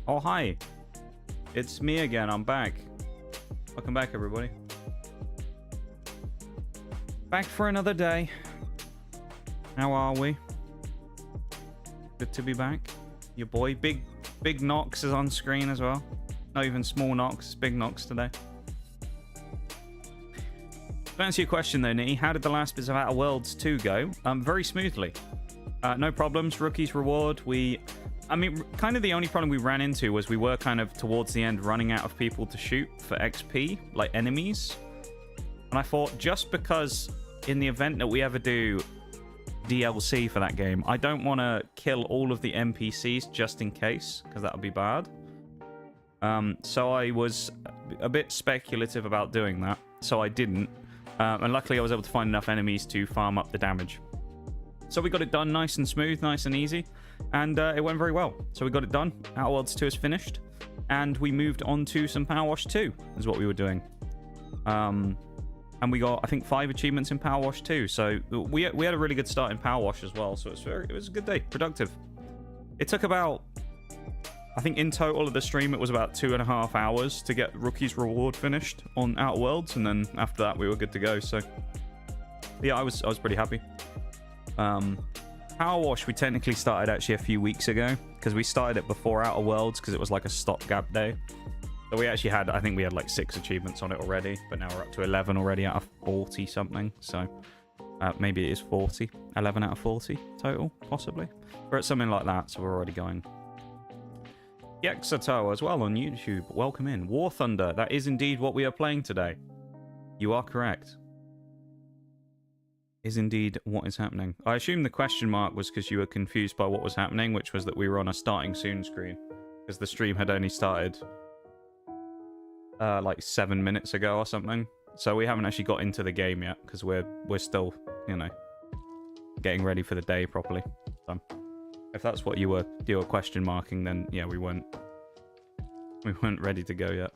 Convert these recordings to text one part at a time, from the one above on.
Oh, hi. It's me again. I'm back. Welcome back, everybody. Back for another day. How are we? Good to be back. Your boy, Big Nox is on screen as well. Not even small Nox, Big Nox today. To answer your question though, Nitty, how did the last bits of Outer Worlds 2 go? Very smoothly. No problems. Rookie's reward. I mean, kind of the only problem we ran into was we were kind of towards the end running out of people to shoot for XP, like enemies. And I thought, just because in the event that we ever do DLC for that game, I don't want to kill all of the NPCs just in case, because that would be bad. So I was a bit speculative about doing that, so I didn't. And luckily I was able to find enough enemies to farm up the damage. So we got it done nice and smooth, nice and easy, and it went very well. So we got it done. Outer Worlds 2 is finished, and we moved on to some Power Wash 2, is what we were doing. And we got, I think, 5 achievements in Power Wash 2. So we had a really good start in Power Wash as well. So it was a good day, productive. It took about, I think in total of the stream, it was about 2.5 hours to get Rookie's Reward finished on Outer Worlds, and then after that we were good to go. So yeah, I was pretty happy. Power Wash we technically started actually a few weeks ago, because we started it before Outer Worlds because it was like a stopgap day. So we actually had, I think we had like 6 achievements on it already, but now we're up to 11 already out of 40 something. So maybe it is 40, 11 out of 40 total, possibly. We're at something like that, so we're already going. Yexato as well on YouTube. Welcome in. War Thunder, that is indeed what we are playing today. You are correct. Is indeed what is happening. I assume the question mark was because you were confused by what was happening, which was that we were on a starting soon screen, because the stream had only started like 7 minutes ago or something. So we haven't actually got into the game yet, because we're still, you know, getting ready for the day properly. So if that's what you were question marking, then yeah, we weren't ready to go yet.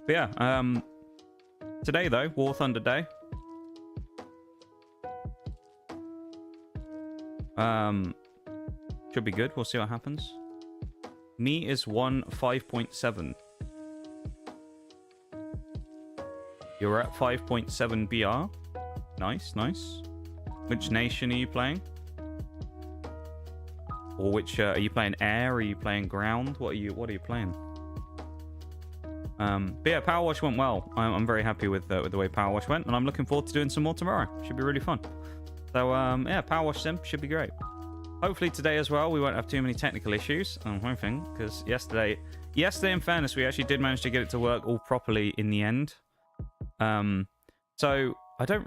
But yeah, today though, War Thunder Day. Should be good. We'll see what happens. Me is 5.7. You're at 5.7 BR. Nice, nice. Which nation are you playing? Or which are you playing air? Are you playing ground? What are you playing? But yeah, Power Wash went well. I'm very happy with the way Power Wash went, and I'm looking forward to doing some more tomorrow. Should be really fun. So yeah, Power Wash Sim should be great. Hopefully today as well we won't have too many technical issues. I'm hoping, because yesterday in fairness we actually did manage to get it to work all properly in the end. So I don't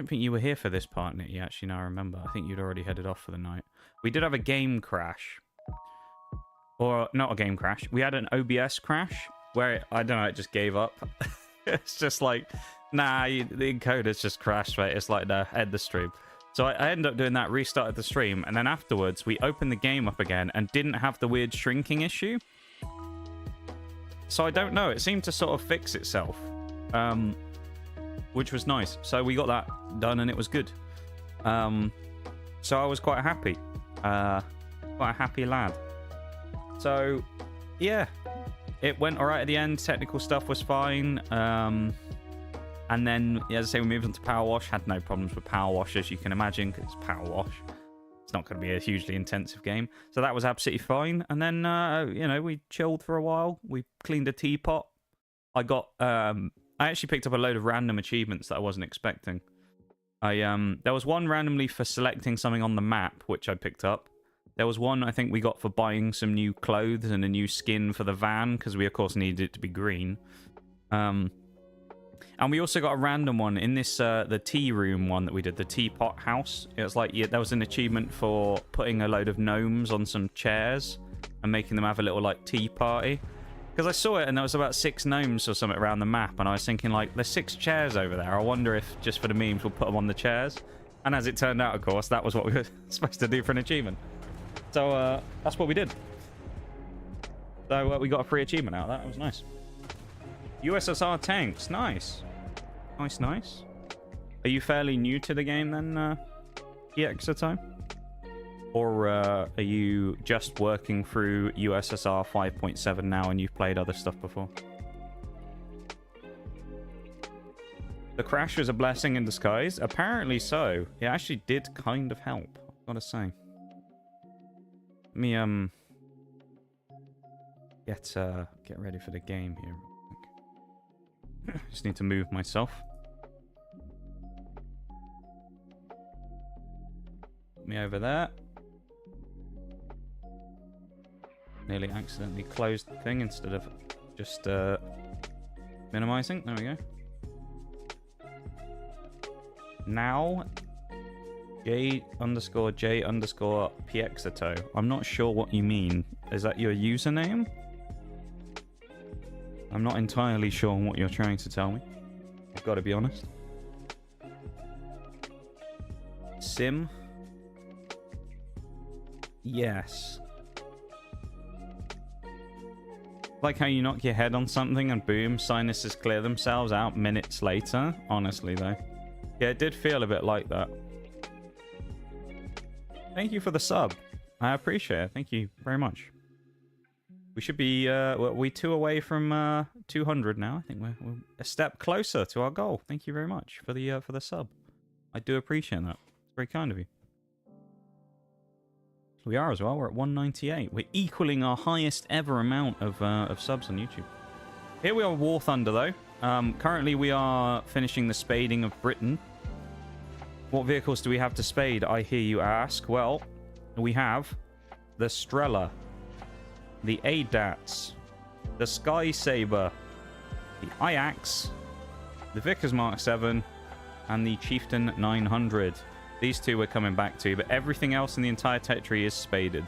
think you were here for this part, Nick. Actually, now I remember. I think you'd already headed off for the night. We did have a game crash, or not a game crash. We had an OBS crash where I don't know, it just gave up. It's just like, nah, the encoder's just crashed, right? It's like, no, end the stream. So I ended up doing that, restarted the stream, and then afterwards we opened the game up again and didn't have the weird shrinking issue. So I don't know, it seemed to sort of fix itself, which was nice. So we got that done and it was good. So I was quite happy, quite a happy lad. So yeah, it went all right at the end. Technical stuff was fine. And then, as I say, we moved on to Power Wash. Had no problems with Power Wash, as you can imagine, because it's Power Wash. It's not going to be a hugely intensive game. So that was absolutely fine. And then, you know, we chilled for a while. We cleaned a teapot. I actually picked up a load of random achievements that I wasn't expecting. There was one randomly for selecting something on the map, which I picked up. There was one I think we got for buying some new clothes and a new skin for the van, because we, of course, needed it to be green. And we also got a random one in this, the tea room one that we did, the teapot house. It was like, yeah, there was an achievement for putting a load of gnomes on some chairs and making them have a little, like, tea party. Because I saw it and there was about 6 gnomes or something around the map, and I was thinking, like, there's 6 chairs over there. I wonder if, just for the memes, we'll put them on the chairs. And as it turned out, of course, that was what we were supposed to do for an achievement. So, that's what we did. So, we got a free achievement out of that. It was nice. USSR tanks, nice. Nice, nice. Are you fairly new to the game then, Yexato? Or are you just working through USSR 5.7 now and you've played other stuff before? The crash was a blessing in disguise? Apparently so. It actually did kind of help, I've got to say. Let me, get ready for the game here. Just need to move myself. Put me over there. Nearly accidentally closed the thing instead of just minimizing. There we go. Now, J_J_Pxito. I'm not sure what you mean. Is that your username? I'm not entirely sure what you're trying to tell me. I've got to be honest. Sim? Yes. Like how you knock your head on something and boom, sinuses clear themselves out minutes later. Honestly, though. Yeah, it did feel a bit like that. Thank you for the sub. I appreciate it. Thank you very much. We should be, we 2 away from 200 now. I think we're a step closer to our goal. Thank you very much for the sub. I do appreciate that. It's very kind of you. We are as well. We're at 198. We're equaling our highest ever amount of subs on YouTube. Here we are, War Thunder, though. Currently, we are finishing the spading of Britain. What vehicles do we have to spade, I hear you ask? Well, we have the Strela, the ADATS, the Sky Saber, the Ajax, the Vickers Mark 7, and the Chieftain 900. These 2 we're coming back to, but everything else in the entire territory is spaded.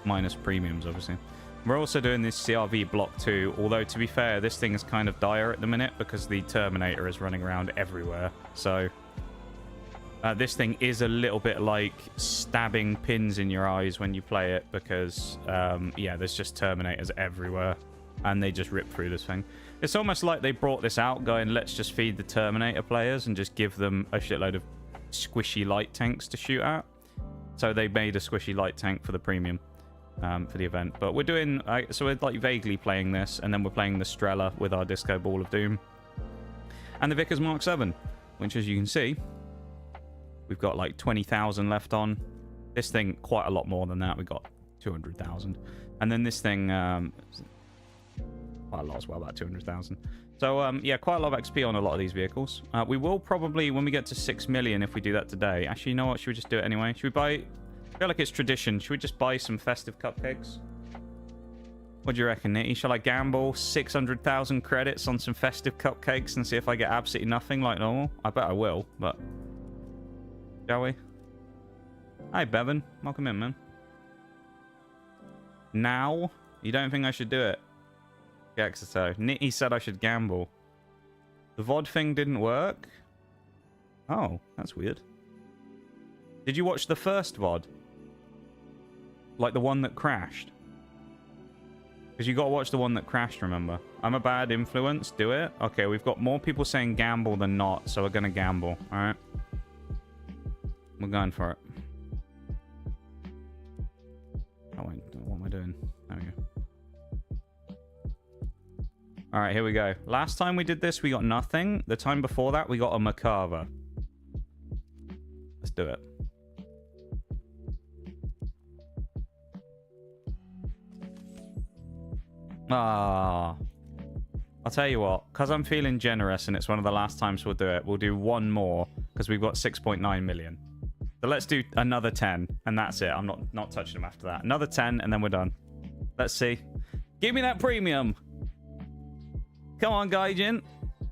Minus premiums, obviously. We're also doing this CRV Block 2, although, to be fair, this thing is kind of dire at the minute because the Terminator is running around everywhere. So, this thing is a little bit like stabbing pins in your eyes when you play it because, yeah, there's just Terminators everywhere, and they just rip through this thing. It's almost like they brought this out going, let's just feed the Terminator players and just give them a shitload of squishy light tanks to shoot at. So they made a squishy light tank for the premium for the event. But we're doing so we're like vaguely playing this, and then we're playing the Strela with our Disco Ball of Doom and the Vickers Mark 7, which, as you can see, we've got like 20,000 left on. This thing quite a lot more than that. We got 200,000, and then this thing quite a lot as well, about 200,000. So, yeah, quite a lot of XP on a lot of these vehicles. We will probably, when we get to 6 million, if we do that today... Actually, you know what? Should we just do it anyway? Should we buy... I feel like it's tradition. Should we just buy some festive cupcakes? What do you reckon, Nitty? Shall I gamble 600,000 credits on some festive cupcakes and see if I get absolutely nothing like normal? I bet I will, but... Shall we? Hi, Bevan. Welcome in, man. Now? You don't think I should do it? Exeter. Nitty said I should gamble. The VOD thing didn't work? Oh, that's weird. Did you watch the first VOD? Like the one that crashed? Because you got to watch the one that crashed, remember? I'm a bad influence. Do it? Okay, we've got more people saying gamble than not, so we're going to gamble. Alright. We're going for it. Oh, wait. What am I doing? There we go. Alright, here we go. Last time we did this, we got nothing. The time before that, we got a Macarva. Let's do it. Ah. I'll tell you what. Because I'm feeling generous and it's one of the last times we'll do it, we'll do one more. Because we've got 6.9 million. So let's do another 10. And that's it. I'm not touching them after that. Another 10 and then we're done. Let's see. Give me that premium. Come on, Gaijin.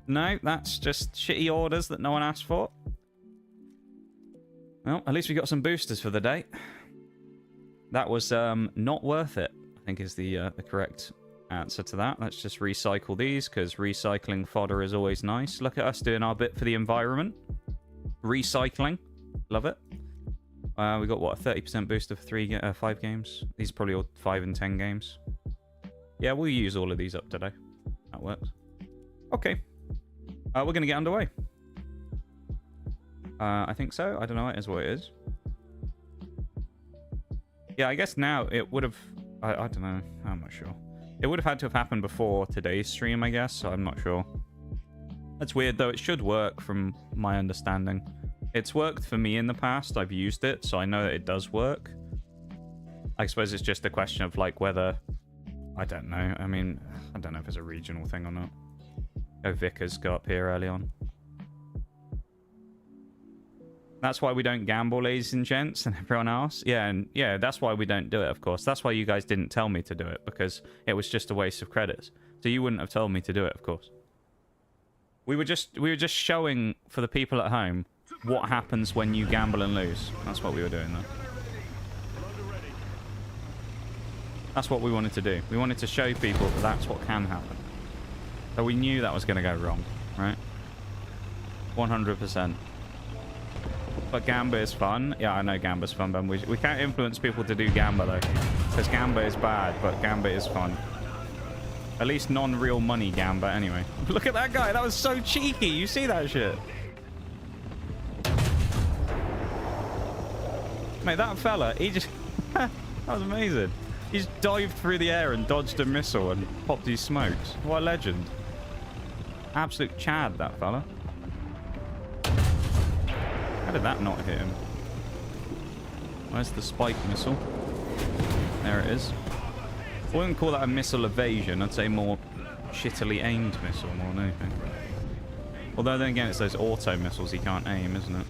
No, that's just shitty orders that no one asked for. Well, at least we got some boosters for the day. That was not worth it, I think is the correct answer to that. Let's just recycle these, because recycling fodder is always nice. Look at us doing our bit for the environment. Recycling. Love it. We got, what, a 30% booster for 5 games? These are probably all 5 and 10 games. Yeah, we'll use all of these up today. That works. Okay. We're going to get underway. I think so. I don't know. It is what it is. Yeah, I guess now it would have... I don't know. I'm not sure. It would have had to have happened before today's stream, I guess. So I'm not sure. That's weird, though. It should work from my understanding. It's worked for me in the past. I've used it, so I know that it does work. I suppose it's just a question of, like, whether... I don't know. I mean, I don't know if it's a regional thing or not. Go Vickers, go up here early on. That's why we don't gamble, ladies and gents, and everyone else. Yeah, and yeah, that's why we don't do it, of course. That's why you guys didn't tell me to do it, because it was just a waste of credits. So you wouldn't have told me to do it, of course. We were just showing for the people at home what happens when you gamble and lose. That's what we were doing though. That's what we wanted to do. We wanted to show people that that's what can happen. So we knew that was going to go wrong, right? 100%. But Gamba is fun. Yeah, I know Gamba's fun, but we can't influence people to do Gamba, though. Because Gamba is bad, but Gamba is fun. At least non-real money Gamba, anyway. Look at that guy. That was so cheeky. You see that shit? Mate, that fella, he just... that was amazing. He just dived through the air and dodged a missile and popped his smokes. What a legend. Absolute Chad, that fella. How did that not hit him? Where's the spike missile? There it is. I wouldn't call that a missile evasion. I'd say more shittily aimed missile more than anything. Although then again, it's those auto missiles he can't aim, isn't it?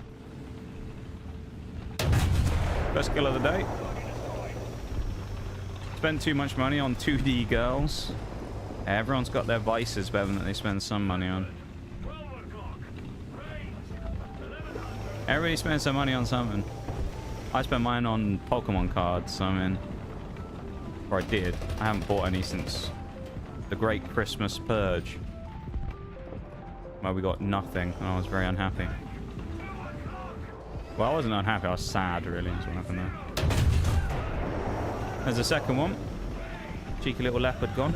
First kill of the day. Spend too much money on 2D girls. Everyone's got their vices, Bevan, that they spend some money on. Everybody spends some money on something. I spend mine on Pokemon cards, I mean... Or I did. I haven't bought any since the Great Christmas Purge. Where we got nothing, and I was very unhappy. Well, I wasn't unhappy, I was sad, really, is what happened there. There's a second one. Cheeky little leopard gone.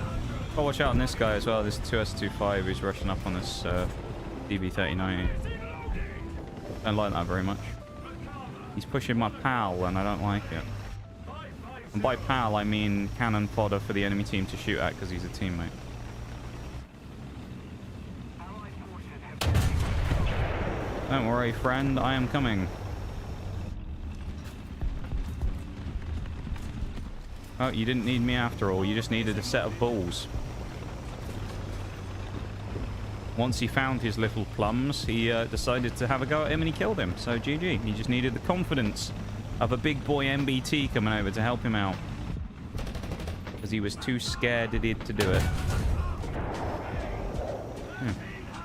Oh, watch out on this guy as well, this 2S25 who's rushing up on this DB3090. Don't like that very much. He's pushing my pal and I don't like it. And by pal I mean cannon fodder for the enemy team to shoot at because he's a teammate. Don't worry, friend, I am coming. Oh, you didn't need me after all, you just needed a set of balls. Once he found his little plums, he decided to have a go at him and he killed him. So GG. He just needed the confidence of a big boy MBT coming over to help him out. Because he was too scared to do it.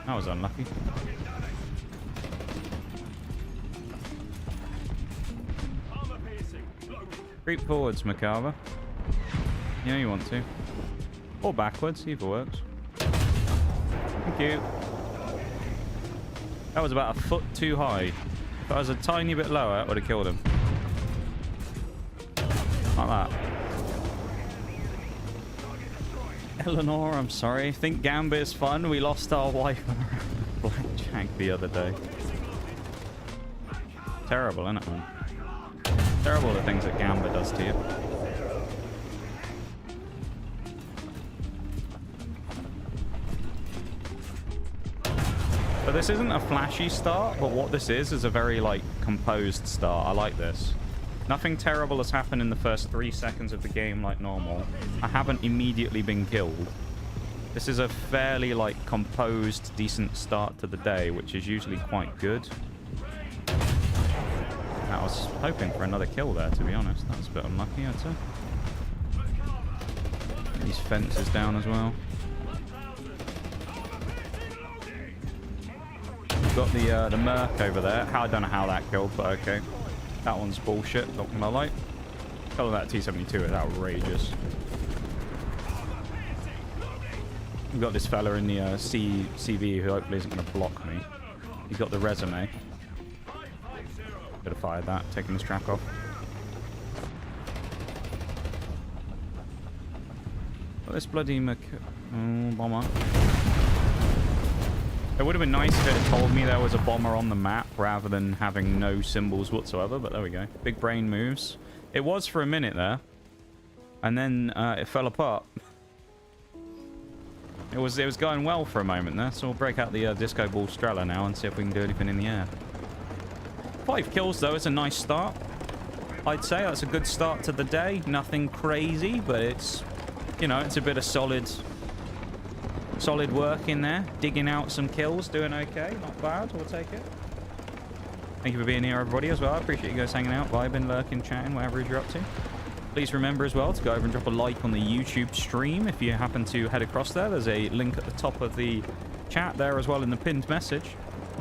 That was unlucky. Creep forwards, Macabre. Yeah, you want to. Or backwards, either works. Thank you. That was about a foot too high. If I was a tiny bit lower, I would have killed him. Like that. Eleanor, I'm sorry. Think Gamba is fun. We lost our wife on a blackjack the other day. Terrible, isn't it, man? Terrible the things that Gamba does to you. But this isn't a flashy start, but what this is a very, like, composed start. I like this. Nothing terrible has happened in the first 3 seconds of the game like normal. I haven't immediately been killed. This is a fairly, like, composed, decent start to the day, which is usually quite good. I was hoping for another kill there, to be honest. That was a bit unlucky, I'd say. These fences down as well. Got the Merc over there. I don't know how that killed, but okay. That one's bullshit, not gonna lie. Color that T-72 is outrageous. We've got this fella in the CV who hopefully isn't gonna block me. He's got the resume. Could have fired that, taking his track off. Got this bloody bomber. It would have been nice if it had told me there was a bomber on the map rather than having no symbols whatsoever, but there we go. Big brain moves. It was for a minute there. And then it fell apart. It was going well for a moment there. So we'll break out the Disco Ball Strela now and see if we can do anything in the air. 5 kills, though. It's a nice start. I'd say that's a good start to the day. Nothing crazy, but it's, you know, it's a bit of solid work in there. Digging out some kills, doing okay. Not bad. We'll take it. Thank you for being here, everybody, as well. I appreciate you guys hanging out, vibing, lurking, chatting, whatever you're up to. Please remember as well to go over and drop a like on the YouTube stream if you happen to head across there. There's a link at the top of the chat there as well in the pinned message.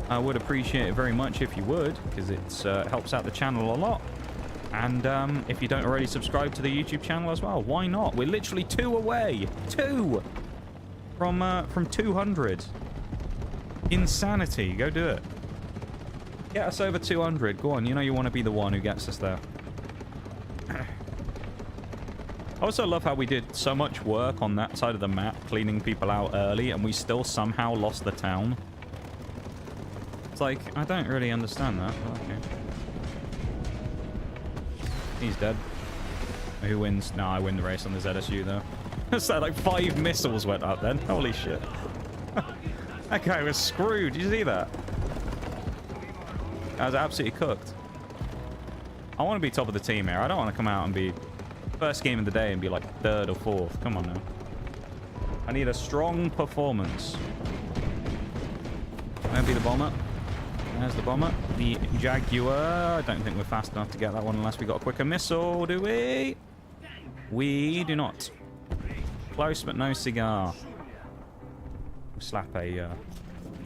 I would appreciate it very much if you would, because it helps out the channel a lot. And if you don't already subscribe to the YouTube channel as well, why not? We're literally 2 away. 2 from 200. Insanity. Go do it. Get us over 200. Go on. You know you want to be the one who gets us there. I also love how we did so much work on that side of the map, cleaning people out early, and we still somehow lost the town. It's like, I don't really understand that. But okay. He's dead. Who wins? No, I win the race on the ZSU, though. So, like, 5 missiles went up then. Holy shit. That guy was screwed. Did you see that? I was absolutely cooked. I want to be top of the team here. I don't want to come out and be first game of the day and be like 3rd or 4th. Come on now. I need a strong performance. Maybe the bomber. There's the bomber. The Jaguar. I don't think we're fast enough to get that one unless we got a quicker missile, do we? We do not. Close but no cigar. We'll slap a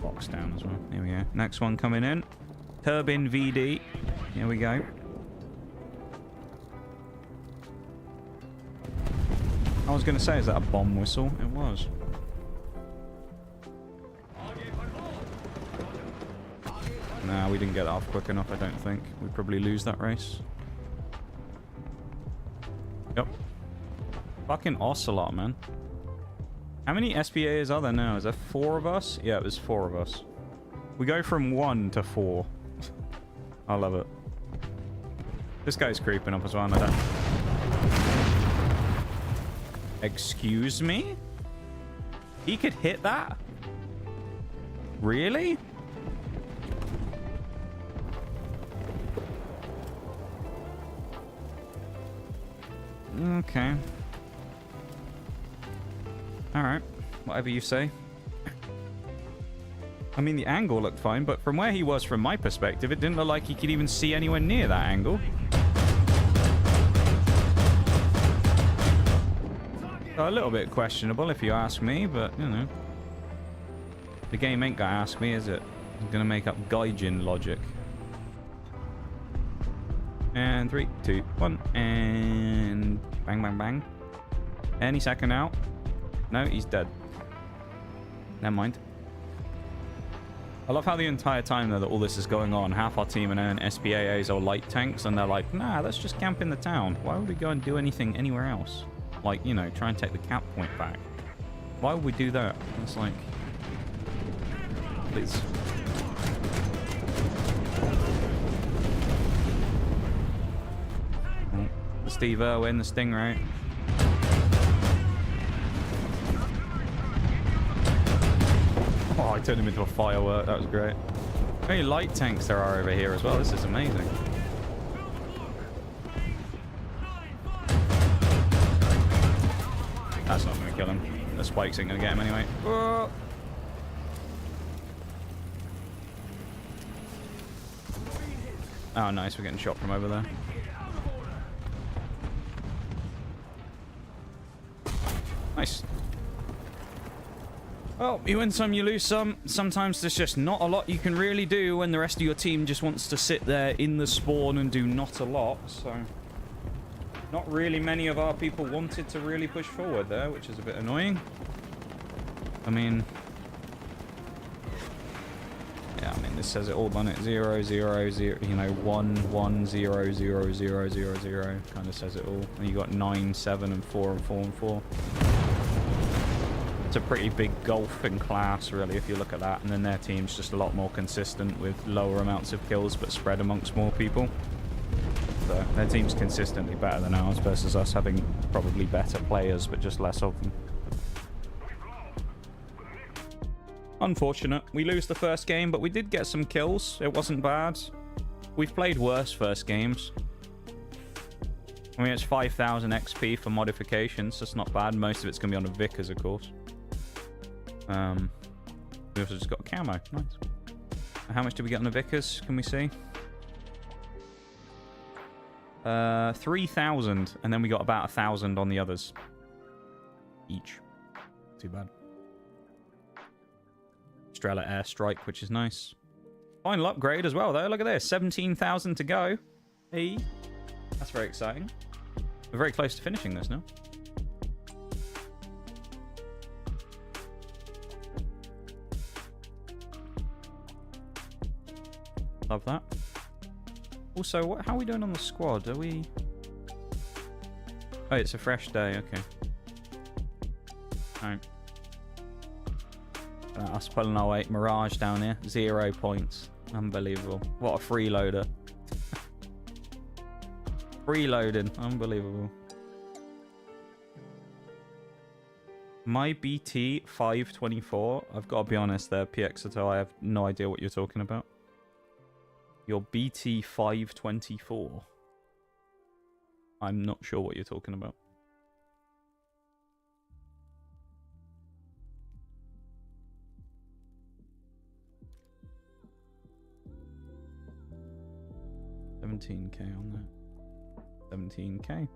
box down as well. Here we go. Next one coming in. Turbine VD. Here we go. I was going to say, is that a bomb whistle? It was. Nah, we didn't get that off quick enough, I don't think. We'd probably lose that race. Yep. Fucking Ocelot, man. How many SPAs are there now? Is there 4 of us? Yeah, there's 4 of us. We go from 1 to 4. I love it. This guy's creeping up as well, and I don't... Excuse me? He could hit that? Really? Okay. Alright. Whatever you say. I mean, the angle looked fine, but from where he was, from my perspective, it didn't look like he could even see anywhere near that angle. So a little bit questionable, if you ask me, but, you know. The game ain't gonna ask me, is it? I'm gonna make up Gaijin logic. And 3, 2, 1, and bang, bang, bang. Any second now. No, he's dead. Never mind. I love how the entire time, though, that all this is going on, half our team are in SPAAs or light tanks, and they're like, nah, let's just camp in the town. Why would we go and do anything anywhere else? Like, you know, try and take the cap point back. Why would we do that? It's like... Please. Oh, the Steve Irwin, the Stingray. Oh, I turned him into a firework. That was great. How many light tanks there are over here as well. This is amazing. That's not going to kill him. The spikes ain't going to get him anyway. Whoa. Oh, nice. We're getting shot from over there. Nice. Well, you win some, you lose some. Sometimes there's just not a lot you can really do when the rest of your team just wants to sit there in the spawn and do not a lot, so... Not really many of our people wanted to really push forward there, which is a bit annoying. I mean... Yeah, I mean, this says it all, doesn't it? 0, 0, 0, you know, 1, 1, 0, 0, 0, 0, 0. Kind of says it all. And you got 9, 7, and 4, and 4, and 4. It's a pretty big gulf in class, really, if you look at that. And then their team's just a lot more consistent with lower amounts of kills, but spread amongst more people. So their team's consistently better than ours versus us having probably better players, but just less of them. Unfortunate. We lose the first game, but we did get some kills. It wasn't bad. We've played worse first games. I mean, it's 5,000 XP for modifications. That's not bad. Most of it's going to be on the Vickers, of course. We also just got a camo. Nice. How much did we get on the Vickers? Can we see? 3,000. And then we got about 1,000 on the others. Each. Too bad. Strela airstrike, which is nice. Final upgrade as well, though. Look at this. 17,000 to go. Hey. That's very exciting. We're very close to finishing this now. Love that. Also, how are we doing on the squad? Are we... Oh, it's a fresh day. Okay. Alright. Us pulling our weight. Mirage down here. 0 points. Unbelievable. What a freeloader. Freeloading. Unbelievable. My BT 524. I've got to be honest there, PXito. I have no idea what you're talking about. Your BT 524. I'm not sure what you're talking about. $17K on that. 17K.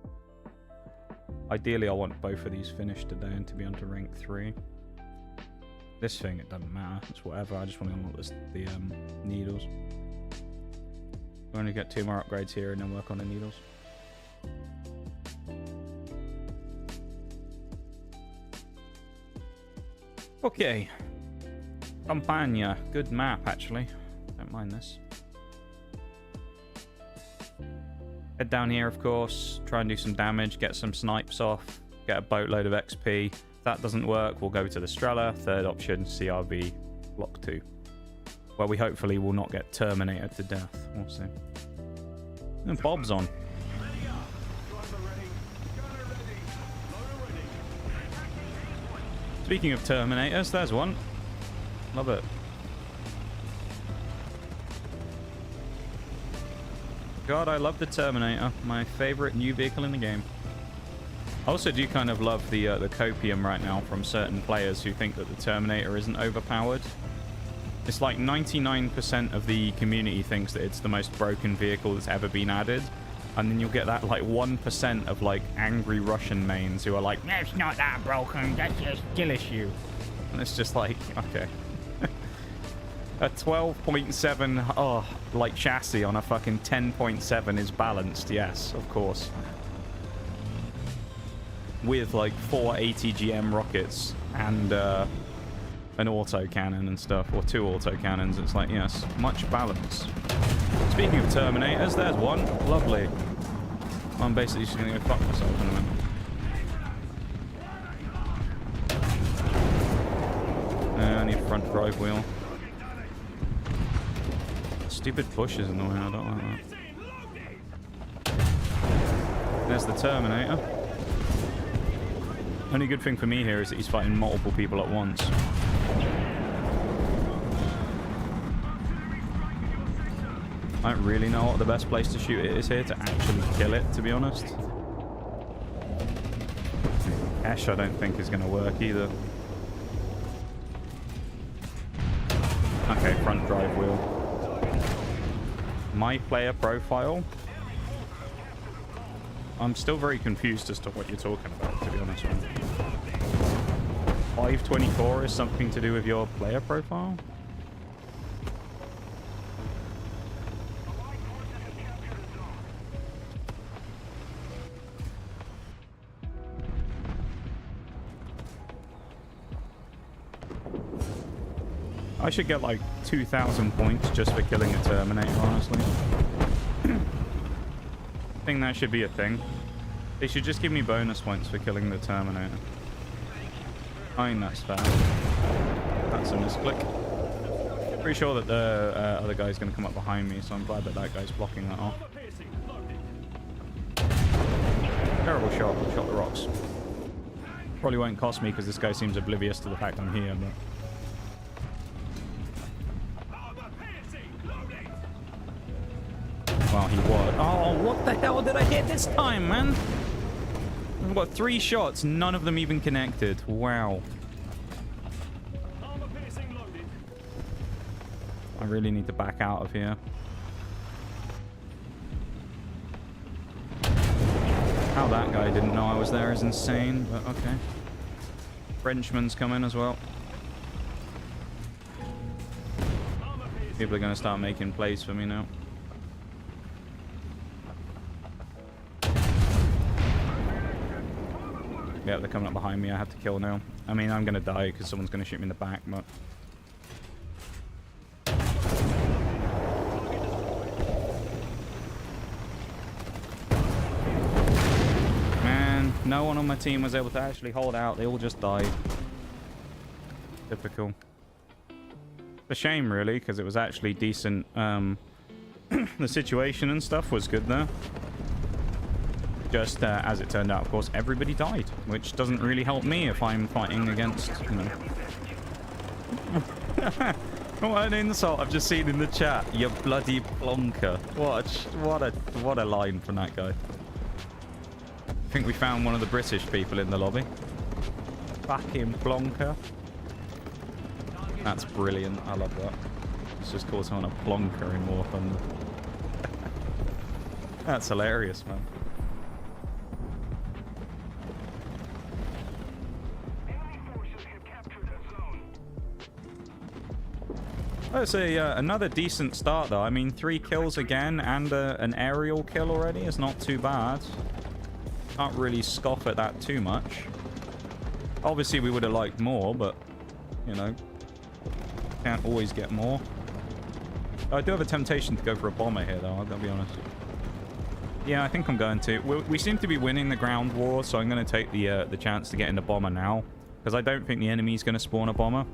Ideally, I want both of these finished today and to be on to rank 3. This thing, it doesn't matter. It's whatever. I just want to unlock the needles. We're going to get 2 more upgrades here and then work on the needles. Okay. Campagna. Good map, actually. Don't mind this. Head down here, of course. Try and do some damage. Get some snipes off. Get a boatload of XP. If that doesn't work, we'll go to the Strela. Third option, CRV Block 2. Where we hopefully will not get terminated to death. We'll see. And Bob's on. Speaking of Terminators, there's one. Love it. God, I love the Terminator. My favorite new vehicle in the game. I also do kind of love the copium right now from certain players who think that the Terminator isn't overpowered. It's like 99% of the community thinks that it's the most broken vehicle that's ever been added. And then you'll get that like 1% of like angry Russian mains who are like, no, it's not that broken, that's just skill issue. And it's just like, okay. A 12.7 like chassis on a fucking 10.7 is balanced, yes, of course. With like 4 ATGM rockets and an auto cannon and stuff, or 2 auto cannons. It's like, yes, much balance. Speaking of Terminators, there's one. Lovely. I'm basically just gonna go fuck myself in a minute. I need a front drive wheel. Stupid bushes in the way, I don't like that. There's the Terminator. Only good thing for me here is that he's fighting multiple people at once. I don't really know what the best place to shoot it is here to actually kill it, to be honest. Ash I don't think is going to work either. Okay, front drive wheel. My player profile. I'm still very confused as to what you're talking about, to be honest with you. 524 is something to do with your player profile? I should get like 2,000 points just for killing a Terminator, honestly. I think that should be a thing. They should just give me bonus points for killing the Terminator. I mean, that's fair. That's a misclick. Pretty sure that the other guy's going to come up behind me, so I'm glad that that guy's blocking that off. Terrible shot. Shot the rocks. Probably won't cost me because this guy seems oblivious to the fact I'm here, but... Well, he was. Oh, what the hell did I hit this time, man? I've got 3 shots, none of them even connected. Wow. I really need to back out of here. How that guy didn't know I was there is insane, but okay. Frenchman's coming as well. People are going to start making plays for me now. Yeah, they're coming up behind me. I have to kill now. I mean, I'm going to die because someone's going to shoot me in the back, but... Man, no one on my team was able to actually hold out. They all just died. Typical. A shame, really, because it was actually decent. The situation and stuff was good there. Just as it turned out, of course, everybody died, which doesn't really help me if I'm fighting against, you know. What an insult I've just seen in the chat. You bloody plonker. What a line from that guy. I think we found one of the British people in the lobby. Fucking plonker. That's brilliant. I love that. Let's just call someone a plonker in War Thunder. That's hilarious, man. That's another decent start, though. I mean, 3 kills again and an aerial kill already is not too bad. Can't really scoff at that too much. Obviously, we would have liked more, but, you know, can't always get more. I do have a temptation to go for a bomber here, though. I've got to be honest. Yeah, I think I'm going to. We seem to be winning the ground war, so I'm going to take the chance to get in the bomber now, because I don't think the enemy's going to spawn a bomber.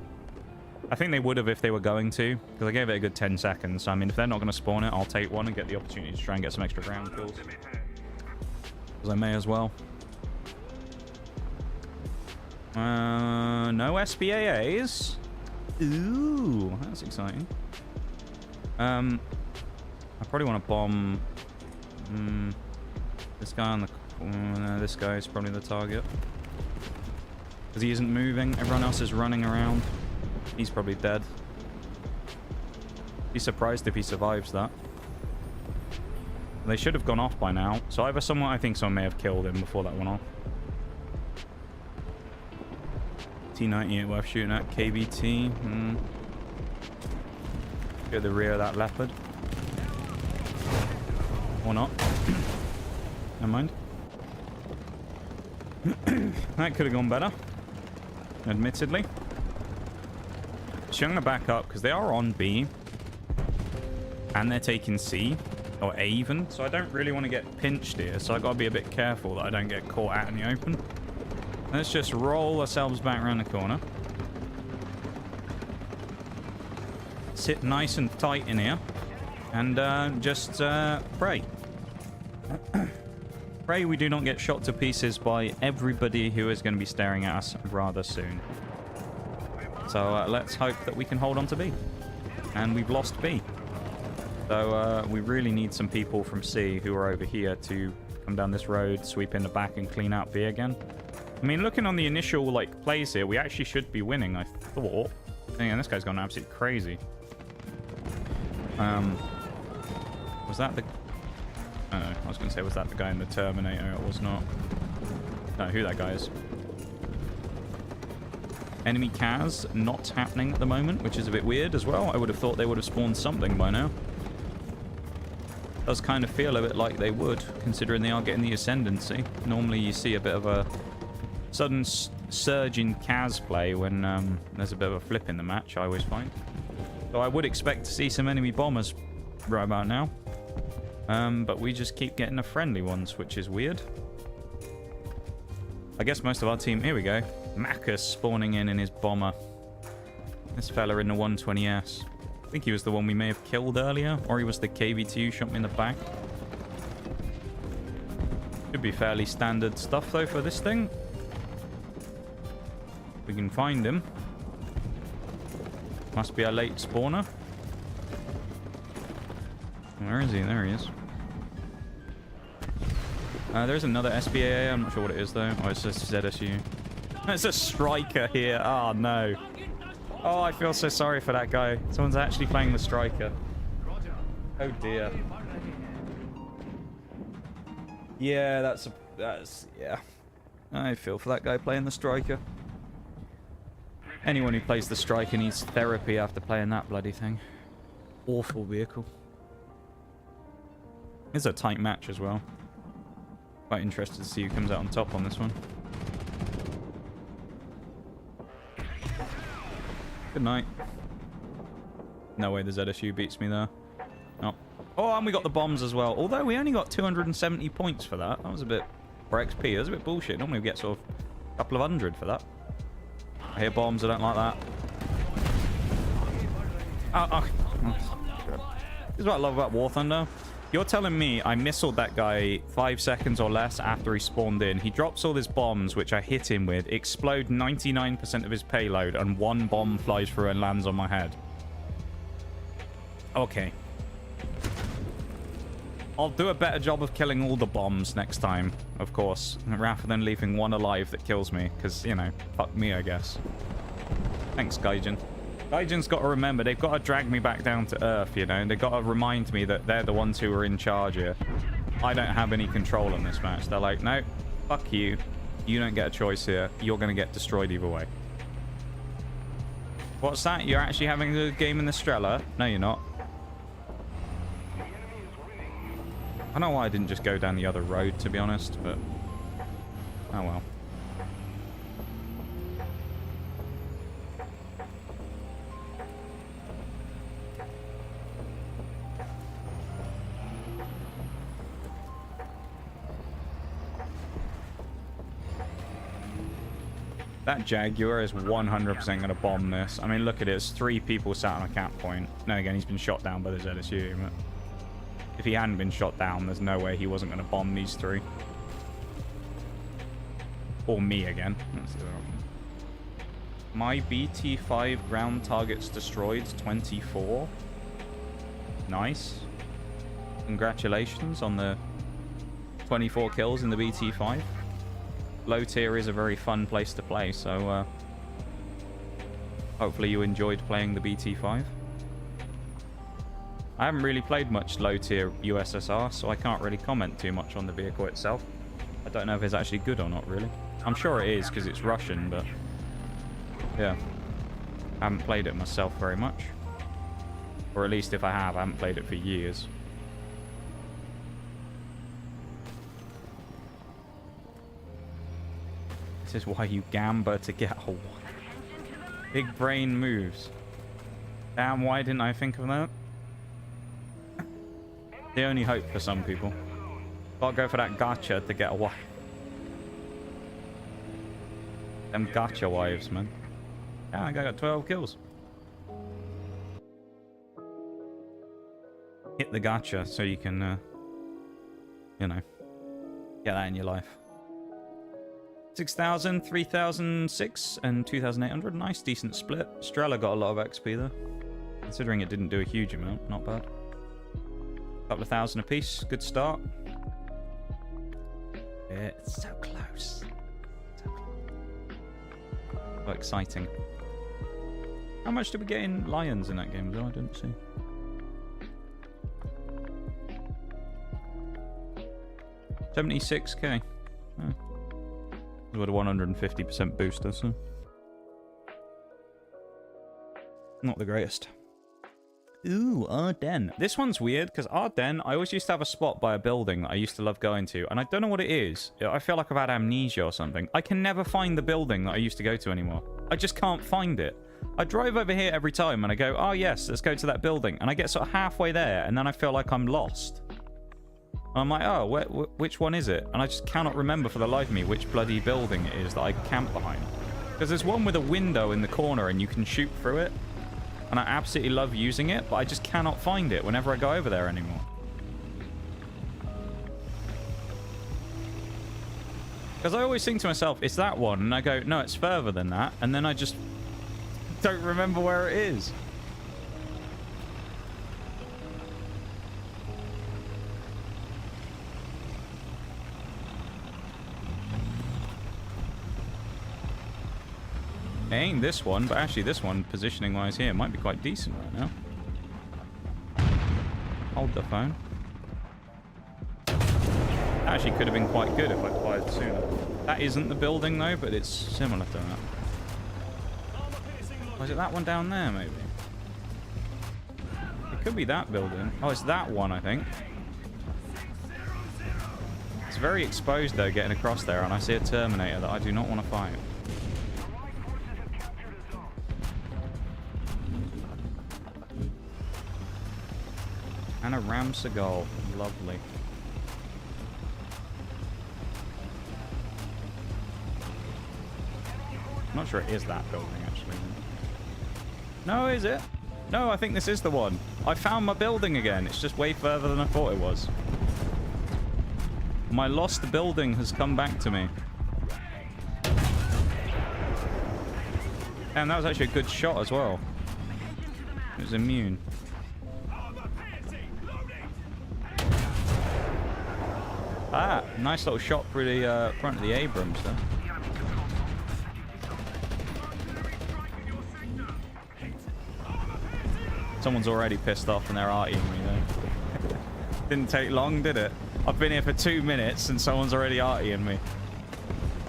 I think they would have if they were going to, because I gave it a good 10 seconds. So, I mean, if they're not going to spawn it, I'll take one and get the opportunity to try and get some extra ground kills. Because I may as well. No SBAAs. Ooh, that's exciting. I probably want to bomb this guy on the corner. This guy is probably the target. Because he isn't moving. Everyone else is running around. He's probably dead. Be surprised if he survives that. They should have gone off by now. So either someone, I think someone may have killed him before that went off. T98 worth shooting at. KBT. Go to the rear of that leopard. Or not. Never mind. That could have gone better. Admittedly. So I'm going to back up because they are on B. And they're taking C. Or A even. So I don't really want to get pinched here. So I've got to be a bit careful that I don't get caught out in the open. Let's just roll ourselves back around the corner. Sit nice and tight in here. And just pray. Pray we do not get shot to pieces by everybody who is going to be staring at us rather soon. So let's hope that we can hold on to B. And we've lost B. So we really need some people from C who are over here to come down this road, sweep in the back and clean out B again. I mean, looking on the initial like plays here, we actually should be winning, I thought. And this guy's gone absolutely crazy. Was that the... I was going to say, was that the guy in the Terminator? It was not. No, who that guy is. Enemy Kaz not happening at the moment, which is a bit weird as well. I would have thought they would have spawned something by now. Does kind of feel a bit like they would, considering they are getting the ascendancy. Normally you see a bit of a sudden surge in Kaz play when there's a bit of a flip in the match, I always find. So I would expect to see some enemy bombers right about now. But we just keep getting the friendly ones, which is weird. I guess most of our team... Here we go. Macus spawning in his bomber. This fella in the 120S. I think he was the one we may have killed earlier. Or he was the KV2 who shot me in the back. Should be fairly standard stuff, though, for this thing. We can find him. Must be a late spawner. Where is he? There he is. There's another SBAA. I'm not sure what it is, though. Oh, it's just ZSU. There's a striker here. Oh, no. Oh, I feel so sorry for that guy. Someone's actually playing the striker. Oh, dear. Yeah, that's... Yeah. I feel for that guy playing the striker. Anyone who plays the striker needs therapy after playing that bloody thing. Awful vehicle. It's a tight match as well. Quite interested to see who comes out on top on this one. Good night. No way the ZSU beats me there. Oh. Oh, and we got the bombs as well. Although we only got 270 points for that. That was a bit... For XP, that was a bit bullshit. Normally we get sort of a couple of hundred for that. I hear bombs, I don't like that. This is what I love about War Thunder. You're telling me I missiled that guy 5 seconds or less after he spawned in. He drops all his bombs, which I hit him with, explode 99% of his payload, and one bomb flies through and lands on my head. Okay. I'll do a better job of killing all the bombs next time, of course, rather than leaving one alive that kills me, because, you know, fuck me, I guess. Thanks, Gaijin. Gaijin's got to remember, they've got to drag me back down to Earth, you know? They've got to remind me that they're the ones who are in charge here. I don't have any control on this match. They're like, no, fuck you. You don't get a choice here. You're going to get destroyed either way. What's that? You're actually having a good game in the Strela? No, you're not. I don't know why I didn't just go down the other road, to be honest, but... Oh well. That Jaguar is 100% going to bomb this. I mean, look at it. It's 3 people sat on a cap point. No, again, he's been shot down by the ZSU, but... If he hadn't been shot down, there's no way he wasn't going to bomb these 3. Or me again. My BT5 ground targets destroyed, 24. Nice. Congratulations on the 24 kills in the BT5. Low tier is a very fun place to play, so hopefully you enjoyed playing the BT5. I haven't really played much low-tier USSR, so I can't really comment too much on the vehicle itself. I don't know if it's actually good or not, really. I'm sure it is, because it's Russian, but... Yeah. I haven't played it myself very much. Or at least if I have, I haven't played it for years. This is why you gamba to get a... Big brain moves. Damn, why didn't I think of that? The only hope for some people. Gotta go for that gacha to get a wife. Them gacha wives, man. Yeah, I got 12 kills. Hit the gacha so you can, you know, get that in your life. 6,000, 3,006, and 2,800. Nice, decent split. Strela got a lot of XP there. Considering it didn't do a huge amount, not bad. Couple of thousand apiece. Good start. It's so close. So close. So exciting. How much did we get in Lions in that game, though? I didn't see. $76k. Oh. With a 150% booster, so. Not the greatest. Ooh, Ardennes. This one's weird, because Ardennes, I always used to have a spot by a building that I used to love going to, and I don't know what it is. I feel like I've had amnesia or something. I can never find the building that I used to go to anymore. I just can't find it. I drive over here every time, and I go, oh yes, let's go to that building. And I get sort of halfway there, and then I feel like I'm lost. And I'm like, oh, which one is it? And I just cannot remember for the life of me which bloody building it is that I camp behind. Because there's one with a window in the corner, and you can shoot through it. And I absolutely love using it, but I just cannot find it whenever I go over there anymore. Because I always think to myself, it's that one. And I go, no, it's further than that. And then I just don't remember where it is. It ain't this one, but actually this one, positioning-wise here, might be quite decent right now. Hold the phone. Actually could have been quite good if I'd fired sooner. That isn't the building though, but it's similar to that. Or is it that one down there maybe? It could be that building. Oh, it's that one, I think. It's very exposed though, getting across there, and I see a Terminator that I do not want to fight. And a Ram Seagull. Lovely. I'm not sure it is that building, actually. No, is it? No, I think this is the one. I found my building again. It's just way further than I thought it was. My lost building has come back to me. And that was actually a good shot as well. It was immune. Ah, nice little shot through the front of the Abrams there. Someone's already pissed off and they're artying me though. Didn't take long, did it? I've been here for 2 minutes and someone's already artying me.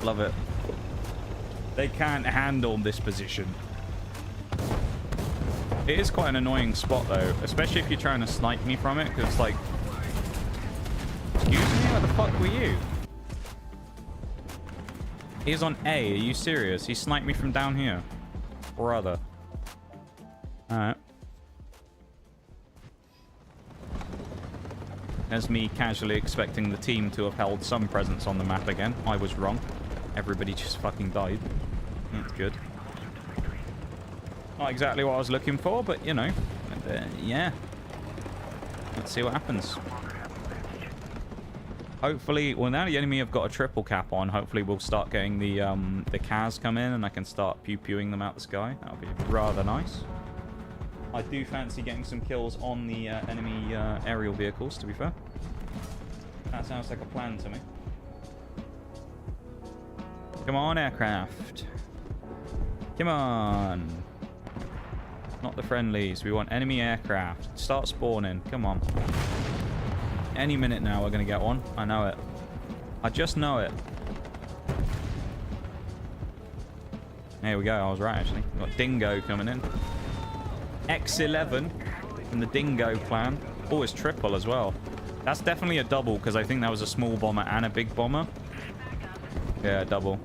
Love it. They can't handle this position. It is quite an annoying spot though, especially if you're trying to snipe me from it, because it's like... Excuse me? Where the fuck were you? He's on A. Are you serious? He sniped me from down here. Brother. Alright. There's me casually expecting the team to have held some presence on the map again. I was wrong. Everybody just fucking died. That's good. Not exactly what I was looking for, but you know. Yeah. Let's see what happens. Hopefully, well, now the enemy have got a triple cap on. Hopefully, we'll start getting the CAS come in and I can start pew-pewing them out the sky. That'll be rather nice. I do fancy getting some kills on the enemy aerial vehicles, to be fair. That sounds like a plan to me. Come on, aircraft. Come on. Not the friendlies. We want enemy aircraft. Start spawning. Come on. Any minute now we're going to get one. I know it. I just know it. There we go. I was right, actually. We've got Dingo coming in. X11 from the Dingo clan. Oh, it's triple as well. That's definitely a double, because I think that was a small bomber and a big bomber. Yeah, double.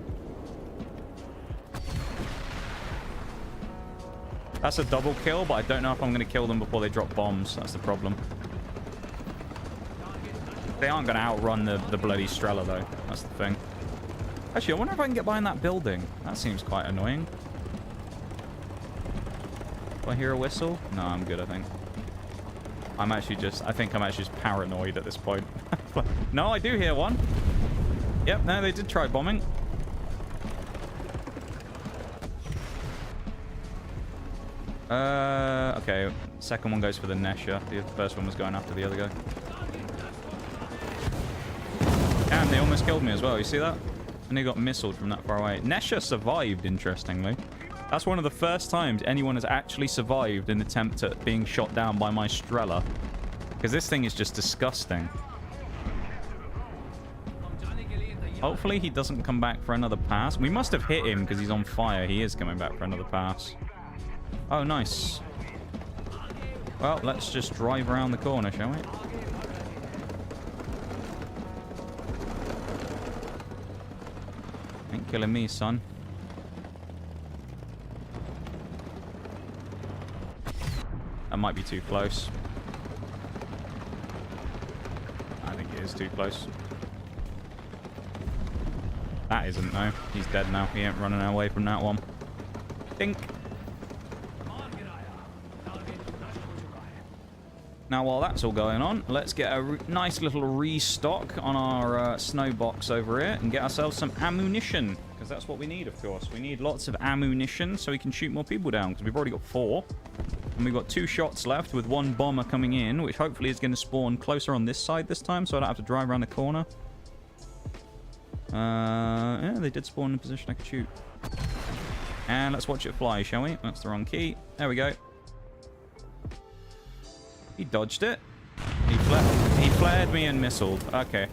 That's a double kill, but I don't know if I'm going to kill them before they drop bombs. That's the problem. They aren't going to outrun the bloody Strela, though. That's the thing. Actually, I wonder if I can get behind that building. That seems quite annoying. Do I hear a whistle? No, I'm good, I think. I think I'm actually just paranoid at this point. No, I do hear one. Yep, no, they did try bombing. Okay. Second one goes for the Nesha. The first one was going after the other guy. Damn, they almost killed me as well. You see that? And they got missiled from that far away. Nesha survived, interestingly. That's one of the first times anyone has actually survived an attempt at being shot down by my Strela. Because this thing is just disgusting. Hopefully he doesn't come back for another pass. We must have hit him because he's on fire. He is coming back for another pass. Oh, nice. Well, let's just drive around the corner, shall we? Ain't killing me, son. That might be too close. I think it is too close. That isn't, though. He's dead now. He ain't running away from that one. Think. Now, while that's all going on, let's get a nice little restock on our snow box over here and get ourselves some ammunition. Because that's what we need, of course. We need lots of ammunition so we can shoot more people down. Because we've already got 4. And we've got 2 shots left with 1 bomber coming in, which hopefully is going to spawn closer on this side this time so I don't have to drive around the corner. Yeah, they did spawn in a position I could shoot. And let's watch it fly, shall we? That's the wrong key. There we go. He dodged it. He flared me and missiled. Okay.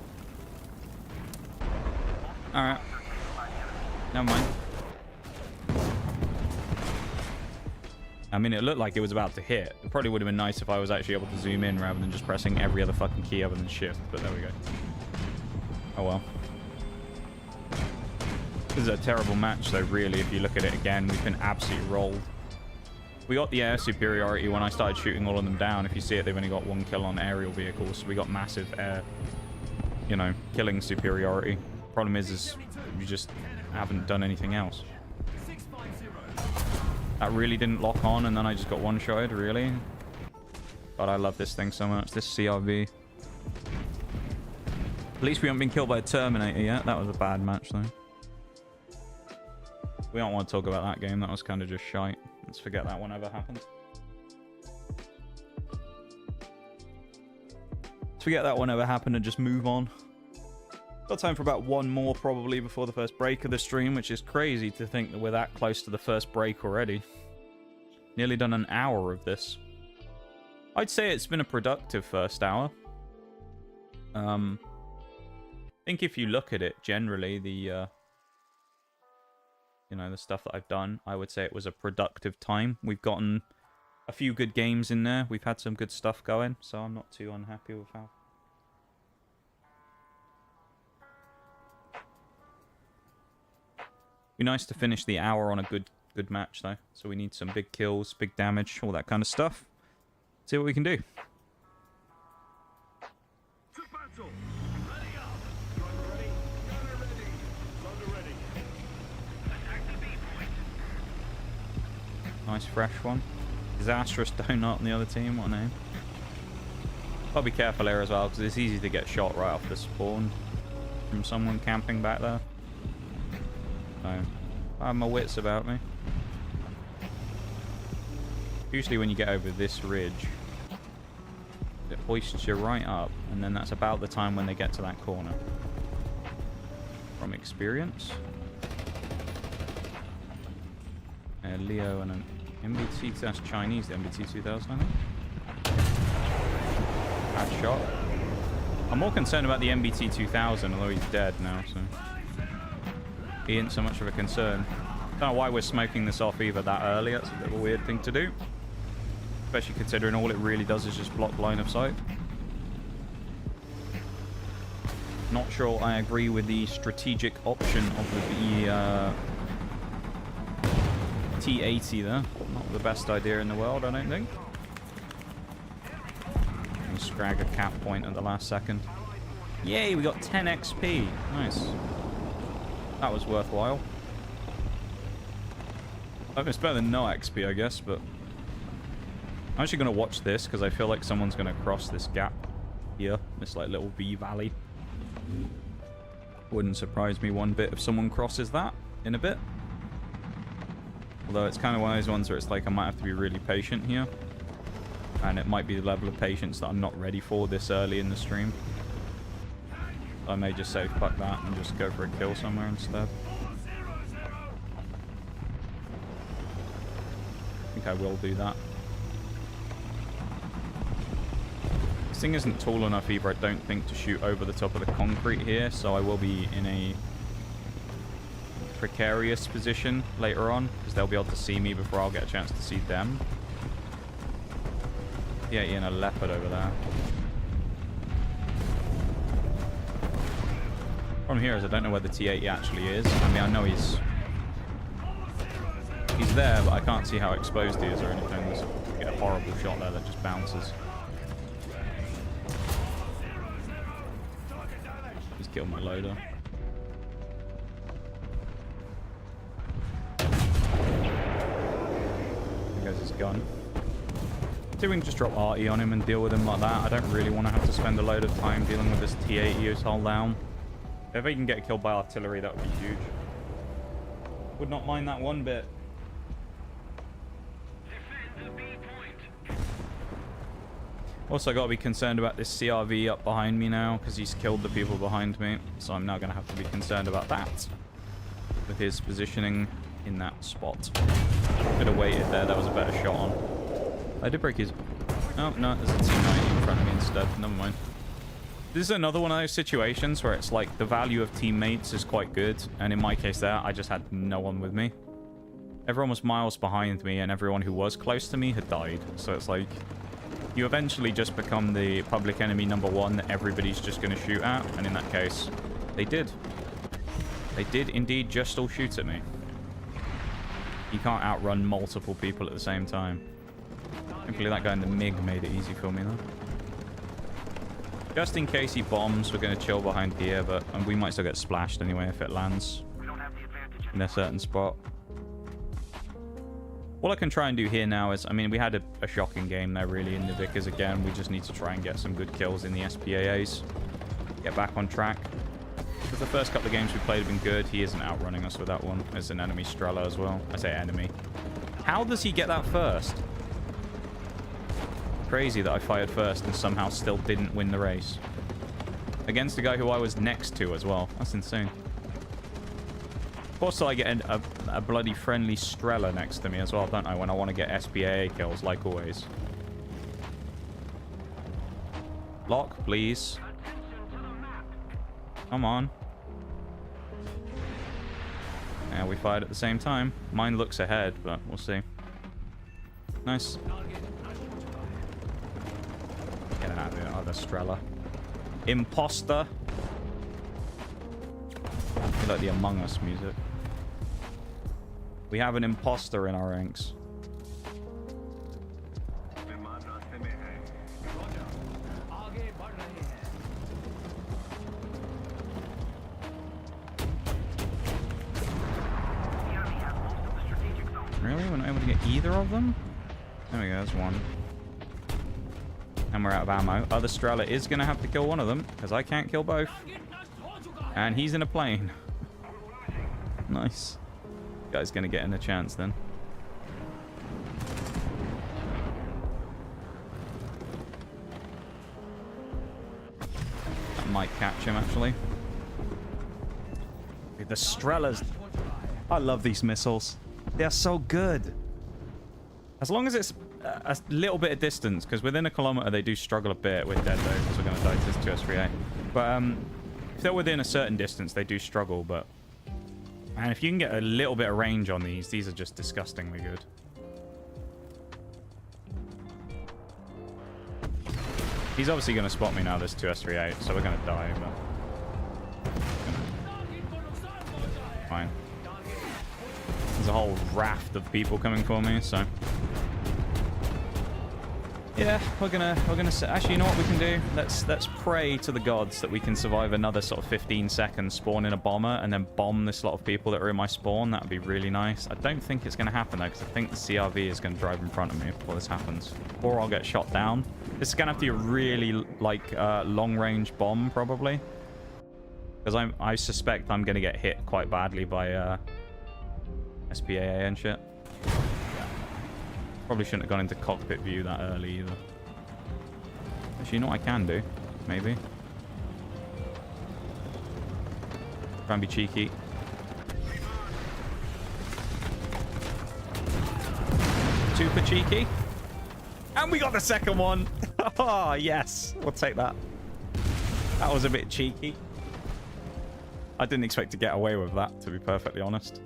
Alright. Never mind. I mean, it looked like it was about to hit. It probably would have been nice if I was actually able to zoom in rather than just pressing every other fucking key other than shift. But there we go. Oh well. This is a terrible match, though, really. If you look at it again, we've been absolutely rolled. We got the air superiority when I started shooting all of them down. If you see it, they've only got 1 kill on aerial vehicles. So we got massive air, you know, killing superiority. Problem is we just haven't done anything else. That really didn't lock on, and then I just got one-shotted, really. God, I love this thing so much. This CRV. At least we haven't been killed by a Terminator yet. That was a bad match, though. We don't want to talk about that game. That was kind of just shite. Let's forget that one ever happened. Let's forget that one ever happened and just move on. Got time for about 1 more probably before the first break of the stream, which is crazy to think that we're that close to the first break already. Nearly done an hour of this. I'd say it's been a productive first hour. I think if you look at it, generally, the you know, the stuff that I've done, I would say it was a productive time. We've gotten a few good games in there. We've had some good stuff going, so I'm not too unhappy with how. Be nice to finish the hour on a good match, though. So we need some big kills, big damage, all that kind of stuff. See what we can do. Nice fresh one. Disastrous Donut on the other team. What a name. Gotta be careful here as well, because it's easy to get shot right off the spawn from someone camping back there. So, I have my wits about me. Usually when you get over this ridge, it hoists you right up, and then that's about the time when they get to that corner. From experience. Leo and an MBT, that's Chinese, the MBT 2000, I think. Bad shot. I'm more concerned about the MBT 2000, although he's dead now, so he isn't so much of a concern. Don't know why we're smoking this off either that early. That's a bit of a weird thing to do. Especially considering all it really does is just block line of sight. Not sure I agree with the strategic option of the T80 there. Not the best idea in the world, I don't think. And scrag a cap point at the last second. Yay, we got 10 XP. Nice. That was worthwhile. I mean, it's better than no XP, I guess, but I'm actually going to watch this because I feel like someone's going to cross this gap here. This like little V valley. Wouldn't surprise me one bit if someone crosses that in a bit. Although it's kind of one of those ones where it's like I might have to be really patient here. And it might be the level of patience that I'm not ready for this early in the stream. I may just say fuck that and just go for a kill somewhere instead. I think I will do that. This thing isn't tall enough either, I don't think, to shoot over the top of the concrete here, so I will be in a precarious position later on, because they'll be able to see me before I'll get a chance to see them. Yeah, and a leopard over there. Problem here is I don't know where the T80 actually is. I mean, I know he's there, but I can't see how exposed he is or anything. There's a horrible shot there that just bounces. He's killed my loader. There goes his gun. See if we can just drop arty on him and deal with him like that. I don't really want to have to spend a load of time dealing with this T80 who's hull down. If he can get killed by artillery, that would be huge. Would not mind that one bit. Also, got to be concerned about this CRV up behind me now because he's killed the people behind me. So I'm now going to have to be concerned about that with his positioning in that spot. Could have waited there. That was a better shot on. I did break his... Oh, no. There's a T90 in front of me instead. Never mind. This is another one of those situations where it's like the value of teammates is quite good. And in my case there, I just had no one with me. Everyone was miles behind me and everyone who was close to me had died. So it's like... You eventually just become the public enemy #1 that everybody's just going to shoot at. And in that case, they did. They did indeed just all shoot at me. You can't outrun multiple people at the same time. Hopefully that guy in the MiG made it easy for me, though. Just in case he bombs, we're going to chill behind here, but we might still get splashed anyway if it lands in a certain spot. All I can try and do here now is, I mean, we had a shocking game there, really, in the Vickers again. We just need to try and get some good kills in the SPAAs. Get back on track. Because the first couple of games we played have been good. He isn't outrunning us with that one. There's an enemy Strela as well. I say enemy. How does he get that first? Crazy that I fired first and somehow still didn't win the race. Against the guy who I was next to as well. That's insane. Also, I get a bloody friendly Strela next to me as well, don't I? When I want to get SPAA kills, like always. Lock, please. Come on. Yeah, we fired at the same time. Mine looks ahead, but we'll see. Nice. Get out of here, other Strela. Imposter. I feel like the Among Us music. We have an imposter in our ranks. Really? We're not able to get either of them? There we go, there's one. And we're out of ammo. Other Strela is going to have to kill one of them, because I can't kill both. And he's in a plane. Nice. Guy's going to get in a chance then. That might catch him, actually. The Strelas. I love these missiles. They are so good. As long as it's a little bit of distance, because within a kilometer they do struggle a bit. We're dead though, because we're going to die to this 2S38. But if they're within a certain distance, they do struggle. But and if you can get a little bit of range on these are just disgustingly good. He's obviously going to spot me now, this 2S38, so we're going to die. But fine. There's a whole raft of people coming for me, so yeah, we're gonna actually, you know what we can do? Let's pray to the gods that we can survive another sort of 15 seconds, spawn in a bomber, and then bomb this lot of people that are in my spawn. That would be really nice. I don't think it's gonna happen though, because I think the CRV is gonna drive in front of me before this happens, or I'll get shot down. This is gonna have to be a really like long-range bomb probably, because I suspect I'm gonna get hit quite badly by SPAA and shit. Probably shouldn't have gone into cockpit view that early either. Actually, you know what I can do? Maybe. Try and be cheeky. Super cheeky. And we got the second one. Oh, yes. We'll take that. That was a bit cheeky. I didn't expect to get away with that, to be perfectly honest.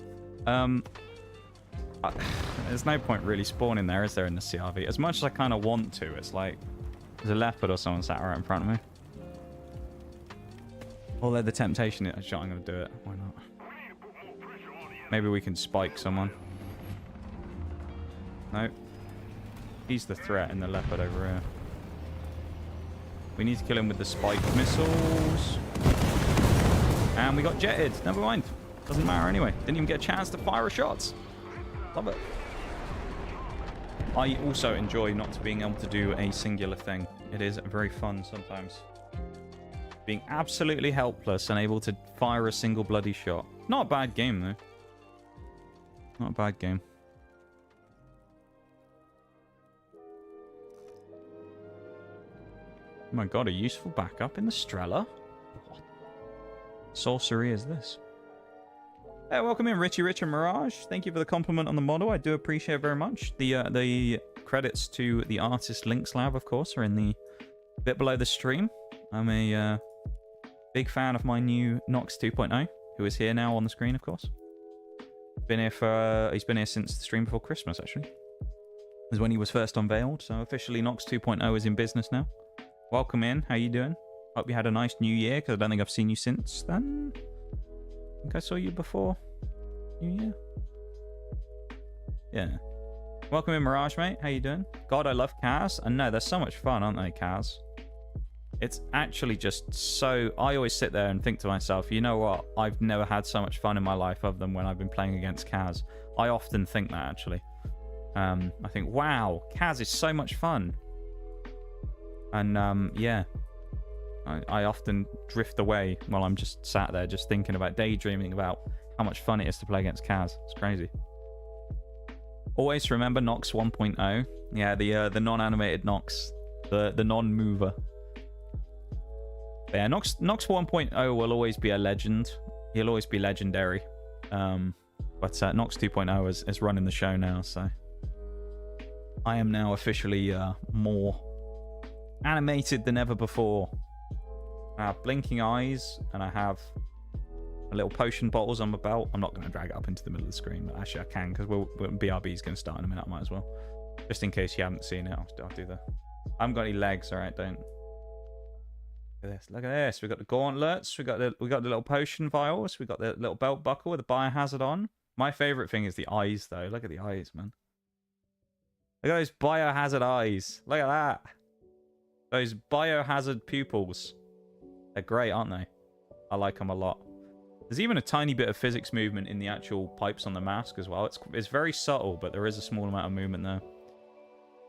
There's no point really spawning there, is there, in the CRV? As much as I kind of want to, it's like there's a leopard or someone sat right in front of me. Although the temptation is, I'm going to do it. Why not? Maybe we can spike someone. Nope. He's the threat in the leopard over here. We need to kill him with the spike missiles. And we got jetted. Never mind. Doesn't matter anyway. Didn't even get a chance to fire a shot. Love it. I also enjoy not being able to do a singular thing. It is very fun sometimes. Being absolutely helpless and able to fire a single bloody shot. Not a bad game, though. Not a bad game. Oh my god, a useful backup in the Strela? What sorcery is this? Hey, welcome in, Richie Rich and Mirage. Thank you for the compliment on the model. I do appreciate it very much. The credits to the artist Links Lab, of course, are in the bit below the stream. I'm a big fan of my new Nox 2.0, who is here now on the screen, of course. He's been here since the stream before Christmas, actually. Is when he was first unveiled, so officially Nox 2.0 is in business now. Welcome in. How you doing? Hope you had a nice new year, because I don't think I've seen you since then. I think I saw you before New Year. Yeah. Welcome in, Mirage, mate. How you doing? God, I love cars. And no, they're so much fun, aren't they, cars? It's actually just so... I always sit there and think to myself, you know what? I've never had so much fun in my life other than when I've been playing against Kaz. I often think that, actually. I think, wow, Kaz is so much fun. And, yeah. I often drift away while I'm just sat there just thinking about, daydreaming about how much fun it is to play against Kaz. It's crazy. Always remember Nox 1.0. Yeah, the non-animated Nox. The non-mover. But yeah, Nox 1.0 will always be a legend. He'll always be legendary. But Nox 2.0 is running the show now, so... I am now officially more animated than ever before. I have blinking eyes, and I have a little potion bottles on my belt. I'm not going to drag it up into the middle of the screen, but actually I can, because BRB is going to start in a minute. I might as well. Just in case you haven't seen it, I'll do the... I haven't got any legs, alright, don't... Look at this, look at this. We've got the gauntlets, we got the little potion vials, we got the little belt buckle with the biohazard on. My favourite thing is the eyes, though. Look at the eyes, man. Look at those biohazard eyes. Look at that. Those biohazard pupils. They're great, aren't they? I like them a lot. There's even a tiny bit of physics movement in the actual pipes on the mask as well. It's very subtle, but there is a small amount of movement there.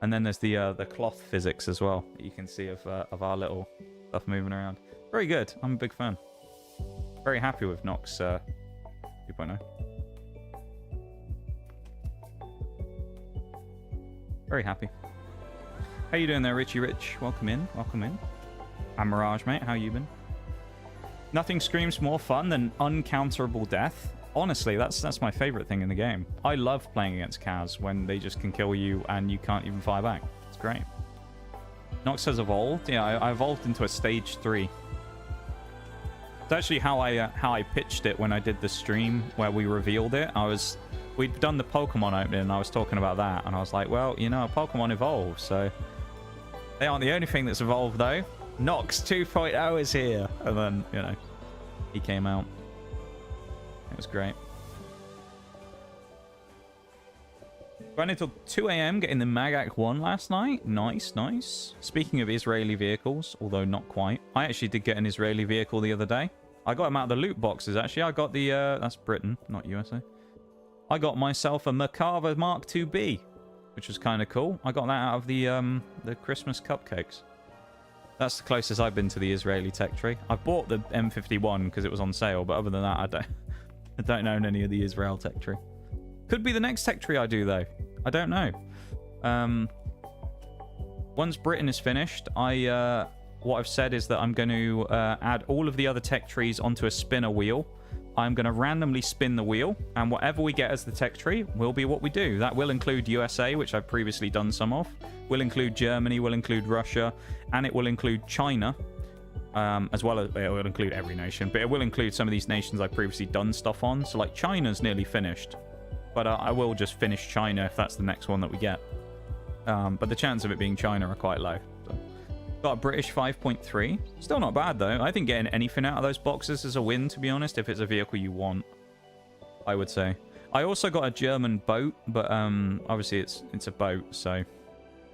And then there's the cloth physics as well that you can see of our little stuff moving around. Very good. I'm a big fan. Very happy with Nox 2.0. Very happy. How you doing there, Richie Rich? Welcome in. Welcome in. I'm Mirage, mate. How you been? Nothing screams more fun than uncounterable death. Honestly, that's my favorite thing in the game. I love playing against Kaz when they just can kill you and you can't even fire back. It's great. Nox has evolved. Yeah, I evolved into a stage 3. It's actually how I pitched it when I did the stream where we revealed it. We'd done the Pokemon opening and I was talking about that, and I was like, well, you know, Pokemon evolves, so they aren't the only thing that's evolved though. Nox 2.0 is here. And then, you know, he came out. It was great. Ran until 2 AM getting the Magak 1 last night. Nice, nice. Speaking of Israeli vehicles, although not quite, I actually did get an Israeli vehicle the other day. I got them out of the loot boxes, actually. I got the, that's Britain, not USA. I got myself a Merkava Mark IIB, which was kind of cool. I got that out of the Christmas cupcakes. That's the closest I've been to the Israeli tech tree. I bought the M51 because it was on sale, but other than that, I don't own any of the Israel tech tree. Could be the next tech tree I do, though. I don't know. Once Britain is finished, what I've said is that I'm going to add all of the other tech trees onto a spinner wheel. I'm going to randomly spin the wheel, and whatever we get as the tech tree will be what we do. That will include USA, which I've previously done some of. Will include Germany, will include Russia, and it will include China, as well as it will include every nation, but it will include some of these nations I've previously done stuff on. So like China's nearly finished, but I will just finish China if that's the next one that we get. But the chance of it being China are quite low. So. Got a British 5.3. Still not bad, though. I think getting anything out of those boxes is a win, to be honest, if it's a vehicle you want, I would say. I also got a German boat, but obviously it's a boat, so,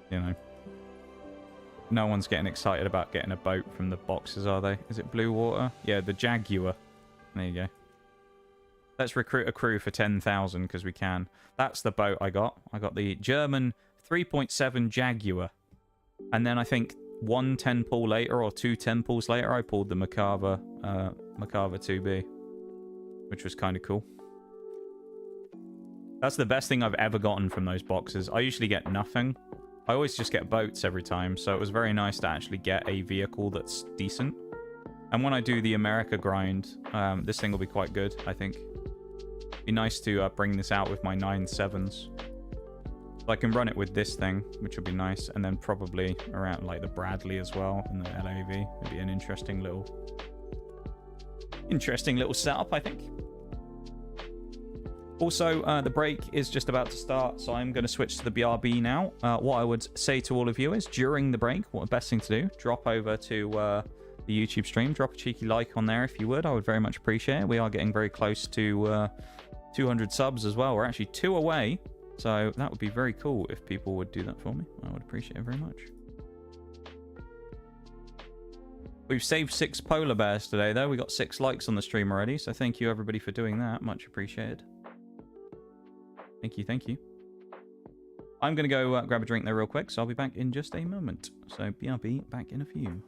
you know. No one's getting excited about getting a boat from the boxes, are they? Is it Blue Water? Yeah, the Jaguar. There you go. Let's recruit a crew for 10,000, because we can. That's the boat I got. I got the German 3.7 Jaguar. And then I think 1 10 pull later or 2 10 pulls later, I pulled the Macava 2B, which was kind of cool. That's the best thing I've ever gotten from those boxes. I usually get nothing. I always just get boats every time, so it was very nice to actually get a vehicle that's decent. And when I do the America grind, this thing will be quite good, I think. Be nice to bring this out with my 9.7s. So I can run it with this thing, which would be nice, and then probably around like the Bradley as well and the LAV. It'd be an interesting little setup, I think. Also, the break is just about to start, so I'm going to switch to the BRB now. What I would say to all of you is, during the break, what the best thing to do, drop over to the YouTube stream, drop a cheeky like on there if you would. I would very much appreciate it. We are getting very close to 200 subs as well. We're actually 2 away, so that would be very cool if people would do that for me. I would appreciate it very much. We've saved 6 polar bears today, though. We got 6 likes on the stream already, so thank you everybody for doing that. Much appreciated. Thank you, thank you. I'm going to go grab a drink there real quick, so I'll be back in just a moment. So BRB, back in a few.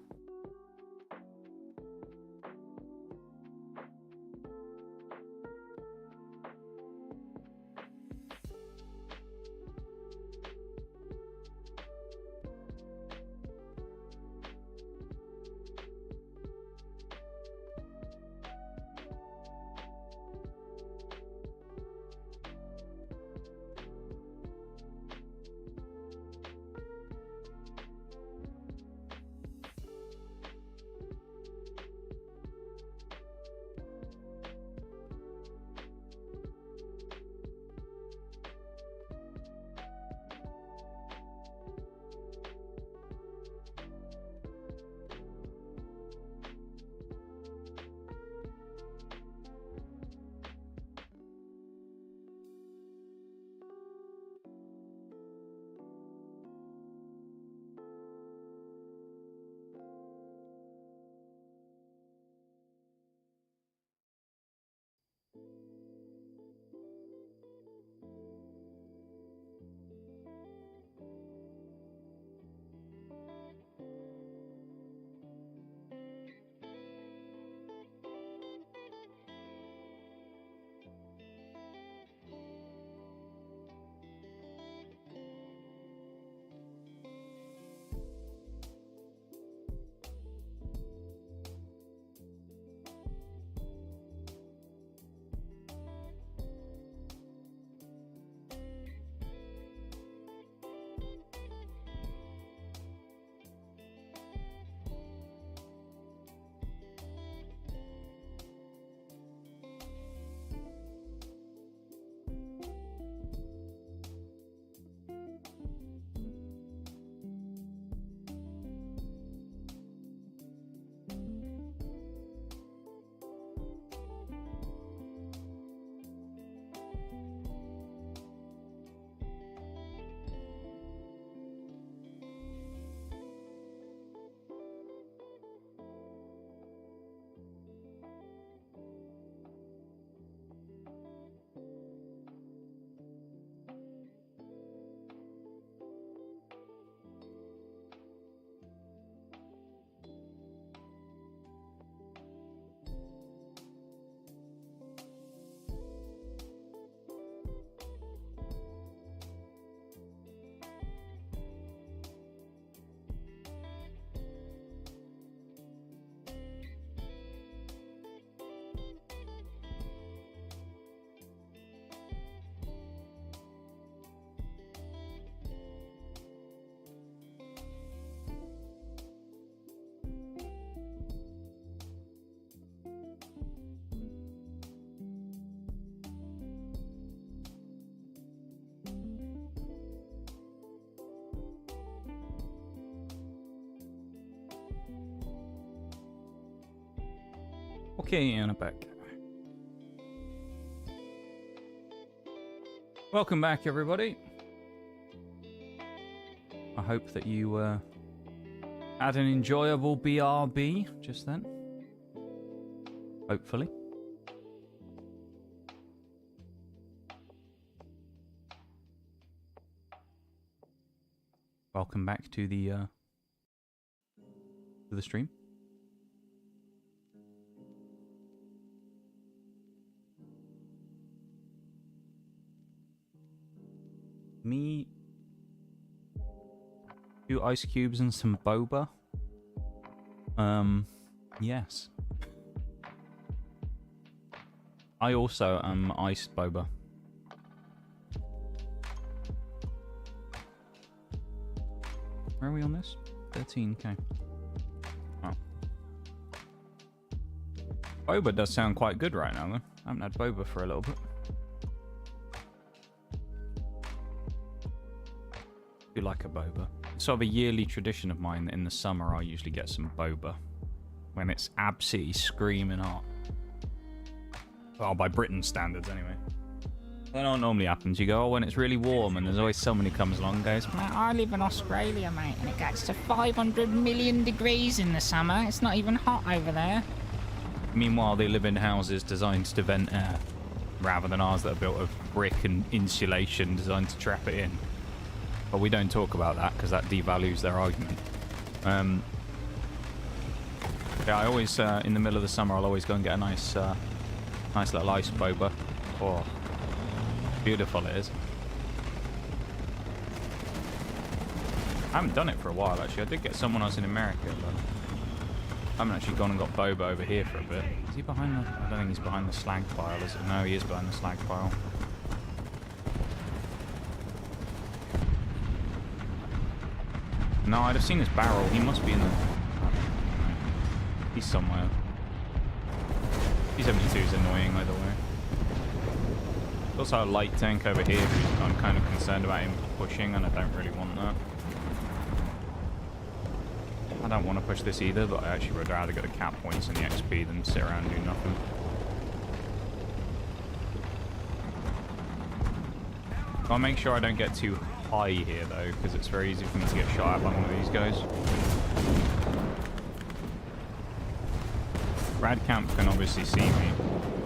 Okay, and I'm back. Welcome back, everybody. I hope that you had an enjoyable BRB just then. Hopefully. Welcome back to the stream. Me, 2 ice cubes and some boba. Yes. I also am iced boba. Where are we on this? 13k. Oh. Boba does sound quite good right now, though. I haven't had boba for a little bit. I do like a boba. It's sort of a yearly tradition of mine that in the summer I usually get some boba. When it's absolutely screaming hot. Well, by Britain's standards, anyway. That's what normally happens. You go, oh, when it's really warm, and there's always someone who comes along and goes, mate, I live in Australia, mate, and it gets to 500 million degrees in the summer. It's not even hot over there. Meanwhile, they live in houses designed to vent air, rather than ours that are built of brick and insulation designed to trap it in. But we don't talk about that, because that devalues their argument. Yeah, I always, in the middle of the summer, I'll always go and get a nice little ice boba. Oh. Beautiful it is. I haven't done it for a while actually. I did get someone else in America, but I haven't actually gone and got boba over here for a bit. Is he behind the... I don't think he's behind the slag pile, is it? No, he is behind the slag pile. No, I'd have seen his barrel. He must be in the... He's somewhere. P-72 is annoying either way. There's also a light tank over here who I'm kind of concerned about him pushing, and I don't really want that. I don't want to push this either, but I actually would rather get the cap points and the XP than sit around and do nothing. I'll make sure I don't get too high here though, because it's very easy for me to get shot at by one of these guys. Rad camp can obviously see me,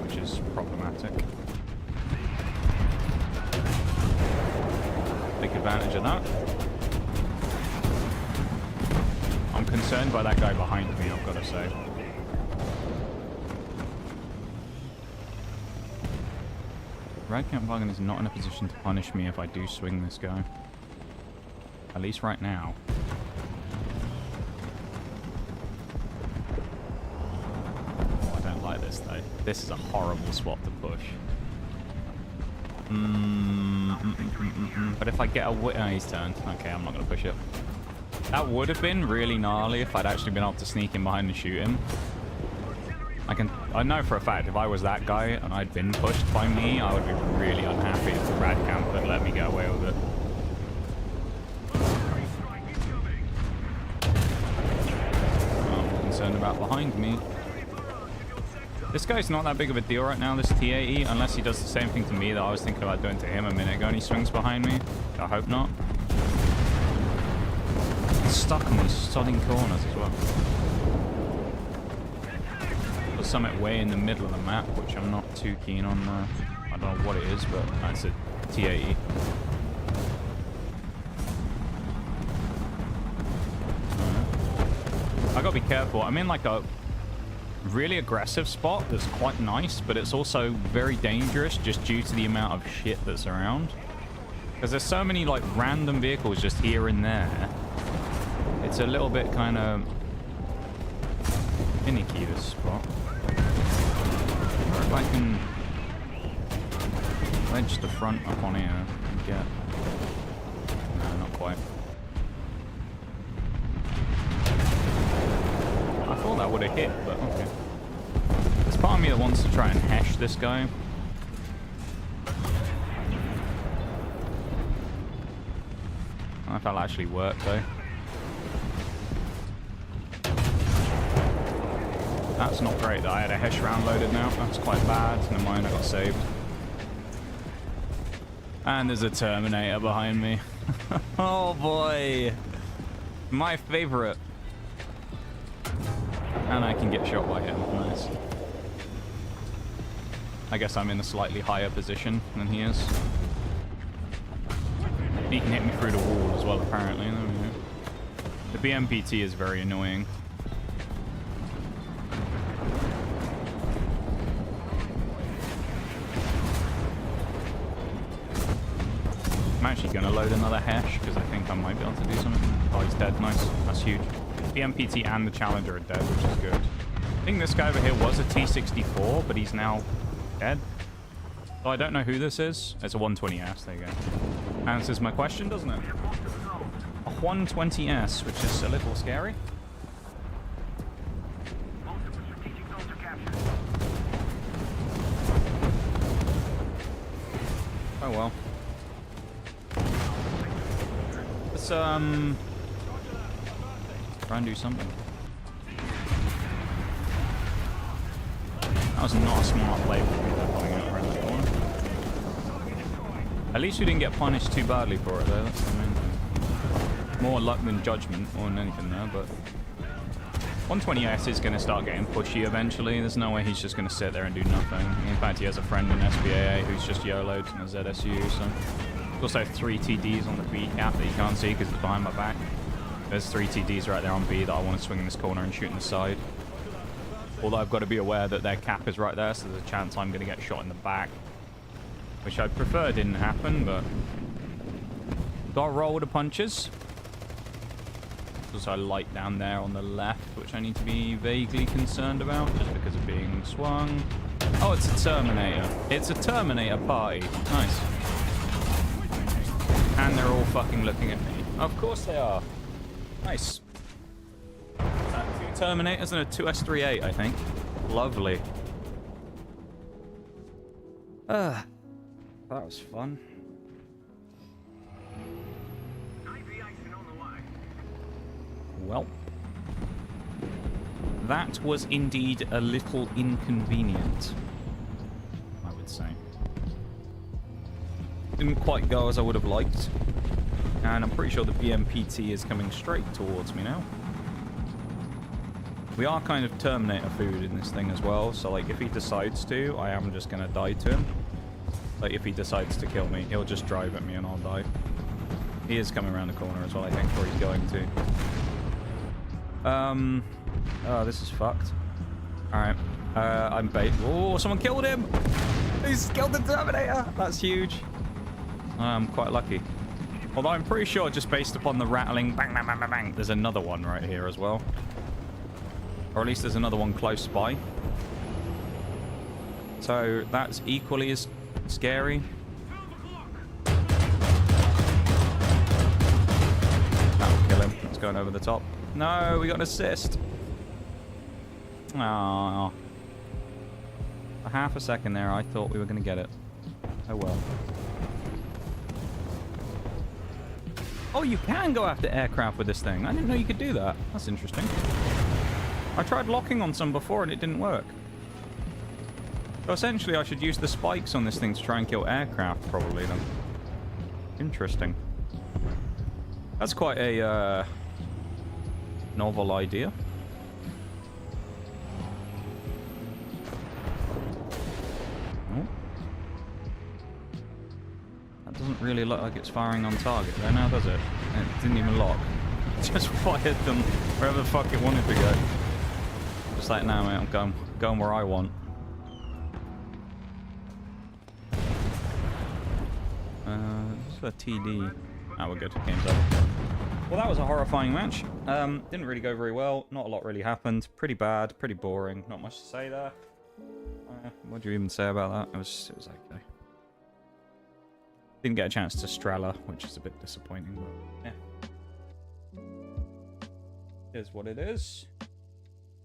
which is problematic. Take advantage of that. I'm concerned by that guy behind me, I've got to say. Red Camp Wagon is not in a position to punish me if I do swing this guy. At least right now. Oh, I don't like this though. This is a horrible spot to push. But if I get a... Oh, he's turned. Okay, I'm not going to push it. That would have been really gnarly if I'd actually been able to sneak in behind and shoot him. I know for a fact if I was that guy and I'd been pushed by me, I would be really unhappy if the Rad Camp had let me get away with it. I'm concerned about behind me. This guy's not that big of a deal right now, this T-80, unless he does the same thing to me that I was thinking about doing to him a minute ago and he swings behind me. I hope not. He's stuck on these sodding corners as well. There's something way in the middle of the map, which I'm not too keen on. I don't know what it is, but that's a T-80. I gotta be careful. I'm in like a really aggressive spot that's quite nice, but it's also very dangerous just due to the amount of shit that's around. Because there's so many like random vehicles just here and there. It's a little bit kind of finicky, this spot. Or if I can wedge the front up on here and get... No, not quite. I thought that would have hit, but okay. There's part of me that wants to try and hesh this guy. I don't know if that'll actually work though. That's not great that I had a hesh round loaded now. That's quite bad. Never mind, I got saved. And there's a Terminator behind me. Oh boy. My favorite. And I can get shot by him. Nice. I guess I'm in a slightly higher position than he is. He can hit me through the wall as well, apparently. There we go. The BMPT is very annoying. I'm actually going to load another hash because I think I might be able to do something. Oh, he's dead. Nice. That's huge. BMPT and the Challenger are dead, which is good. I think this guy over here was a T-64, but he's now dead. So I don't know who this is. It's a 120S. There you go. Answers my question, doesn't it? A 120S, which is a little scary. Oh well. Let's try and do something. That was not a smart play for me, that coming out around the corner. At least we didn't get punished too badly for it, though. That's the main thing. More luck than judgment, more than anything there, but 120S is going to start getting pushy eventually. There's no way he's just going to sit there and do nothing. In fact, he has a friend in SBAA who's just YOLO'd in a ZSU, so... Also 3 TDs on the B cap that you can't see because it's behind my back. There's 3 TDs right there on B that I want to swing in this corner and shoot in the side. Although I've got to be aware that their cap is right there, so there's a chance I'm going to get shot in the back. Which I'd prefer didn't happen, but... Got to roll with the punches. There's also a light down there on the left, which I need to be vaguely concerned about, just because of being swung. Oh, it's a Terminator. It's a Terminator party. Nice. And they're all fucking looking at me. Of course they are. Nice. 2 Terminators and a 2S38, I think. Lovely. That was fun. Well. That was indeed a little inconvenient, I would say. Didn't quite go as I would have liked. And I'm pretty sure the BMPT is coming straight towards me now. We are kind of Terminator food in this thing as well, so like if he decides to, I am just going to die to him. Like if he decides to kill me, he'll just drive at me and I'll die. He is coming around the corner as well, I think, or he's going to. Oh, this is fucked. Alright. I'm bait. Oh, someone killed him! He's killed the Terminator! That's huge. I'm quite lucky. Although I'm pretty sure, just based upon the rattling bang, bang, bang, bang, bang, there's another one right here as well. Or at least there's another one close by. So that's equally as scary. That'll kill him. It's going over the top. No, we got an assist. Aww. For half a second there, I thought we were going to get it. Oh well. Oh, you can go after aircraft with this thing. I didn't know you could do that. That's interesting. I tried locking on some before and it didn't work. So essentially I should use the spikes on this thing to try and kill aircraft probably then. Interesting. That's quite a novel idea. Oh. That doesn't really look like it's firing on target there now, does it? It didn't even lock. It just fired them wherever the fuck it wanted to go. Just like now, mate, I'm going where I want. This is a TD. Ah, we're good. Game's over. Well, that was a horrifying match. Didn't really go very well. Not a lot really happened. Pretty bad. Pretty boring. Not much to say there. What do you even say about that? It was okay. Didn't get a chance to Strela, which is a bit disappointing, but yeah. It is what it is.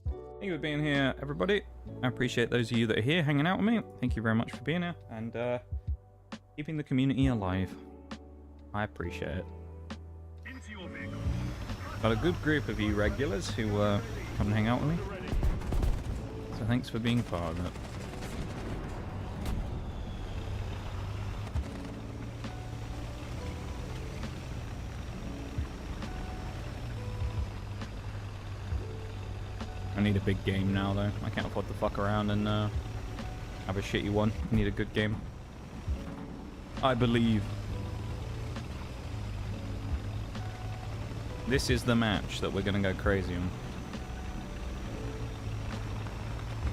Thank you for being here, everybody. I appreciate those of you that are here hanging out with me. Thank you very much for being here and keeping the community alive. I appreciate it. Got a good group of you regulars who come and hang out with me. So thanks for being part of it. I need a big game now, though. I can't afford to fuck around and have a shitty one. I need a good game. I believe. This is the match that we're going to go crazy on.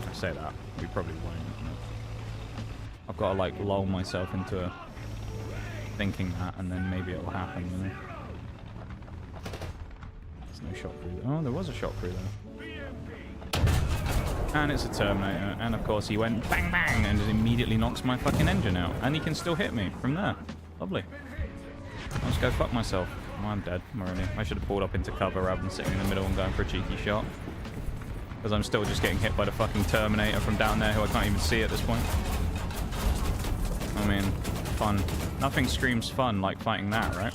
I say that. We probably won't. I've got to, like, lull myself into thinking that, and then maybe it will happen, you know? There's no shot through there. Oh, there was a shot through there. And it's a Terminator. And, of course, he went bang, bang, and it immediately knocks my fucking engine out. And he can still hit me from there. Lovely. I'll just go fuck myself. Oh, I'm dead already. I should have pulled up into cover rather than sitting in the middle and going for a cheeky shot. Because I'm still just getting hit by the fucking Terminator from down there who I can't even see at this point. I mean, fun. Nothing screams fun like fighting that, right?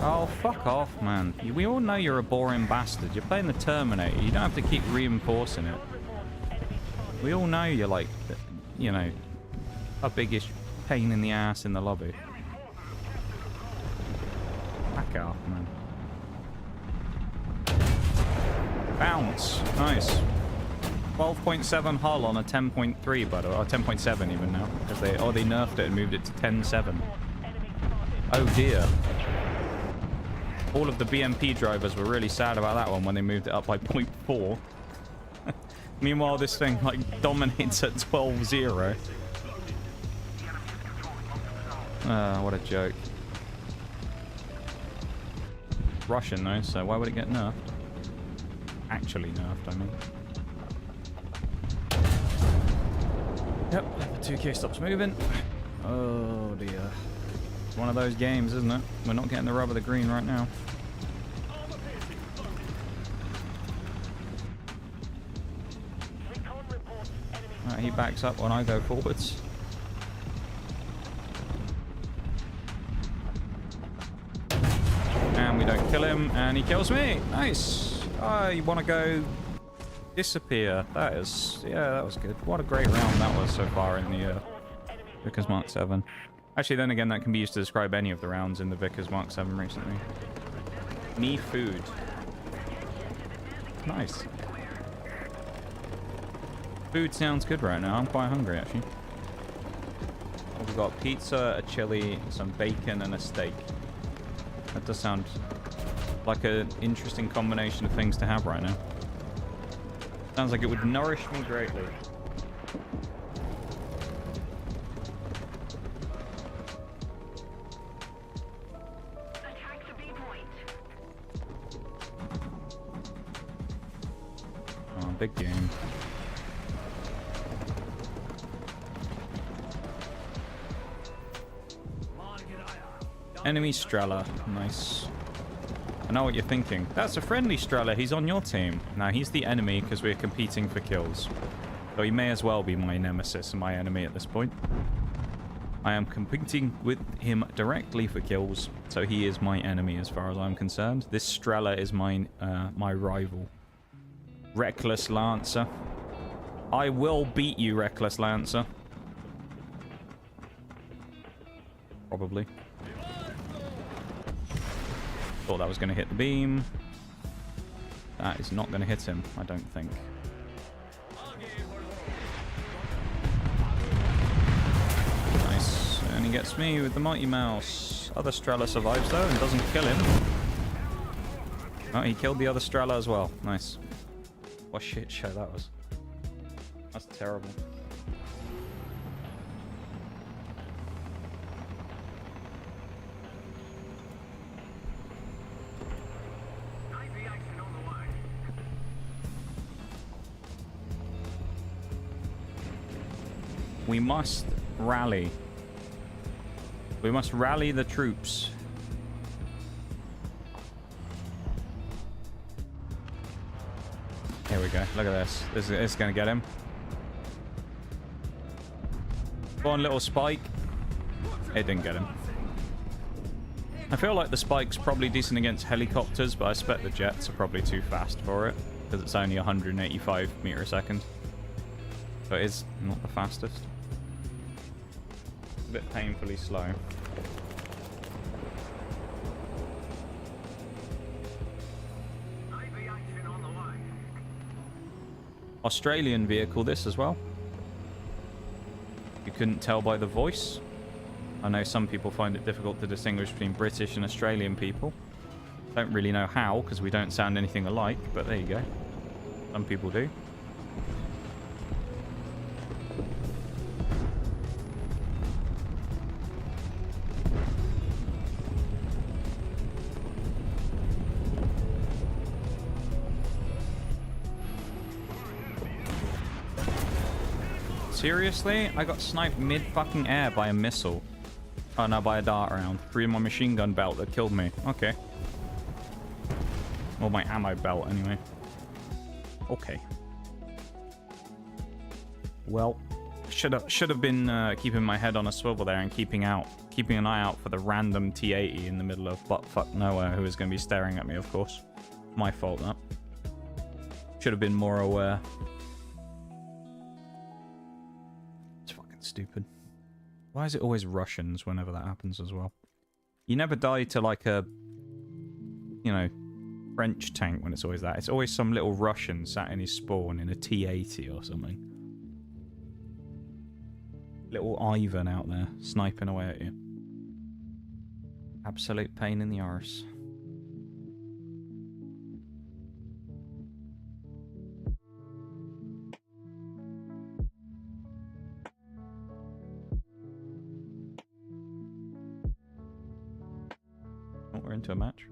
Oh, fuck off, man. We all know you're a boring bastard. You're playing the Terminator. You don't have to keep reinforcing it. We all know you're like, you know, a biggest pain in the ass in the lobby. Back off, man. Bounce. Nice. 12.7 hull on a 10.3, but or 10.7 even now, because they nerfed it and moved it to 10.7. Oh dear. All of the BMP drivers were really sad about that one when they moved it up by 0.4. Meanwhile, this thing like dominates at 12.0. What a joke. Russian though, so why would it get nerfed? Actually nerfed, I mean. Yep, the 2K stops moving. Oh dear. It's one of those games, isn't it? We're not getting the rub of the green right now. Right, he backs up when I go forwards. And we don't kill him, and he kills me. Nice. Oh, you want to go disappear. That is, yeah, that was good. What a great round that was so far in the Vickers Mark 7. Actually, then again, that can be used to describe any of the rounds in the Vickers Mark 7 recently. Me food. Nice. Food sounds good right now. I'm quite hungry, actually. We've got pizza, a chili, some bacon, and a steak. That does sound like an interesting combination of things to have right now. Sounds like it would nourish me greatly. Oh, big game. Enemy Strela. Nice. I know what you're thinking. That's a friendly Strela. He's on your team. Now, he's the enemy because we're competing for kills. So he may as well be my nemesis and my enemy at this point. I am competing with him directly for kills. So he is my enemy as far as I'm concerned. This Strela is my rival. Reckless Lancer. I will beat you, Reckless Lancer. Probably. Thought that was going to hit the beam. That is not going to hit him, I don't think. Nice. And he gets me with the Mighty Mouse. Other Strela survives though and doesn't kill him. Oh, he killed the other Strela as well. Nice. What a shit show that was. That's terrible. We must rally. We must rally the troops. Here we go. Look at this. This is going to get him. Go on, little spike. It didn't get him. I feel like the spike's probably decent against helicopters, but I expect the jets are probably too fast for it because it's only 185 meters a second. So it is not the fastest. A bit painfully slow. Australian vehicle, this as well. You couldn't tell by the voice. I know some people find it difficult to distinguish between British and Australian people. Don't really know how, because we don't sound anything alike, but there you go. Some people do. Seriously? I got sniped mid-fucking air by a missile. Oh no, by a dart round. Through my machine gun belt that killed me. Okay. Or my ammo belt, anyway. Okay. Well, should have been keeping my head on a swivel there and keeping an eye out for the random T-80 in the middle of buttfuck nowhere who is going to be staring at me, of course. My fault, that. Should have been more aware. It's fucking stupid. Why is it always Russians whenever that happens as well? You never die to like a, you know, French tank when it's always that. It's always some little Russian sat in his spawn in a T-80 or something. Little Ivan out there sniping away at you. Absolute pain in the arse. Oh, we're into a match.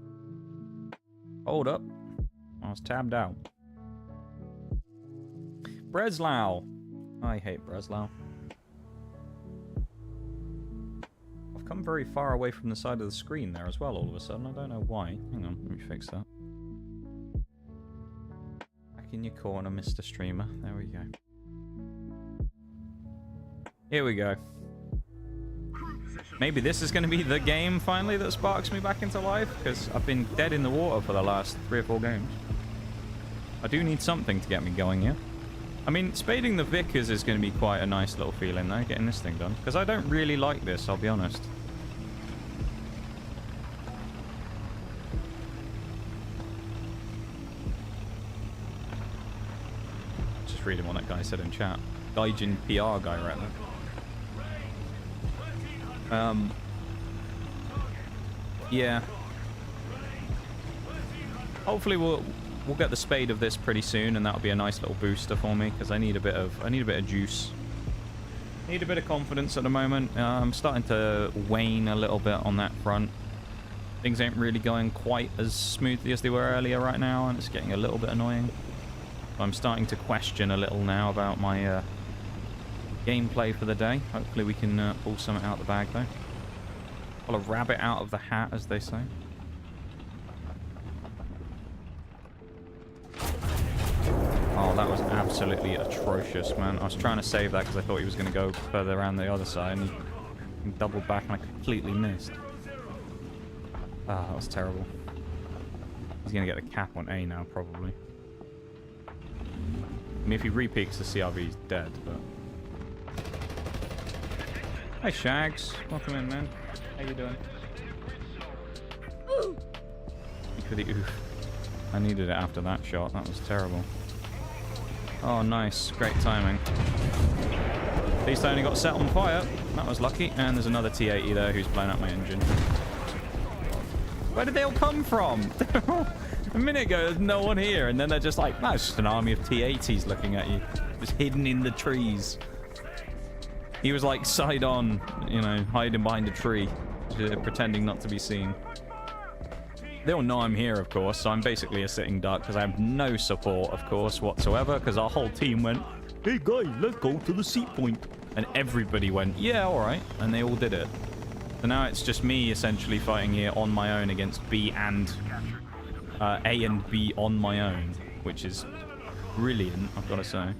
Hold up. I was tabbed out. Breslau. I hate Breslau. I've come very far away from the side of the screen there as well all of a sudden. I don't know why. Hang on, let me fix that. Back in your corner, Mr. Streamer. There we go. Here we go. Maybe this is going to be the game, finally, that sparks me back into life, because I've been dead in the water for the last 3 or 4 games. I do need something to get me going here. I mean, spading the Vickers is going to be quite a nice little feeling, though, getting this thing done. Because I don't really like this, I'll be honest. Just reading what that guy said in chat. Gaijin PR guy right there. Yeah. Hopefully we'll get the spade of this pretty soon, and that'll be a nice little booster for me because I need a bit of juice. Need a bit of confidence at the moment. I'm starting to wane a little bit on that front. Things ain't really going quite as smoothly as they were earlier right now, and it's getting a little bit annoying. I'm starting to question a little now about my gameplay for the day. Hopefully we can pull something out of the bag though. Pull a rabbit out of the hat, as they say. Oh, that was absolutely atrocious, man. I was trying to save that because I thought he was going to go further around the other side, and he doubled back and I completely missed. Ah, that was terrible. He's going to get the cap on A now, probably. I mean, if he re-peeks the CRV, he's dead, but... Hey, Shags. Welcome in, man. How you doing? Ooh. For the oof. I needed it after that shot. That was terrible. Oh, nice. Great timing. At least I only got set on fire. That was lucky. And there's another T-80 there who's blown up my engine. Where did they all come from? A minute ago, there's no one here. And then they're just like, no, it's just an army of T-80s looking at you. Just hidden in the trees. He was like side on, you know, hiding behind a tree, pretending not to be seen. They all know I'm here, of course, so I'm basically a sitting duck because I have no support, of course, whatsoever, because our whole team went, hey guys, let's go to the seat point. And everybody went, yeah, all right. And they all did it. So now it's just me essentially fighting here on my own against B and A and B on my own, which is brilliant, I've got to say.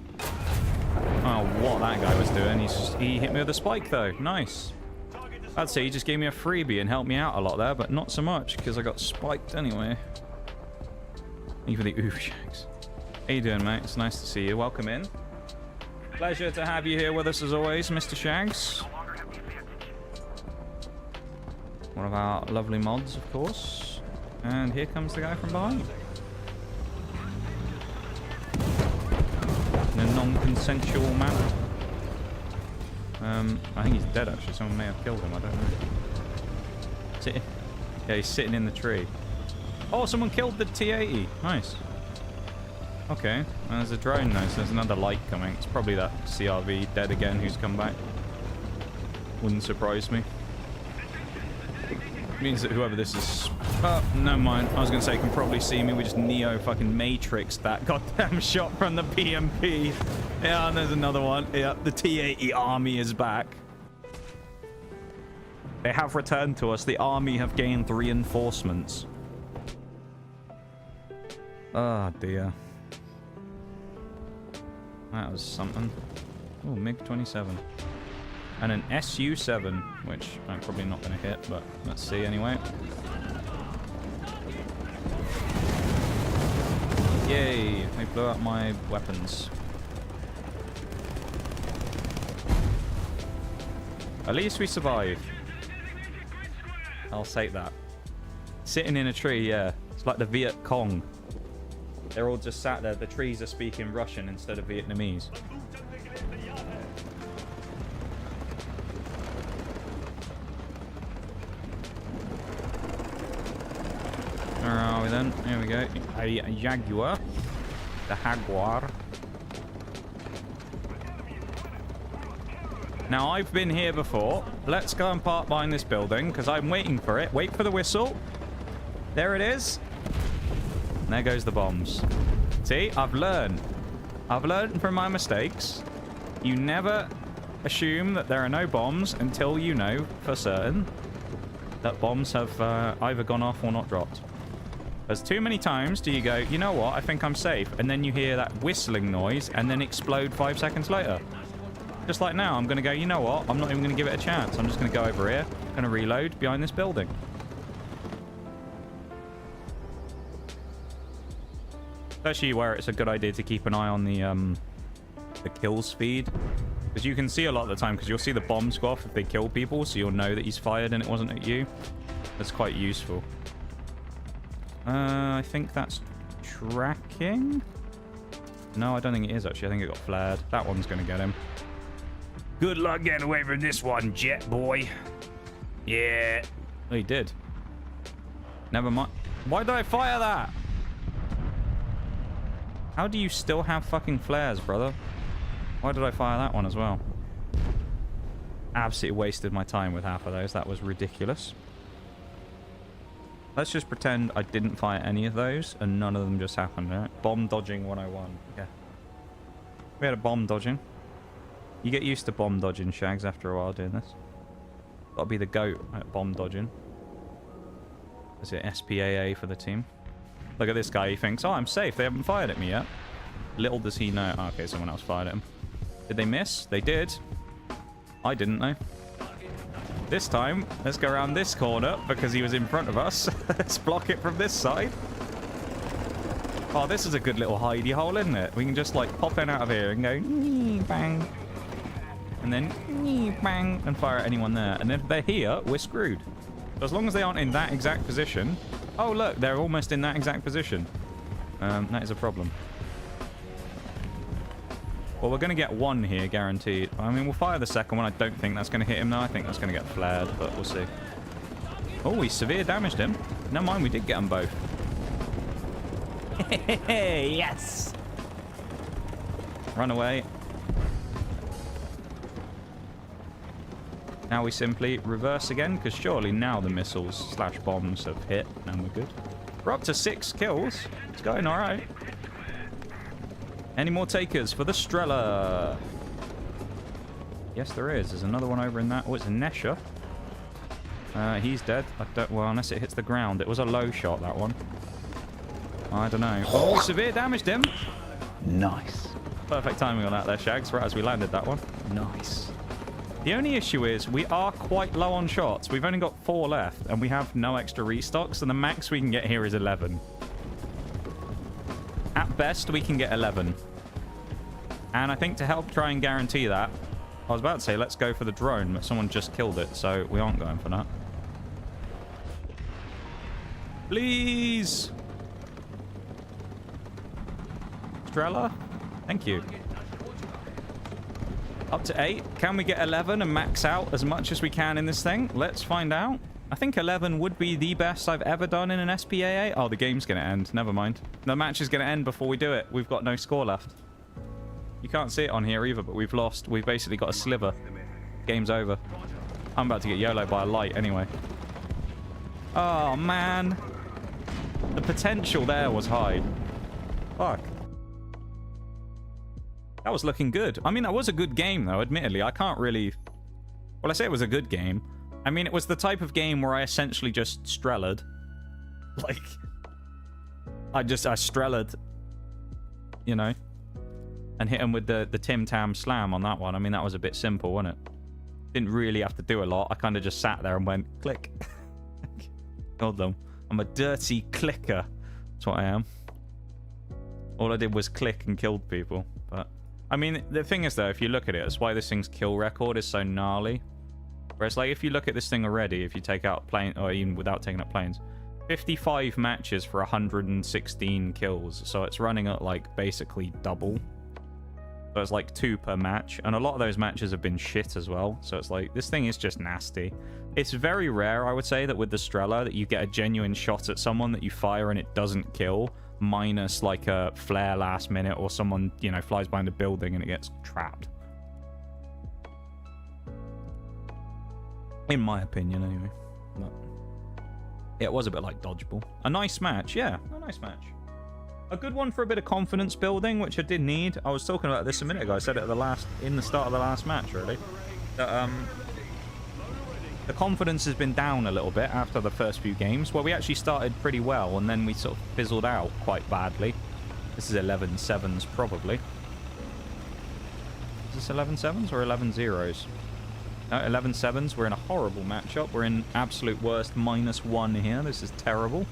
Oh, what that guy was doing. He hit me with a spike, though. Nice. I'd say he just gave me a freebie and helped me out a lot there, but not so much, because I got spiked anyway. Thank you for the oof shags. How you doing, mate? It's nice to see you. Welcome in. Pleasure to have you here with us, as always, Mr. Shags. One of our lovely mods, of course. And here comes the guy from behind. consensual manner. I think he's dead, actually. Someone may have killed him. I don't know. Yeah, he's sitting in the tree. Oh, someone killed the T-80. Nice. Okay. Well, there's a drone, though, so there's another light coming. It's probably that CRV dead again who's come back. Wouldn't surprise me. Means that whoever this is... Oh, never mind. I was going to say, can probably see me. We just fucking matrixed that goddamn shot from the PMP. Yeah, and there's another one. Yeah, the T-80 army is back. They have returned to us. The army have gained reinforcements. Oh, dear. That was something. Oh, MiG-27. And an Su-7, which I'm probably not going to hit, but let's see anyway. Yay! They blew up my weapons. At least we survived. I'll take that. Sitting in a tree, yeah. It's like the Viet Cong. They're all just sat there. The trees are speaking Russian instead of Vietnamese. Where are we then? Here we go. A Jaguar. The Jaguar. Now, I've been here before. Let's go and park behind this building, because I'm waiting for it. Wait for the whistle. There it is. And there goes the bombs. See, I've learned. I've learned from my mistakes. You never assume that there are no bombs until you know for certain that bombs have either gone off or not dropped. There's too many times do you go, you know what, I think I'm safe. And then you hear that whistling noise and then explode 5 seconds later. Just like now, I'm going to go, you know what, I'm not even going to give it a chance. I'm just going to go over here, going to reload behind this building. Especially where it's a good idea to keep an eye on the kills feed. Because you can see a lot of the time, because you'll see the bombs go off if they kill people, so you'll know that he's fired and it wasn't at you. That's quite useful. I think that's tracking. No, I don't think it is, actually. I think it got flared. That one's going to get him. Good luck getting away from this one, jet boy. Yeah. Oh, he did. Never mind. Why did I fire that? How do you still have fucking flares, brother? Why did I fire that one as well? Absolutely wasted my time with half of those. That was ridiculous. Let's just pretend I didn't fire any of those and none of them just happened, right? Bomb dodging 101. Yeah. We had a bomb dodging. You get used to bomb dodging, Shags, after a while doing this. Gotta be the GOAT at bomb dodging. Is it SPAA for the team? Look at this guy. He thinks, oh, I'm safe. They haven't fired at me yet. Little does he know. Oh, okay, someone else fired at him. Did they miss? They did. I didn't know. This time, let's go around this corner because he was in front of us. Let's block it from this side. Oh, this is a good little hidey hole, isn't it? We can just like pop in out of here and go bang. And then bang and fire at anyone there. And if they're here, we're screwed. So as long as they aren't in that exact position. Oh, look, they're almost in that exact position. That is a problem. Well, we're going to get one here, guaranteed. I mean, we'll fire the second one. I don't think that's going to hit him, though. I think that's going to get flared, but we'll see. Oh, we severe damaged him. Never mind, we did get them both. Yes! Run away. Now we simply reverse again, because surely now the missiles / bombs have hit, and we're good. We're up to 6 kills. It's going all right. Any more takers for the Strela? Yes, there is. There's another one over in that. Oh, it's a Nesher. He's dead. I don't... Well, unless it hits the ground. It was a low shot, that one. I don't know. Oh, severe damaged him. Nice. Perfect timing on that there, Shags, right as we landed that one. Nice. The only issue is we are quite low on shots. We've only got 4 left, and we have no extra restocks, and the max we can get here is 11. At best, we can get 11. And I think to help try and guarantee that, I was about to say, let's go for the drone, but someone just killed it, so we aren't going for that. Please! Strela? Thank you. Up to 8. Can we get 11 and max out as much as we can in this thing? Let's find out. I think 11 would be the best I've ever done in an SPAA. Oh, the game's going to end. Never mind. The match is going to end before we do it. We've got no score left. You can't see it on here either, but we've lost. We've basically got a sliver. Game's over. I'm about to get YOLO by a light anyway. Oh, man. The potential there was high. Fuck. That was looking good. I mean, that was a good game, though, admittedly. I can't really... Well, I say it was a good game. I mean, it was the type of game where I essentially just strellaed. Like... I strellaed. You know? And hit him with the Tim Tam Slam on that one. I mean, that was a bit simple, wasn't it? Didn't really have to do a lot. I kind of just sat there and went, click. Killed them. I'm a dirty clicker. That's what I am. All I did was click and killed people. But, I mean, the thing is, though, if you look at it, that's why this thing's kill record is so gnarly. Whereas, like, if you look at this thing already, if you take out plane, or even without taking out planes, 55 matches for 116 kills. So it's running at, like, basically double. So it's like 2 per match. And a lot of those matches have been shit as well. So it's like, this thing is just nasty. It's very rare, I would say, that with the Strela, that you get a genuine shot at someone that you fire and it doesn't kill. Minus, like, a flare last minute or someone, you know, flies behind a building and it gets trapped. In my opinion, anyway. But it was a bit like dodgeball. A nice match, yeah. A nice match. A good one for a bit of confidence building, which I did need. I was talking about this a minute ago. I said it at in the start of the last match, really. That, the confidence has been down a little bit after the first few games, where we actually started pretty well, and then we sort of fizzled out quite badly. This is 11-7s, probably. Is this 11-7s or 11-0s? No, 11-7s. We're in a horrible matchup. We're in absolute worst -1 here. This is terrible.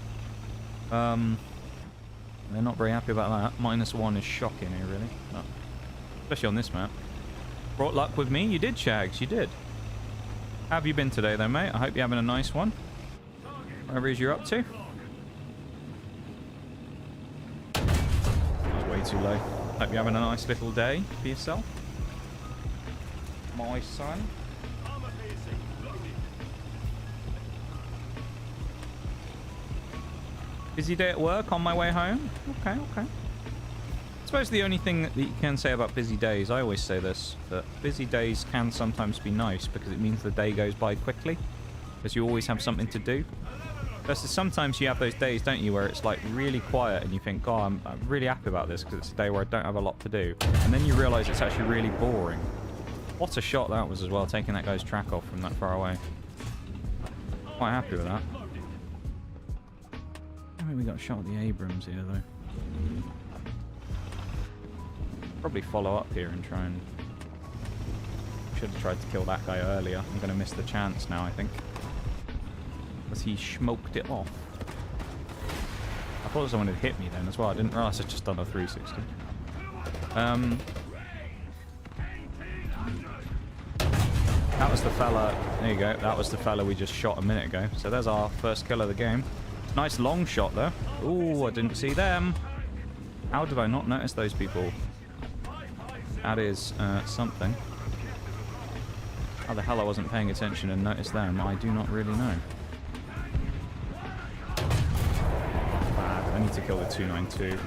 They're not very happy about that. -1 is shocking here, really. No. Especially on this map. Brought luck with me? You did, Shags. You did. How have you been today, though, mate? I hope you're having a nice one. Whatever it is you're up to. That was way too low. Hope you're having a nice little day for yourself. My son. Busy day at work on my way home? Okay, okay. I suppose the only thing that you can say about busy days, I always say this, that busy days can sometimes be nice because it means the day goes by quickly. Because you always have something to do. Versus sometimes you have those days, don't you, where it's like really quiet and you think, oh, I'm really happy about this because it's a day where I don't have a lot to do. And then you realise it's actually really boring. What a shot that was as well, taking that guy's track off from that far away. Quite happy with that. I mean, we got a shot at the Abrams here, though. Probably follow up here and try and... Should have tried to kill that guy earlier. I'm going to miss the chance now, I think. Because he smoked it off. I thought someone had hit me then as well. I didn't realise I'd just done a 360. That was the fella... There you go. That was the fella we just shot a minute ago. So there's our first kill of the game. Nice long shot, though. Ooh, I didn't see them. How did I not notice those people? That is something. How the hell I wasn't paying attention and noticed them, I do not really know. Bad. I need to kill the 292.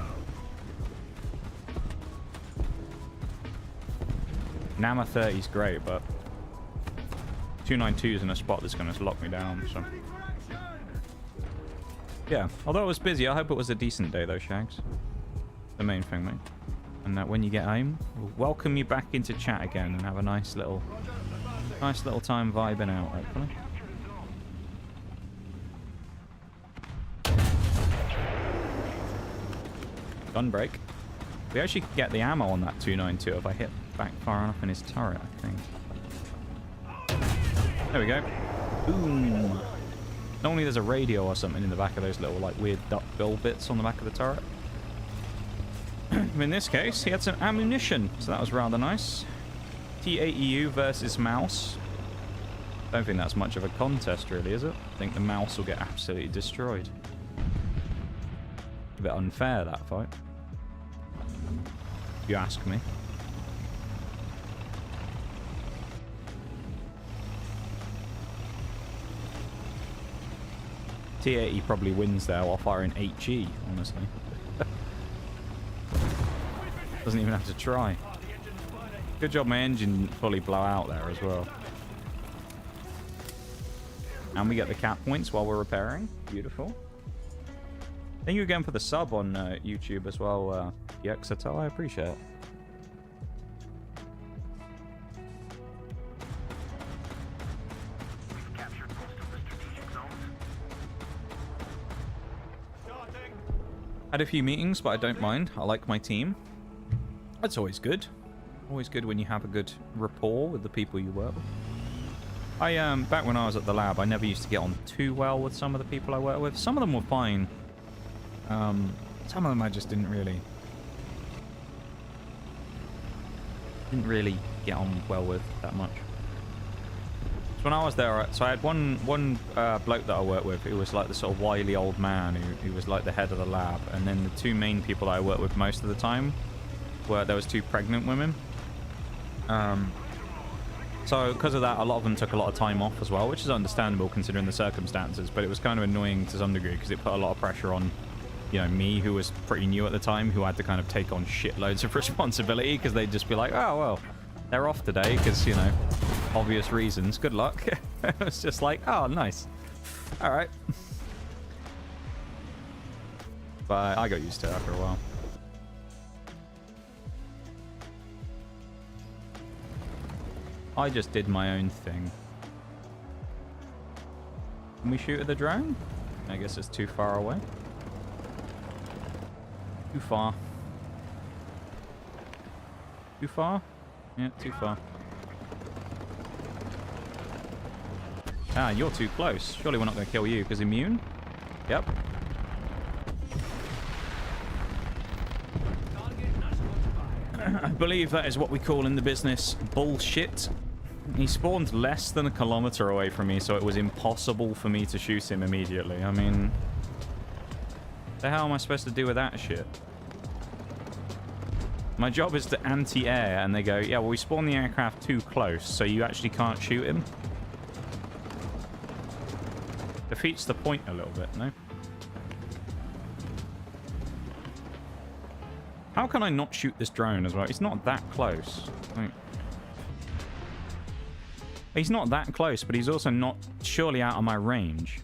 Nama 30 is great, but 292 is in a spot that's going to lock me down, so... Yeah, although it was busy, I hope it was a decent day though, Shags. The main thing, mate. And that when you get home, we'll welcome you back into chat again and have a nice little time vibing out, hopefully. Gun break. We actually could get the ammo on that 292 if I hit back far enough in his turret, I think. There we go. Boom. Normally there's a radio or something in the back of those little, like, weird duckbill bits on the back of the turret. In this case, he had some ammunition, so that was rather nice. T80U versus mouse. Don't think that's much of a contest, really, is it? I think the mouse will get absolutely destroyed. A bit unfair, that fight. If you ask me. T80 probably wins there while firing 8G, honestly. Doesn't even have to try. Good job my engine didn't fully blow out there as well. And we get the cap points while we're repairing. Beautiful. Thank you again for the sub on YouTube as well, Yexato. I appreciate it. Had a few meetings, but I don't mind. I like my team. That's always good. Always good when you have a good rapport with the people you work with. Back when I was at the lab, I never used to get on too well with some of the people I work with. Some of them were fine. Some of them I just didn't really get on well with that much. So when I was there, so I had one bloke that I worked with who was like the sort of wily old man who was like the head of the lab, and then the two main people that I worked with most of the time were there was two pregnant women. So because of that, a lot of them took a lot of time off as well, which is understandable considering the circumstances, but it was kind of annoying to some degree because it put a lot of pressure on, you know, me, who was pretty new at the time, who had to kind of take on shitloads of responsibility because they'd just be like, oh, well, they're off today because, you know, obvious reasons. Good luck. It's just like, oh, nice. All right. But I got used to it after a while. I just did my own thing. Can we shoot at the drone? I guess it's too far away. Too far. Too far? Yeah, too far. Ah, you're too close. Surely we're not going to kill you because immune? Yep. I believe that is what we call in the business bullshit. He spawned less than a kilometer away from me, so it was impossible for me to shoot him immediately. I mean, the hell am I supposed to do with that shit? My job is to anti-air, and they go, yeah, well, we spawned the aircraft too close, so you actually can't shoot him. Defeats the point a little bit, no? How can I not shoot this drone as well? It's not that close. Like, he's not that close, but he's also not surely out of my range.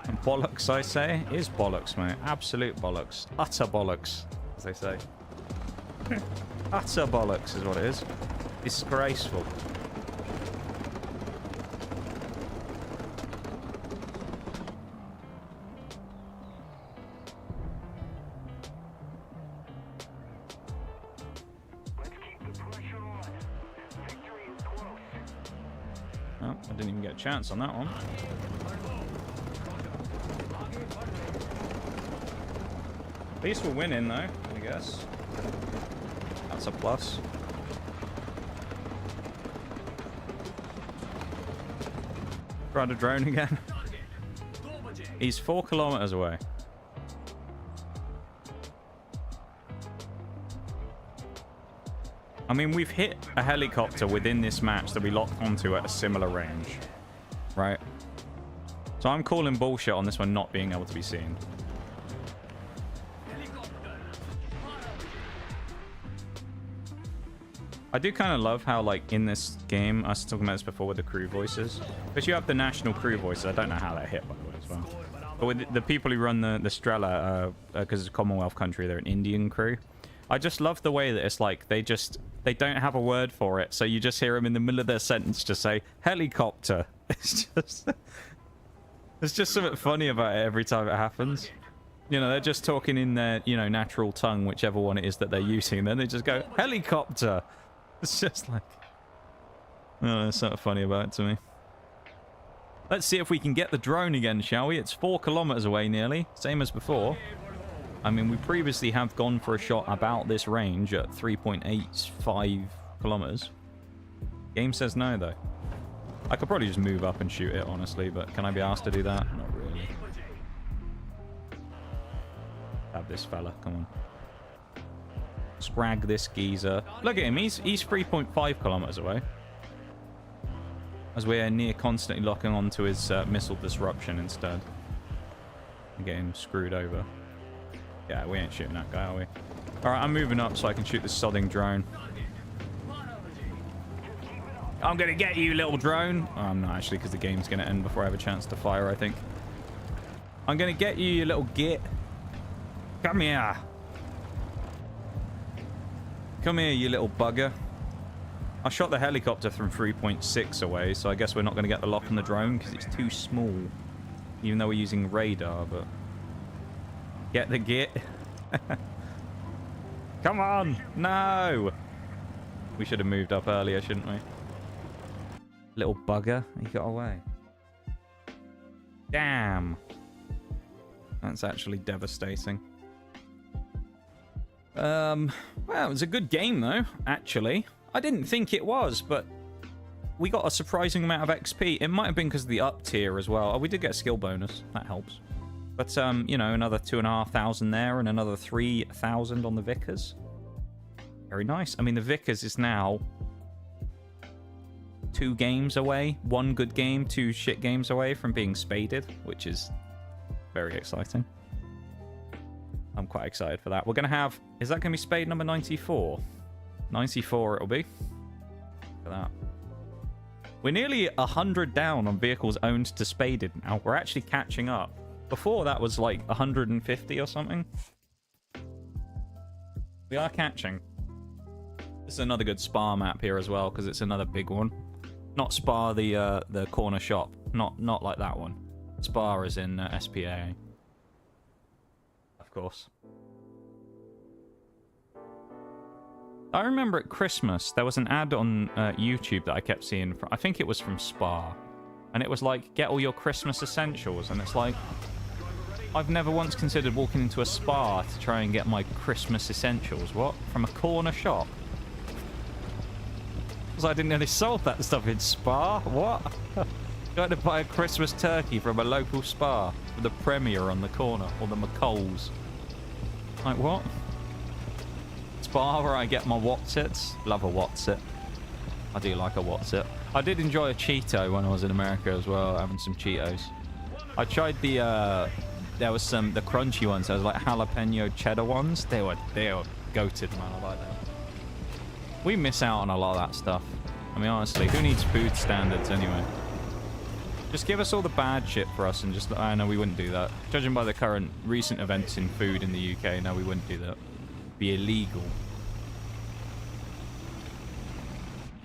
And bollocks, I say. It is bollocks, mate. Absolute bollocks. Utter bollocks, as they say. Utter bollocks is what it is. Disgraceful. Chance on that one. At least we're winning though, I guess. That's a plus. Tried a drone again. He's 4 kilometers away. I mean, we've hit a helicopter within this match that we locked onto at a similar range. Right? So I'm calling bullshit on this one not being able to be seen. I do kind of love how, like, in this game, I was talking about this before with the crew voices, because you have the national crew voices. I don't know how they're hit, by the way, as well. But with the people who run the Strela, because it's a Commonwealth country, they're an Indian crew. I just love the way that it's like they don't have a word for it, so you just hear them in the middle of their sentence just say helicopter. It's just something funny about it every time it happens. You know, they're just talking in their, you know, natural tongue, whichever one it is that they're using, and then they just go helicopter. It's just like, oh, there's something funny about it to me. Let's see if we can get the drone again, shall we? It's 4 kilometers away nearly, same as before. I mean, we previously have gone for a shot about this range at 3.85 kilometers. Game says no, though. I could probably just move up and shoot it, honestly, but can I be asked to do that? Not really. Have this fella, come on. Scrag this geezer. Look at him, he's 3.5 kilometers away. as we're near constantly locking onto his missile disruption instead. And getting screwed over. Yeah, we ain't shooting that guy, are we? Alright, I'm moving up so I can shoot this sodding drone. I'm gonna get you, little drone. Oh, I'm not actually, because the game's gonna end before I have a chance to fire, I think. I'm gonna get you, you little git. Come here. Come here, you little bugger. I shot the helicopter from 3.6 away, so I guess we're not gonna get the lock on the drone because it's too small. Even though we're using radar, but... Get the git. Come on! No! We should have moved up earlier, shouldn't we? Little bugger. He got away. Damn. That's actually devastating. Well, it was a good game, though, actually. I didn't think it was, but we got a surprising amount of XP. It might have been because of the up tier as well. Oh, we did get a skill bonus. That helps. But, you know, another 2,500 there and another 3,000 on the Vickers. Very nice. I mean, the Vickers is now 2 games away. 1 good game, 2 shit games away from being spaded, which is very exciting. I'm quite excited for that. We're going to have... Is that going to be spade number 94? 94 it'll be. Look at that. We're nearly 100 down on vehicles owned to spaded now. We're actually catching up. Before that was like 150 or something. We are catching. This is another good Spa map here as well, because it's another big one. Not Spa, the corner shop. Not like that one. Spa is in SPA. Of course. I remember at Christmas, there was an ad on YouTube that I kept seeing. I think it was from Spa. And it was like, get all your Christmas essentials. And it's like, I've never once considered walking into a Spa to try and get my Christmas essentials. What? From a corner shop? Because I didn't know they sold that stuff in Spa. What? Going to buy a Christmas turkey from a local Spa with a Premier on the corner. Or the McColl's. Like, what? Spa where I get my Watsits. Love a Watsit. I do like a Watsit. I did enjoy a Cheeto when I was in America as well, having some Cheetos. I tried the, there was some, the crunchy ones. There was like jalapeno cheddar ones. They were goated, man. I like them. We miss out on a lot of that stuff. I mean, honestly, who needs food standards anyway? Just give us all the bad shit for us and just... I know we wouldn't do that. Judging by the current recent events in food in the UK, no, we wouldn't do that. It'd be illegal.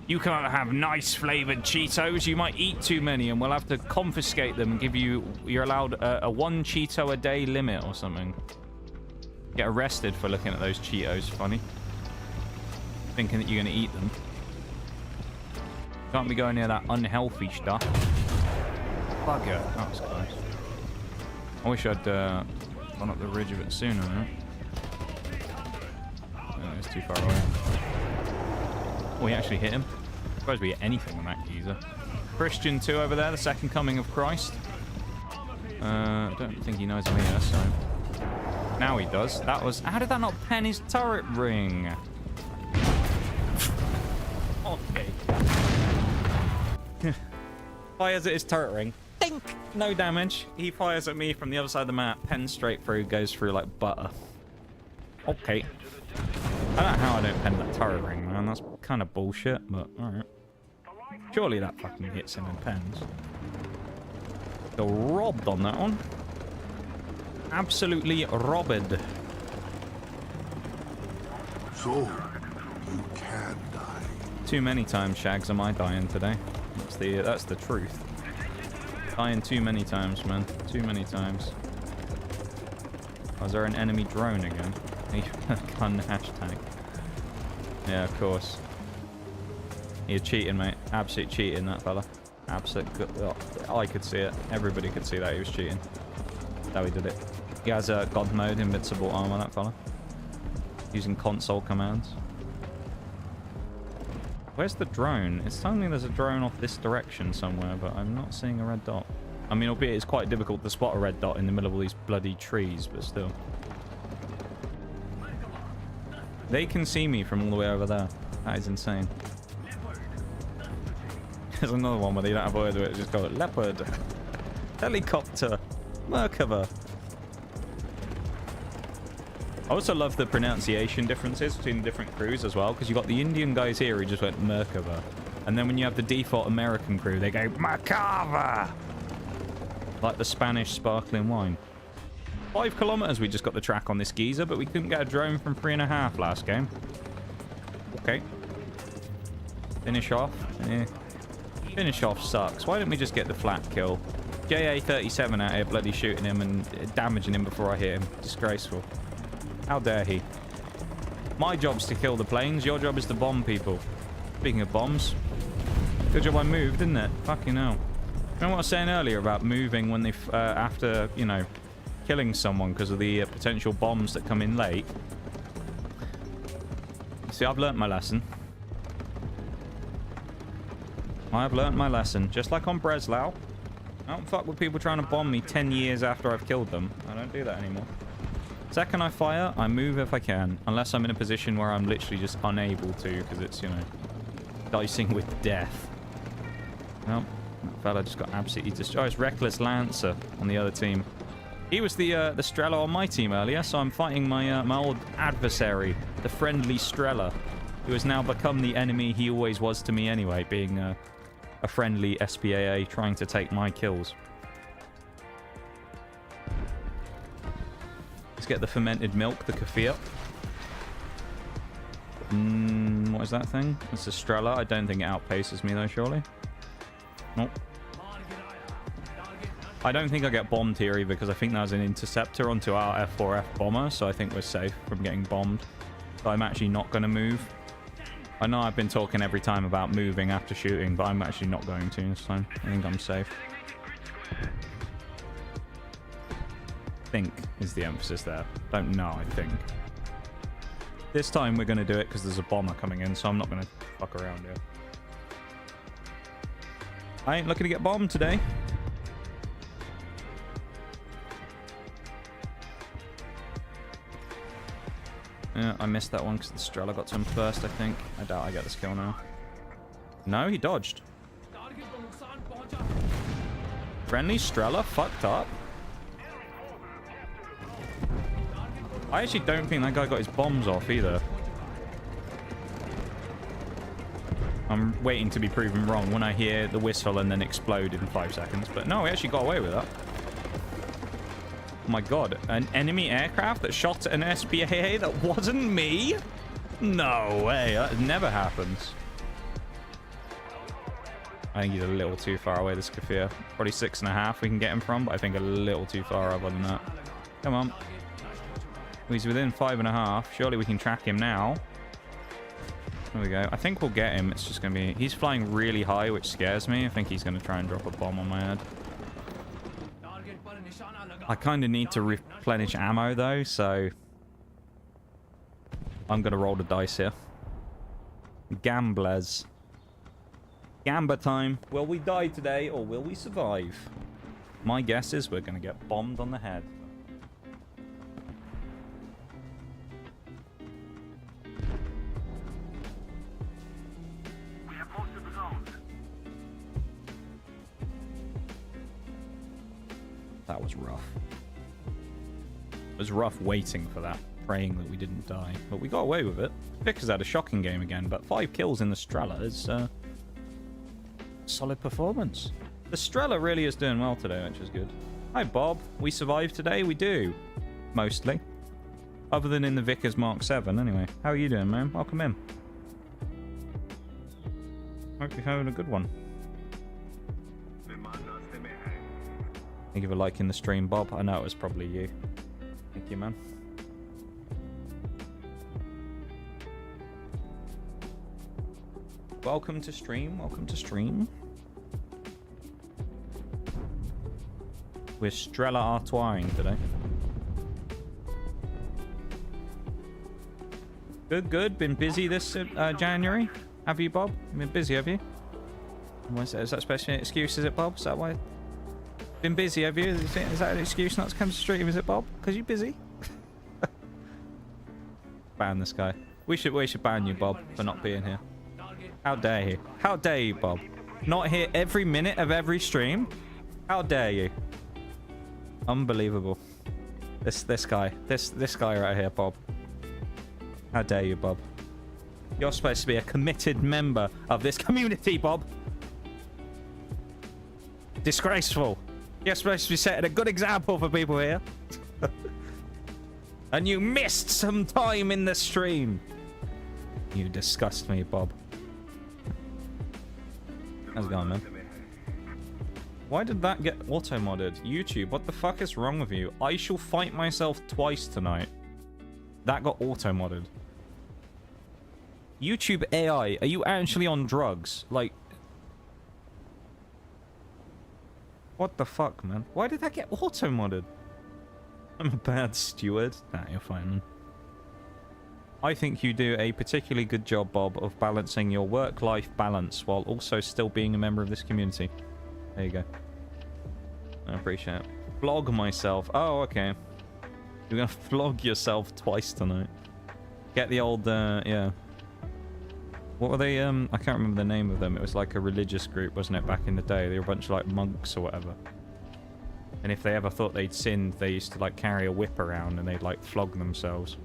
You can't have nice flavoured Cheetos. You might eat too many and we'll have to confiscate them and give you... You're allowed a 1 Cheeto a day limit or something. Get arrested for looking at those Cheetos, funny. Thinking that you're going to eat them. Can't be going near that unhealthy stuff. Bugger. That was close. I wish I'd gone up the ridge a bit sooner, though. Oh, it's too far away. Oh, he actually hit him. I suppose we hit anything on that geezer. Christian 2 over there, the second coming of Christ. I don't think he knows I'm here, so... Now he does. That was... How did that not pen his turret ring? Okay. Fires at his turret ring. Think! No damage. He fires at me from the other side of the map. Pen straight through, goes through like butter. Okay. I don't know how I don't pen that turret ring, man. That's kind of bullshit, but alright. Surely that fucking hits him and pens. Got robbed on that one. Absolutely robbed. So, you can die. Too many times, Shags, am I dying today? That's the truth. Dying too many times, man. Too many times. Oh, is there an enemy drone again? Gun hashtag. Yeah, of course. You're cheating, mate. Absolute cheating, that fella. Absolute. Oh, I could see it. Everybody could see that he was cheating. That's how he did it. He has a God mode, invincible armor, that fella. Using console commands. Where's the drone? It's telling me there's a drone off this direction somewhere, but I'm not seeing a red dot. I mean, albeit it's quite difficult to spot a red dot in the middle of all these bloody trees, but still. They can see me from all the way over there. That is insane. There's another one where they don't have words with it. Just call it leopard, helicopter, Merkava. I also love the pronunciation differences between the different crews as well, because you got the Indian guys here who just went Merkava, and then when you have the default American crew, they go Merkava, like the Spanish sparkling wine. 5 kilometers we just got the track on this geezer, but we couldn't get a drone from 3.5 last game. Okay. Finish off. Eh. Finish off sucks. Why don't we just get the flat kill? JA-37 out here bloody shooting him and damaging him before I hit him. Disgraceful. How dare he? My job's to kill the planes. Your job is to bomb people. Speaking of bombs. Good job I moved, didn't it? Fucking hell. Remember what I was saying earlier about moving when they, after, you know, killing someone because of the potential bombs that come in late? See, I've learnt my lesson. I've learnt my lesson. Just like on Breslau. I don't fuck with people trying to bomb me 10 years after I've killed them. I don't do that anymore. Second I fire, I move if I can. Unless I'm in a position where I'm literally just unable to, because it's, you know, dicing with death. Well, that fella just got absolutely destroyed. Oh, it's Reckless Lancer on the other team. He was the Strela on my team earlier, so I'm fighting my my old adversary, the friendly Strela, who has now become the enemy he always was to me anyway, being a friendly SPAA trying to take my kills. Let's get the fermented milk, the kefir. What is that thing? It's a Strela. I don't think it outpaces me though, surely. Nope. I don't think I get bombed here either, because I think that was an interceptor onto our F4F bomber, so I think we're safe from getting bombed. So I'm actually not going to move. I know I've been talking every time about moving after shooting, but I'm actually not going to this time. I think I'm safe. Think is the emphasis there. Don't know, I think. This time we're going to do it because there's a bomber coming in, so I'm not going to fuck around here. I ain't looking to get bombed today. Yeah, I missed that one because the Strela got to him first, I think. I doubt I get this kill now. No, he dodged. Friendly Strela fucked up. I actually don't think that guy got his bombs off either. I'm waiting to be proven wrong when I hear the whistle and then explode in 5 seconds. But no, we actually got away with that. Oh my god, an enemy aircraft that shot an SPAA that wasn't me? No way, that never happens. I think he's a little too far away, this Kafir. Probably 6.5 we can get him from, but I think a little too far other than that. Come on. He's within 5.5. Surely we can track him now. There we go. I think we'll get him. It's just going to be... He's flying really high, which scares me. I think he's going to try and drop a bomb on my head. I kind of need to replenish ammo, though, so... I'm going to roll the dice here. Gamblers. Gamba time. Will we die today, or will we survive? My guess is we're going to get bombed on the head. That was rough. It was rough waiting for that, praying that we didn't die. But we got away with it. Victor's had a shocking game again, but 5 kills in the Strela is solid performance. The Strela really is doing well today, which is good. Hi, Bob. We survived today? We do. Mostly. Other than in the Vickers Mark 7, anyway. How are you doing, man? Welcome in. Hope you're having a good one. Thank you for liking the stream, Bob. I know it was probably you. Thank you, man. Welcome to stream. Welcome to stream. We're Strela Artoiring today. Good, good. Been busy this January. Have you, Bob? Been busy, have you? Is that special excuse, is it, Bob? Is that why? Been busy, have you? Is that an excuse not to come to stream, is it, Bob? Because you're busy? Ban this guy. We should ban you, Bob, for not being here. How dare you? How dare you, Bob? Not here every minute of every stream? How dare you? Unbelievable. This guy right here, Bob. How dare you, Bob? You're supposed to be a committed member of this community, Bob. Disgraceful. You're supposed to be setting a good example for people here. And you missed some time in the stream. You disgust me, Bob. How's it going, man? Why did that get auto-modded? YouTube, what the fuck is wrong with you? I shall fight myself twice tonight. That got auto-modded. YouTube AI, are you actually on drugs? Like... What the fuck, man? Why did that get auto-modded? I'm a bad steward. Nah, you're fine, man. I think you do a particularly good job, Bob, of balancing your work-life balance while also still being a member of this community. There you go. I appreciate it. Flog myself. Oh, okay. You're gonna flog yourself twice tonight. Get the old, yeah. What were they, I can't remember the name of them. It was like a religious group, wasn't it, back in the day? They were a bunch of, like, monks or whatever. And if they ever thought they'd sinned, they used to, like, carry a whip around and they'd, like, flog themselves.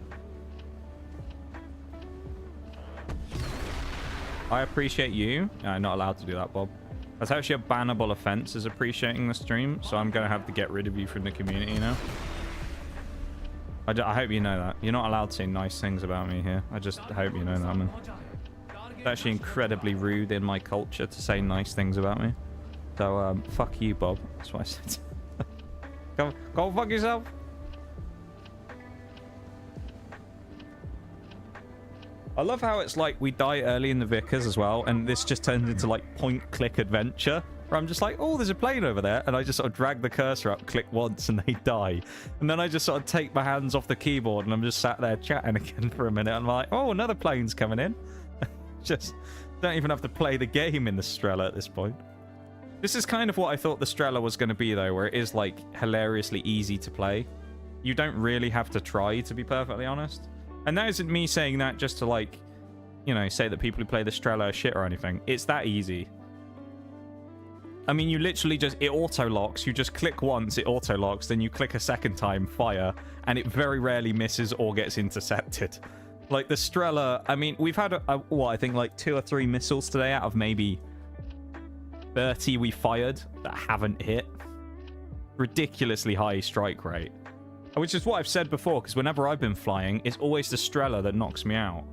I appreciate you. I'm not allowed to do that, Bob. That's actually a bannable offense, is appreciating the stream, so I'm going to have to get rid of you from the community now. I hope you know that. You're not allowed to say nice things about me here. I just hope you know that, man. It's actually incredibly rude in my culture to say nice things about me. So, fuck you, Bob. That's what I said. Go fuck yourself. I love how it's like we die early in the Vickers as well, and this just turns into like point-click adventure, where I'm just like, oh, there's a plane over there, and I just sort of drag the cursor up, click once, and they die. And then I just sort of take my hands off the keyboard, and I'm just sat there chatting again for a minute. I'm like, oh, another plane's coming in. Just don't even have to play the game in the Strela at this point. This is kind of what I thought the Strela was going to be, though, where it is like hilariously easy to play. You don't really have to try, to be perfectly honest. And that isn't me saying that just to, like, you know, say that people who play the Strela are shit or anything. It's that easy. I mean, you literally just... It auto-locks. You just click once, it auto-locks. Then you click a second time, fire. And it very rarely misses or gets intercepted. Like, the Strela... I mean, we've had, what, I think, like, 2 or 3 missiles today out of maybe 30 we fired that haven't hit. Ridiculously high strike rate. Which is what I've said before, because whenever I've been flying, it's always the Strela that knocks me out.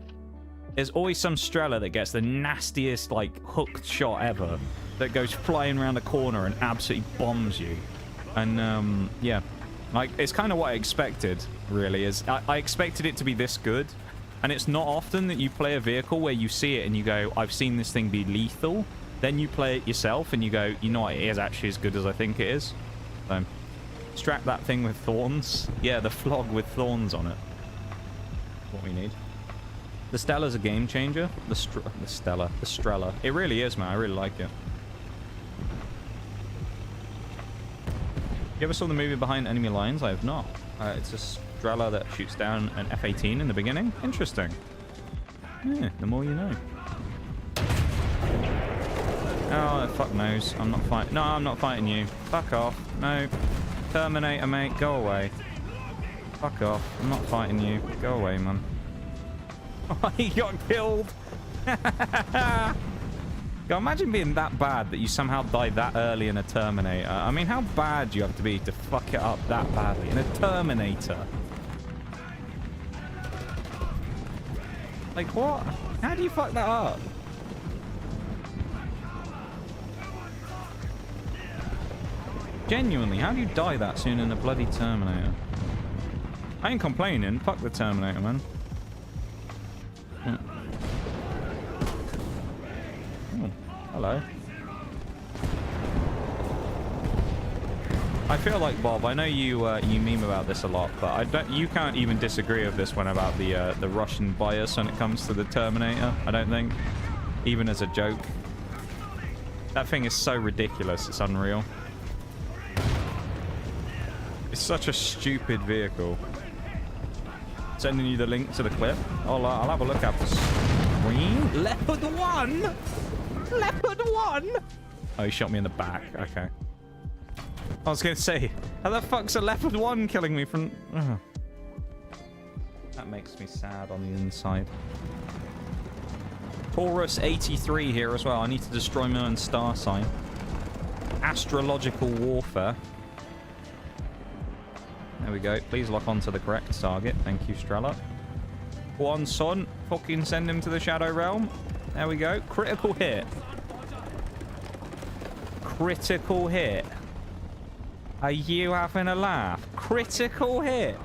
There's always some Strela that gets the nastiest, like, hooked shot ever that goes flying around the corner and absolutely bombs you. And, yeah. Like, it's kind of what I expected, really. Is I expected it to be this good. And it's not often that you play a vehicle where you see it and you go, I've seen this thing be lethal. Then you play it yourself and you go, you know what, it is actually as good as I think it is. So... Strap that thing with thorns. Yeah, the flog with thorns on it. What we need. The Stella's a game changer. The Strela. It really is, man. I really like it. You ever saw the movie Behind Enemy Lines? I have not. It's a Strela that shoots down an F-18 in the beginning. Interesting. Yeah, the more you know. Oh, fuck knows. I'm not fighting. No, I'm not fighting you. Fuck off. No. Terminator, mate, go away. Fuck off. I'm not fighting you. Go away, man. He got killed. God, imagine being that bad that you somehow die that early in a Terminator. I mean, how bad do you have to be to fuck it up that badly in a Terminator? Like, what? How do you fuck that up? Genuinely, how do you die that soon in a bloody Terminator? I ain't complaining. Fuck the Terminator, man. Oh, hello. I feel like, Bob, I know you you meme about this a lot, but you can't even disagree with this one about the Russian bias when it comes to the Terminator, I don't think. Even as a joke. That thing is so ridiculous, it's unreal. It's such a stupid vehicle. Sending you the link to the clip. I'll have a look at the screen. Leopard 1! Leopard 1? Oh, he shot me in the back. Okay. I was going to say, how the fuck's a Leopard 1 killing me from... Oh. That makes me sad on the inside. Taurus 83 here as well. I need to destroy my own star sign. Astrological warfare. There we go. Please lock onto the correct target. Thank you, Strela. Go on, son. Fucking send him to the Shadow Realm. There we go. Critical hit. Critical hit. Are you having a laugh? Critical hit.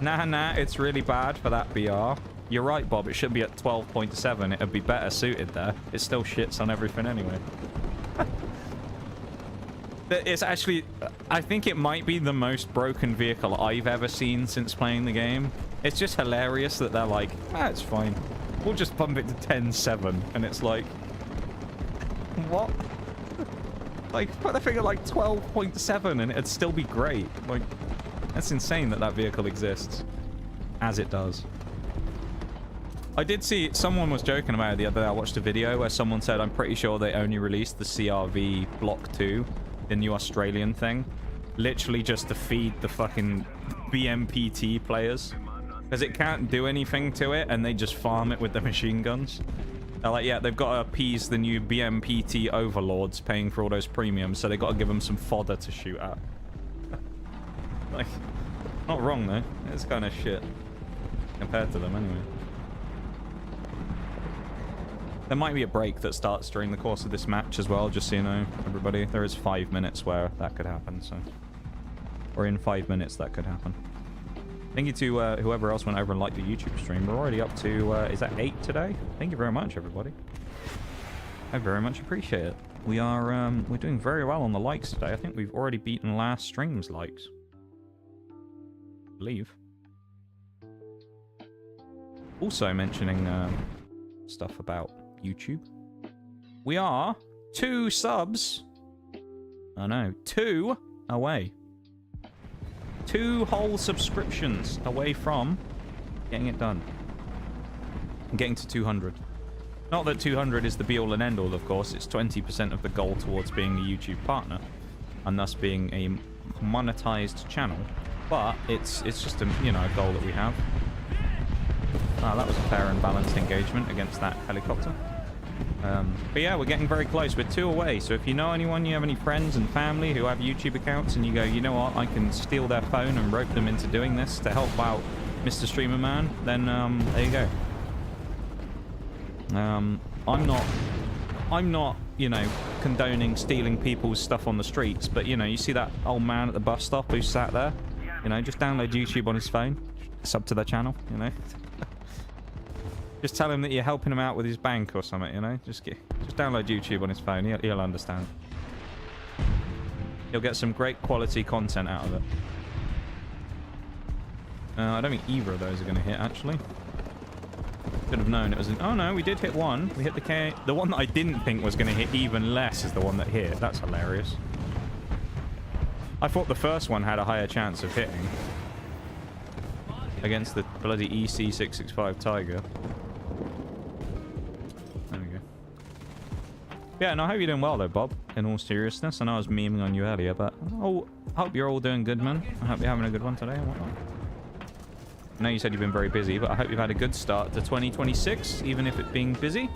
Nah, it's really bad for that BR. You're right, Bob. It should be at 12.7. It'd be better suited there. It still shits on everything anyway. It's actually... I think it might be the most broken vehicle I've ever seen since playing the game. It's just hilarious that they're like, it's fine. We'll just bump it to 10.7. And it's like... What? Like, put the thing at like 12.7 and it'd still be great. Like, that's insane that that vehicle exists. As it does. I did see... Someone was joking about it the other day. I watched a video where someone said, I'm pretty sure they only released the CRV Block 2. The new Australian thing, literally just to feed the fucking BMPT players, because it can't do anything to it and they just farm it with the machine guns. They're like, yeah, they've got to appease the new BMPT overlords paying for all those premiums, so they got to give them some fodder to shoot at. Like, not wrong though. It's kind of shit compared to them anyway. There might be a break that starts during the course of this match as well, just so you know, everybody. There is 5 minutes where that could happen, so... Or in 5 minutes that could happen. Thank you to whoever else went over and liked the YouTube stream. We're already up to, is that 8 today? Thank you very much, everybody. I very much appreciate it. We are, we're doing very well on the likes today. I think we've already beaten last stream's likes. I believe. Also mentioning, stuff about YouTube. We are 2 subs. I know, 2 away. 2 whole subscriptions away from getting it done. And getting to 200. Not that 200 is the be-all and end-all, of course. It's 20% of the goal towards being a YouTube partner. And thus being a monetized channel. But it's just a, you know, a goal that we have. Ah, that was a fair and balanced engagement against that helicopter. But yeah, we're getting very close. We're 2 away. So if you know anyone, you have any friends and family who have YouTube accounts, and you go, you know what, I can steal their phone and rope them into doing this to help out Mr. Streamer Man, then there you go. I'm not, you know, condoning stealing people's stuff on the streets, but you know, you see that old man at the bus stop who sat there, you know, just download YouTube on his phone, sub to their channel, you know. Just tell him that you're helping him out with his bank or something, you know? Just download YouTube on his phone. He'll understand. He'll get some great quality content out of it. I don't think either of those are going to hit, actually. Should have known it was an... Oh, no, we did hit one. We hit the K... The one that I didn't think was going to hit even less is the one that hit. That's hilarious. I thought the first one had a higher chance of hitting. Against the bloody EC665 Tiger. There we go. Yeah, no, I hope you're doing well though, Bob. In all seriousness, I know I was memeing on you earlier, but I hope you're all doing good, man. I hope you're having a good one today and whatnot. I know you said you've been very busy, but I hope you've had a good start to 2026, even if it being busy.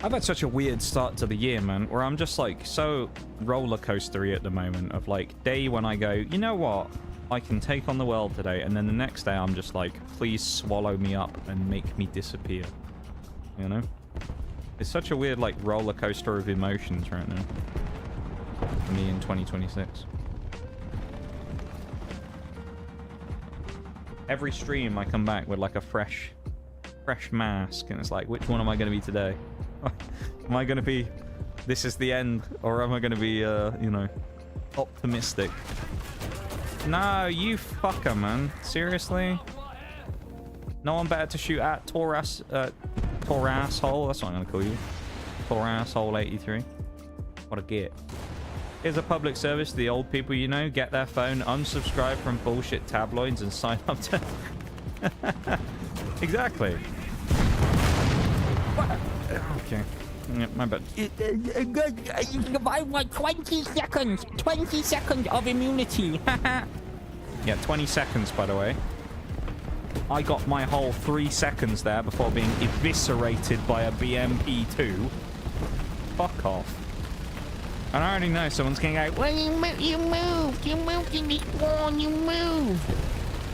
I've had such a weird start to the year, man, where I'm just like so roller coastery at the moment of like day when I go, you know what, I can take on the world today, and then the next day I'm just like, please swallow me up and make me disappear, you know? It's such a weird like roller coaster of emotions right now for me in 2026. Every stream I come back with like a fresh mask, and it's like, which one am I going to be today? Am I going to be, this is the end, or am I going to be, you know, optimistic? No, you fucker, man. Seriously? No one better to shoot at? Taurus asshole. That's what I'm going to call you. Taurus asshole 83. What a git. Here's a public service to the old people, you know. Get their phone, unsubscribe from bullshit tabloids, and sign up to... Exactly. Okay. Yeah, my bad. You survive like 20 seconds. 20 seconds of immunity. Yeah, 20 seconds, by the way. I got my whole 3 seconds there before being eviscerated by a BMP2. Fuck off. And I already know someone's going to go, well, you moved in this one, you moved.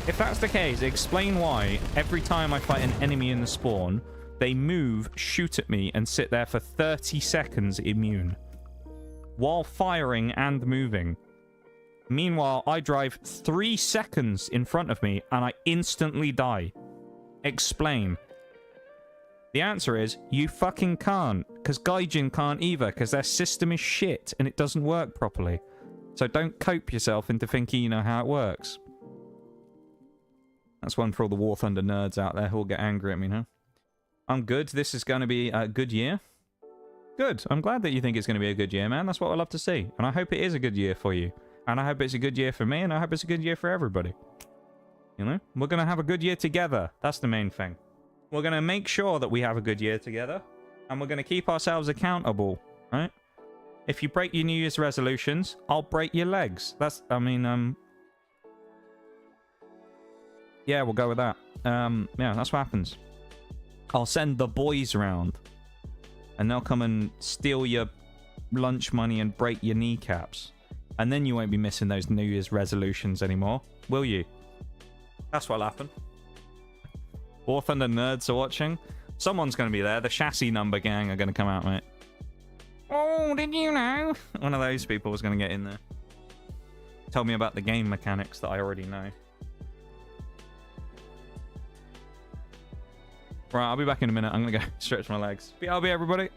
If that's the case, explain why every time I fight an enemy in the spawn, they move, shoot at me, and sit there for 30 seconds immune. While firing and moving. Meanwhile, I drive 3 seconds in front of me, and I instantly die. Explain. The answer is, you fucking can't. Because Gaijin can't either, because their system is shit, and it doesn't work properly. So don't cope yourself into thinking you know how it works. That's one for all the War Thunder nerds out there who will get angry at me now. I'm good. This is going to be a good year. Good. I'm glad that you think it's going to be a good year, man. That's what I love to see. And I hope it is a good year for you. And I hope it's a good year for me, and I hope it's a good year for everybody. You know? We're going to have a good year together. That's the main thing. We're going to make sure that we have a good year together. And we're going to keep ourselves accountable, right? If you break your New Year's resolutions, I'll break your legs. That's, I mean, yeah, we'll go with that. Yeah, that's what happens. I'll send the boys round. And they'll come and steal your lunch money and break your kneecaps. And then you won't be missing those New Year's resolutions anymore, will you? That's what'll happen. War Thunder nerds are watching. Someone's going to be there. The chassis number gang are going to come out, mate. Oh, did you know? One of those people was going to get in there. Tell me about the game mechanics that I already know. Right, I'll be back in a minute. I'm going to go stretch my legs. BRB, everybody.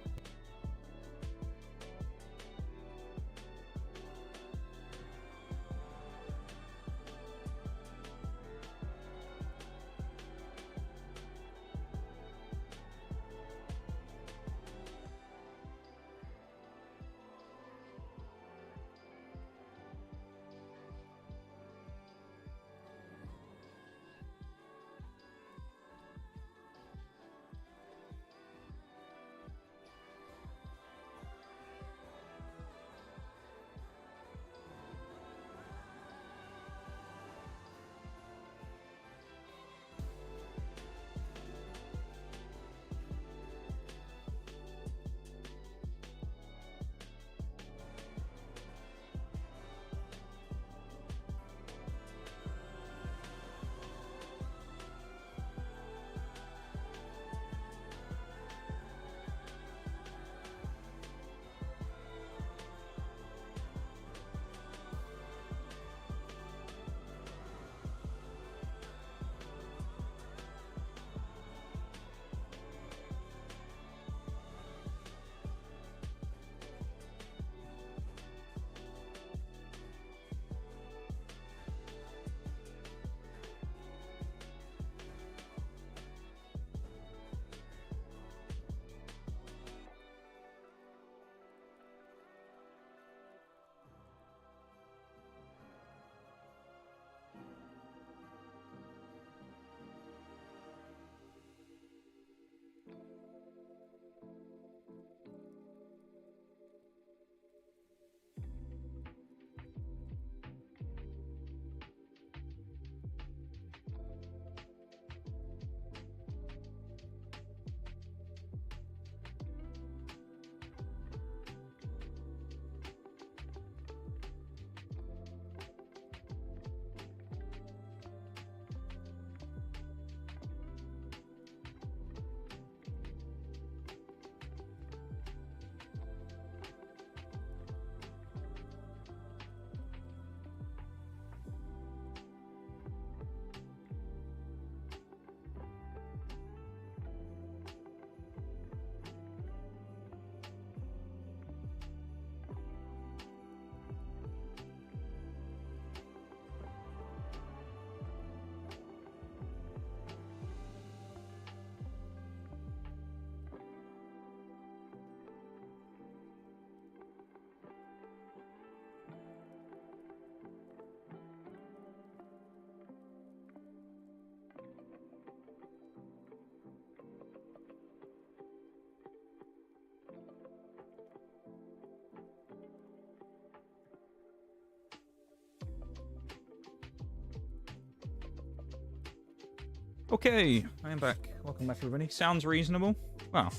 Okay, I am back. Welcome back, everybody. Sounds reasonable. Well,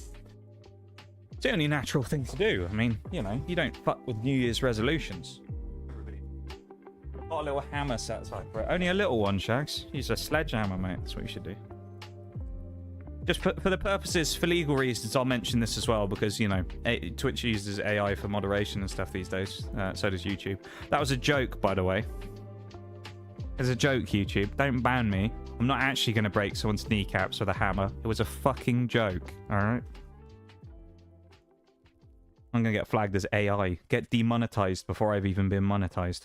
it's the only natural thing to do. I mean, you know, you don't fuck with New Year's resolutions. Got a little hammer set aside for it. Only a little one, Shags. Use a sledgehammer, mate. That's what you should do. Just for the purposes, for legal reasons, I'll mention this as well because, you know, Twitch uses AI for moderation and stuff these days. So does YouTube. That was a joke, by the way. It's a joke, YouTube. Don't ban me. I'm not actually going to break someone's kneecaps with a hammer. It was a fucking joke, alright? I'm going to get flagged as AI. Get demonetized before I've even been monetized.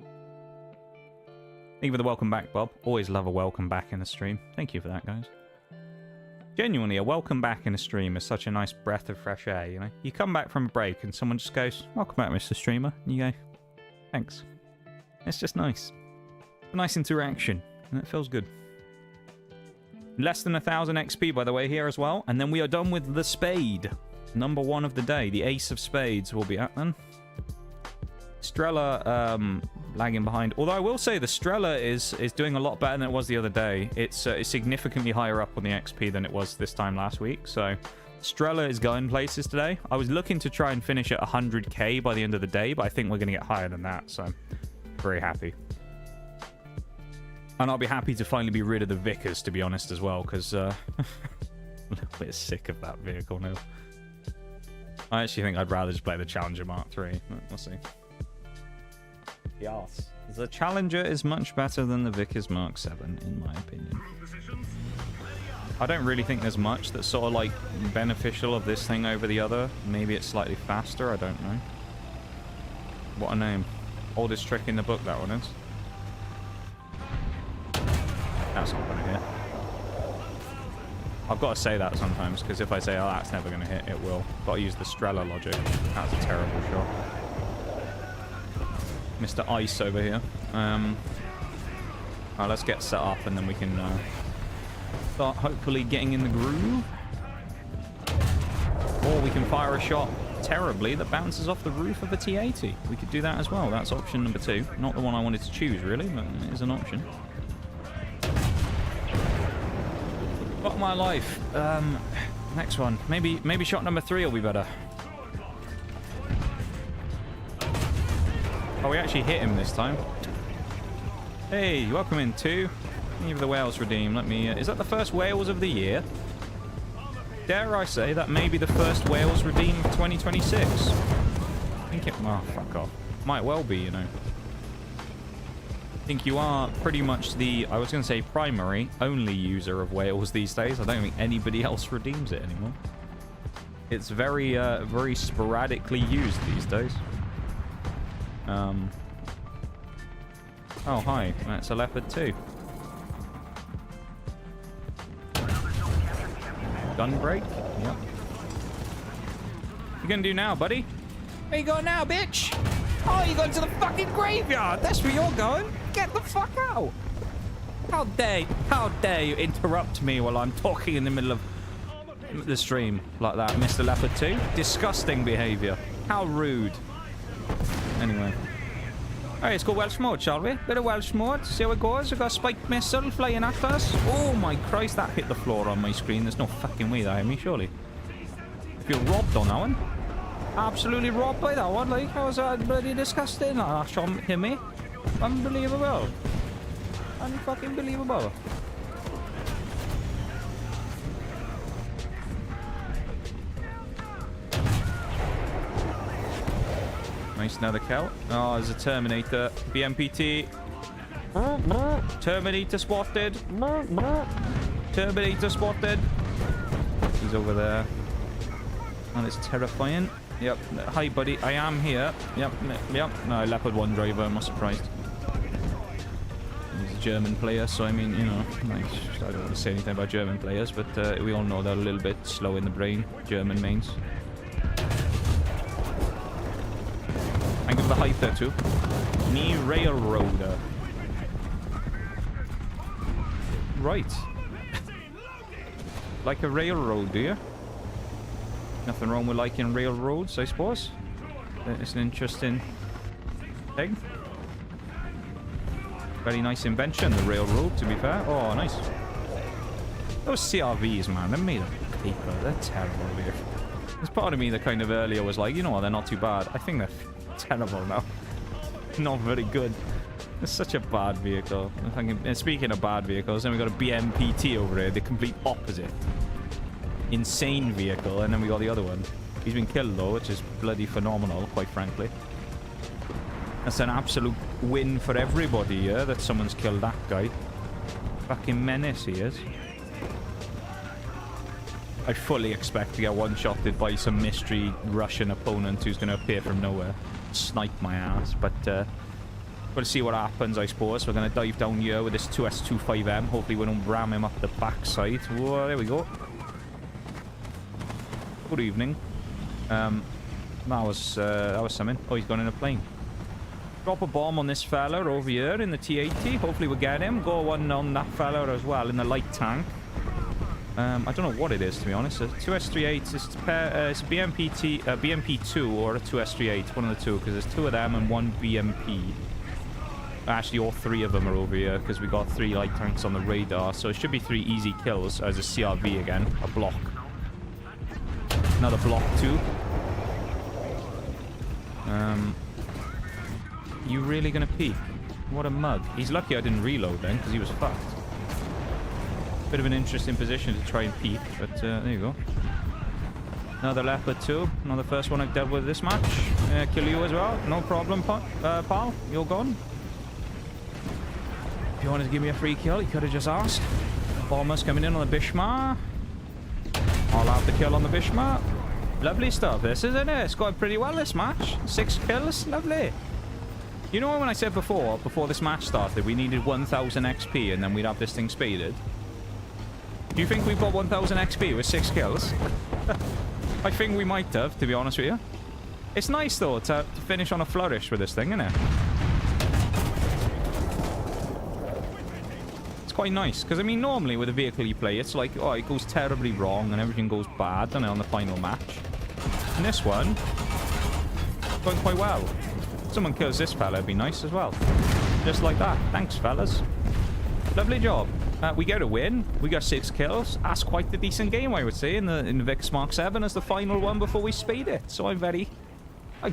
Thank you for the welcome back, Bob. Always love a welcome back in a stream. Thank you for that, guys. Genuinely, a welcome back in a stream is such a nice breath of fresh air, you know? You come back from a break and someone just goes, welcome back, Mr. Streamer. And you go, thanks. It's just nice. A nice interaction. And it feels good. Less than 1,000 XP, by the way, here as well. And then we are done with the spade. Number 1 of the day. The ace of spades will be at then. Strela lagging behind. Although I will say the Strela is doing a lot better than it was the other day. It's significantly higher up on the XP than it was this time last week. So Strela is going places today. I was looking to try and finish at 100k by the end of the day, but I think we're going to get higher than that. So very happy. And I'll be happy to finally be rid of the Vickers, to be honest, as well, because I'm a little bit sick of that vehicle now. I actually think I'd rather just play the Challenger Mark III. We'll see. Yes. The Challenger is much better than the Vickers Mark VII, in my opinion. I don't really think there's much that's sort of, like, beneficial of this thing over the other. Maybe it's slightly faster, I don't know. What a name. Oldest trick in the book, that one is. That's not going to hit. I've got to say that sometimes, because if I say, oh, that's never going to hit, it will. Got to use the Strela logic. That's a terrible shot. Mr. Ice over here. Alright, let's get set up, and then we can start hopefully getting in the groove. Or we can fire a shot terribly that bounces off the roof of a T-80. We could do that as well. That's option number 2. Not the one I wanted to choose, really, but it is an option. Fuck my life. Next one. Maybe shot number 3 will be better. Oh, we actually hit him this time. Hey, welcome in, 2. Leave the whales redeem. Let me... is that the first whales of the year? Dare I say that may be the first whales redeem of 2026? I think it... oh, fuck off. Might well be, you know. I think you are pretty much the, I was going to say primary, only user of whales these days. I don't think anybody else redeems it anymore. It's very, very sporadically used these days. Oh, hi. That's a leopard too. Gun break? Yep. What you gonna do now, buddy? Where you going now, bitch? Oh, you're going to the fucking graveyard. That's where you're going. Get the fuck out. How dare you interrupt me while I'm talking in the middle of the stream like that, Mr. Leopard 2? Disgusting behavior. How rude. Anyway. Alright, let's go Welsh mode, shall we? Bit of Welsh mode. See how it goes. We've got a spiked missile flying at us. Oh my Christ, that hit the floor on my screen. There's no fucking way that hit me, surely. I feel robbed on that one. Absolutely robbed by that one. Like, how was that bloody disgusting? That shot hit me. Unbelievable. Unfucking believable. Nice, another kill. Oh, there's a Terminator. BMPT. Terminator spotted. Terminator spotted. He's over there. And it's terrifying. Yep. Hi, buddy. I am here. Yep. Yep. No, Leopard 1 driver. I'm not surprised. He's a German player, so I mean, you know, I don't want to say anything about German players, but we all know they're a little bit slow in the brain. German mains. Thank you for the hype there too. Me railroader. Right. Like a railroad, do you? Nothing wrong with liking railroads, I suppose. It's an interesting thing. Very nice invention, the railroad, to be fair. Oh, nice. Those CRVs, man, they're made of paper. They're terrible, dude. There's part of me that kind of earlier was like, you know what, they're not too bad. I think they're terrible now. Not very good. It's such a bad vehicle. And speaking of bad vehicles, then we got a BMPT over here, the complete opposite. Insane vehicle, and then we got the other one. He's been killed though, which is bloody phenomenal, quite frankly. That's an absolute win for everybody here, that someone's killed that guy. Fucking menace he is. I fully expect to get one-shotted by some mystery Russian opponent who's going to appear from nowhere. Snipe my ass, but we'll see what happens, I suppose. We're going to dive down here with this 2S25M. Hopefully we don't ram him up the backside. Whoa, there we go. Good evening. That was something. Oh, he's gone in a plane. Drop a bomb on this fella over here in the T-80. Hopefully we'll get him. Go one on that fella as well in the light tank. I don't know what it is, to be honest. A 2S38, it's a BMP2 or a 2S38, one of the two, because there's two of them and one BMP. Actually, all three of them are over here, because we got 3 light tanks on the radar, so it should be 3 easy kills. As a CRV again, a block. Another block too. You really gonna peek? What a mug. He's lucky I didn't reload then, because he was fucked. Bit of an interesting position to try and peek, but there you go. Another leopard too. Not the first one I've dealt with this match. Kill you as well. No problem, pal. You're gone. If you wanted to give me a free kill, you could have just asked. Bombers coming in on the Bishma. I'll have the kill on the Bishma. Lovely stuff, this, isn't it? It's going pretty well, this match. 6 kills. Lovely. You know when I said before this match started, we needed 1000 XP and then we'd have this thing spaded? Do you think we've got 1000 XP with 6 kills? I think we might have, to be honest with you. It's nice, though, to finish on a flourish with this thing, isn't it? It's quite nice, because, I mean, normally with a vehicle you play, it's like, oh, it goes terribly wrong and everything goes bad, doesn't it, on the final match. And this one, it's going quite well. If someone kills this fella, it'd be nice as well. Just like that. Thanks, fellas. Lovely job. We get a win. We got 6 kills. That's quite a decent game, I would say, in the Vix Mark 7 as the final one before we spade it. So I'm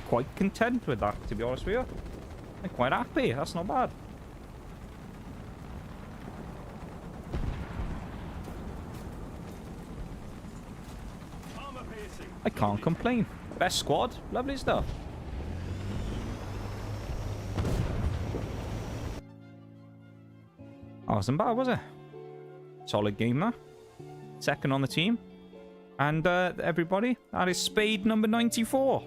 quite content with that, to be honest with you. I'm quite happy. That's not bad. I can't complain. Best squad. Lovely stuff. Wasn't bad, was it? Solid game there. Second on the team. And everybody, that is spade number 94.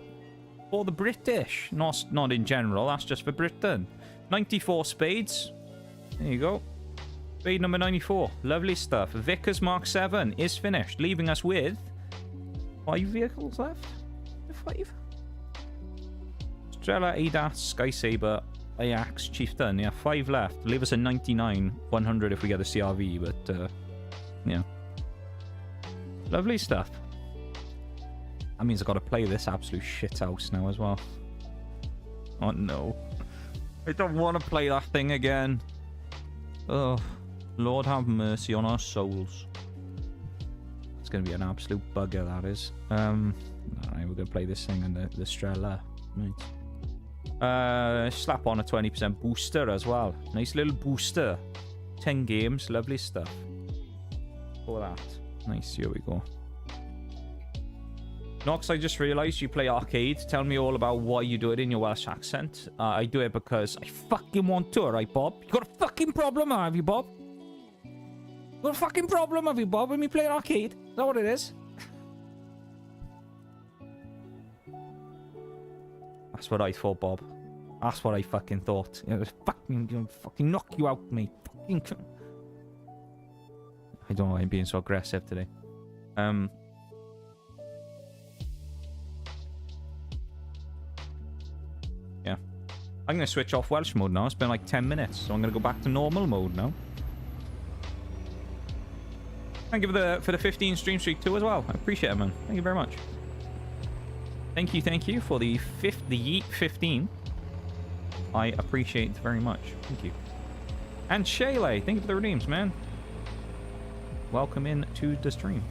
For the British. Not in general, that's just for Britain. 94 spades. There you go. Spade number 94. Lovely stuff. Vickers Mark 7 is finished, leaving us with 5 vehicles left. 5. Strela, ADAS, Sky Saber, Ajax, Chieftain. Yeah, 5 left. Leave us a 99, 100 if we get a CRV, but yeah. Lovely stuff. That means I've got to play this absolute shithouse now as well. Oh no. I don't want to play that thing again. Oh, Lord have mercy on our souls. It's going to be an absolute bugger, that is. Alright, we're going to play this thing and the Strela. Right. Slap on a 20% booster as well. Nice little booster. 10 games, lovely stuff. For that. Nice, here we go. Nox, I just realised you play arcade. Tell me all about why you do it in your Welsh accent. I do it because I fucking want to, right, Bob? You got a fucking problem, have you, Bob? You got a fucking problem, have you, Bob, when we play arcade? Is that what it is? That's what I thought, Bob. That's what I fucking thought. It was fucking knock you out, mate. Fucking... I don't know why I'm being so aggressive today. Yeah. I'm going to switch off Welsh mode now. It's been like 10 minutes, so I'm going to go back to normal mode now. Thank you for the 15 stream streak too as well. I appreciate it, man. Thank you very much. Thank you for the Yeet 15. I appreciate it very much. Thank you. And Shaylay, thank you for the redeems, man. Welcome in to the stream.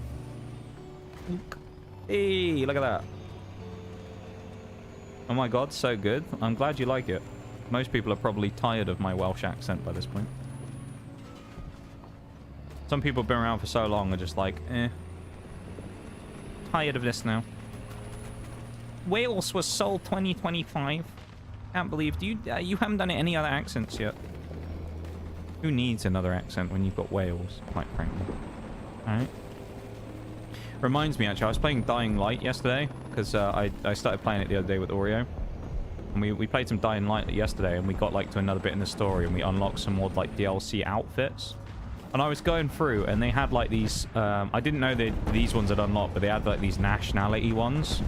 Hey, look at that. Oh my god, so good. I'm glad you like it. Most people are probably tired of my Welsh accent by this point. Some people have been around for so long are just like, eh. Tired of this now. Wales was sold 2025. Can't believe you haven't done any other accents yet. Who needs another accent when you've got Wales, quite frankly? Alright. Reminds me, actually, I was playing Dying Light yesterday, because I started playing it the other day with Oreo. And we played some Dying Light yesterday, and we got, like, to another bit in the story, and we unlocked some more, like, DLC outfits. And I was going through, and they had, like, these... I didn't know that these ones had unlocked, but they had, like, these nationality ones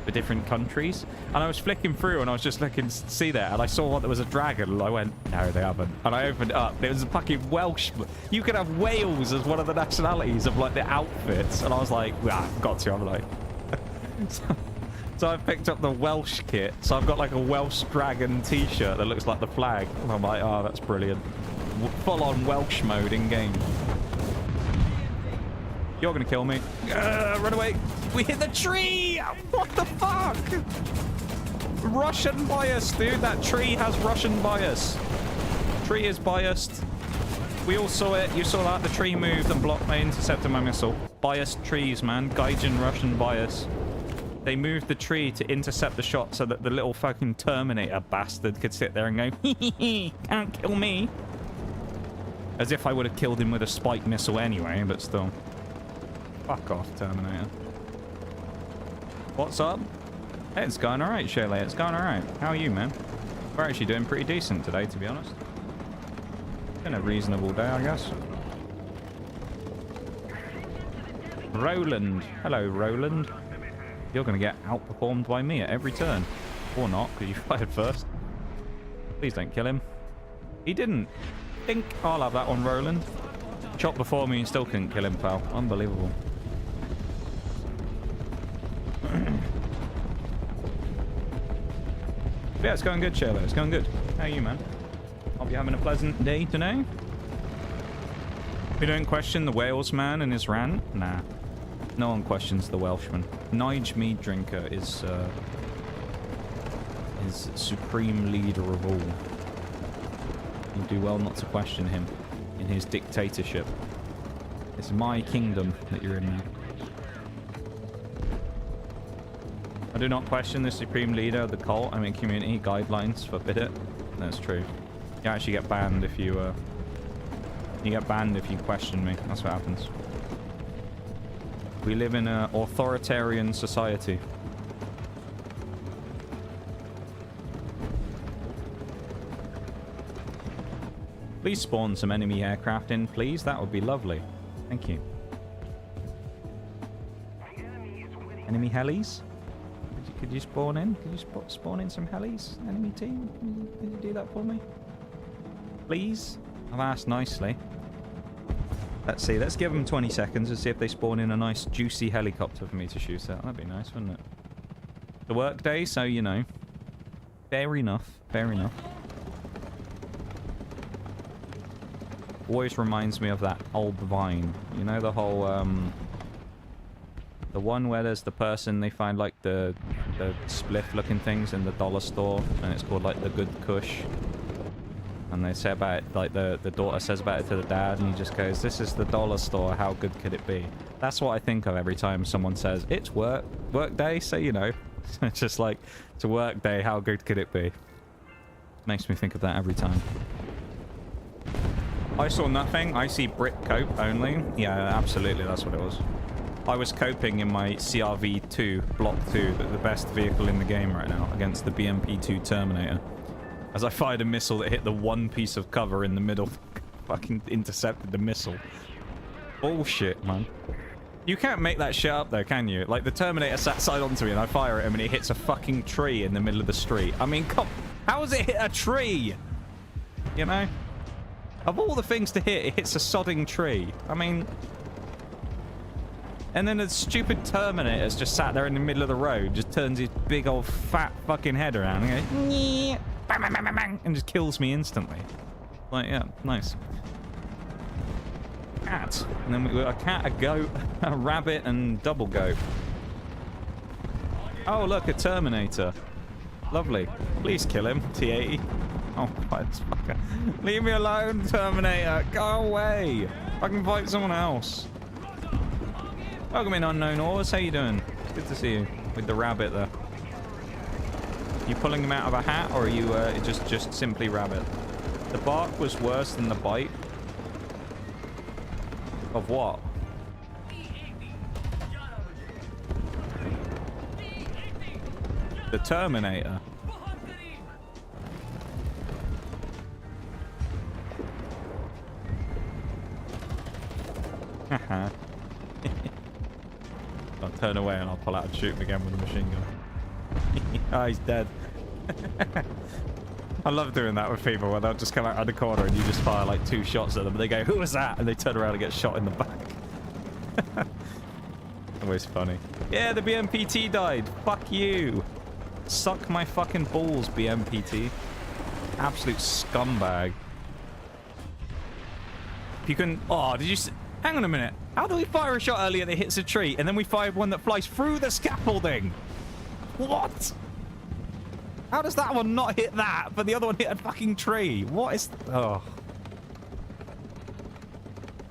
for different countries. And I was flicking through, and I was just looking to see that, and I saw one that was a dragon, and I went, no, they haven't. And I opened it up, and it was a fucking Welsh... You could have Wales as one of the nationalities of, like, the outfits. And I was like, ah, got to, I'm like... So I picked up the Welsh kit, so I've got, like, a Welsh dragon t-shirt that looks like the flag. And I'm like, oh, that's brilliant. Full-on Welsh mode in-game. You're gonna kill me. Run away. We hit the tree! What the fuck? Russian bias, dude. That tree has Russian bias. Tree is biased. We all saw it. You saw that. The tree moved and blocked my interceptor, my missile. Biased trees, man. Gaijin Russian bias. They moved the tree to intercept the shot so that the little fucking Terminator bastard could sit there and go, hee, can't kill me. As if I would have killed him with a spike missile anyway, but still. Fuck off, Terminator. What's up? Hey, it's going alright, Shirley. It's going alright. How are you, man? We're actually doing pretty decent today, to be honest. Been a reasonable day, I guess. Roland. Hello, Roland. You're going to get outperformed by me at every turn. Or not, because you fired first. Please don't kill him. He didn't. Think I'll have that one, Roland. Shot before me and still couldn't kill him, pal. Unbelievable. Yeah, it's going good, Shayla. It's going good. How are you, man? Hope you're having a pleasant day today. We don't question the Wales man and his rant? Nah. No one questions the Welshman. Nige Mead Drinker is supreme leader of all. You do well not to question him in his dictatorship. It's my kingdom that you're in now. I do not question the supreme leader of the cult. I mean, community guidelines forbid it. That's true. You actually get banned if you question me. That's what happens. We live in an authoritarian society. Please spawn some enemy aircraft in, please. That would be lovely. Thank you. Enemy helis? Could you spawn in? Could you spawn in some helis? Enemy team? Could you do that for me? Please? I've asked nicely. Let's see. Let's give them 20 seconds and see if they spawn in a nice, juicy helicopter for me to shoot at. That'd be nice, wouldn't it? The work day, so you know. Fair enough. Fair enough. Always reminds me of that old Vine. You know, the whole, the one where there's the person, they find, like, the spliff-looking things in the dollar store, and it's called, like, the Good Kush. And they say about it, like, the daughter says about it to the dad, and he just goes, this is the dollar store, how good could it be? That's what I think of every time someone says, it's work day, so, you know. It's just like, it's a work day, how good could it be? Makes me think of that every time. I saw nothing. I see brick cope only. Yeah, absolutely, that's what it was. I was coping in my CRV-2, Block 2, the best vehicle in the game right now, against the BMP-2 Terminator. As I fired a missile that hit the one piece of cover in the middle, fucking intercepted the missile. Bullshit, man. You can't make that shit up though, can you? Like, the Terminator sat side onto me and I fire at him and it hits a fucking tree in the middle of the street. I mean, come... How does it hit a tree? You know? Of all the things to hit, it hits a sodding tree. I mean... And then the stupid Terminator's just sat there in the middle of the road, just turns his big old fat fucking head around and goes... And just kills me instantly. Like, yeah, nice. Cat. And then we got a cat, a goat, a rabbit, and double goat. Oh, look, a Terminator. Lovely. Please kill him, T-80. Oh, fucker. Leave me alone, Terminator. Go away. I can fight someone else. Welcome in, Unknown Ores. How you doing? Good to see you. With the rabbit there. You pulling him out of a hat, or are you just simply rabbit? The bark was worse than the bite. Of what? The Terminator. Haha. I'll turn away and I'll pull out and shoot him again with a machine gun. Oh, he's dead. I love doing that with people where they'll just come out of the corner and you just fire like 2 shots at them. They go, who was that? And they turn around and get shot in the back. Always funny. Yeah, the BMPT died. Fuck you. Suck my fucking balls, BMPT. Absolute scumbag. If you can... Oh, did you... Hang on a minute. How do we fire a shot earlier that hits a tree and then we fire one that flies through the scaffolding? What? How does that one not hit that, but the other one hit a fucking tree? What is... Oh.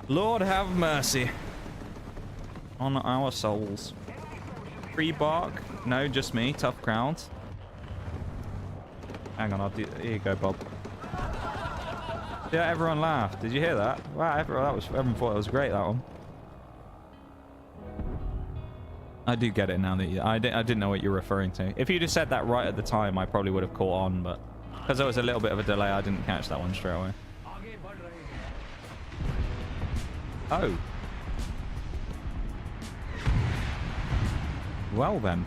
Lord have mercy on our souls. Free bark? No, just me. Tough crowd. Hang on, I'll do... Here you go, Bob. Yeah, everyone laughed. Did you hear that? Wow, everyone thought it was great, that one. I do get it now that I didn't know what you're referring to. If you'd have said that right at the time, I probably would have caught on, but because there was a little bit of a delay, I didn't catch that one straight away. Oh. Well then.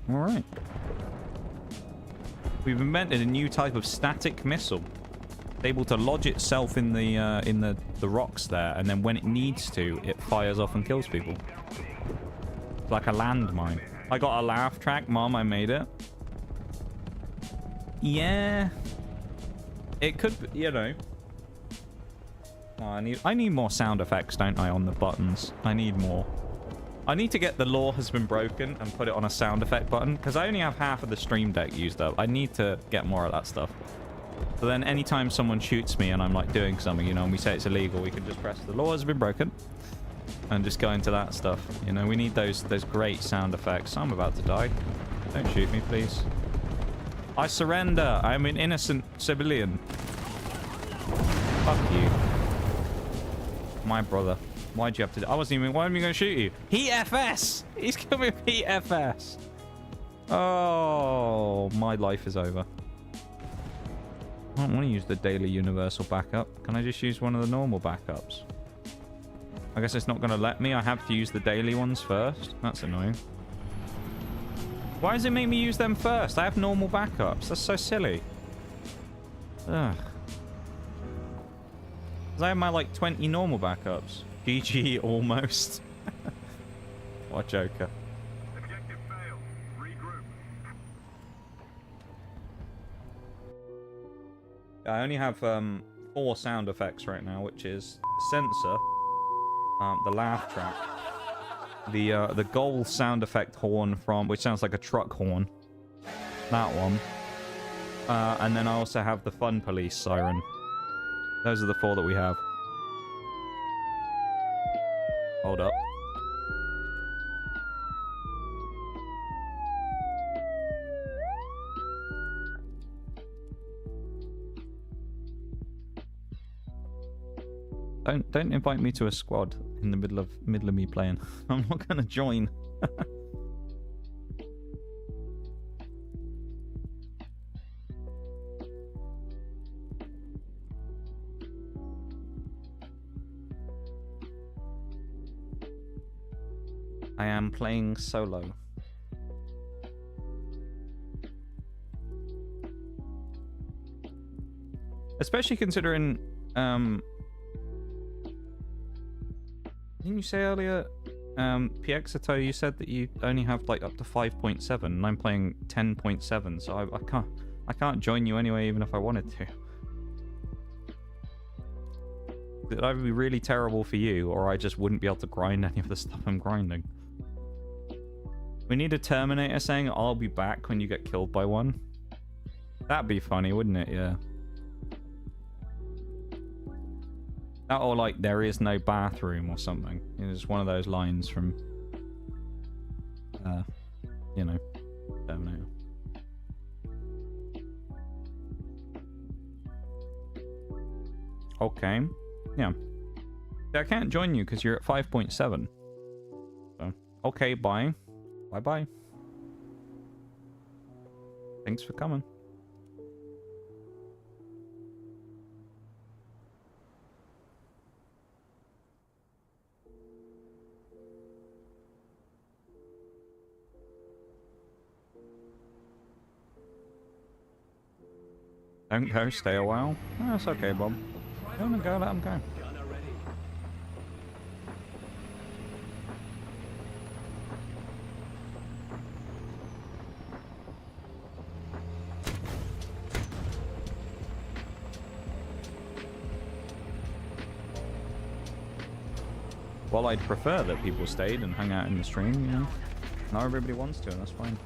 All right. We've invented a new type of static missile. It's able to lodge itself in the rocks there, and then when it needs to, it fires off and kills people. It's like a landmine. I got a laugh track, Mom. I made it. Yeah. It could, you know. Oh, I need more sound effects, don't I, on the buttons? I need more. I need to get the law has been broken and put it on a sound effect button, because I only have half of the stream deck used up. I need to get more of that stuff. So then anytime someone shoots me and I'm like doing something, you know, and we say it's illegal, we can just press the law has been broken and just go into that stuff. You know, we need those great sound effects. I'm about to die. Don't shoot me, please. I surrender. I'm an innocent civilian. Fuck you. My brother. Why'd you have to... I wasn't even... Why am I going to shoot you? Heat FS! He's killed me with Heat FS. Oh, my life is over. I don't want to use the daily universal backup. Can I just use one of the normal backups? I guess it's not going to let me. I have to use the daily ones first. That's annoying. Why does it make me use them first? I have normal backups. That's so silly. Ugh. Because I have my, like, 20 normal backups. GG almost. What a joker. Objective failed. Regroup. I only have 4 sound effects right now, which is sensor, the laugh track, the goal sound effect horn from, which sounds like a truck horn, that one, and then I also have the fun police siren. Those are the 4 that we have. Hold up. Don't invite me to a squad in the middle of me playing. I'm not gonna join. I am playing solo. Especially considering, didn't you say earlier, Piexito, you said that you only have like up to 5.7 and I'm playing 10.7, so I can't, I can't join you anyway, even if I wanted to. It'd either be really terrible for you, or I just wouldn't be able to grind any of the stuff I'm grinding. We need a Terminator saying, I'll be back when you get killed by one. That'd be funny, wouldn't it? Yeah. That or like, there is no bathroom or something. It's one of those lines from, you know, Terminator. Okay. Yeah. See, I can't join you because you're at 5.7. So, okay, bye. Bye-bye. Thanks for coming. Don't go, stay a while. Oh, that's okay, Bob. Let him go, let him go. Well, I'd prefer that people stayed and hung out in the stream, you know. Not everybody wants to, and that's fine.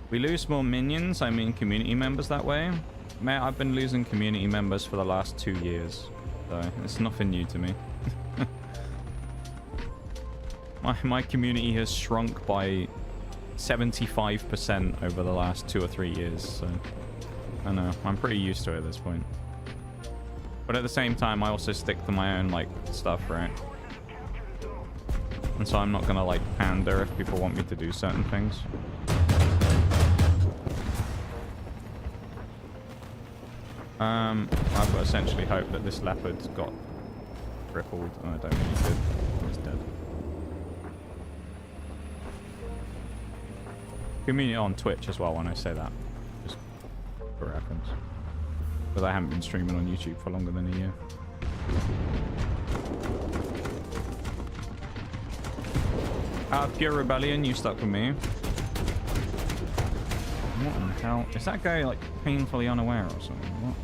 We lose more minions, I mean community members that way. Mate, I've been losing community members for the last 2 years. So, it's nothing new to me. my community has shrunk by 75% over the last 2 or 3 years, so... I know, I'm pretty used to it at this point. But at the same time, I also stick to my own, like, stuff, right? And so I'm not gonna, like, pander if people want me to do certain things. I've essentially hoped that this leopard got crippled, and I don't think he did. He's dead. Community on Twitch as well when I say that. Just for reference. Because I haven't been streaming on YouTube for longer than a year. Out of pure rebellion, you stuck with me. What in the hell? Is that guy like painfully unaware or something? What?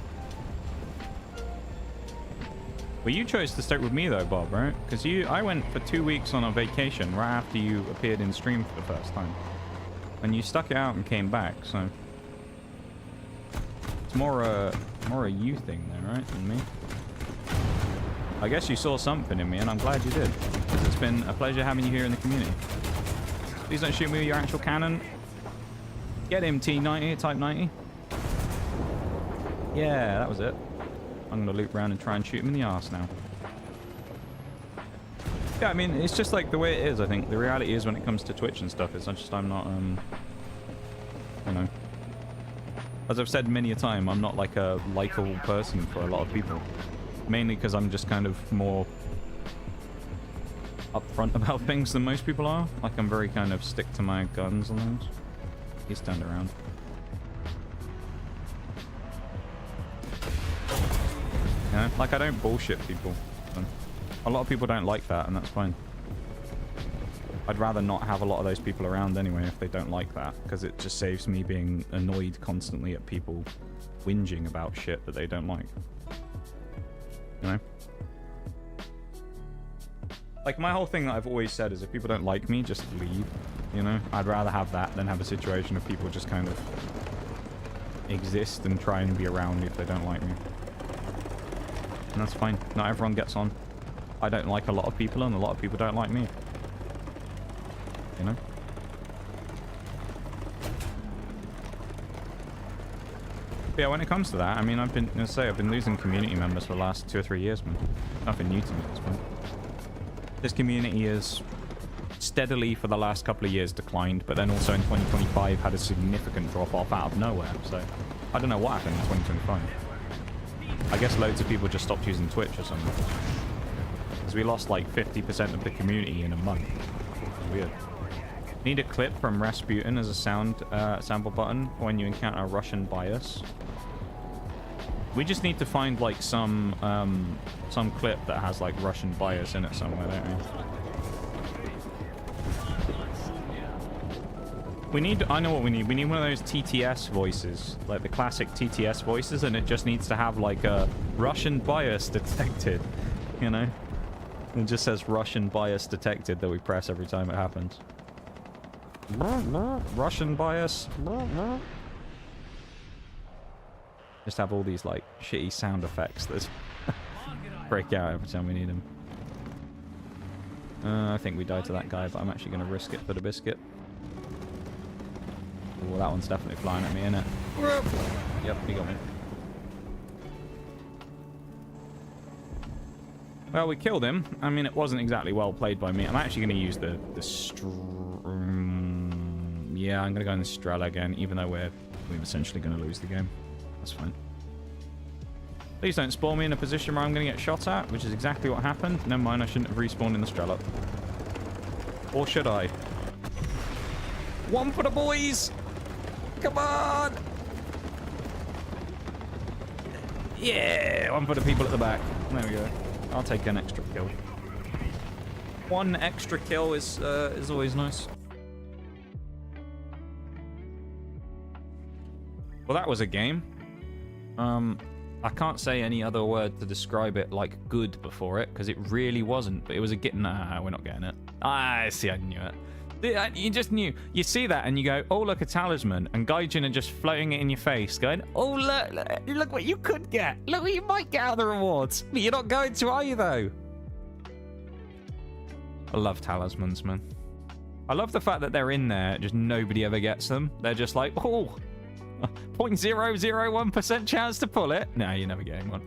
Well, you chose to stick with me though, Bob, right? Because I went for 2 weeks on a vacation right after you appeared in stream for the first time. And you stuck it out and came back, so... It's more a you thing there, right, than me? I guess you saw something in me, and I'm glad you did. Because it's been a pleasure having you here in the community. Please don't shoot me with your actual cannon. Get him, T90, Type 90. Yeah, that was it. I'm going to loop around and try and shoot him in the arse now. Yeah, I mean, it's just like the way it is, I think. The reality is when it comes to Twitch and stuff, it's just I'm not, you know. As I've said many a time, I'm not like a likable person for a lot of people. Mainly because I'm just kind of more upfront about things than most people are. Like, I'm very kind of stick to my guns and things. He's turned around. Yeah, like I don't bullshit people. So a lot of people don't like that, and that's fine. I'd rather not have a lot of those people around anyway if they don't like that, because it just saves me being annoyed constantly at people whinging about shit that they don't like. You know? Like, my whole thing that I've always said is if people don't like me, just leave. You know? I'd rather have that than have a situation of people just kind of exist and try and be around me if they don't like me. And that's fine. Not everyone gets on. I don't like a lot of people, and a lot of people don't like me. You know? But yeah, when it comes to that, I mean, I've been losing community members for the last 2 or 3 years, man. Nothing new to me at this point. This community has steadily for the last couple of years declined, but then also in 2025 had a significant drop off out of nowhere. So I don't know what happened in 2025. I guess loads of people just stopped using Twitch or something. Because we lost like 50% of the community in a month. It's weird. Need a clip from Rasputin as a sample button when you encounter a Russian bias. We just need to find like some clip that has like Russian bias in it somewhere, don't we? We need, I know what we need. We need one of those TTS voices, like the classic TTS voices, and it just needs to have like a Russian bias detected, you know? It just says Russian bias detected that we press every time it happens. Russian bias. Just have all these like shitty sound effects that break out every time we need them. I think we died to that guy, but I'm actually going to risk it for the biscuit. Well, that one's definitely flying at me, isn't it? Yep, he got me. Well, we killed him. I mean, it wasn't exactly well played by me. I'm actually going to use the yeah, I'm going to go in the Strela again, even though we're essentially going to lose the game. That's fine. Please don't spawn me in a position where I'm going to get shot at, which is exactly what happened. Never mind, I shouldn't have respawned in the Strela. Or should I? One for the boys! Come on! Yeah! One for the people at the back. There we go. I'll take an extra kill. One extra kill is always nice. Well, that was a game. I can't say any other word to describe it like good before it, because it really wasn't. But it was a get. Nah, we're not getting it. I see, I knew it. You just knew. You see that and you go, oh, look, a talisman. And Gaijin are just floating it in your face, going, oh, look what you could get. Look what you might get out of the rewards. But you're not going to, are you, though? I love talismans, man. I love the fact that they're in there, just nobody ever gets them. They're just like, oh, 0.001% chance to pull it. No, you're never getting one.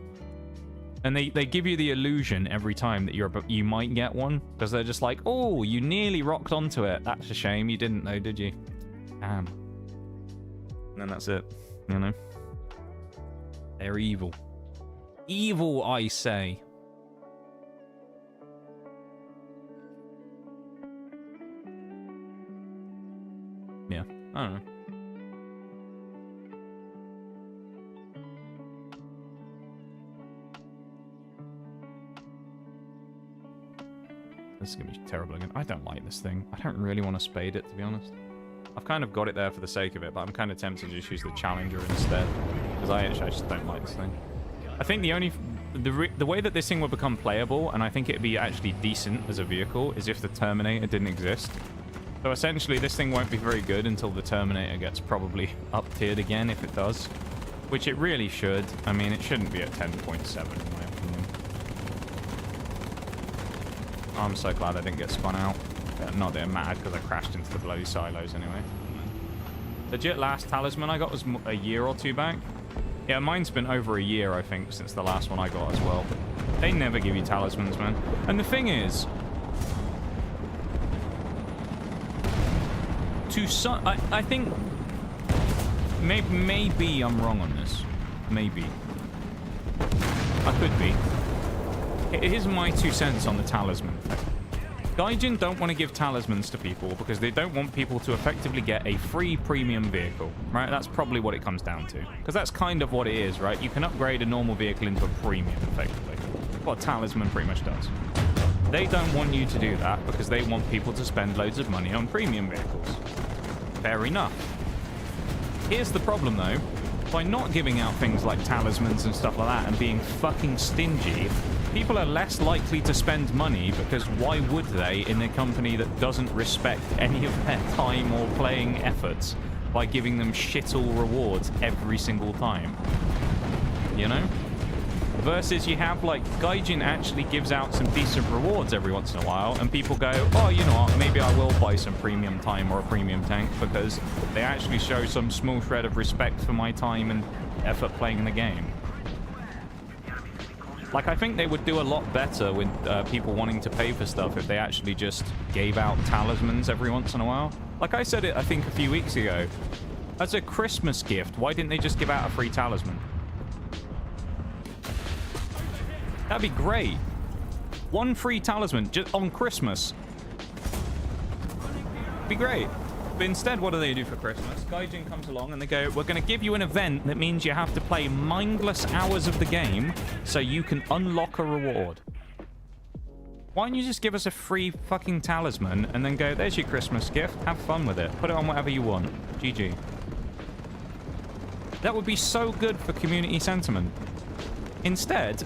And they give you the illusion every time that you might get one, because they're just like, oh, you nearly rocked onto it. That's a shame. You didn't though, did you? Damn. And then that's it, you know? They're evil. Evil, I say. Yeah, I don't know. This is going to be terrible again. I don't like this thing. I don't really want to spade it, to be honest. I've kind of got it there for the sake of it, but I'm kind of tempted to just use the Challenger instead. Because I just don't like this thing. I think the way that this thing would become playable, and I think it'd be actually decent as a vehicle, is if the Terminator didn't exist. So essentially, this thing won't be very good until the Terminator gets probably up-tiered again, if it does. Which it really should. I mean, it shouldn't be at 10.7 in my opinion. I'm so glad I didn't get spun out. Not that it mattered because I crashed into the bloody silos anyway. Legit last talisman I got was a year or two back. Yeah, mine's been over a year, I think, since the last one I got as well. They never give you talismans, man. And the thing is, I think maybe I'm wrong on this. Maybe. I could be. Here's my 2 cents on the talisman. Gaijin don't want to give talismans to people because they don't want people to effectively get a free premium vehicle, right? That's probably what it comes down to. Because that's kind of what it is, right? You can upgrade a normal vehicle into a premium, effectively. What a talisman pretty much does. They don't want you to do that because they want people to spend loads of money on premium vehicles. Fair enough. Here's the problem, though. By not giving out things like talismans and stuff like that and being fucking stingy, people are less likely to spend money because why would they in a company that doesn't respect any of their time or playing efforts by giving them shit-all rewards every single time? You know? Versus you have, like, Gaijin actually gives out some decent rewards every once in a while, and people go, oh, you know what, maybe I will buy some premium time or a premium tank because they actually show some small shred of respect for my time and effort playing the game. Like, I think they would do a lot better with people wanting to pay for stuff if they actually just gave out talismans every once in a while. Like I said it, I think, a few weeks ago. As a Christmas gift, why didn't they just give out a free talisman? That'd be great. One free talisman just on Christmas. Be great. But instead, what do for Christmas? Gaijin comes along and they go, we're going to give you an event that means you have to play mindless hours of the game so you can unlock a reward. Why don't you just give us a free fucking talisman and then go, there's your Christmas gift. Have fun with it. Put it on whatever you want. GG. That would be so good for community sentiment. Instead,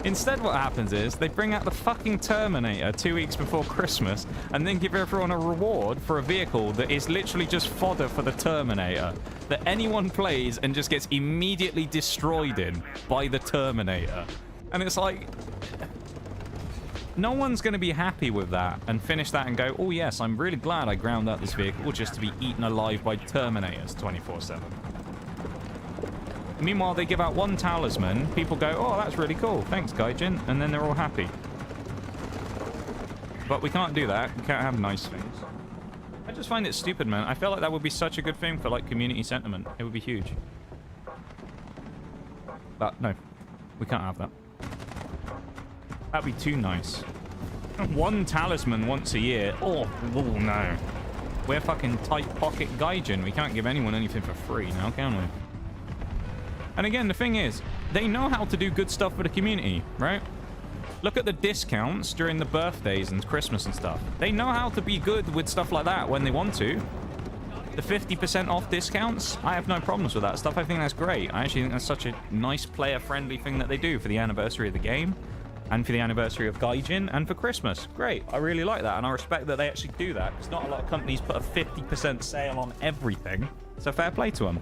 instead what happens is they bring out the fucking Terminator 2 weeks before Christmas and then give everyone a reward for a vehicle that is literally just fodder for the Terminator. That anyone plays and just gets immediately destroyed in by the Terminator. And it's like... no one's going to be happy with that and finish that and go, oh yes, I'm really glad I ground out this vehicle just to be eaten alive by Terminators 24/7. Meanwhile, they give out one talisman, people go, oh, that's really cool, thanks, Gaijin, and then they're all happy. But we can't do that, we can't have nice things. I just find it stupid, man. I feel like that would be such a good thing for, like, community sentiment. It would be huge. But, no. We can't have that. That'd be too nice. One talisman once a year. Oh, no. We're fucking tight pocket Gaijin. We can't give anyone anything for free now, can we? And again, the thing is, they know how to do good stuff for the community, right? Look at the discounts during the birthdays and Christmas and stuff. They know how to be good with stuff like that when they want to. The 50% off discounts, I have no problems with that stuff. I think that's great. I actually think that's such a nice player-friendly thing that they do for the anniversary of the game and for the anniversary of Gaijin and for Christmas. Great. I really like that, and I respect that they actually do that because not a lot of companies put a 50% sale on everything. So fair play to them.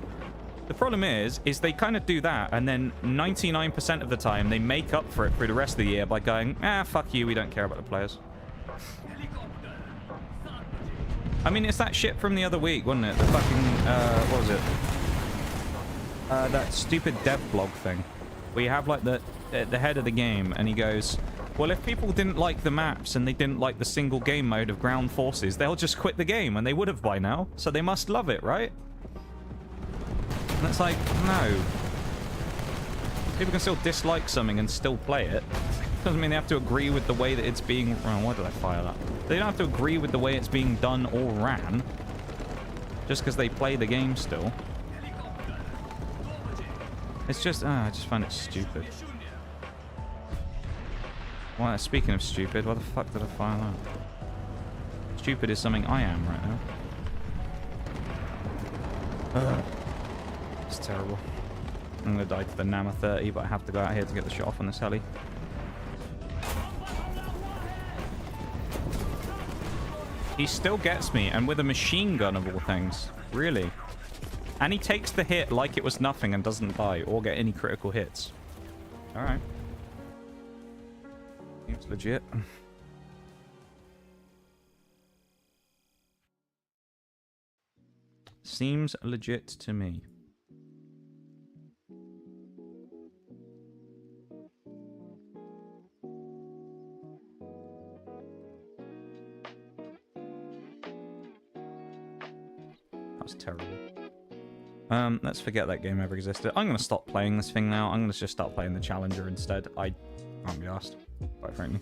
The problem is they kind of do that, and then 99% of the time, they make up for it through the rest of the year by going, fuck you, we don't care about the players. I mean, it's that shit from the other week, wasn't it? The fucking, what was it? That stupid dev blog thing. Where you have, like, the head of the game, and he goes, well, if people didn't like the maps and they didn't like the single game mode of ground forces, they'll just quit the game, and they would have by now, so they must love it, right? And it's like, no. People can still dislike something and still play it. Doesn't mean they have to agree with the way that it's being... oh, why did I fire that? They don't have to agree with the way it's being done or ran. Just because they play the game still. It's just... I just find it stupid. Well, speaking of stupid, why the fuck did I fire that? Stupid is something I am right now. It's terrible. I'm gonna die to the Nama 30, but I have to go out here to get the shot off on this heli. He still gets me, and with a machine gun of all things. Really. And he takes the hit like it was nothing and doesn't die or get any critical hits. Alright. Seems legit. Seems legit to me. That's terrible. Let's forget that game ever existed. I'm going to stop playing this thing now. I'm going to just start playing the Challenger instead. I can't be asked, quite frankly.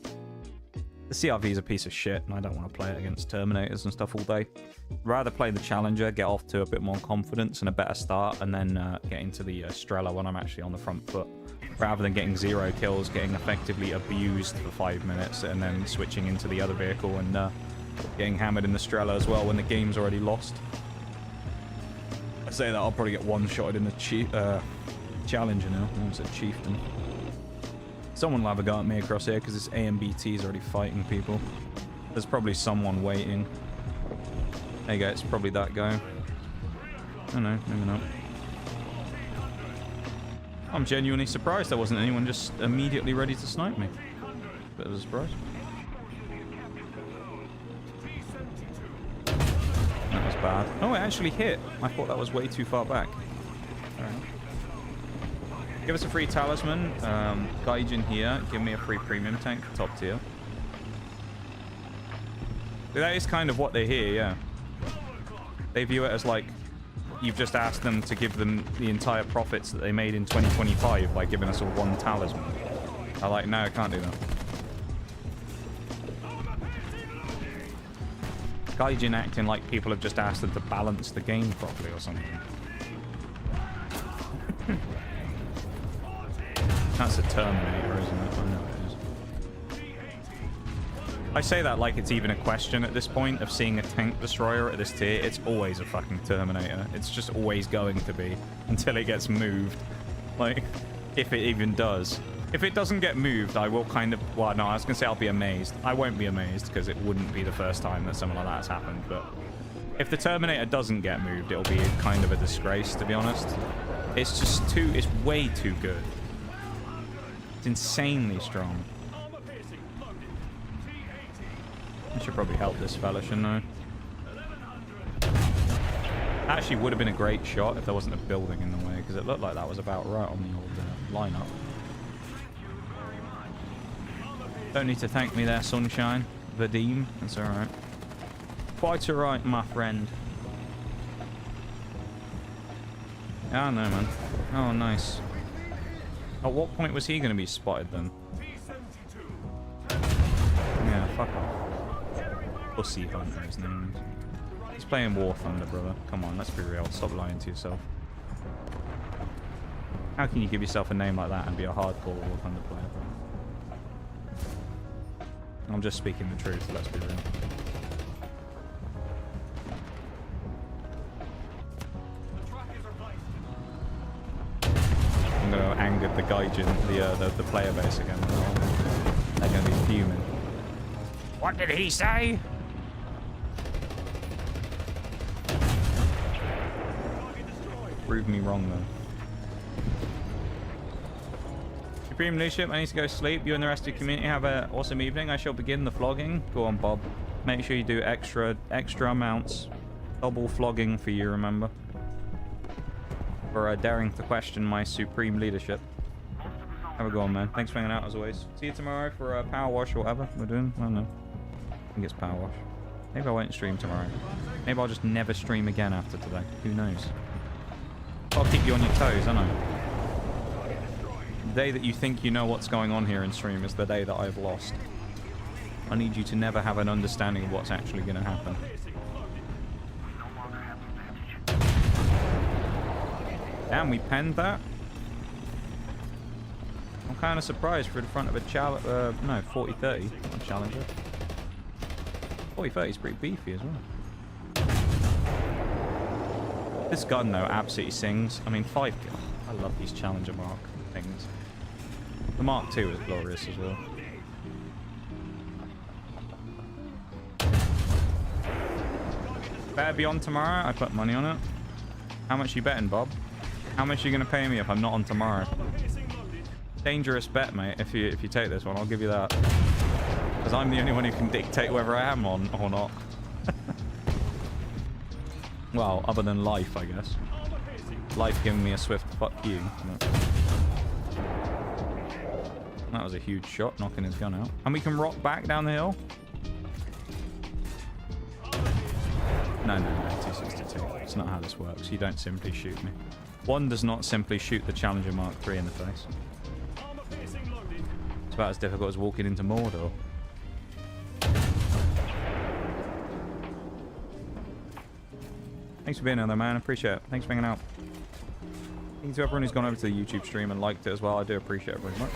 The CRV is a piece of shit, and I don't want to play it against Terminators and stuff all day. Rather play the Challenger, get off to a bit more confidence and a better start, and then get into the Strela when I'm actually on the front foot. Rather than getting 0 kills, getting effectively abused for 5 minutes, and then switching into the other vehicle and getting hammered in the Strela as well when the game's already lost. I say that, I'll probably get one-shotted in the Challenger now. I almost said Chieftain. Someone will have a go at me across here because this AMBT is already fighting people. There's probably someone waiting. There you go, it's probably that guy. Oh no, maybe not. I'm genuinely surprised there wasn't anyone just immediately ready to snipe me. Bit of a surprise. That was bad. Oh, it actually hit. I thought that was way too far back. Alright. Give us a free talisman. Gaijin here. Give me a free premium tank. Top tier. That is kind of what they hear, yeah. They view it as like, you've just asked them to give them the entire profits that they made in 2025 by giving us a one talisman. I'm like, no, I can't do that. Gaijin acting like people have just asked them to balance the game properly or something. That's a Terminator, isn't it? I know it is. I say that like it's even a question at this point of seeing a tank destroyer at this tier. It's always a fucking Terminator. It's just always going to be until it gets moved. Like, if it even does. If it doesn't get moved, I will kind of... Well, no, I was going to say I'll be amazed. I won't be amazed because it wouldn't be the first time that something like that has happened. But if the Terminator doesn't get moved, it'll be kind of a disgrace, to be honest. It's just too... It's way too good. It's insanely strong. I should probably help this fella, shouldn't I? Actually, would have been a great shot if there wasn't a building in the way, because it looked like that was about right on the old lineup. Don't need to thank me there, Sunshine. Vadim, that's alright. Quite alright, my friend. Yeah, I know, man. Oh, nice. At what point was he going to be spotted, then? Yeah, fuck off. Pussy Hunter, his name is. He's playing War Thunder, brother. Come on, let's be real. Stop lying to yourself. How can you give yourself a name like that and be a hardcore War Thunder player? I'm just speaking the truth, let's be real. I'm gonna anger the Gaijin, the player base again. They're gonna be fuming. What did he say? Prove me wrong, though. Supreme Leadership, I need to go sleep. You and the rest of the community have an awesome evening. I shall begin the flogging. Go on, Bob. Make sure you do extra amounts. Double flogging for you, remember. For daring to question my supreme leadership. Have a go on, man. Thanks for hanging out, as always. See you tomorrow for a power wash or whatever we're doing. I don't know. I think it's power wash. Maybe I won't stream tomorrow. Maybe I'll just never stream again after today. Who knows? I'll keep you on your toes, I know. The day that you think you know what's going on here in stream is the day that I've lost. I need you to never have an understanding of what's actually going to happen. Damn, we penned that? I'm kind of surprised for the front of a no, 40-30 Challenger. 40-30 is pretty beefy as well. This gun, though, absolutely sings. I mean, 5... Oh, I love these Challenger Mark things. The Mark II is glorious as well. Better be on tomorrow. I put money on it. How much you betting, Bob? How much are you going to pay me if I'm not on tomorrow? Dangerous bet, mate. If you take this one, I'll give you that. Because I'm the only one who can dictate whether I am on or not. Well, other than life, I guess. Life giving me a swift fuck you. But... that was a huge shot, knocking his gun out. And we can rock back down the hill? No, 262. It's not how this works. You don't simply shoot me. One does not simply shoot the Challenger Mark III in the face. It's about as difficult as walking into Mordor. Thanks for being here, though, man. I appreciate it. Thanks for hanging out. Thank you to everyone who's gone over to the YouTube stream and liked it as well. I do appreciate it very much.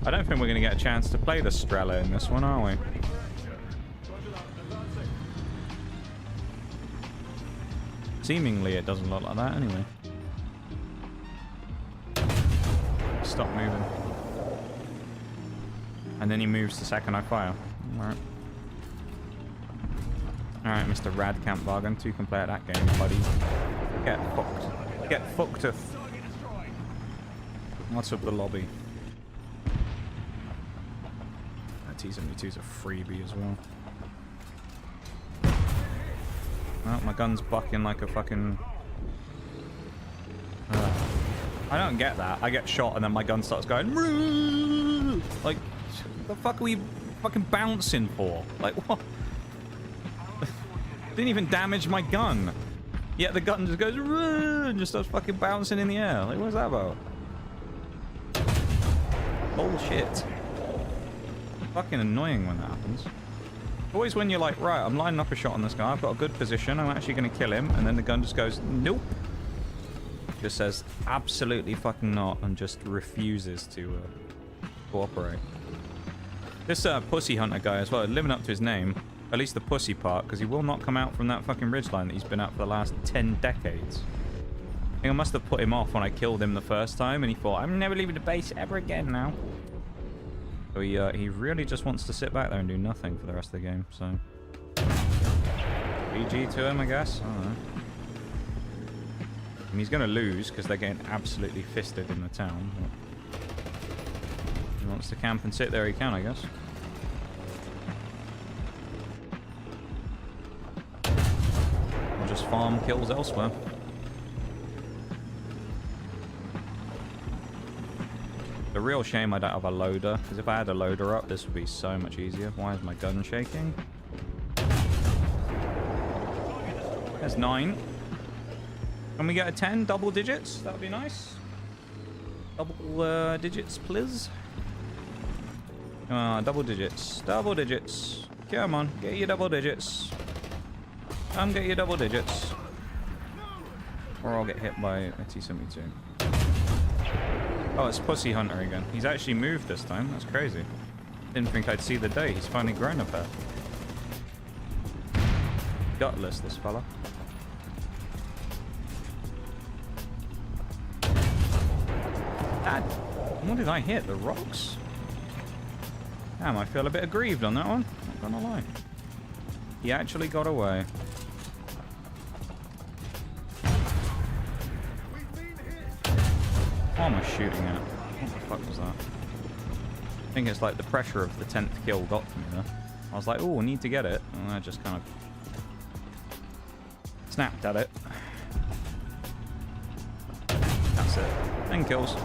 I don't think we're going to get a chance to play the Strela in this one, are we? Seemingly it doesn't look like that anyway. Stop moving. And then he moves the second I fire. Alright. Alright, Mr. Radcamp Bargain. 2 can play at that game, buddy. Get fucked. Get fucked. What's up the lobby? T-72's a freebie as well. Oh, my gun's bucking like a fucking... I don't get that. I get shot and then my gun starts going. "Roo!" Like, the fuck are we fucking bouncing for? Like, what? Didn't even damage my gun. Yet the gun just goes "Roo!" and just starts fucking bouncing in the air. Like, what's that about? Bullshit. Fucking annoying when that happens. Always when you're like, right, I'm lining up a shot on this guy. I've got a good position. I'm actually going to kill him. And then the gun just goes, nope. Just says, absolutely fucking not. And just refuses to cooperate. This pussy hunter guy as well, living up to his name. At least the pussy part. Because he will not come out from that fucking ridgeline that he's been at for the last 10 decades. I think I must have put him off when I killed him the first time. And he thought, I'm never leaving the base ever again now. So he really just wants to sit back there and do nothing for the rest of the game, so... GG to him, I guess? I don't know. And he's going to lose, because they're getting absolutely fisted in the town. But if he wants to camp and sit there, he can, I guess. Or just farm kills elsewhere. The real shame I don't have a loader, because if I had a loader up, this would be so much easier. Why is my gun shaking? There's 9. Can we get a 10? Double digits? That would be nice. Double digits, please. Double digits. Double digits. Come on, get your double digits. Come get your double digits. Or I'll get hit by a T-72. Oh, it's Pussy Hunter again. He's actually moved this time. That's crazy. Didn't think I'd see the day. He's finally grown a pair. Gutless, this fella. Dad, what did I hit? The rocks? Damn, I feel a bit aggrieved on that one. Not gonna lie. He actually got away. What am I shooting at? What the fuck was that? I think it's like the pressure of the 10th kill got to me there. I was like, oh, I need to get it. And I just kind of snapped at it. That's it. 10 kills.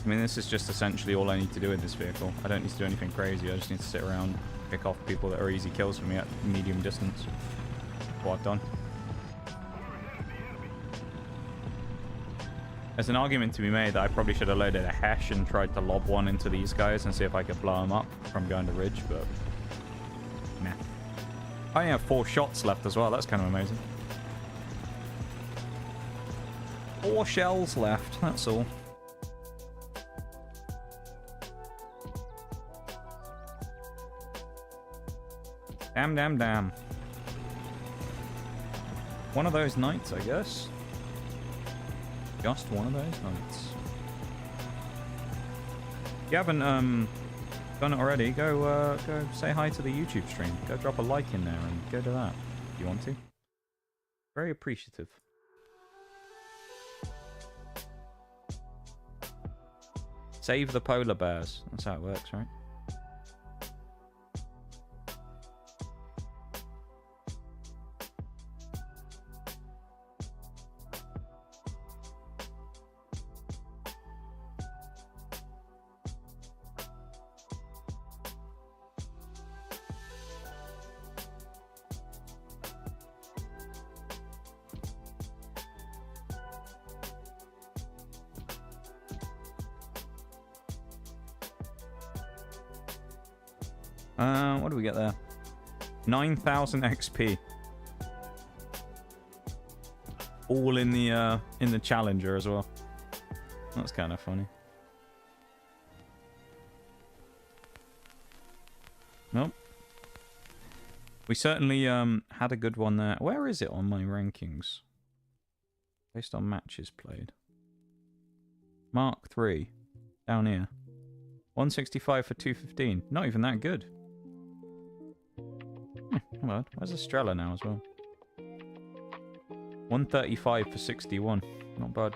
I mean, this is just essentially all I need to do in this vehicle. I don't need to do anything crazy. I just need to sit around, pick off people that are easy kills for me at medium distance. What I've done. There's an argument to be made that I probably should have loaded a Hesh and tried to lob one into these guys and see if I could blow them up from going to Ridge, but... nah. I only have 4 shots left as well. That's kind of amazing. 4 shells left, that's all. Damn, damn, damn. One of those nights, I guess. Just one of those nights. If you haven't done it already, go say hi to the YouTube stream. Go drop a like in there and go to that if you want to. Very appreciative. Save the polar bears. That's how it works, right? What do we get there? 9,000 XP. All in the Challenger as well. That's kind of funny. Nope. We certainly had a good one there. Where is it on my rankings? Based on matches played. Mark 3. Down here. 165 for 215. Not even that good. Well, where's Estrella now as well? 135 for 61. Not bad.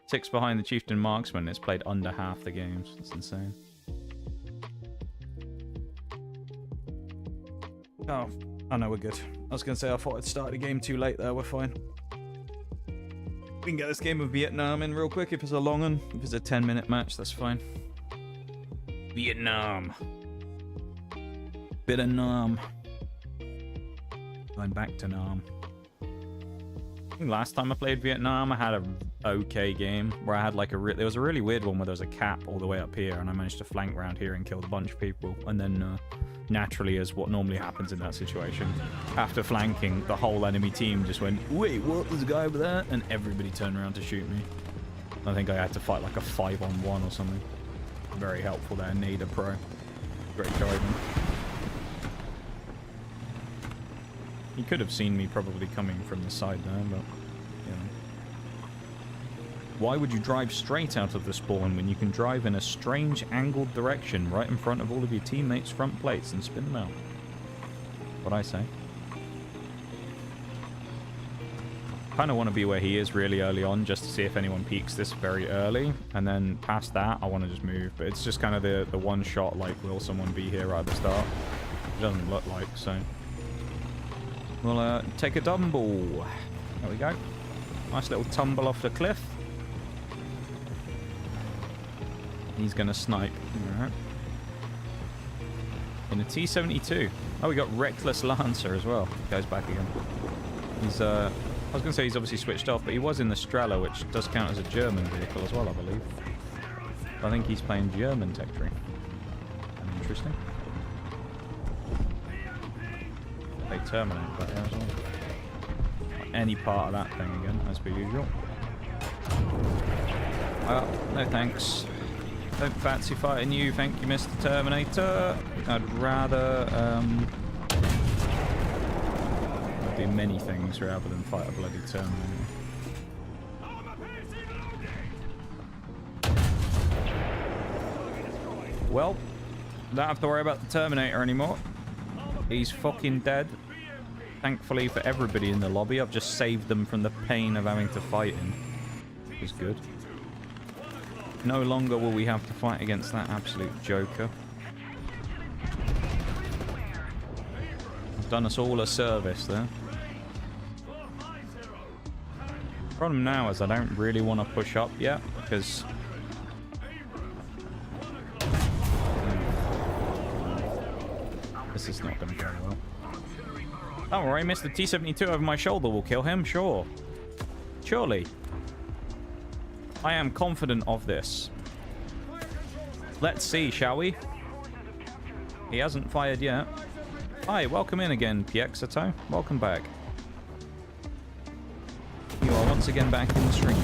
6 behind the Chieftain Marksman. It's played under half the games. That's insane. Oh, I know we're good. I was going to say I thought I'd started the game too late there. We're fine. We can get this game of Vietnam in real quick if it's a long one. If it's a 10-minute match, that's fine. Vietnam. Bit of Nam. Going back to Nam. I think last time I played Vietnam, I had a okay game where I had like there was a really weird one where there was a cap all the way up here, and I managed to flank around here and killed a bunch of people. And then naturally, as what normally happens in that situation, after flanking, the whole enemy team just went, "Wait, what? There's a guy over there," and everybody turned around to shoot me. I think I had to fight like a 5-on-1 or something. Very helpful there, Nada Pro. Great driving. He could have seen me probably coming from the side there, but, you know. Why would you drive straight out of the spawn when you can drive in a strange angled direction right in front of all of your teammates' front plates and spin them out? What I say. Kind of want to be where he is really early on just to see if anyone peeks this very early, and then past that I want to just move. But it's just kind of the one shot, like, will someone be here right at the start? It doesn't look like, so we'll take a tumble. There we go. Nice little tumble off the cliff. He's gonna snipe. Alright. In a T-72. Oh, we got Reckless Lancer as well. Goes back again. He's I was gonna say he's obviously switched off, but he was in the Strela, which does count as a German vehicle as well, I believe. I think he's playing German tech tree. Interesting. They terminate that as well. Any part of that thing again, as per usual. No thanks. Don't fancy fighting you, thank you, Mr. Terminator. I'd rather do many things rather than fight a bloody Terminator. Well, don't have to worry about the Terminator anymore. He's fucking dead. Thankfully for everybody in the lobby, I've just saved them from the pain of having to fight him. Which is good. No longer will we have to fight against that absolute joker. I've done us all a service there. Problem now is I don't really want to push up yet, because this is not going to go well. Don't worry, Mr. T-72 over my shoulder will kill him, sure. Surely. I am confident of this. Let's see, shall we? He hasn't fired yet. Hi, welcome in again, Piexato. Welcome back. You are once again back in the stream.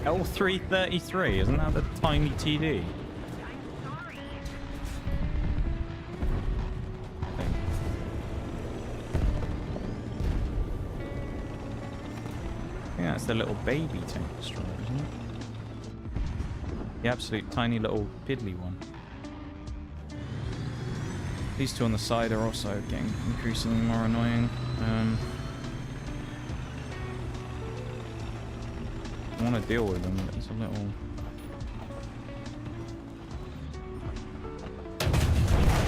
L333, isn't that the tiny TD? Yeah, it's the little baby tank destroyer, isn't it? The absolute tiny little piddly one. These two on the side are also getting increasingly more annoying. I want to deal with them, but it's a little...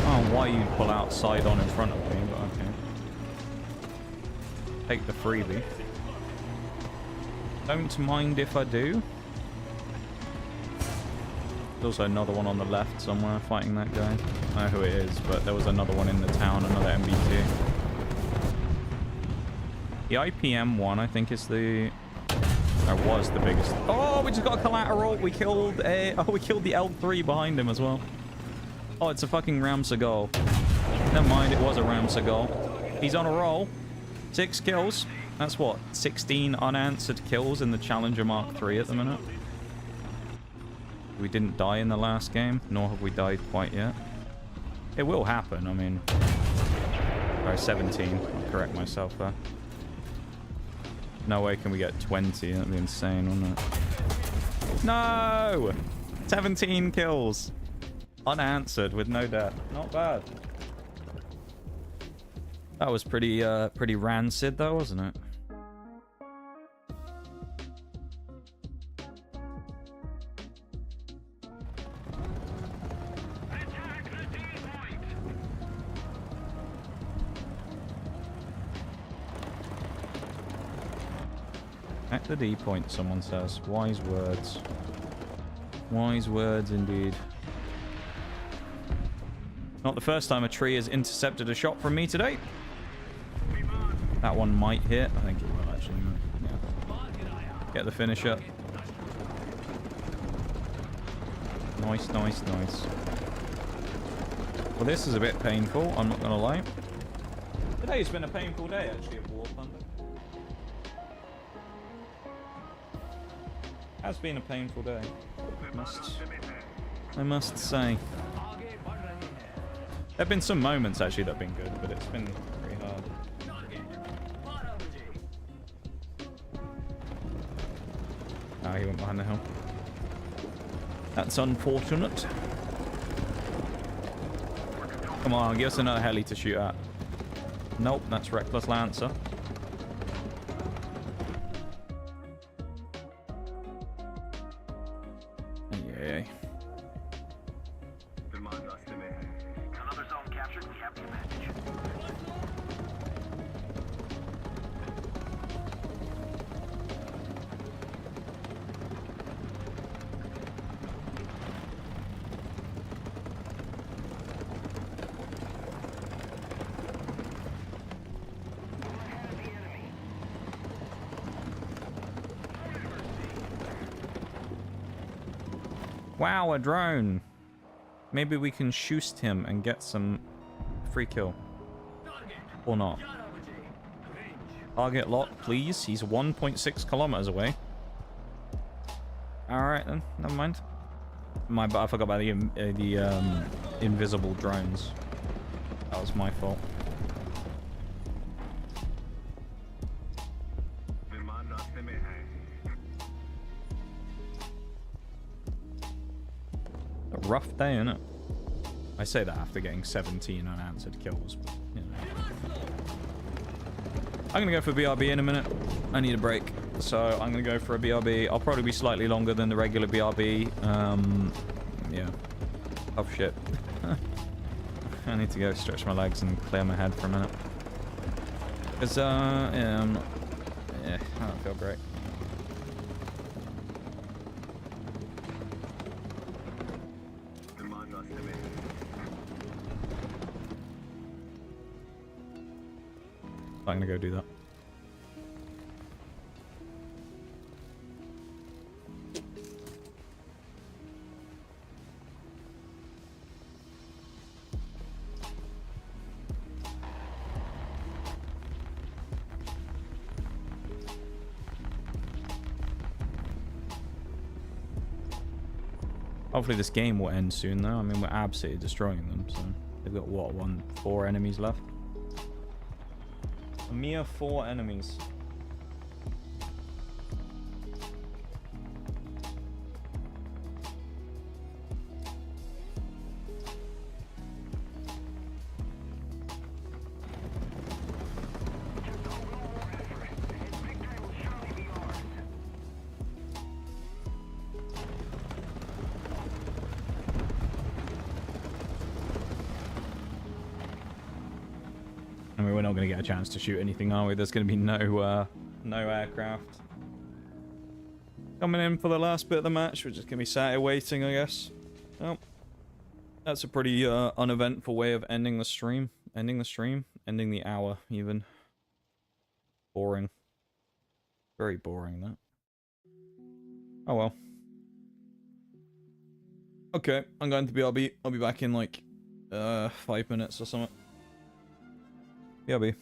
Oh, why you'd pull out side on in front of me, but okay. Take the freebie. Don't mind if I do. There's also another one on the left somewhere fighting that guy. I don't know who it is, but there was another one in the town, another MBT. The IPM one, I think, is the... Or was the biggest. Oh, we just got a collateral. We killed a... Oh, we killed the L3 behind him as well. Oh, it's a fucking Ram Seagal. Never mind, it was a Ram Seagal. He's on a roll. 6 kills. That's what? 16 unanswered kills in the Challenger Mark III at the minute. We didn't die in the last game, nor have we died quite yet. It will happen. I mean, sorry, 17. I'll correct myself there. No way can we get 20. That'd be insane, wouldn't it? No! 17 kills. Unanswered with no death. Not bad. That was pretty rancid though, wasn't it? At the D point, someone says. Wise words. Wise words indeed. Not the first time a tree has intercepted a shot from me today. That one might hit. I think it will actually. Yeah. Get the finisher. Nice, nice, nice. Well, this is a bit painful, I'm not going to lie. Today's been a painful day, actually, at War Thunder. Has been a painful day. I must say. There have been some moments actually that have been good, but it's been pretty hard. Oh, he went behind the hill. That's unfortunate. Come on, give us another heli to shoot at. Nope, that's Reckless Lancer. Yay. Another zone captured. We have the advantage. Wow, a drone. Maybe we can shoot him and get some free kill. Or not. Target lock, please. He's 1.6 kilometers away. Alright then, never mind. I forgot about the invisible drones. That was my fault. A rough day, innit? I say that after getting 17 unanswered kills, but, you know. I'm gonna go for BRB in a minute. I need a break, so I'm gonna go for a BRB. I'll probably be slightly longer than the regular BRB. Yeah. Tough shit. I need to go stretch my legs and clear my head for a minute. Because, yeah, I'm not... Yeah, I don't feel great. I'm gonna go do that. Hopefully this game will end soon though. I mean, we're absolutely destroying them, so they've got what, 4 enemies left? A mere 4 enemies. I mean, we're not going to get a chance to shoot anything, are we? There's going to be no aircraft. Coming in for the last bit of the match. We're just going to be sat here waiting, I guess. Well, that's a pretty uneventful way of ending the stream. Ending the hour, even. Boring. Very boring, that. Oh, well. Okay, I'm going to BRB. I'll be back in, like, 5 minutes or something. BRB.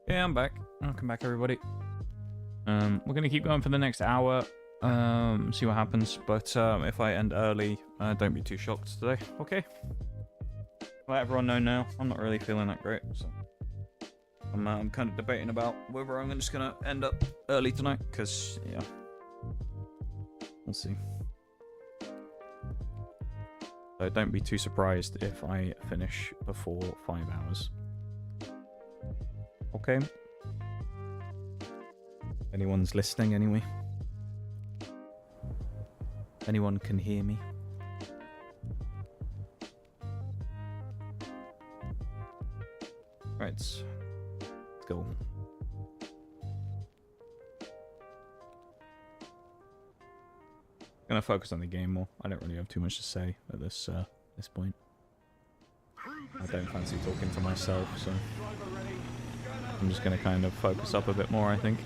Yeah, I'm back. Welcome back, everybody. We're gonna keep going for the next hour. See what happens. But if I end early, don't be too shocked today. Okay. Let everyone know now. I'm not really feeling that great, so I'm kind of debating about whether I'm just gonna end up early tonight. Cause yeah, we'll see. So don't be too surprised if I finish before 5 hours. Okay. Anyone's listening anyway? Anyone can hear me? Right. Let's go. Gonna focus on the game more. I don't really have too much to say at this point. I don't fancy talking to myself, so I'm just gonna kind of focus up a bit more, I think.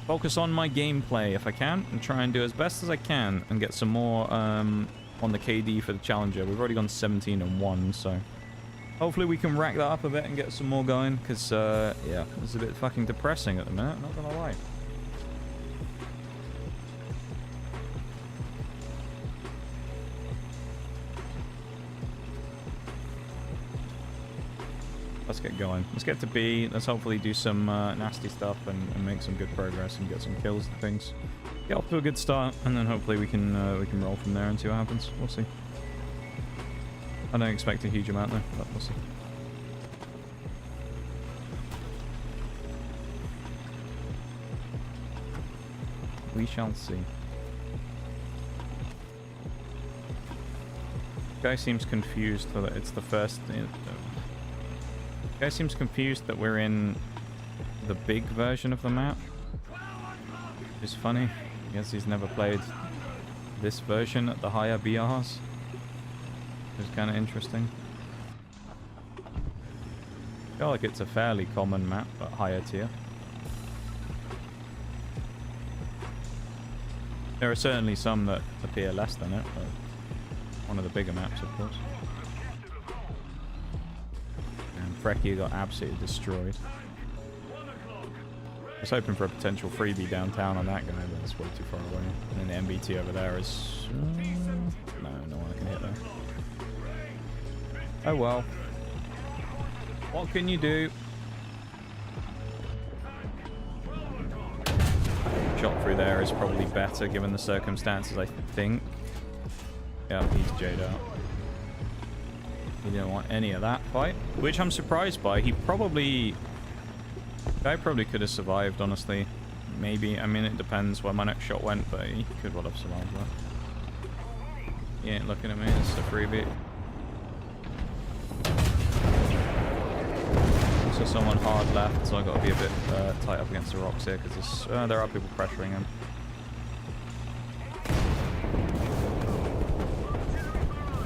Focus on my gameplay if I can, and try and do as best as I can, and get some more on the KD for the Challenger. We've already gone 17-1, so hopefully we can rack that up a bit and get some more going, because yeah, it's a bit fucking depressing at the minute, not gonna lie. Let's get going. Let's get to B. Let's hopefully do some nasty stuff and make some good progress and get some kills and things. Get off to a good start, and then hopefully we can roll from there and see what happens. We'll see. I don't expect a huge amount though, but we'll see. We shall see. Guy seems confused that it's the first. Guy seems confused that we're in the big version of the map. It's funny. I guess he's never played this version at the higher BRs. It's kind of interesting. I feel like it's a fairly common map, but higher tier. There are certainly some that appear less than it, but one of the bigger maps, of course. Frecky got absolutely destroyed. I was hoping for a potential freebie downtown on that guy, but that's way too far away. And then the MBT over there is... no, no one I can hit there. Oh well. What can you do? Shot through there is probably better given the circumstances, I think. Yeah, he's J'd out. He didn't want any of that fight, which I'm surprised by. Guy probably could have survived, honestly. Maybe. I mean, it depends where my next shot went, but he could well have survived that. He ain't looking at me. It's a freebie. So someone hard left, so I got to be a bit tight up against the rocks here because there are people pressuring him.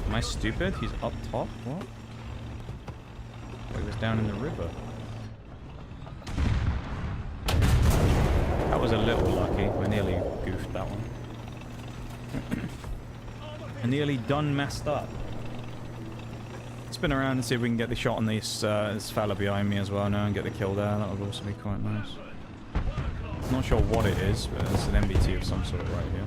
Am I stupid? He's up top? What? He was down in the river. That was a little lucky. I nearly goofed that one. I nearly done messed up. Spin around and see if we can get the shot on this fella behind me as well now and get the kill there. That would also be quite nice. Not sure what it is, but it's an MBT of some sort right here.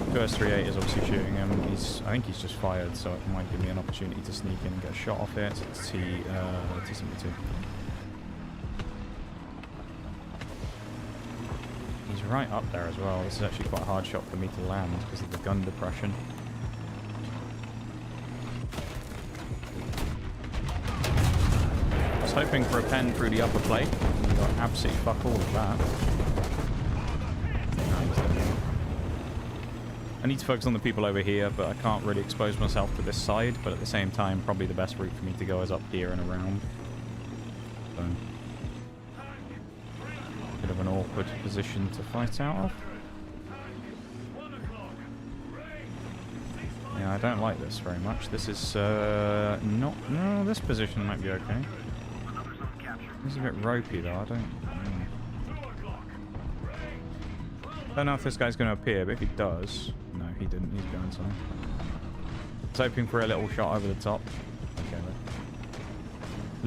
2S38 is obviously shooting him. I think he's just fired, so it might give me an opportunity to sneak in and get a shot off it. It's T72. He's right up there as well. This is actually quite a hard shot for me to land because of the gun depression. I was hoping for a pen through the upper plate. We got absolutely fuck all of that. I need to focus on the people over here, but I can't really expose myself to this side. But at the same time, probably the best route for me to go is up here and around. So, bit of an awkward position to fight out of. Yeah, I don't like this very much. This is not... No, this position might be okay. This is a bit ropey though, I don't know if this guy's going to appear, but if he does... No, he didn't. He's going somewhere. I was hoping for a little shot over the top. Okay, then.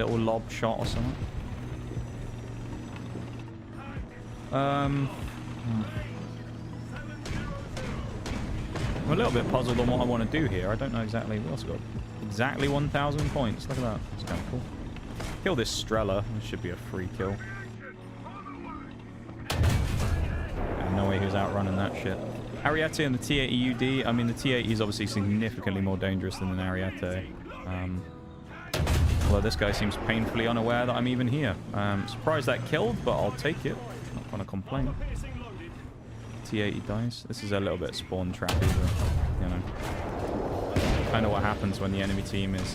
little lob shot or something. I'm a little bit puzzled on what I want to do here. I don't know exactly. What's got exactly 1,000 points. Look at that. That's kind of cool. Kill this Strela. This should be a free kill. No way he was outrunning that shit. Ariete and the T80UD. I mean, the T80 is obviously significantly more dangerous than an Ariete. Although this guy seems painfully unaware that I'm even here. Surprised that killed, but I'll take it. Not gonna complain. T80 dies. This is a little bit spawn trappy, but, you know. Kind of what happens when the enemy team is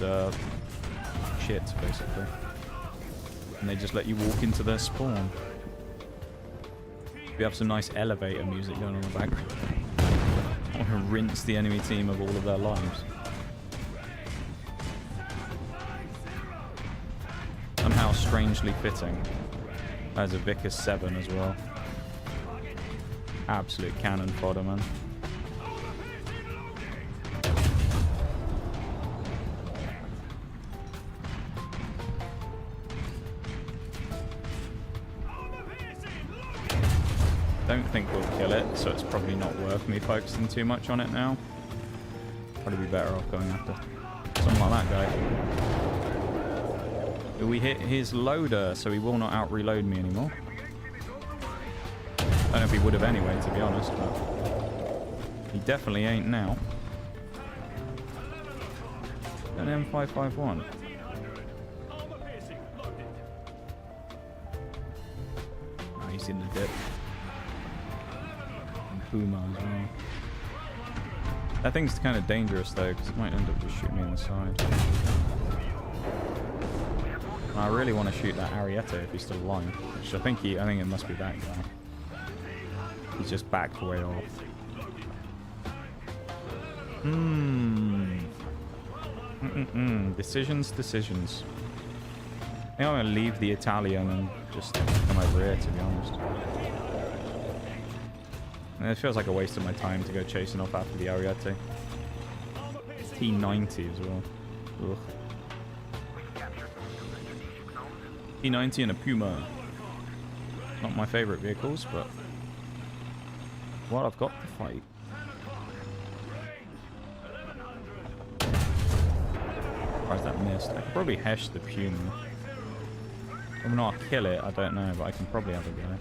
shit, basically. And they just let you walk into their spawn. We have some nice elevator music going on in the background. I want to rinse the enemy team of all of their lives. Somehow strangely fitting. There's a Vickers 7 as well. Absolute cannon fodder, man. Don't think we'll kill it, so it's probably not worth me focusing too much on it now. Probably be better off going after something like that guy. We hit his loader, so he will not out-reload me anymore. I don't know if he would have anyway, to be honest, but he definitely ain't now. An M551. Oh, he's in the dip. Puma as well. That thing's kind of dangerous though, because it might end up just shooting me in the side. I really want to shoot that Ariete if he's still alive, which I think it must be that guy. He's just backed way off. Decisions. I think I'm gonna leave the Italian and just come over here, to be honest. And it feels like a waste of my time to go chasing off after the Ariete. T90 as well. Ugh. T90 and a Puma. Not my favorite vehicles, but what I've got to fight. Surprised that missed. I could probably hesh the Puma. Whether or not I'll kill it, I don't know, but I can probably have a go.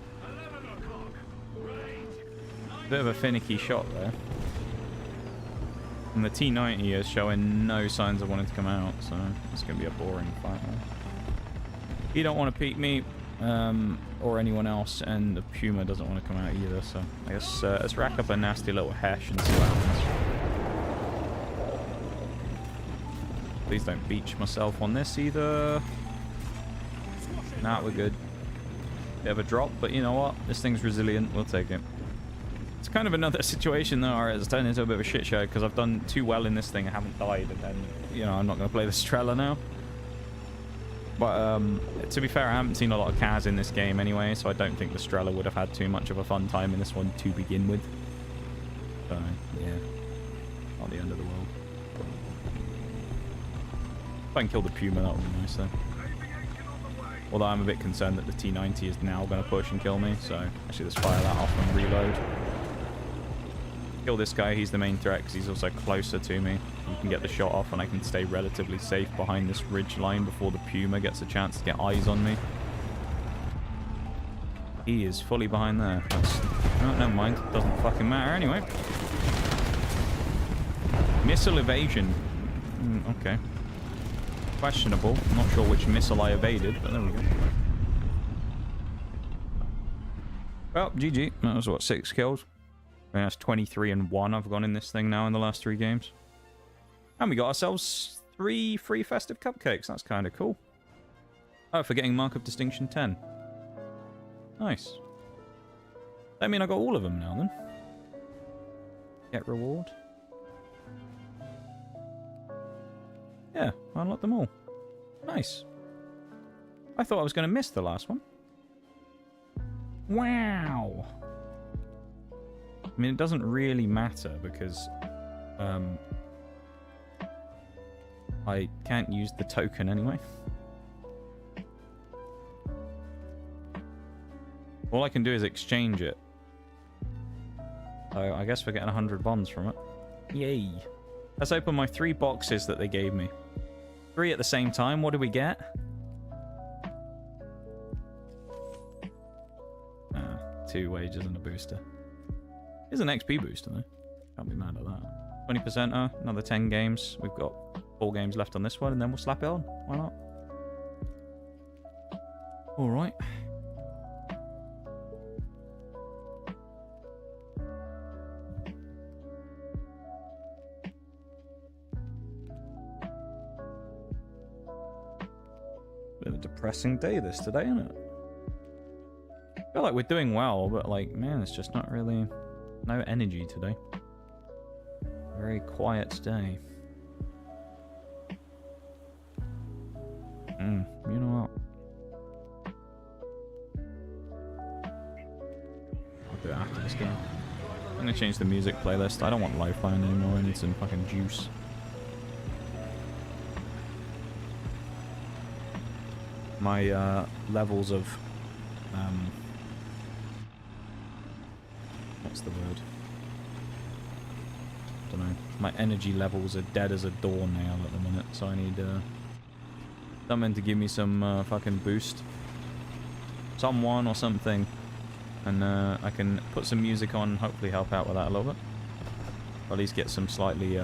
Bit of a finicky shot there. And the T90 is showing no signs of wanting to come out, so it's going to be a boring fight. You don't want to peek me, or anyone else, and the Puma doesn't want to come out either, so I guess let's rack up a nasty little hash and see what happens. Please don't beach myself on this either. Nah, we're good. Bit of a drop, but you know what? This thing's resilient. We'll take it. It's kind of another situation though, where it's turned into a bit of a shit show because I've done too well in this thing. I haven't died, and then, you know, I'm not going to play the Strela now. But to be fair, I haven't seen a lot of Kaz in this game anyway, so I don't think the Strela would have had too much of a fun time in this one to begin with. So, yeah. Not the end of the world. If I can kill the Puma, that would be nice though. Although I'm a bit concerned that the T90 is now going to push and kill me, so actually let's fire that off and reload. Kill this guy, he's the main threat because he's also closer to me. You can get the shot off and I can stay relatively safe behind this ridge line before the Puma gets a chance to get eyes on me. He is fully behind there. That's... Oh, never mind. Doesn't fucking matter anyway. Missile evasion. Okay. Questionable. I'm not sure which missile I evaded, but there we go. Well, GG. That was, what, 6 kills? That's 23 and 1 I've gone in this thing now in the last 3 games. And we got ourselves 3 free festive cupcakes. That's kind of cool. Oh, for getting Mark of Distinction 10. Nice. That mean I got all of them now then. Get reward. Yeah, I unlocked them all. Nice. I thought I was going to miss the last one. Wow. I mean, it doesn't really matter because I can't use the token anyway. All I can do is exchange it. So I guess we're getting 100 bonds from it. Yay. Let's open my 3 boxes that they gave me. 3 at the same time. What do we get? 2 wages and a booster. Here's an XP booster though. Can't be mad at that. 20%er, another 10 games. We've got 4 games left on this one, and then we'll slap it on. Why not? Alright. Bit of a depressing day this today, isn't it? I feel like we're doing well, but like, man, it's just not really... no energy today. Very quiet day. You know what? I'll do it after this game. I'm gonna change the music playlist. I don't want Lifeline anymore. I need some fucking juice. My levels of what's the word? I don't know. My energy levels are dead as a doornail at the minute, so I need something to give me some fucking boost. Someone or something. And I can put some music on and hopefully help out with that a little bit. Or at least get some slightly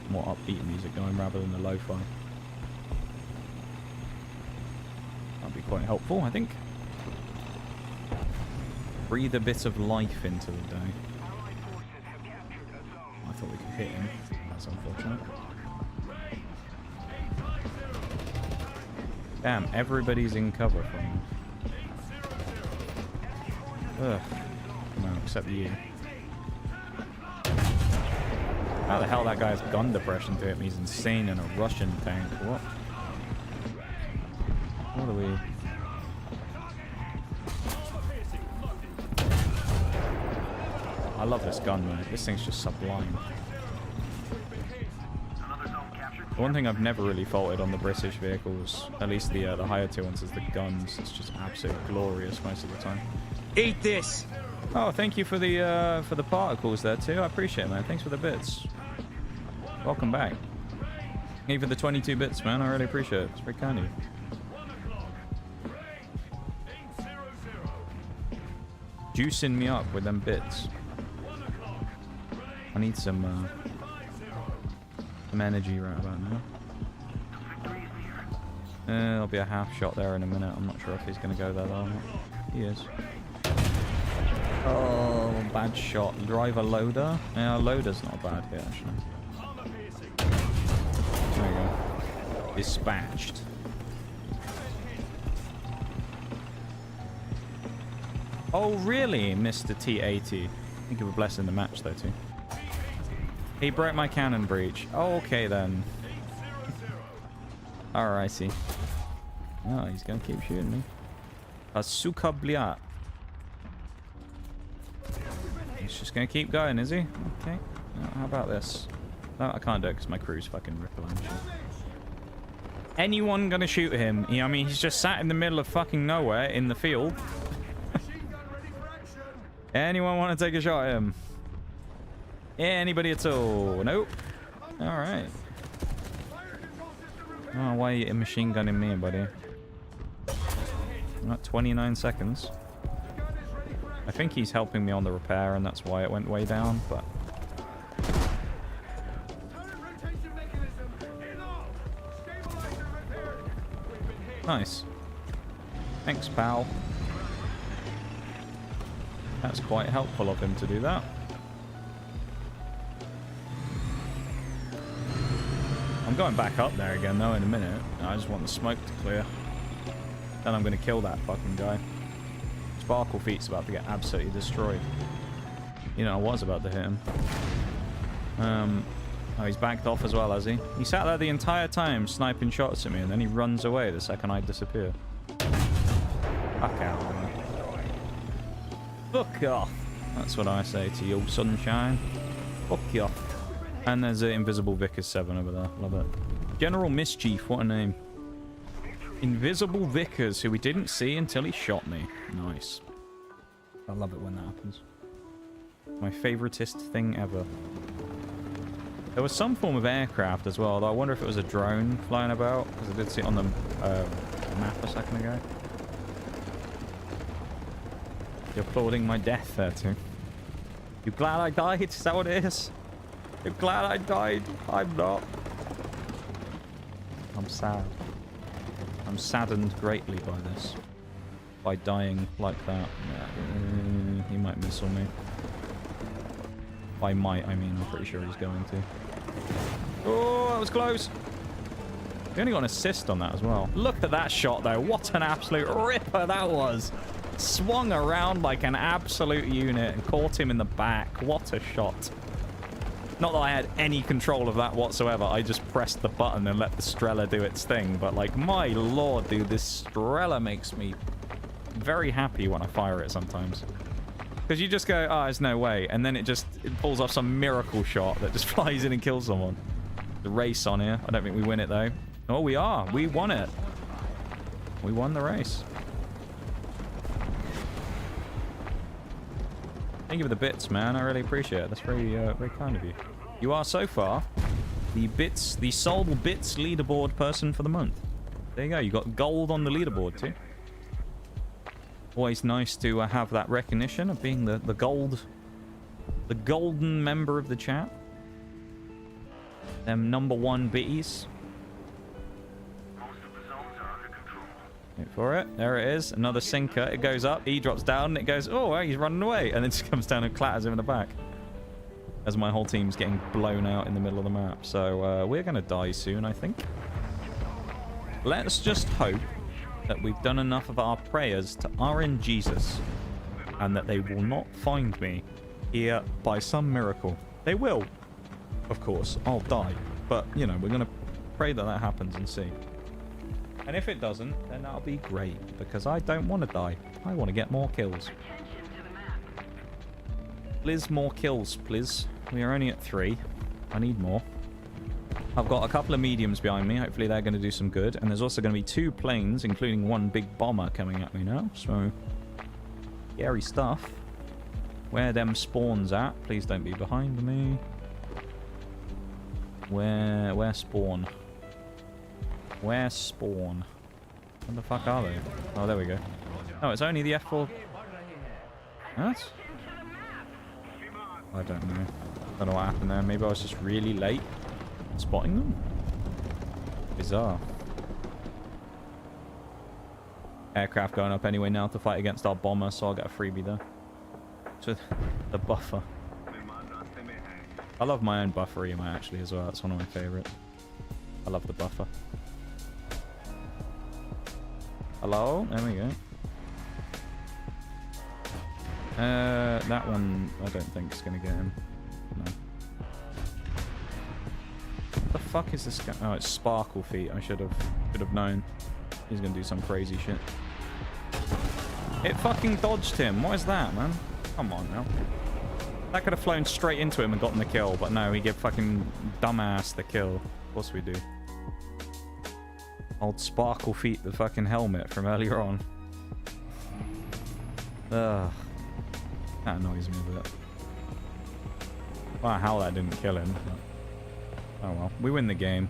more upbeat music going rather than the lo-fi. That'd be quite helpful, I think. Breathe a bit of life into the day. I thought we could hit him. That's unfortunate. Damn, everybody's in cover from him. Ugh. No, except you. How the hell that guy has gun depression to hit me? He's insane in a Russian tank. What? What are we... I love this gun, man. This thing's just sublime. The one thing I've never really faulted on the British vehicles, at least the higher tier ones, is the guns. It's just absolutely glorious most of the time. Eat this! Oh, thank you for the particles there too. I appreciate it, man. Thanks for the bits. Welcome back. Even the 22 bits, man. I really appreciate it. It's very kind of you. Juicing me up with them bits. I need some energy right about now. There'll be a half shot there in a minute. I'm not sure if he's going to go there though or not. He is. Oh, bad shot. Driver loader. Yeah, loader's not bad here, actually. There you go. Dispatched. Oh, really, Mr. T80? Thank you for blessing the match, though, too. He broke my cannon breach. Oh, okay, then. Alrighty. Oh, he's gonna keep shooting me. Asuka blia. He's just gonna keep going, is he? Okay. How about this? No, I can't do it because my crew's fucking ripple and shit. Anyone gonna shoot him? I mean, he's just sat in the middle of fucking nowhere in the field. Anyone want to take a shot at him? Anybody at all? Nope. Alright. Oh, why are you machine gunning me, buddy? Not 29 seconds. I think he's helping me on the repair, and that's why it went way down, but... Nice. Thanks, pal. That's quite helpful of him to do that. I'm going back up there again, though, in a minute. I just want the smoke to clear. Then I'm going to kill that fucking guy. Sparkle Feet's about to get absolutely destroyed. You know, I was about to hit him. Oh, he's backed off as well, has he? He sat there the entire time sniping shots at me, and then he runs away the second I disappear. Fuck out, man. Fuck off. That's what I say to you, sunshine. Fuck you off. And there's an Invisible Vickers 7 over there. Love it. General Mischief, what a name. Invisible Vickers, who we didn't see until he shot me. Nice. I love it when that happens. My favoritist thing ever. There was some form of aircraft as well, though I wonder if it was a drone flying about, because I did see it on the map a second ago. You're applauding my death there, too. You glad I died? Is that what it is? You're glad I died? I'm not. I'm sad. I'm saddened greatly by this. By dying like that. He might missile me. By might, I mean, I'm pretty sure he's going to. Oh, that was close. He only got an assist on that as well. Look at that shot, though. What an absolute ripper that was. Swung around like an absolute unit and caught him in the back. What a shot. Not that I had any control of that whatsoever. I just pressed the button and let the Strela do its thing. But, like, my lord, dude, this Strela makes me very happy when I fire it sometimes. Because you just go, oh, there's no way. And then it pulls off some miracle shot that just flies in and kills someone. The race on here. I don't think we win it, though. Oh, we are. We won it. We won the race. Thank you for the bits, man. I really appreciate it. That's very, very kind of you. You are so far the Soul Bits leaderboard person for the month. There you go. You got gold on the leaderboard, too. Always nice to have that recognition of being the golden member of the chat. Them #1 bitties. Most of the zones are under control. Wait for it. There it is. Another sinker. It goes up. He drops down. And it goes, oh, well, he's running away. And then just comes down and clatters him in the back. As my whole team's getting blown out in the middle of the map. So we're going to die soon, I think. Let's just hope that we've done enough of our prayers to RN Jesus and that they will not find me here by some miracle. They will, of course. I'll die. But, you know, we're going to pray that that happens and see. And if it doesn't, then that'll be great because I don't want to die. I want to get more kills. Please, more kills, please. We are only at 3. I need more. I've got a couple of mediums behind me. Hopefully they're going to do some good. And there's also going to be 2 planes, including 1 big bomber coming at me now. So, scary stuff. Where them spawns at? Please don't be behind me. Where spawn? Where spawn? Where the fuck are they? Oh, there we go. Oh, it's only the F4. What? I don't know. I don't know what happened there. Maybe I was just really late spotting them. Bizarre. Aircraft going up anyway now to fight against our bomber, so I'll get a freebie there. So the buffer. I love my own buffer emo actually as well. That's one of my favorites. I love the buffer. Hello? There we go. That one I don't think is going to get him. No. What the fuck is this guy? Oh, it's Sparkle Feet. I should have known. He's going to do some crazy shit. It fucking dodged him. What is that, man? Come on now. That could have flown straight into him and gotten the kill, but no, we give fucking dumbass the kill. Of course we do. Old Sparkle Feet, the fucking helmet from earlier on. Ugh. That annoys me a bit. Wow, how that didn't kill him. But, oh well. We win the game.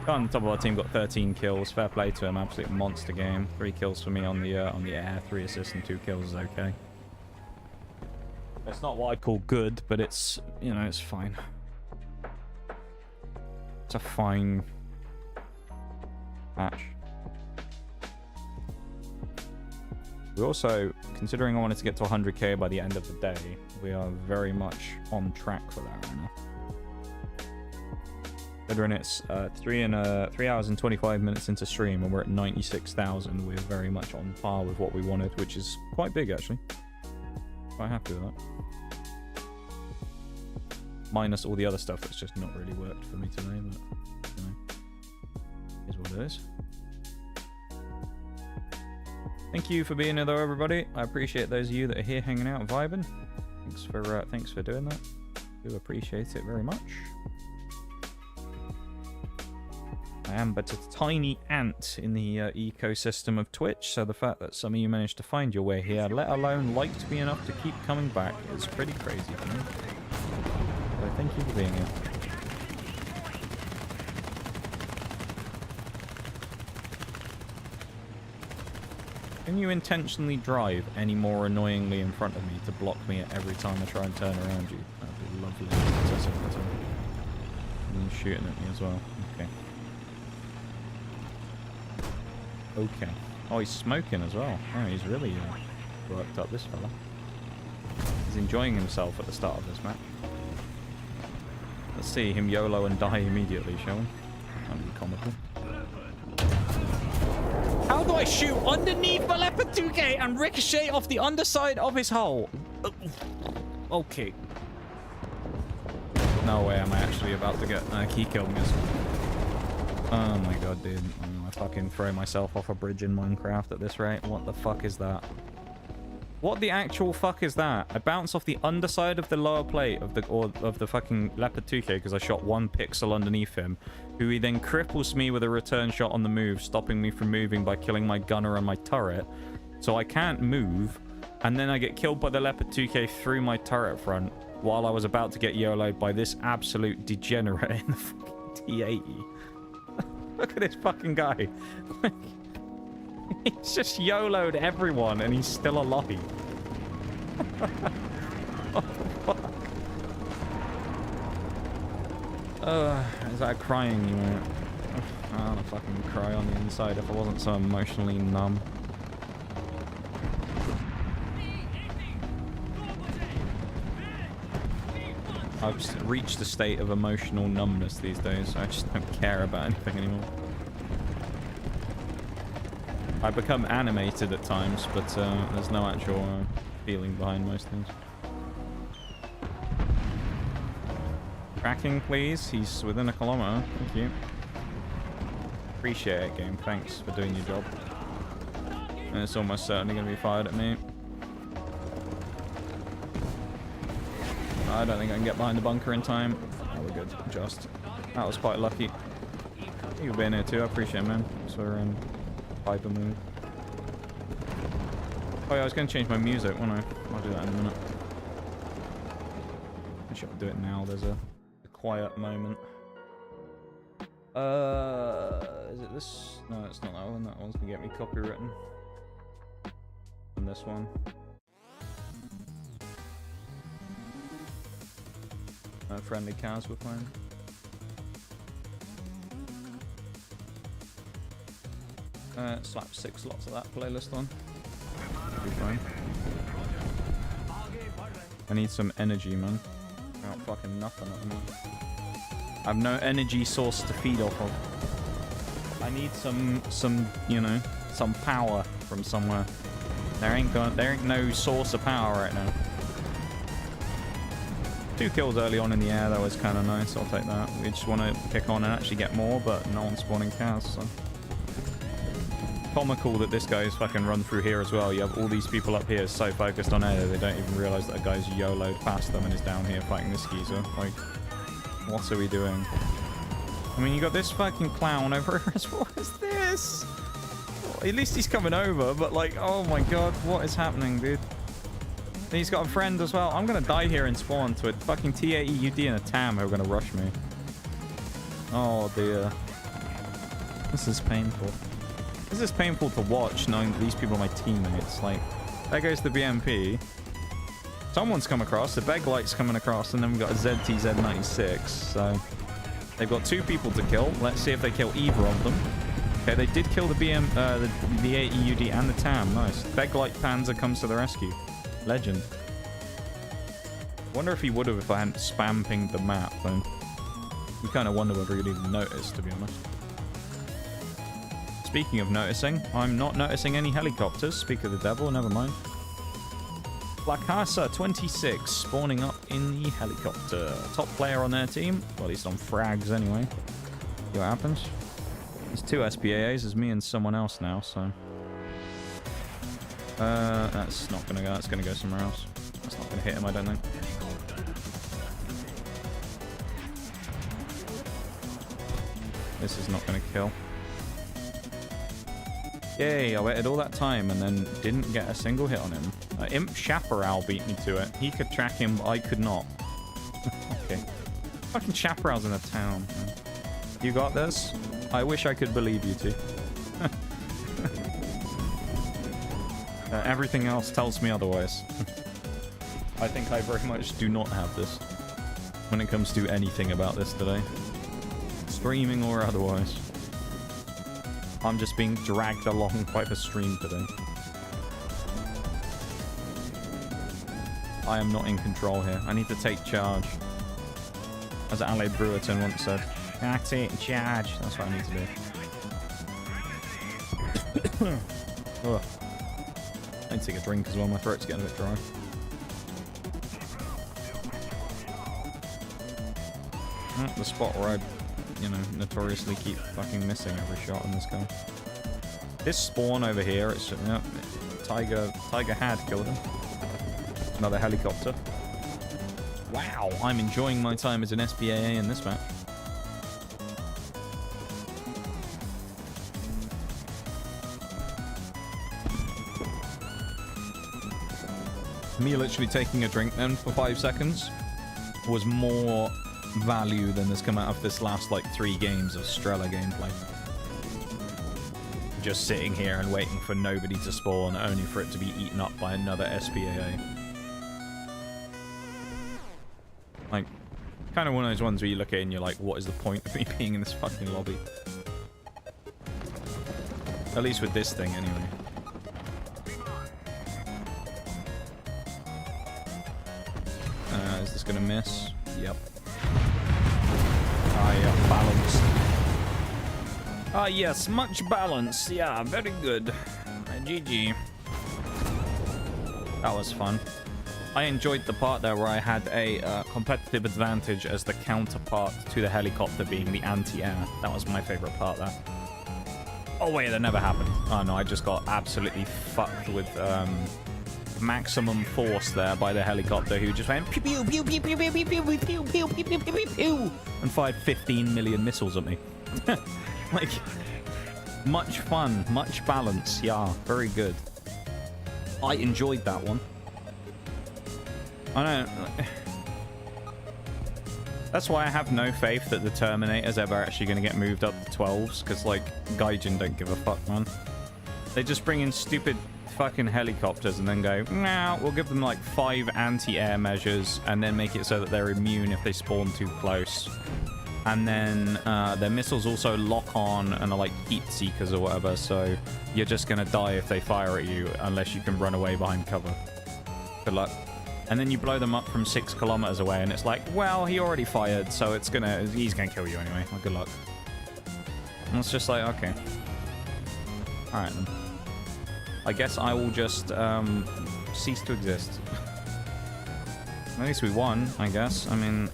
Guy on the top of our team got 13 kills. Fair play to him. Absolute monster game. 3 kills for me on the air. 3 assists and 2 kills is okay. It's not what I'd call good, but it's, you know, it's fine. It's a fine match. We also, considering I wanted to get to 100k by the end of the day, we are very much on track for that right now. Considering it's 3 hours and 25 minutes into stream and we're at 96,000, we're very much on par with what we wanted, which is quite big actually. Quite happy with that. Minus all the other stuff that's just not really worked for me today, but you know, is what it is. Thank you for being here though, everybody. I appreciate those of you that are here hanging out and vibing. Thanks for doing that. Do appreciate it very much. I am but a tiny ant in the ecosystem of Twitch, so the fact that some of you managed to find your way here, let alone liked me enough to keep coming back, is pretty crazy for me. So thank you for being here. Can you intentionally drive any more annoyingly in front of me to block me at every time I try and turn around you? That'd be lovely. And you're shooting at me as well. Okay. Okay. Oh, he's smoking as well. Oh, he's really worked up, this fella. He's enjoying himself at the start of this match. Let's see him YOLO and die immediately, shall we? That'd be comical. How do I shoot underneath the Leopard 2K and ricochet off the underside of his hull? Okay. No way am I actually about to get key kill me. Oh my god, dude. I'm gonna fucking throw myself off a bridge in Minecraft at this rate. What the fuck is that? What the actual fuck is that? I bounce off the underside of the lower plate of the fucking Leopard 2K because I shot 1 pixel underneath him, who he then cripples me with a return shot on the move, stopping me from moving by killing my gunner and my turret. So I can't move, and then I get killed by the Leopard 2K through my turret front while I was about to get YOLO'd by this absolute degenerate in the fucking T80. Look at this fucking guy. He's just YOLO'd everyone and he's still alive. What the fuck? Is that a crying unit? I wanna fucking cry on the inside if I wasn't so emotionally numb. I've just reached a state of emotional numbness these days, so I just don't care about anything anymore. I become animated at times, but there's no actual feeling behind most things. Tracking, please. He's within a kilometer. Thank you. Appreciate it, game. Thanks for doing your job. And it's almost certainly going to be fired at me. I don't think I can get behind the bunker in time. Oh, we're good. Just. That was quite lucky. You've been here too. I appreciate it, man. So we're in Piper move. Oh yeah, I was going to change my music, wasn't I? I'll do that in a minute. Actually, I'll do it now. There's a quiet moment. Is it this? No, it's not that one. That one's going to get me copywritten. And this one. Friendly cars we're playing. Slap 6 slots of that playlist on. Be fine. I need some energy, man. I got fucking nothing at the moment. I have no energy source to feed off of. I need some, you know, some power from somewhere. There ain't no source of power right now. 2 kills early on in the air, that was kind of nice. I'll take that. We just want to kick on and actually get more, but no one's spawning cows, so. Comical that this guy's fucking run through here as well. You have all these people up here so focused on air, they don't even realize that a guy's YOLO'd past them and is down here fighting this geezer. Like, what are we doing? I mean, you got this fucking clown over here as well. What is this? Well, at least he's coming over, but like, oh my god, what is happening, dude? He's got a friend as well. I'm gonna die here and spawn to a fucking T80 UD and a TAM who are gonna rush me. Oh dear. This is painful. This is painful to watch, knowing that these people are my teammates. Like, there goes the BMP. Someone's come across, the Beg Light's coming across, and then we've got a ZTZ96. So, they've got 2 people to kill. Let's see if they kill either of them. Okay, they did kill the the AEUD and the TAM. Nice. Beg Light Panzer comes to the rescue. Legend. Wonder if he would have if I hadn't spam pinged the map, though. You kind of wonder whether he'd even notice, to be honest. Speaking of noticing, I'm not noticing any helicopters. Speak of the devil, never mind. Blackhasa 26 spawning up in the helicopter. Top player on their team. Well, at least on frags anyway. See what happens. There's 2 SPAAs. There's me and someone else now, so... that's not gonna go. That's gonna go somewhere else. That's not gonna hit him, I don't think. This is not going to kill. Yay, I waited all that time and then didn't get a single hit on him. Imp Chaparral beat me to it. He could track him, I could not. Okay. Fucking Chaparral's in the town. You got this? I wish I could believe you two. Everything else tells me otherwise. I think I very much do not have this when it comes to anything about this today. Streaming or otherwise. I'm just being dragged along by the stream today. I am not in control here. I need to take charge. As Ale Brewerton once said. I take charge. That's what I need to do. Ugh. I need to take a drink as well. My throat's getting a bit dry. The spot where I, you know, notoriously keep fucking missing every shot in this game. This spawn over here, it's yep, Tiger had killed him. Another helicopter. Wow, I'm enjoying my time as an SPAA in this match. Me literally taking a drink then for 5 seconds was more value than has come out of this last like 3 games of Strela gameplay. Just sitting here and waiting for nobody to spawn, only for it to be eaten up by another SPAA. Like, kind of one of those ones where you look at it and you're like, what is the point of me being in this fucking lobby? At least with this thing, anyway. Is this gonna miss? Yep. Ah, yeah, balanced. Ah, yes, much balance. Yeah, very good. GG. That was fun. I enjoyed the part there where I had a competitive advantage as the counterpart to the helicopter being the anti-air. That was my favorite part there. Oh, wait, that never happened. Oh, no, I just got absolutely fucked with maximum force there by the helicopter who just went pew pew pew pew pew pew pew pew pew pew pew pew pew pew pew and fired 15 million missiles at me. Like, much fun, much balance. Yeah, very good. I enjoyed that one. I don't. That's why I have no faith that the Terminator's ever actually going to get moved up to 12s, because like Gaijin don't give a fuck, man. They just bring in stupid fucking helicopters and then go, nah, we'll give them like 5 anti-air measures and then make it so that they're immune if they spawn too close. And then their missiles also lock on and are like heat seekers or whatever, so you're just gonna die if they fire at you unless you can run away behind cover. Good luck. And then you blow them up from 6 kilometers away and it's like, well, he already fired, so he's gonna kill you anyway. Well, good luck. And it's just like, okay. Alright then. I guess I will just cease to exist. At least we won, I guess. I mean,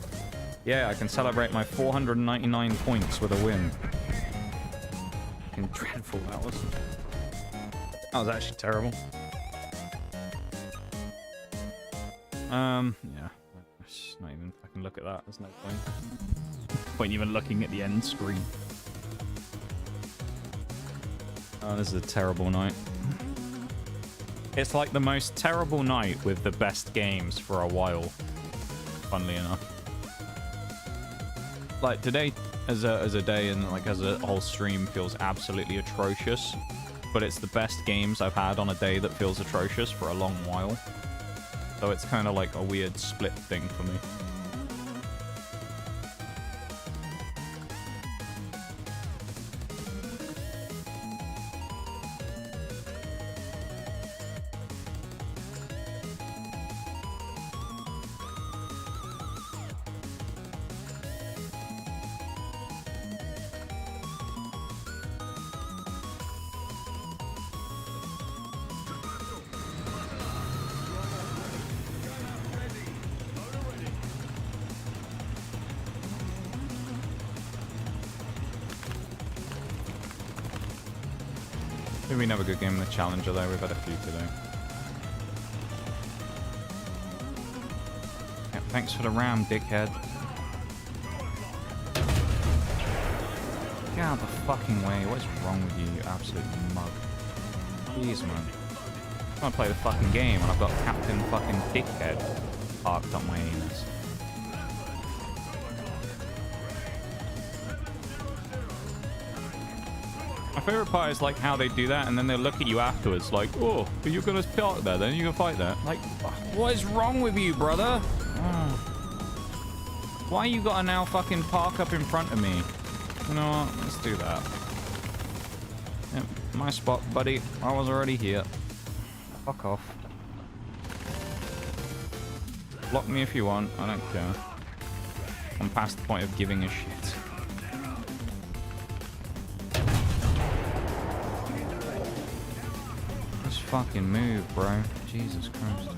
yeah, I can celebrate my 499 points with a win. Fucking dreadful that was. That was actually terrible. Yeah. Let's not even fucking look at that. There's no point. Point even looking at the end screen. Oh, this is a terrible night. It's like the most terrible night with the best games for a while, funnily enough. Like today as a day and like as a whole stream feels absolutely atrocious, but it's the best games I've had on a day that feels atrocious for a long while. So it's kind of like a weird split thing for me. Maybe we can have a good game in the Challenger though, we've had a few today. Yeah, thanks for the ram, dickhead. out the fucking way. What's wrong with you, you absolute mug? Please, man. I want to play the fucking game and I've got Captain fucking Dickhead parked on my anus. My favorite part is like how they do that and then they look at you afterwards like, oh, are you gonna park there then? Are you gonna fight there? Like, what is wrong with you, brother? Oh. Why you gotta now fucking park up in front of me? You know what? Let's do that. Yep, my spot, buddy. I was already here. Fuck off. Block me if you want. I don't care. I'm past the point of giving a shit. Just fucking move, bro. Jesus Christ.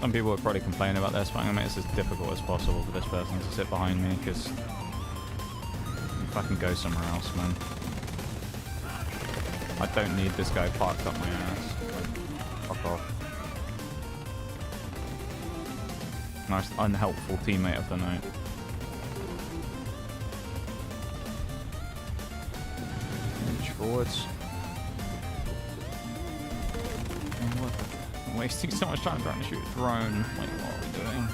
Some people would probably complain about this, but I'm gonna make this as difficult as possible for this person to sit behind me, because fucking go somewhere else, man. I don't need this guy parked up my ass. Fuck off. Nice unhelpful teammate of the night. Inch forwards. What the? I'm wasting so much time trying to shoot a drone. Like, what are we doing?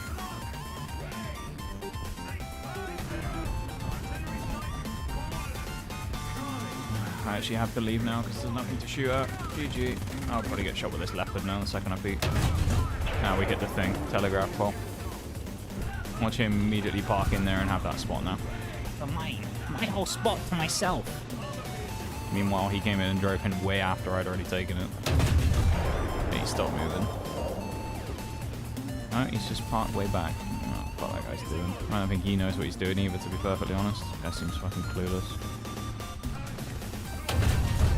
I actually have to leave now because there's nothing to shoot at. GG. I'll probably get shot with this leopard now the second I peek. Now we hit the thing. Telegraph pole. Watch him immediately park in there and have that spot now. For mine. My whole spot to myself. Meanwhile, he came in and drove in way after I'd already taken it. He stopped moving. No, he's just parked way back. Oh, what that guy's doing. I don't think he knows what he's doing either, to be perfectly honest. That seems fucking clueless.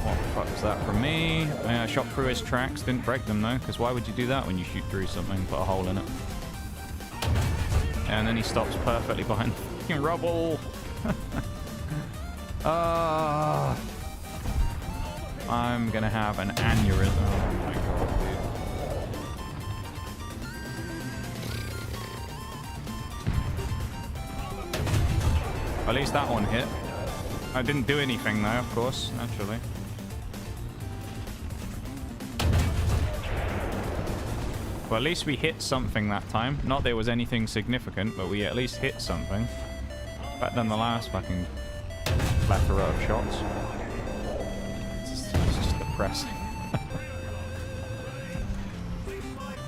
What the fuck was that from me? I shot through his tracks, didn't break them though, because why would you do that when you shoot through something, put a hole in it? And then he stops perfectly behind fucking rubble. I'm gonna have an aneurysm. Oh my god, dude. At least that one hit. I didn't do anything though, of course, naturally. Well, at least we hit something that time. Not that it was anything significant, but we at least hit something. Better than the last fucking plethora of shots. It's just depressing.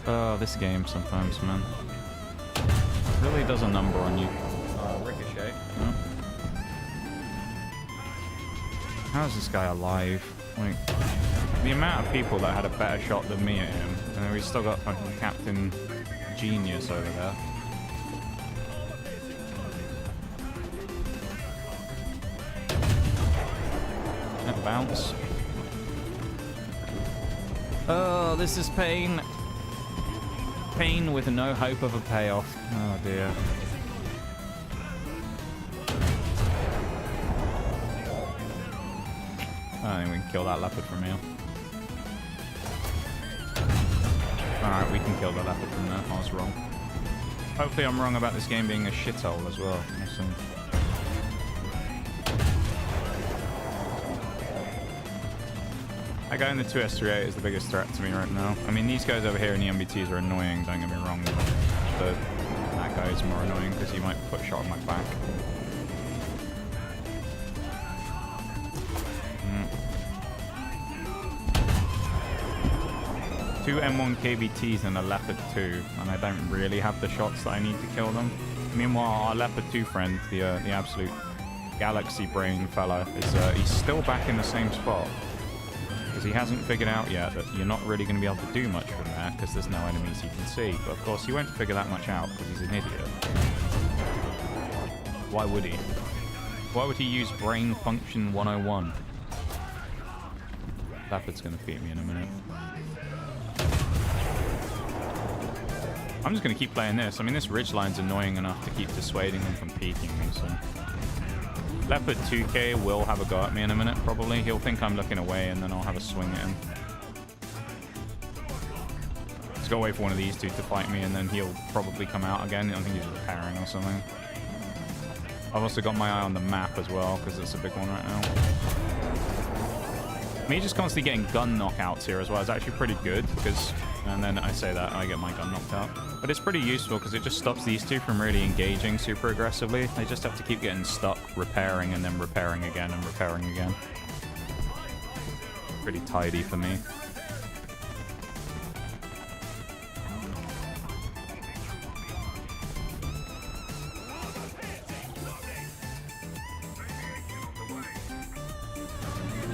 Oh, this game sometimes, man. It really does a number on you. Ricochet. Huh? How is this guy alive? Like, the amount of people that had a better shot than me at him, and we still got fucking Captain Genius over there. And bounce. Oh, this is pain. Pain with no hope of a payoff. Oh dear. I don't think we can kill that leopard from here. Alright, we can kill the leopard from there. I was wrong. Hopefully I'm wrong about this game being a shithole as well. We'll see. That guy in the 2S38 is the biggest threat to me right now. I mean, these guys over here in the MBTs are annoying, don't get me wrong. But that guy is more annoying because he might put a shot on my back. Two M1 KBTs and a Leopard 2, and I don't really have the shots that I need to kill them. Meanwhile, our Leopard 2 friend, the absolute galaxy brain fella, is he's still back in the same spot. Because he hasn't figured out yet that you're not really going to be able to do much from there, because there's no enemies you can see. But of course, he won't figure that much out, because he's an idiot. Why would he? Why would he use Brain Function 101? Leopard's going to beat me in a minute. I'm just going to keep playing this. I mean, this ridgeline's annoying enough to keep dissuading them from peeking me, so... Leopard 2K will have a go at me in a minute, probably. He'll think I'm looking away, and then I'll have a swing at him. Let's go wait for one of these two to fight me, and then he'll probably come out again. I think he's repairing or something. I've also got my eye on the map as well, because it's a big one right now. Me just constantly getting gun knockouts here as well is actually pretty good, because... And then I say that, I get my gun knocked out. But it's pretty useful, because it just stops these two from really engaging super aggressively. They just have to keep getting stuck, repairing, and then repairing again, and repairing again. Pretty tidy for me.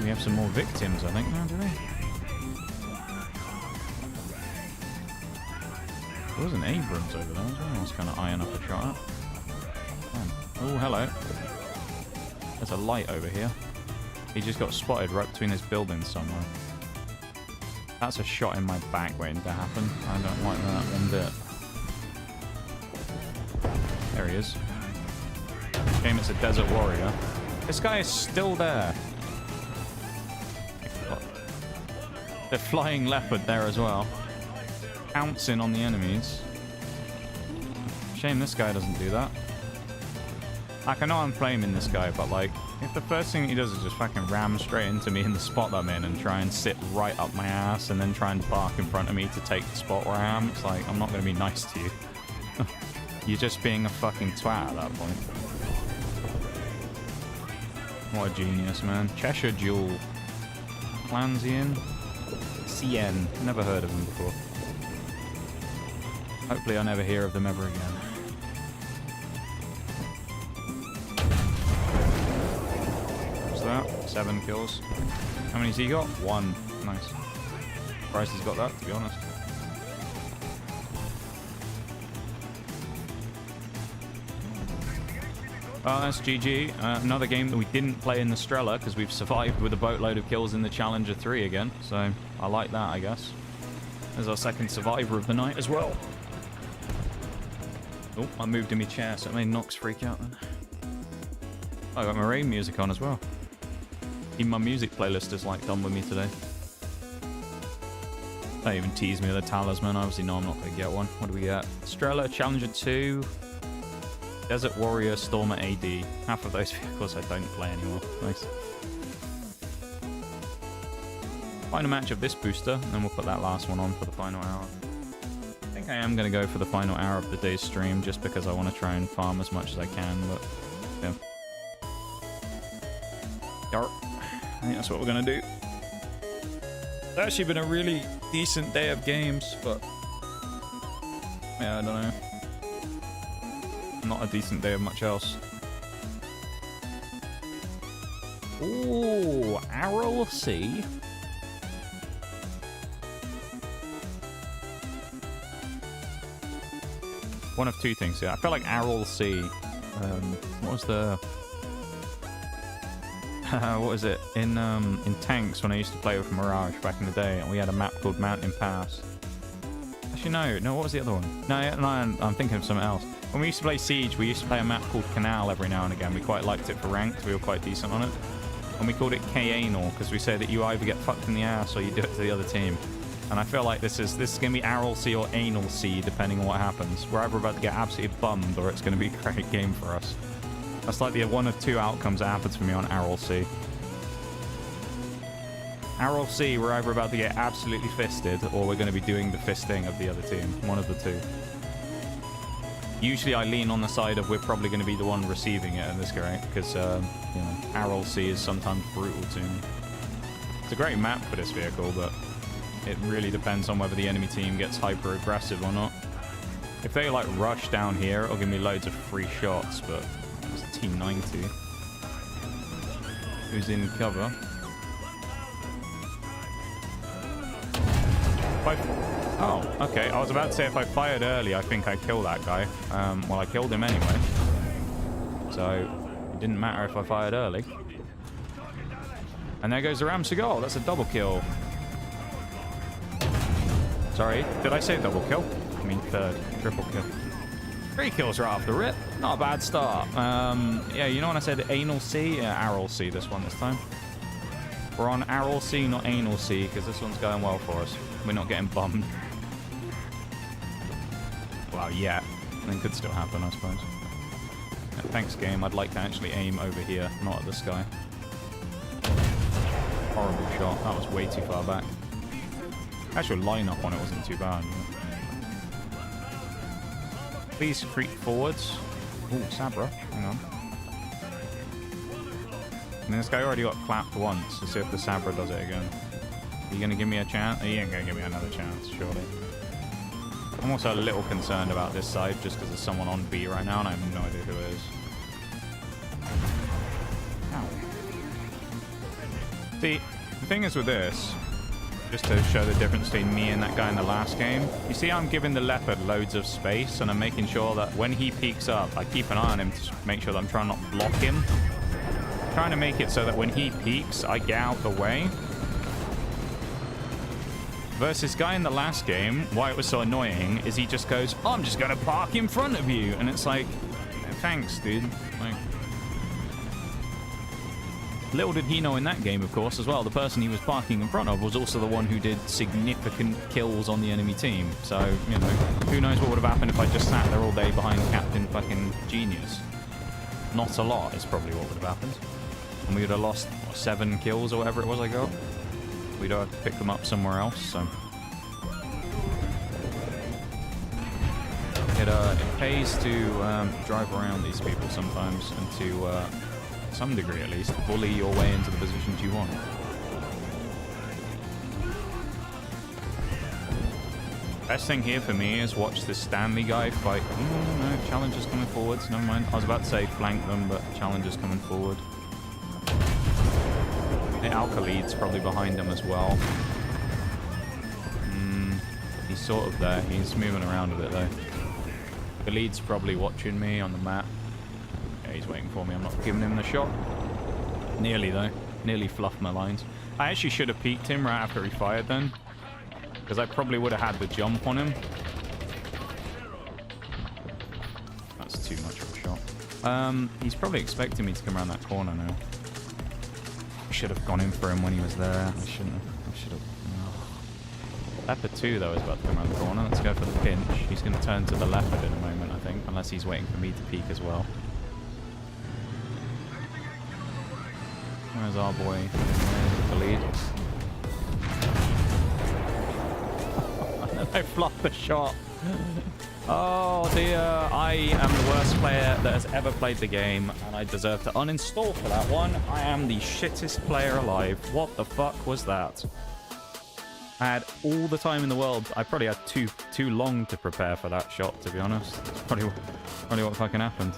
We have some more victims, I think, now, do we? There was an Abrams over there as well. I was kind of eyeing up a shot at. Oh, hello. There's a light over here. He just got spotted right between his buildings somewhere. That's a shot in my back waiting to happen. I don't like that one bit. There he is. Shame it's a desert warrior. This guy is still there. The flying leopard there as well. Pouncing on the enemies. Shame this guy doesn't do that. Like, I know I'm flaming this guy, but like, if the first thing he does is just fucking ram straight into me in the spot I'm in and try and sit right up my ass and then try and park in front of me to take the spot where I am, it's like, I'm not going to be nice to you. You're just being a fucking twat at that point. What a genius, man. Cheshire Jewel. Plansian? CN. Never heard of them before. Hopefully I never hear of them ever again. What's that? 7 kills. How many's he got? 1. Nice. Surprised he's got that, to be honest. Oh, that's GG. Another game that we didn't play in the Strela because we've survived with a boatload of kills in the Challenger 3 again. So I like that, I guess. There's our second survivor of the night as well. Oh, I moved in my chair, so it made Nox freak out then. Oh, I got my rain music on as well. Even my music playlist is like done with me today. Don't even tease me with a talisman. I obviously know I'm not going to get one. What do we get? Strela, Challenger 2. Desert Warrior, Stormer AD. Half of those vehicles I don't play anymore. Nice. Final match of this booster, and then we'll put that last one on for the final hour. I think I am going to go for the final hour of the day's stream, just because I want to try and farm as much as I can, but yeah. Yarp. I think that's what we're going to do. It's actually been a really decent day of games, but yeah, I don't know. Not a decent day of much else. Ooh, Arrow C. One of two things here. I feel like Arrow C. What was the? What was it in tanks when I used to play with Mirage back in the day, and we had a map called Mountain Pass. Actually, no. What was the other one? No, I'm thinking of something else. When we used to play Siege, we used to play a map called Canal every now and again. We quite liked it for ranked. We were quite decent on it. And we called it K-Anal, because we say that you either get fucked in the ass or you do it to the other team. And I feel like this is going to be Arrow C or Anal C, depending on what happens. We're either about to get absolutely bummed, or it's going to be a great game for us. That's like the one of two outcomes that happens for me on Arrow C. Arrow C, we're either about to get absolutely fisted, or we're going to be doing the fisting of the other team. One of the two. Usually I lean on the side of we're probably going to be the one receiving it in this game, because, you know, Arrow C is sometimes brutal to me. It's a great map for this vehicle, but it really depends on whether the enemy team gets hyper aggressive or not. If they, like, rush down here, it'll give me loads of free shots, but it's T90. Who's in cover? Oh, okay. I was about to say if I fired early, I think I kill that guy. Well, I killed him anyway. So, it didn't matter if I fired early. And there goes the Ram Seagull. That's a double kill. Sorry, did I say double kill? I mean third. Triple kill. 3 kills right off the rip. Not a bad start. Yeah, you know when I said Anal C? Yeah, Arrow C this time. We're on Arrow C, not Anal C, because this one's going well for us. We're not getting bummed. Well, yeah. It could still happen, I suppose. Yeah, thanks, game. I'd like to actually aim over here, not at the sky. Horrible shot. That was way too far back. Actual lineup on it wasn't too bad. Please creep forwards. Ooh, Sabra. Hang on. I mean, this guy already got clapped once. Let's see if the Sabra does it again. Are you going to give me a chance? He ain't going to give me another chance, surely. I'm also a little concerned about this side just because there's someone on B right now and I have no idea who it is. Ow. See, the thing is with this, just to show the difference between me and that guy in the last game, you see I'm giving the leopard loads of space and I'm making sure that when he peeks up, I keep an eye on him to make sure that I'm trying not to block him. I'm trying to make it so that when he peeks, I get out the way. Versus guy in the last game, why it was so annoying is he just goes, oh, I'm just going to park in front of you. And it's like, thanks, dude. Like, little did he know in that game, of course, as well, the person he was parking in front of was also the one who did significant kills on the enemy team. So, you know, who knows what would have happened if I just sat there all day behind Captain fucking Genius. Not a lot is probably what would have happened. And we would have lost, what, 7 kills or whatever it was I got. We'd have to pick them up somewhere else, so... It pays to drive around these people sometimes and to, some degree at least, bully your way into the positions you want. Best thing here for me is watch this Stanley guy fight. No, Challenger's coming forwards, never mind. I was about to say flank them, but Challenger's coming forward. The Alkalide's probably behind him as well. He's sort of there. He's moving around a bit though. The lead's probably watching me on the map. Yeah, he's waiting for me. I'm not giving him the shot. Nearly though. Nearly fluffed my lines. I actually should have peeked him right after he fired then. Because I probably would have had the jump on him. That's too much of a shot. He's probably expecting me to come around that corner now. I should have gone in for him when he was there. I shouldn't have. I should have. Leopard 2, though, is about to come around the corner. Let's go for the pinch. He's going to turn to the leopard in a moment, I think. Unless he's waiting for me to peek as well. Where's our boy? The lead. I flopped the shot. Oh dear, I am the worst player that has ever played the game, and I deserve to uninstall for that one. I am the shittest player alive. What the fuck was that? I had all the time in the world. I probably had too long to prepare for that shot, to be honest. That's probably what fucking happened.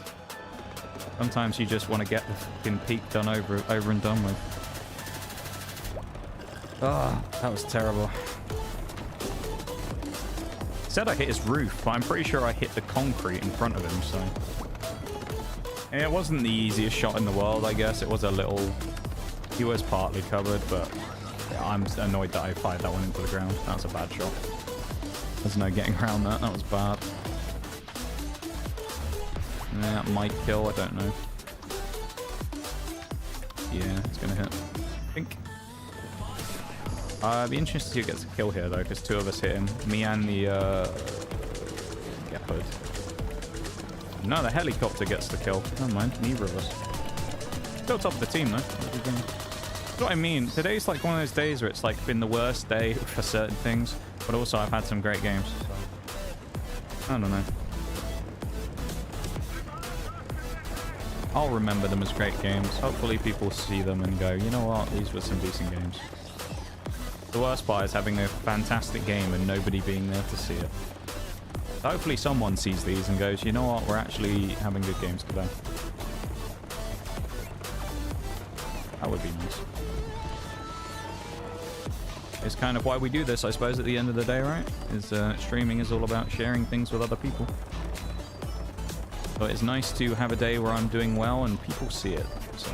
Sometimes you just want to get the fucking peak done over and done with. Oh, that was terrible. Said I hit his roof, but I'm pretty sure I hit the concrete in front of him, so... Yeah, it wasn't the easiest shot in the world, I guess. It was a little... He was partly covered, but... Yeah, I'm annoyed that I fired that one into the ground. That was a bad shot. There's no getting around that. That was bad. Yeah, that might kill, I don't know. Yeah, it's gonna hit. I think. It'd be interesting to see who gets a kill here, though, because 2 of us hit him. Me and the, Leopard. No, the helicopter gets the kill. Never mind, neither of us. Still top of the team, though. That's what I mean. Today's like one of those days where it's like been the worst day for certain things, but also I've had some great games. So. I don't know. I'll remember them as great games. Hopefully people see them and go, you know what, these were some decent games. The worst part is having a fantastic game and nobody being there to see it. So hopefully someone sees these and goes, you know what, we're actually having good games today. That would be nice. It's kind of why we do this, I suppose, at the end of the day, right? Is streaming is all about sharing things with other people. So it's nice to have a day where I'm doing well and people see it. So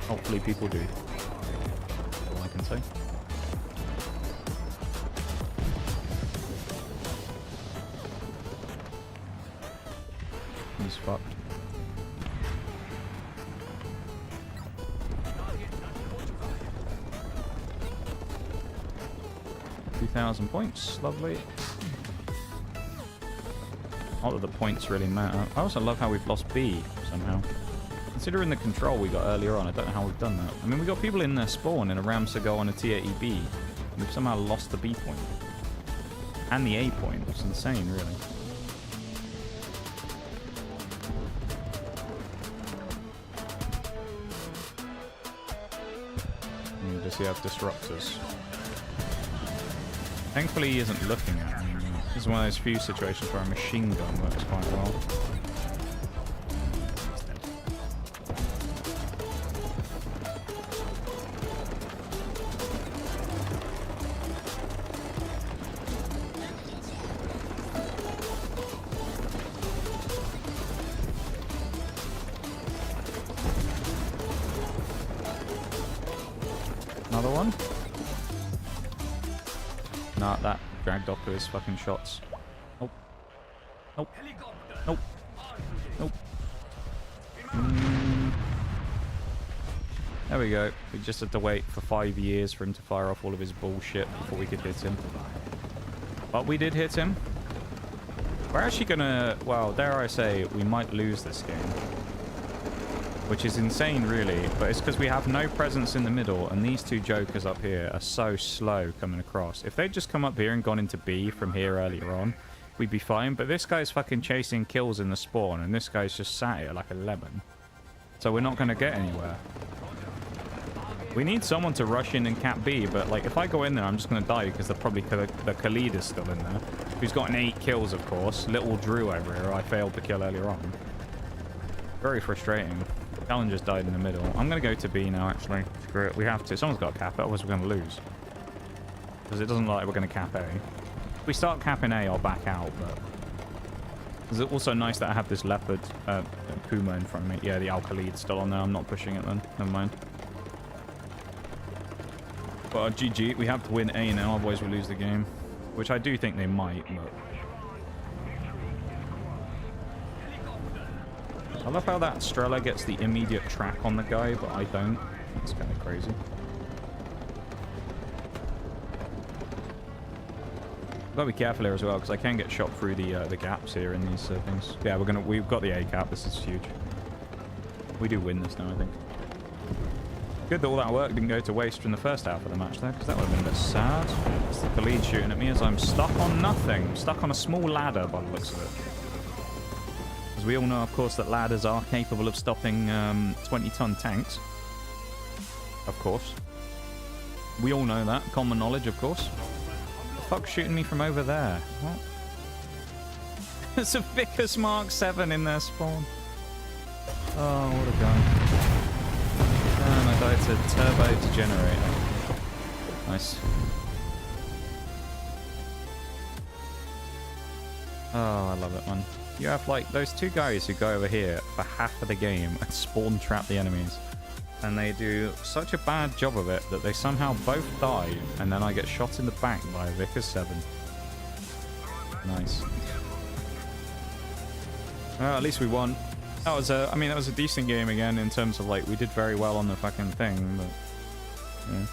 hopefully people do. That's all I can say. He's fucked. £2,000 points, lovely. Not that the points really matter. I also love how we've lost B somehow. Considering the control we got earlier on, I don't know how we've done that. I mean, we got people in their spawn in a Ramsago on a T80B. And we've somehow lost the B point. And the A point. It's insane, really. And does he have disruptors? Thankfully, he isn't looking at me. This is one of those few situations where a machine gun works quite well. Another one? Nah, that dragged off with his fucking shots. Nope. Nope. Nope. Nope. There we go. We just had to wait for 5 years for him to fire off all of his bullshit before we could hit him. But we did hit him. We're actually gonna... Well, dare I say, we might lose this game. Which is insane, really. But it's because we have no presence in the middle, and these two jokers up here are so slow coming across. If they'd just come up here and gone into B from here earlier on, we'd be fine. But this guy's fucking chasing kills in the spawn, and this guy's just sat here like a lemon. So we're not going to get anywhere. We need someone to rush in and cap B, but like if I go in there, I'm just going to die because the Khalid is still in there. Who's gotten 8 kills, of course. Little Drew over here, I failed to kill earlier on. Very frustrating. Talon just died in the middle. I'm going to go to B now, actually. Screw it. We have to. Someone's got to cap it, otherwise we're going to lose. Because it doesn't look like we're going to cap A. If we start capping A, I'll back out, but... It's also nice that I have this Leopard Puma in front of me. Yeah, the Al-Khalid's still on there. I'm not pushing it then. Never mind. But GG, we have to win A now, otherwise we lose the game. Which I do think they might, but... I love how that Strela gets the immediate track on the guy, but I don't. It's kind of crazy. Gotta be careful here as well, because I can get shot through the gaps here in these things. Yeah, we've got the A cap. This is huge. We do win this now, I think. Good that all that work didn't go to waste from the first half of the match, though, because that would have been a bit sad. It's the Khalid shooting at me as I'm stuck on nothing. Stuck on a small ladder by the looks of it. As we all know, of course, that ladders are capable of stopping 20-ton tanks. Of course. We all know that. Common knowledge, of course. The fuck's shooting me from over there? What? There's a Vickers Mark 7 in their spawn. Oh, what a guy. And I died to Turbo Degenerator. Nice. Oh, I love it, man. You have, like, those two guys who go over here for half of the game and spawn trap the enemies. And they do such a bad job of it that they somehow both die, and then I get shot in the back by a Vickers 7. Nice. Well, at least we won. That was a, I mean, that was a decent game again in terms of, like, we did very well on the fucking thing, but... Yeah.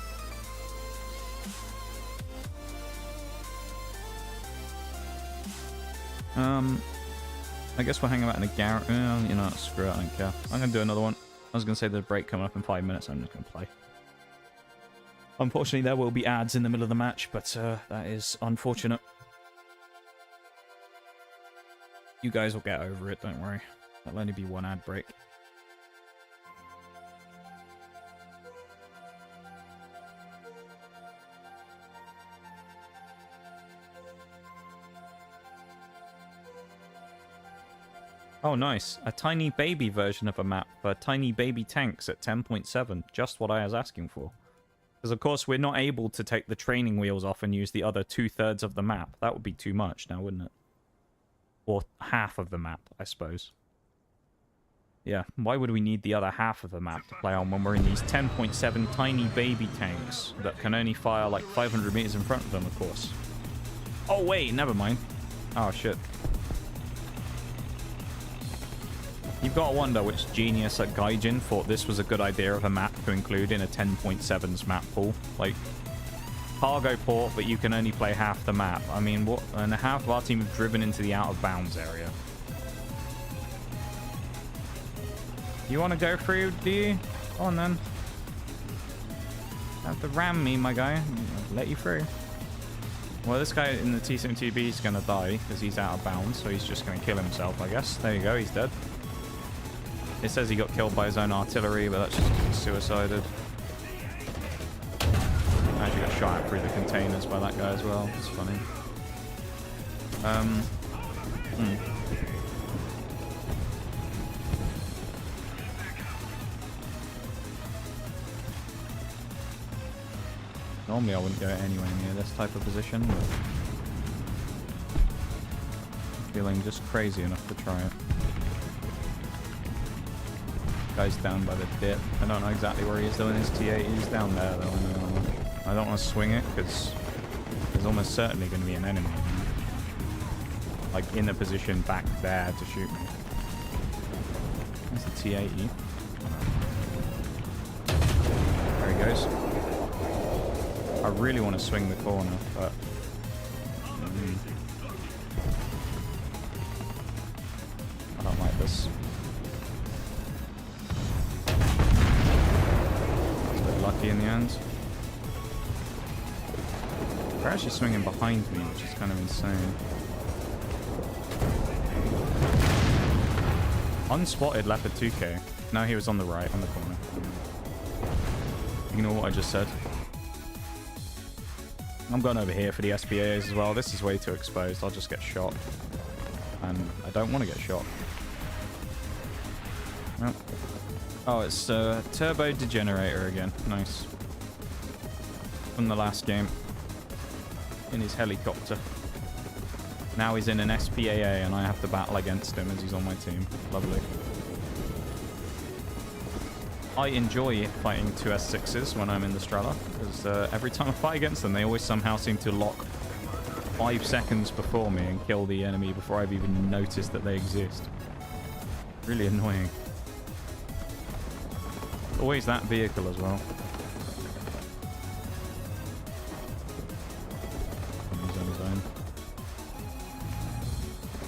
I guess we'll hang out in a garage. You know, screw it, I don't care. I'm going to do another one. I was going to say there's a break coming up in 5 minutes. I'm just going to play. Unfortunately, there will be ads in the middle of the match, but that is unfortunate. You guys will get over it, don't worry. That'll only be one ad break. Oh, nice. A tiny baby version of a map for tiny baby tanks at 10.7. Just what I was asking for. Because, of course, we're not able to take the training wheels off and use the other 2/3 of the map. That would be too much now, wouldn't it? Or half of the map, I suppose. Yeah, why would we need the other half of the map to play on when we're in these 10.7 tiny baby tanks that can only fire like 500 meters in front of them, of course? Oh, wait, never mind. Oh, shit. You've got to wonder which genius at Gaijin thought this was a good idea of a map to include in a 10.7's map pool. Like, cargo port, but you can only play half the map. I mean, what? And half of our team have driven into the out of bounds area. You want to go through, do you? Go on then. Have to ram me, my guy. I'll let you through. Well, this guy in the T-72B is going to die because he's out of bounds, so he's just going to kill himself, I guess. There you go, he's dead. It says he got killed by his own artillery, but that's just because he's suicided. Actually got shot at through the containers by that guy as well. It's funny. Normally I wouldn't go anywhere near this type of position, but I'm feeling just crazy enough to try it. Guy's down by the dip. I don't know exactly where he is doing his T8. He's down there though. I don't want to swing it because there's almost certainly going to be an enemy like in the position back there to shoot me. There's the T80. There he goes. I really want to swing the corner, but I don't like this. I was a bit lucky in the end. They're actually swinging behind me, which is kind of insane. Unspotted Leopard 2K. No, he was on the right, on the corner. Ignore what I just said. I'm going over here for the SPAs as well. This is way too exposed. I'll just get shot. And I don't want to get shot. Oh, it's Turbo Degenerator again. Nice. From the last game. In his helicopter. Now he's in an SPAA and I have to battle against him as he's on my team. Lovely. I enjoy fighting 2S6s when I'm in the Strela, because every time I fight against them, they always somehow seem to lock 5 seconds before me and kill the enemy before I've even noticed that they exist. Really annoying. Always that vehicle as well. He's on his own.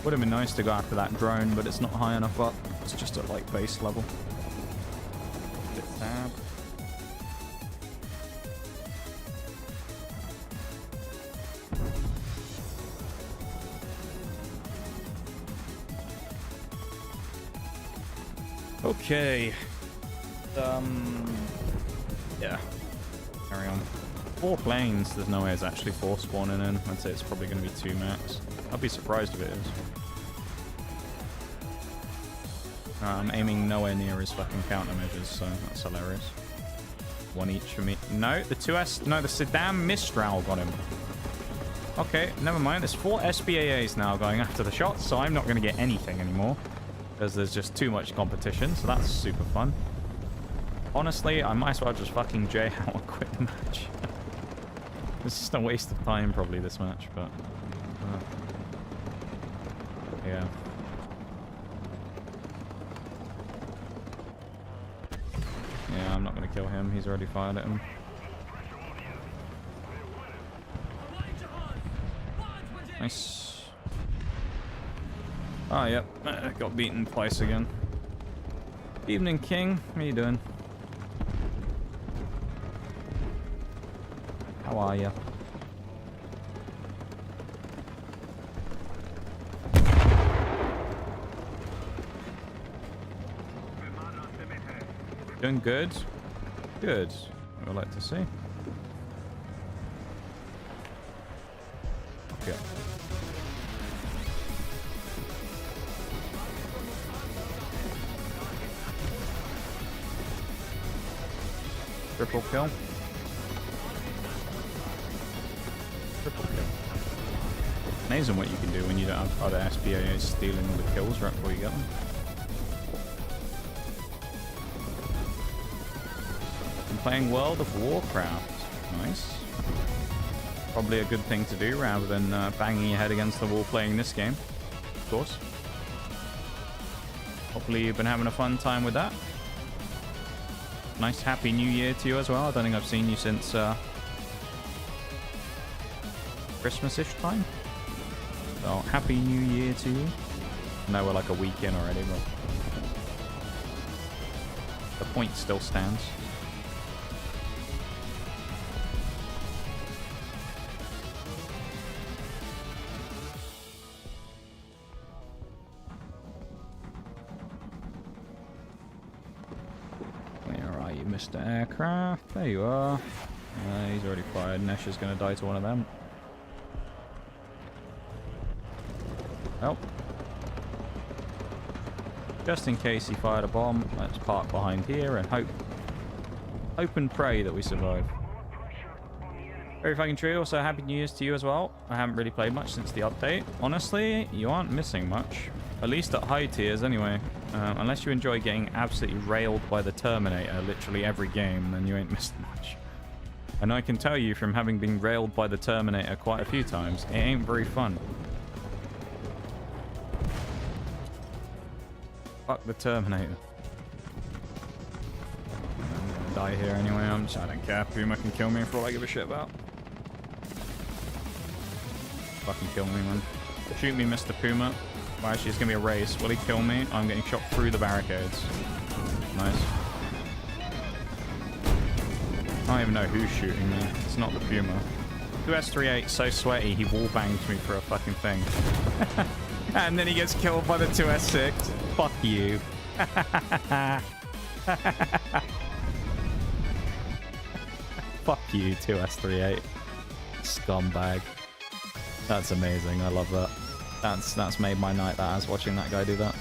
Would have been nice to go after that drone, but it's not high enough up. It's just at like base level. Tab. Okay. Yeah. Carry on. 4 planes. There's no way it's actually 4 spawning in. I'd say it's probably going to be 2 max. I'd be surprised if it is. I'm aiming nowhere near his fucking countermeasures, so that's hilarious. 1 each for me. No, the 2S... No, the Saddam Mistral got him. Okay, never mind. There's 4 SPAAs now going after the shots, so I'm not going to get anything anymore. Because there's just too much competition, so that's super fun. Honestly, I might as well just fucking J out and quit the match. It's just a waste of time, probably, this match, but... yeah. Yeah, I'm not going to kill him. He's already fired at him. Nice. Ah, yep. Got beaten twice again. Evening, King. How you doing? How are you? Doing good? Good. I would like to see. Yeah. Triple kill. Triple kill. Amazing what you can do when you don't have other SPAs stealing all the kills right before you get them. Playing World of Warcraft. Nice. Probably a good thing to do rather than banging your head against the wall playing this game. Of course. Hopefully you've been having a fun time with that. Nice happy new year to you as well. I don't think I've seen you since Christmas-ish time. So, Happy New Year to you. I know we're like a week in already, but the point still stands. Where are you, Mr. Aircraft? There you are. He's already fired. Nesh is going to die to one of them. Oh. Just in case he fired a bomb, let's park behind here and hope and pray that we survive. Very fucking true. Also, Happy New Year's to you as well. I haven't really played much since the update. Honestly, you aren't missing much. At least at high tiers anyway. Unless you enjoy getting absolutely railed by the Terminator literally every game, then you ain't missed much. And I can tell you from having been railed by the Terminator quite a few times, it ain't very fun. Fuck the Terminator. I'm gonna die here anyway. I don't care. Puma can kill me for all I give a shit about. Fucking kill me, man. Shoot me, Mr. Puma. Well, actually, it's gonna be a race. Will he kill me? I'm getting shot through the barricades. Nice. I don't even know who's shooting me. It's not the Puma. 2S38, so sweaty, he wallbanged me for a fucking thing. And then he gets killed by the 2S6. Fuck you. Fuck you, 2S38. Scumbag. That's amazing. I love that. That's made my night, that has, watching that guy do that.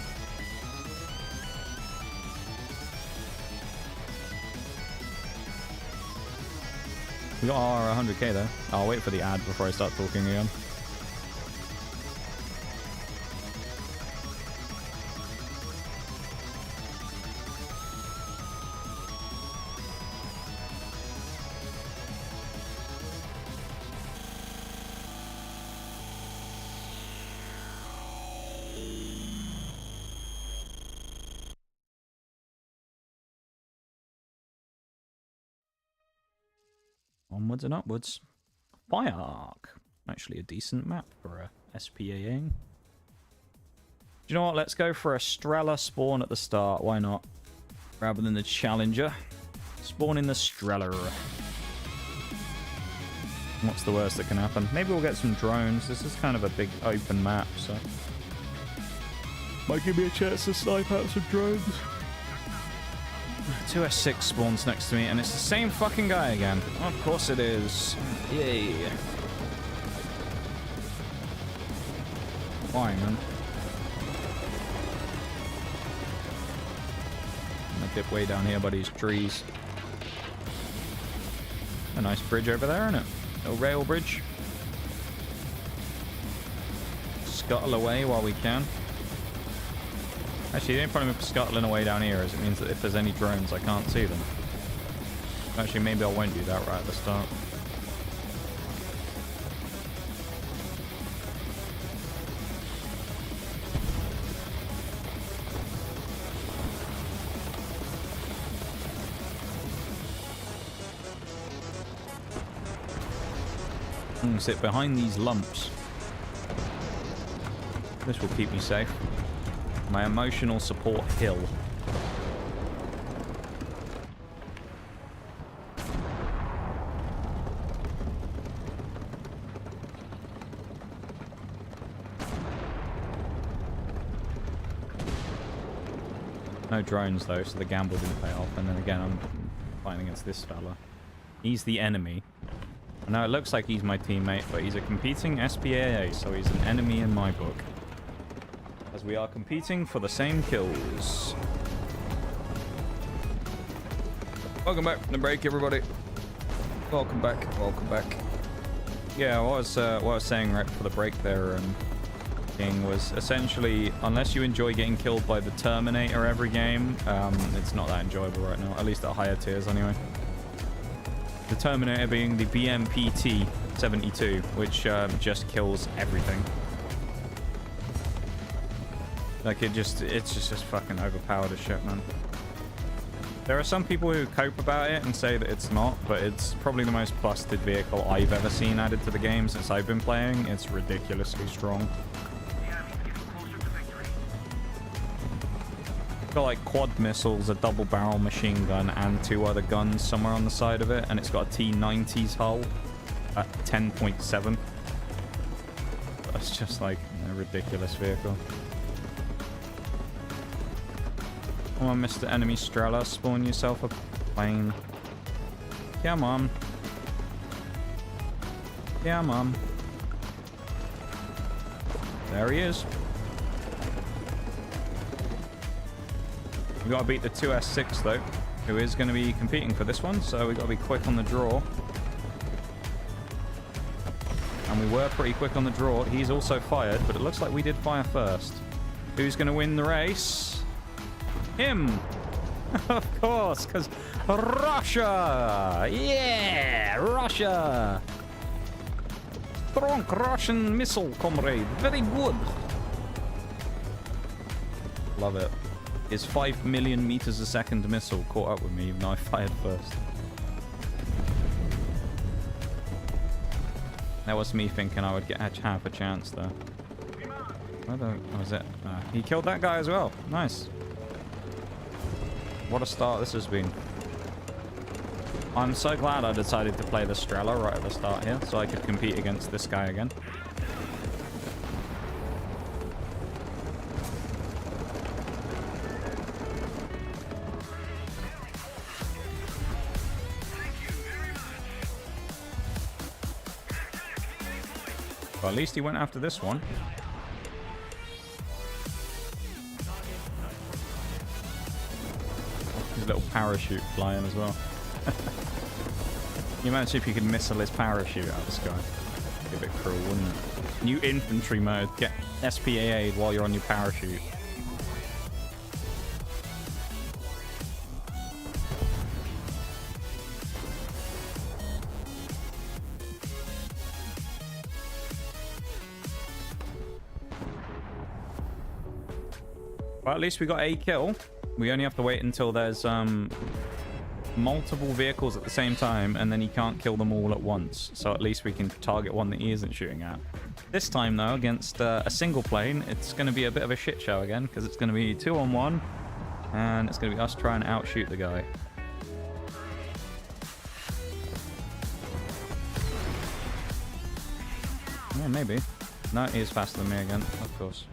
We got our 100k though. I'll wait for the ad before I start talking again. Onwards and upwards. Fire Arc. Actually a decent map for a SPAing. Do you know what? Let's go for a Strela spawn at the start. Why not? Rather than the Challenger. Spawn in the Strela. What's the worst that can happen? Maybe we'll get some drones. This is kind of a big open map, so might give me a chance to snipe out some drones. 2S6 spawns next to me, and it's the same fucking guy again. Of course it is. Yay. Why, man? I'm gonna dip way down here by these trees. A nice bridge over there, isn't it? A rail bridge. Scuttle away while we can. Actually, the only problem with scuttling away down here is it means that if there's any drones, I can't see them. Actually, maybe I won't do that right at the start. I'm gonna sit behind these lumps. This will keep me safe. My emotional support hill. No drones though, so the gamble didn't pay off. And then again, I'm fighting against this fella. He's the enemy. I know it looks like he's my teammate, but he's a competing SPAA, so he's an enemy in my book. As we are competing for the same kills. Welcome back from the break, everybody. Welcome back. Welcome back. Yeah, what I was saying right before the break there, King, was essentially, unless you enjoy getting killed by the Terminator every game, it's not that enjoyable right now. At least at higher tiers, anyway. The Terminator being the BMPT-72, which just kills everything. Like it's just fucking overpowered as shit, man. There are some people who cope about it and say that it's not, but it's probably the most busted vehicle I've ever seen added to the game since I've been playing. It's ridiculously strong. Got like quad missiles, a double barrel machine gun, and 2 other guns somewhere on the side of it, and it's got a T-90's hull at 10.7. That's just like a ridiculous vehicle. Come on, Mr. Enemy Strela, spawn yourself a plane. Come on. Come on. There he is. We got to beat the 2S6 though, who is going to be competing for this one, so we got to be quick on the draw. And we were pretty quick on the draw. He's also fired, but it looks like we did fire first. Who's going to win the race? Him! Of course, because Russia! Yeah! Russia! Strong Russian missile, comrade. Very good. Love it. His 5 million meters a second missile caught up with me, even though I fired first. That was me thinking I would have a chance there. Where was it? He killed that guy as well. Nice. What a start this has been. I'm so glad I decided to play the Strela right at the start here, so I could compete against this guy again. Well, at least he went after this one. His little parachute flying as well. Can you imagine if you could missile his parachute out of the sky? It'd be a bit cruel, wouldn't it? New infantry mode. Get SPA'd while you're on your parachute. Well, at least we got a kill. We only have to wait until there's multiple vehicles at the same time, and then he can't kill them all at once. So at least we can target one that he isn't shooting at. This time, though, against a single plane, it's going to be a bit of a shit show again, because it's going to be 2-on-1, and it's going to be us trying to outshoot the guy. Yeah, maybe. No, he is faster than me again, of course.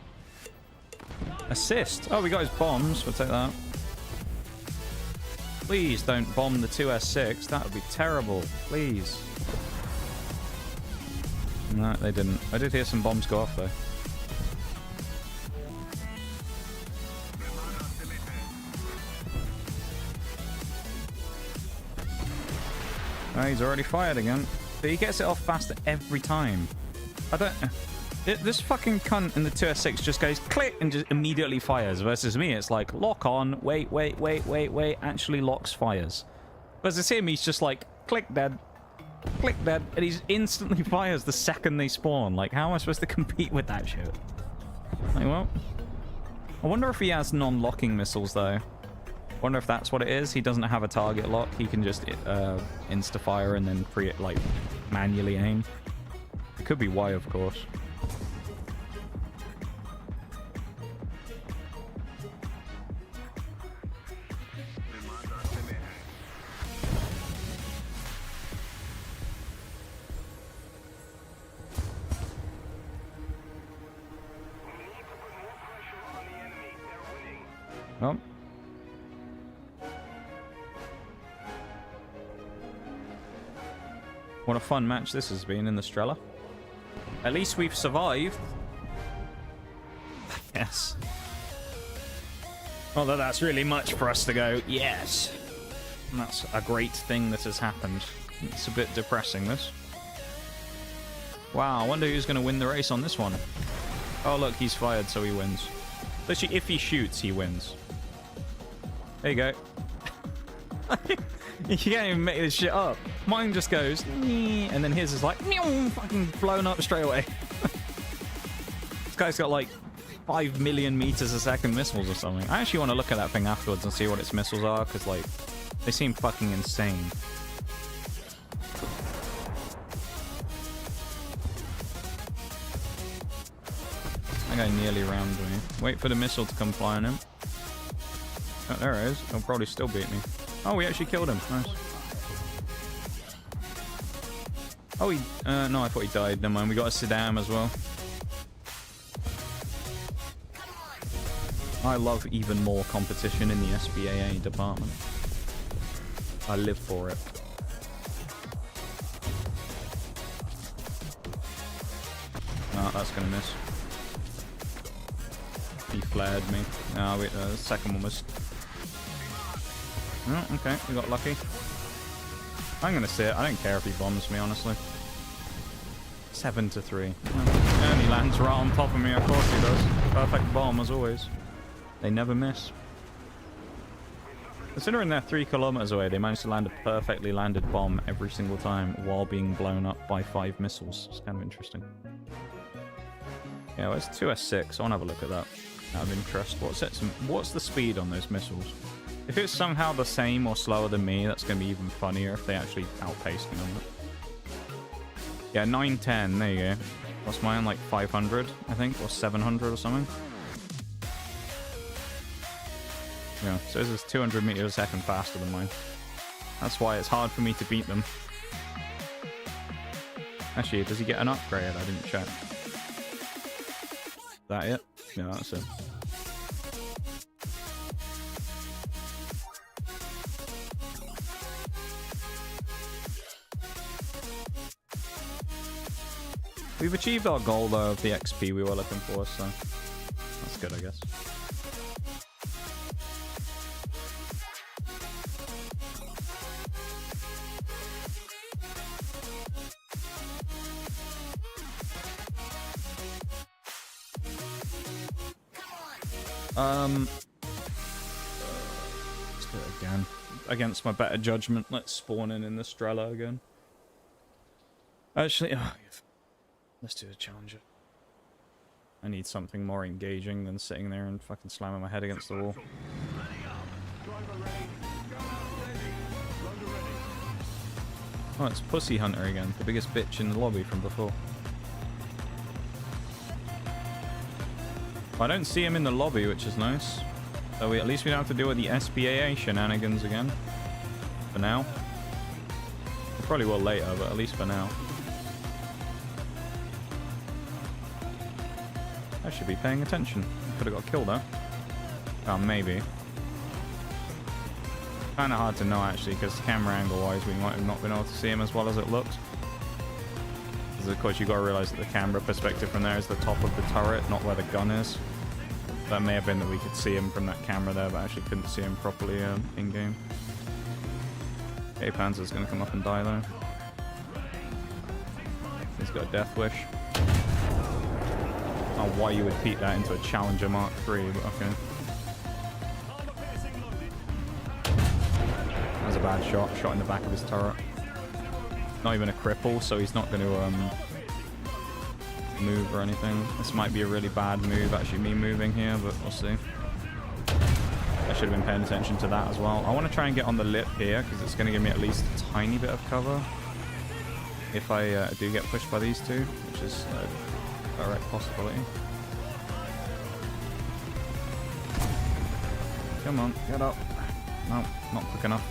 Assist. Oh, we got his bombs. We'll take that. Please don't bomb the 2S6. That would be terrible. Please. No, they didn't. I did hear some bombs go off, though. Oh, he's already fired again. But he gets it off faster every time. I don't... This fucking cunt in the 2S6 just goes click and just immediately fires. Versus me, it's like lock on, wait, actually locks, fires. Versus him, he's just like click dead, and he instantly fires the second they spawn. Like, how am I supposed to compete with that shit? Like, well, I wonder if he has non-locking missiles though. Wonder if that's what it is. He doesn't have a target lock. He can just insta-fire and then like manually aim. It could be why, of course. Oh. What a fun match this has been in the Strela. At least we've survived. Yes. Although that's really much for us to go, yes. And that's a great thing that has happened. It's a bit depressing, this. Wow, I wonder who's going to win the race on this one. Oh, look, he's fired, so he wins. Literally, if he shoots, he wins. There you go. You can't even make this shit up. Mine just goes, and then his is like, fucking blown up straight away. This guy's got like 5 million meters a second missiles or something. I actually want to look at that thing afterwards and see what its missiles are, because, like, they seem fucking insane. That guy nearly rammed me. Wait for the missile to come flying in. Oh, there it is. He'll probably still beat me. Oh, we actually killed him. Nice. Oh, he... no, I thought he died. Never mind. We got a Saddam as well. I love even more competition in the SBAA department. I live for it. No, that's gonna miss. He flared me. No, wait, the second one was... Oh, okay, we got lucky. I'm gonna sit. I don't care if he bombs me, honestly. 7-3. And he lands right on top of me. Of course he does. Perfect bomb, as always. They never miss. Considering they're 3 kilometers away, they managed to land a perfectly landed bomb every single time while being blown up by 5 missiles. It's kind of interesting. Yeah, well, it's 2S6. I want to have a look at that. Out of interest. What's the speed on those missiles? If it's somehow the same or slower than me, that's going to be even funnier if they actually outpace me on it. Yeah, 910. There you go. What's mine? Like 500, I think, or 700 or something. Yeah, so this is 200 meters a second faster than mine. That's why it's hard for me to beat them. Actually, does he get an upgrade? I didn't check. Is that it? Yeah, that's it. We've achieved our goal, though, of the XP we were looking for, so that's good, I guess. Let's do it again. Against my better judgment, let's spawn in the Strela again. Actually, let's do a challenger. I need something more engaging than sitting there and fucking slamming my head against the wall. Oh, it's Pussy Hunter again, the biggest bitch in the lobby from before. I don't see him in the lobby, which is nice. So at least we don't have to deal with the SBAA shenanigans again. For now. We probably will later, but at least for now. I should be paying attention. Could have got killed though. Oh, maybe. Kind of hard to know actually, because camera angle wise we might have not been able to see him as well as it looks. Because of course you got to realize that the camera perspective from there is the top of the turret, not where the gun is. That may have been that we could see him from that camera there, but actually couldn't see him properly in game. Okay, Panzer's going to come up and die though. He's got a death wish. I don't know why you would peek that into a Challenger Mark III, but okay. That was a bad shot. Shot in the back of his turret. Not even a cripple, so he's not going to move or anything. This might be a really bad move, actually, me moving here, but we'll see. I should have been paying attention to that as well. I want to try and get on the lip here, because it's going to give me at least a tiny bit of cover. If I do get pushed by these two, which is a direct possibility. Come on, get up. No, not quick enough.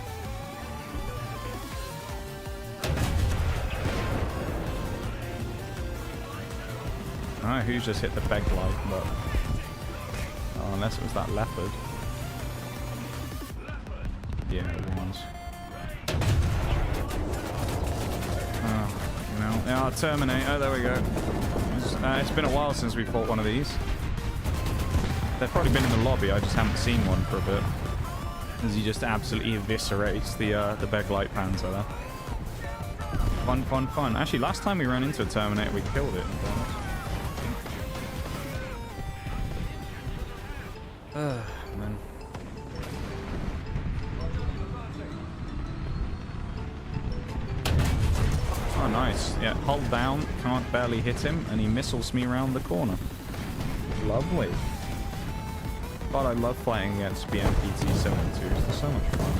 Alright, who's just hit the peg light, but... Oh, unless it was that leopard. Yeah, it was. Oh, you know. Yeah, Terminator, there we go. It's been a while since we fought one of these. They've probably been in the lobby, I just haven't seen one for a bit. As he just absolutely eviscerates the beg light Panzer there. Fun, fun, fun. Actually, last time we ran into a Terminator, we killed it. Man. Oh, nice. Yeah, hold down. Can't barely hit him, and he missiles me around the corner. lovely. God, I love playing against BMPT 72s. They're so much fun.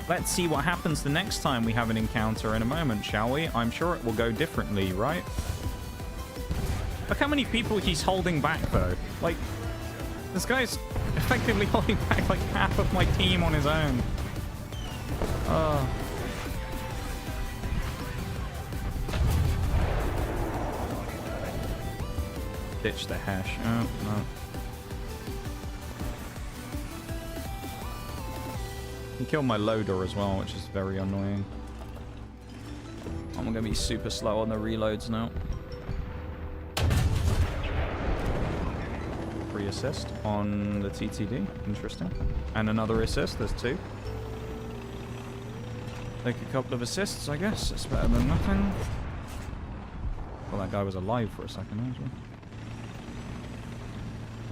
Let's see what happens the next time we have an encounter in a moment, shall we? I'm sure it will go differently, right? Look how many people he's holding back, though. Like, this guy's effectively holding back like half of my team on his own. Oh. Ditch the hash. Oh, no. He killed my loader as well, which is very annoying. I'm going to be super slow on the reloads now. Free assist on the TTD. Interesting. And another assist. There's 2. Take a couple of assists, I guess. It's better than nothing. Well, that guy was alive for a second as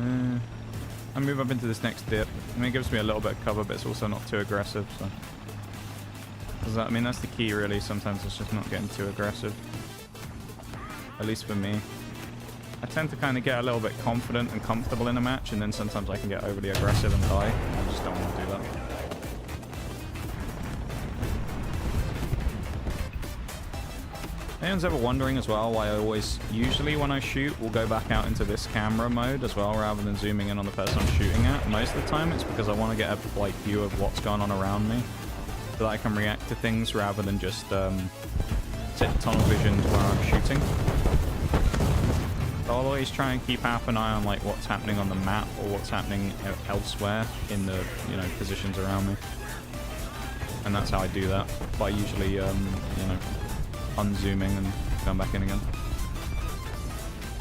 well. I move up into this next dip. I mean, it gives me a little bit of cover, but it's also not too aggressive, so... I mean, that's the key, really. Sometimes it's just not getting too aggressive. At least for me. I tend to kind of get a little bit confident and comfortable in a match, and then sometimes I can get overly aggressive and die. I just don't want to do that. Anyone's ever wondering as well why I always, usually when I shoot, will go back out into this camera mode as well, rather than zooming in on the person I'm shooting at? Most of the time it's because I want to get a like view of what's going on around me, so that I can react to things rather than just sit tunnel vision to where I'm shooting. So I'll always try and keep half an eye on like what's happening on the map or what's happening elsewhere in the, you know, positions around me. And that's how I do that, by usually, you know, unzooming and going back in again.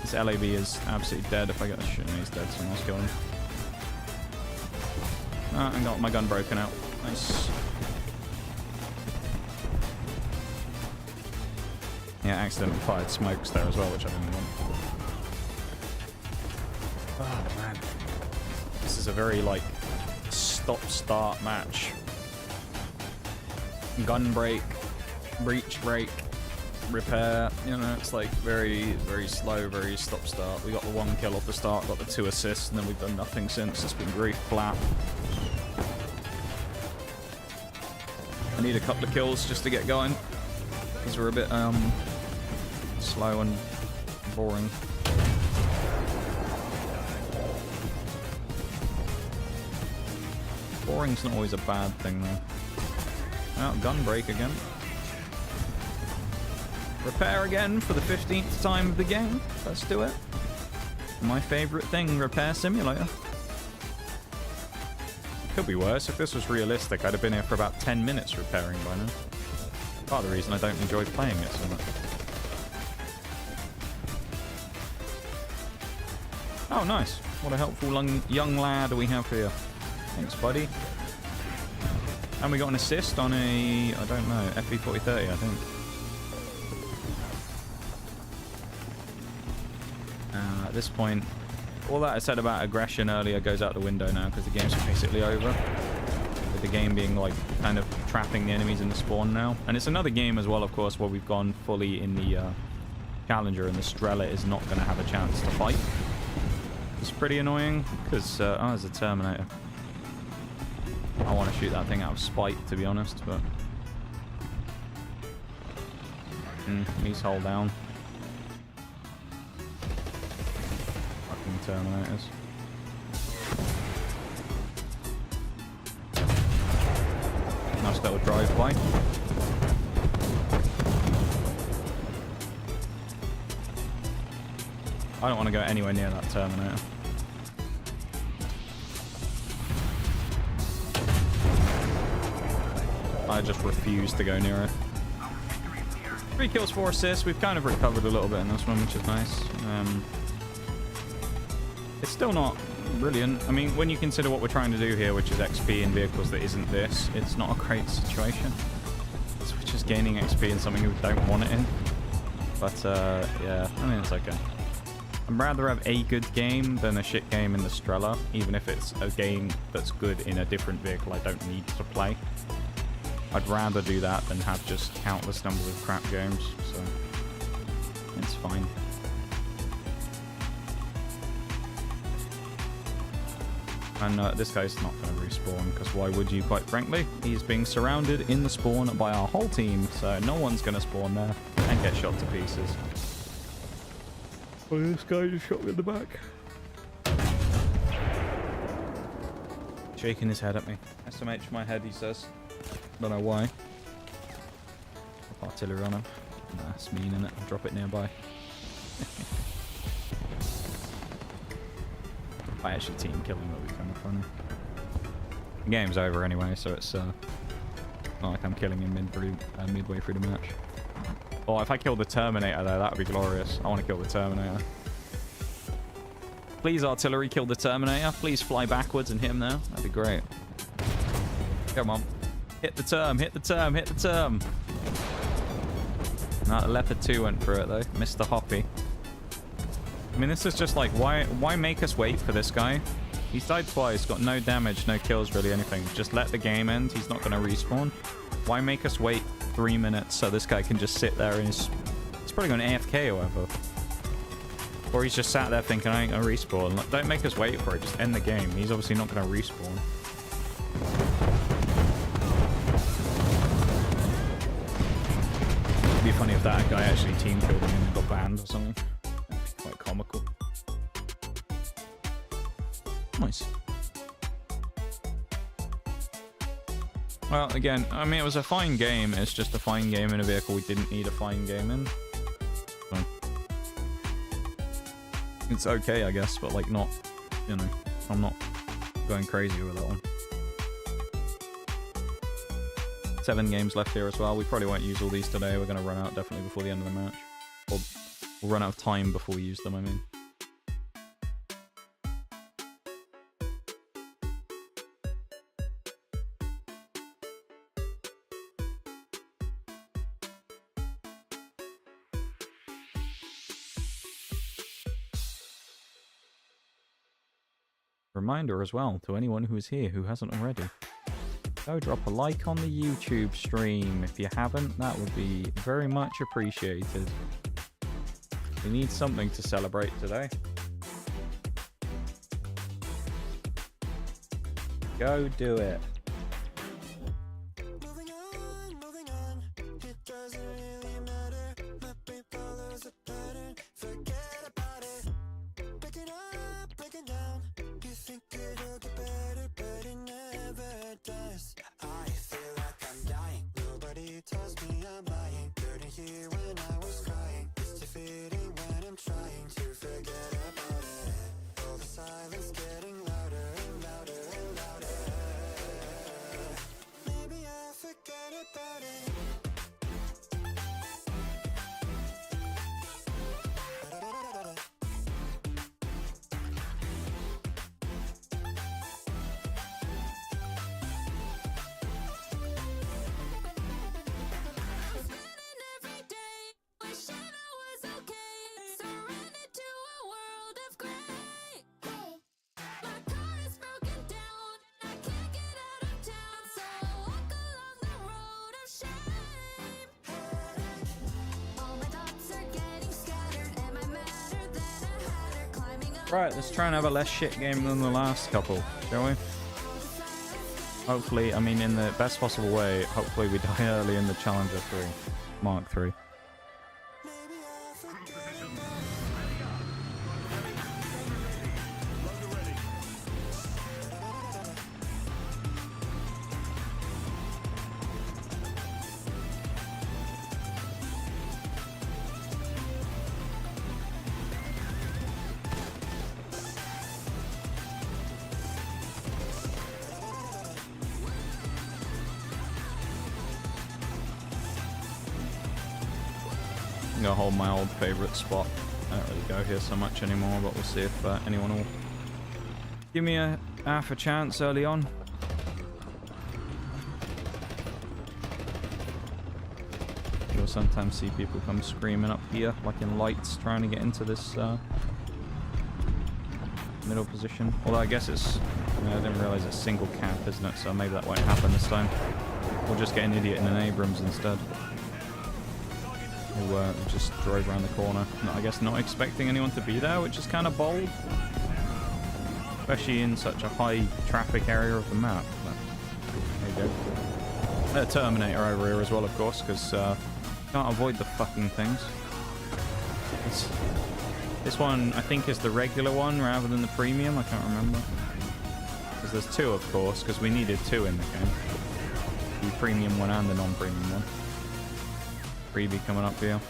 This LAB is absolutely dead. If I get the shit, he's dead. Someone else kill him. Ah, I got my gun broken out. Nice. Yeah, accidentally fired smokes there as well, which I didn't want. Oh man, this is a very like stop-start match. Gun break, breach break, repair, you know, it's like very, very slow, very stop-start. We got the 1 kill off the start, got the 2 assists, and then we've done nothing since. It's been very flat. I need a couple of kills just to get going, because we're a bit slow and boring. Boring's not always a bad thing though. Oh, gun break again. Repair again for the 15th time of the game. Let's do it. My favorite thing, repair simulator. Could be worse. If this was realistic, I'd have been here for about 10 minutes repairing by now. Part of the reason I don't enjoy playing it so much. Oh, nice. What a helpful young lad we have here. Thanks, buddy. And we got an assist on a, I don't know, FV4030, I think. At this point, all that I said about aggression earlier goes out the window now, because the game's basically over. With the game being, like, kind of trapping the enemies in the spawn now. And it's another game as well, of course, where we've gone fully in the Challenger, and the Strela is not going to have a chance to fight. It's pretty annoying, because, oh, there's a Terminator. I want to shoot that thing out of spite, to be honest, but... he's hull down. Fucking Terminators. Nice little drive-by. I don't want to go anywhere near that Terminator. I just refuse to go near it. 3 kills, 4 assists. We've kind of recovered a little bit in this one, which is nice. It's still not brilliant. I mean, when you consider what we're trying to do here, which is XP in vehicles that isn't this, it's not a great situation. So we're just gaining XP in something we don't want it in. But, yeah, I mean, it's okay. I'd rather have a good game than a shit game in the Strela, even if it's a game that's good in a different vehicle I don't need to play. I'd rather do that than have just countless numbers of crap games, so it's fine. And this guy's not going to respawn, because why would you, quite frankly? He's being surrounded in the spawn by our whole team, so no one's going to spawn there and get shot to pieces. Oh, this guy just shot me in the back. Shaking his head at me. SMH my head, he says. Don't know why. Artillery on him. Nah, that's mean, innit? I'll drop it nearby. I actually team killing would be kind of funny. The game's over anyway, so it's not like I'm killing him midway through the match. Oh, if I kill the Terminator there, that would be glorious. I want to kill the Terminator. Please, artillery, kill the Terminator. Please fly backwards and hit him now. That'd be great. Come on. Hit the term, hit the term, hit the term. No, the Leopard 2 went for it, though. Missed the Hoppy. I mean, this is just like, why make us wait for this guy? He's died twice, got no damage, no kills, really anything. Just let the game end. He's not going to respawn. Why make us wait 3 minutes so this guy can just sit there and he's probably going AFK or whatever. Or he's just sat there thinking, I ain't going to respawn. Like, don't make us wait for it. Just end the game. He's obviously not going to respawn. It'd be funny if that guy actually team killed him and got banned or something. That'd be quite comical. Nice. Well, again, I mean, it was a fine game. It's just a fine game in a vehicle we didn't need a fine game in. So, it's okay, I guess, but like not, you know, I'm not going crazy with that one. 7 games left here as well. We probably won't use all these today. We're going to run out definitely before the end of the match. Or we'll run out of time before we use them, I mean. Reminder as well to anyone who is here who hasn't already. Go drop a like on the YouTube stream. If you haven't, that would be very much appreciated. We need something to celebrate today. Go do it. Right, let's try and have a less shit game than the last couple, shall we? Hopefully, I mean, in the best possible way, hopefully we die early in the Challenger 3, Mark 3. I'm gonna hold my old favourite spot. I don't really go here so much anymore, but we'll see if anyone will give me a half a chance early on. You'll sometimes see people come screaming up here, like in lights, trying to get into this position. Although I guess it's... I didn't realize it's single cap, isn't it? So maybe that won't happen this time. We'll just get an idiot in an Abrams instead. Who just drove around the corner. I guess not expecting anyone to be there, which is kind of bold. Especially in such a high traffic area of the map. But there you go. A Terminator over here as well, of course, because can't avoid the fucking things. This one, I think, is the regular one rather than the premium. I can't remember. Because there's two, of course, because we needed two in the game. The premium one and the non-premium one. Freebie coming up here.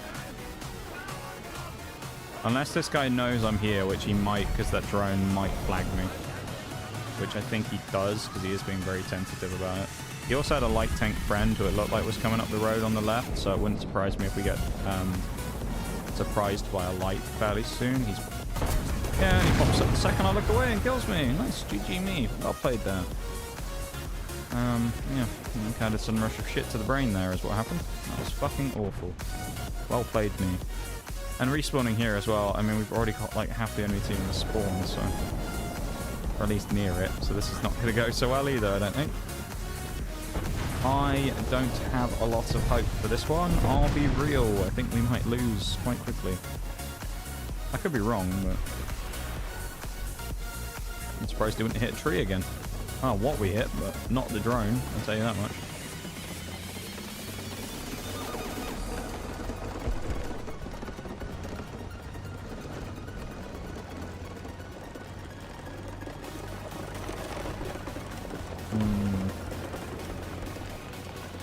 Unless this guy knows I'm here, which he might, because that drone might flag me. Which I think he does, because he is being very tentative about it. He also had a light tank friend who it looked like was coming up the road on the left, so it wouldn't surprise me if we get surprised by a light fairly soon. Yeah, and he pops up the second I look away and kills me. Nice, GG me. Well played there. Yeah, kind of some rush of shit to the brain there is what happened. That was fucking awful. Well played me. And respawning here as well. I mean, we've already got like half the enemy team in the spawn, so... Or at least near it, so this is not going to go so well either, I don't think. I don't have a lot of hope for this one. I'll be real. I think we might lose quite quickly. I could be wrong, but... I'm surprised he wouldn't hit a tree again. Oh, what we hit, but not the drone, I'll tell you that much.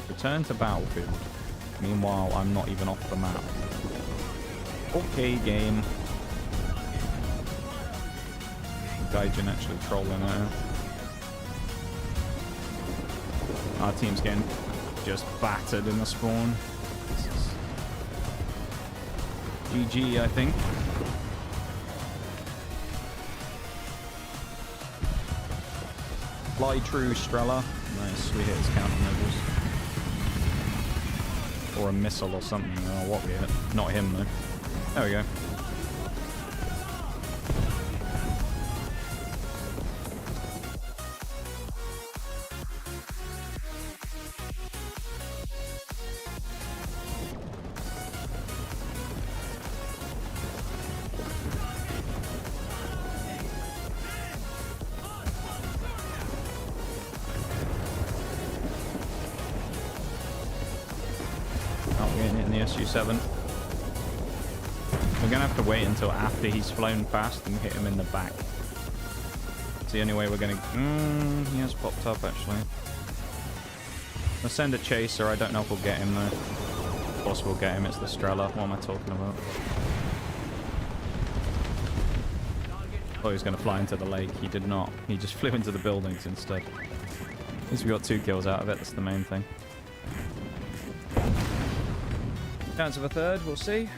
Return to battlefield. Meanwhile, I'm not even off the map. Okay, game. Gaijin actually trolling it. Our team's getting just battered in the spawn. GG, I think. Fly true, Strella. Nice, we hit his countermeasures. Or a missile or something. I don't know what we hit. Not him, though. There we go. SU-7. We're gonna have to wait until after he's flown past and hit him in the back. It's the only way we're gonna... he has popped up, actually. We'll send a chaser. I don't know if we'll get him, though. Of course we'll get him. It's the Strela. What am I talking about? I thought he was gonna fly into the lake. He did not. He just flew into the buildings instead. At least we got 2 kills out of it. That's the main thing. Chance of a third, we'll see.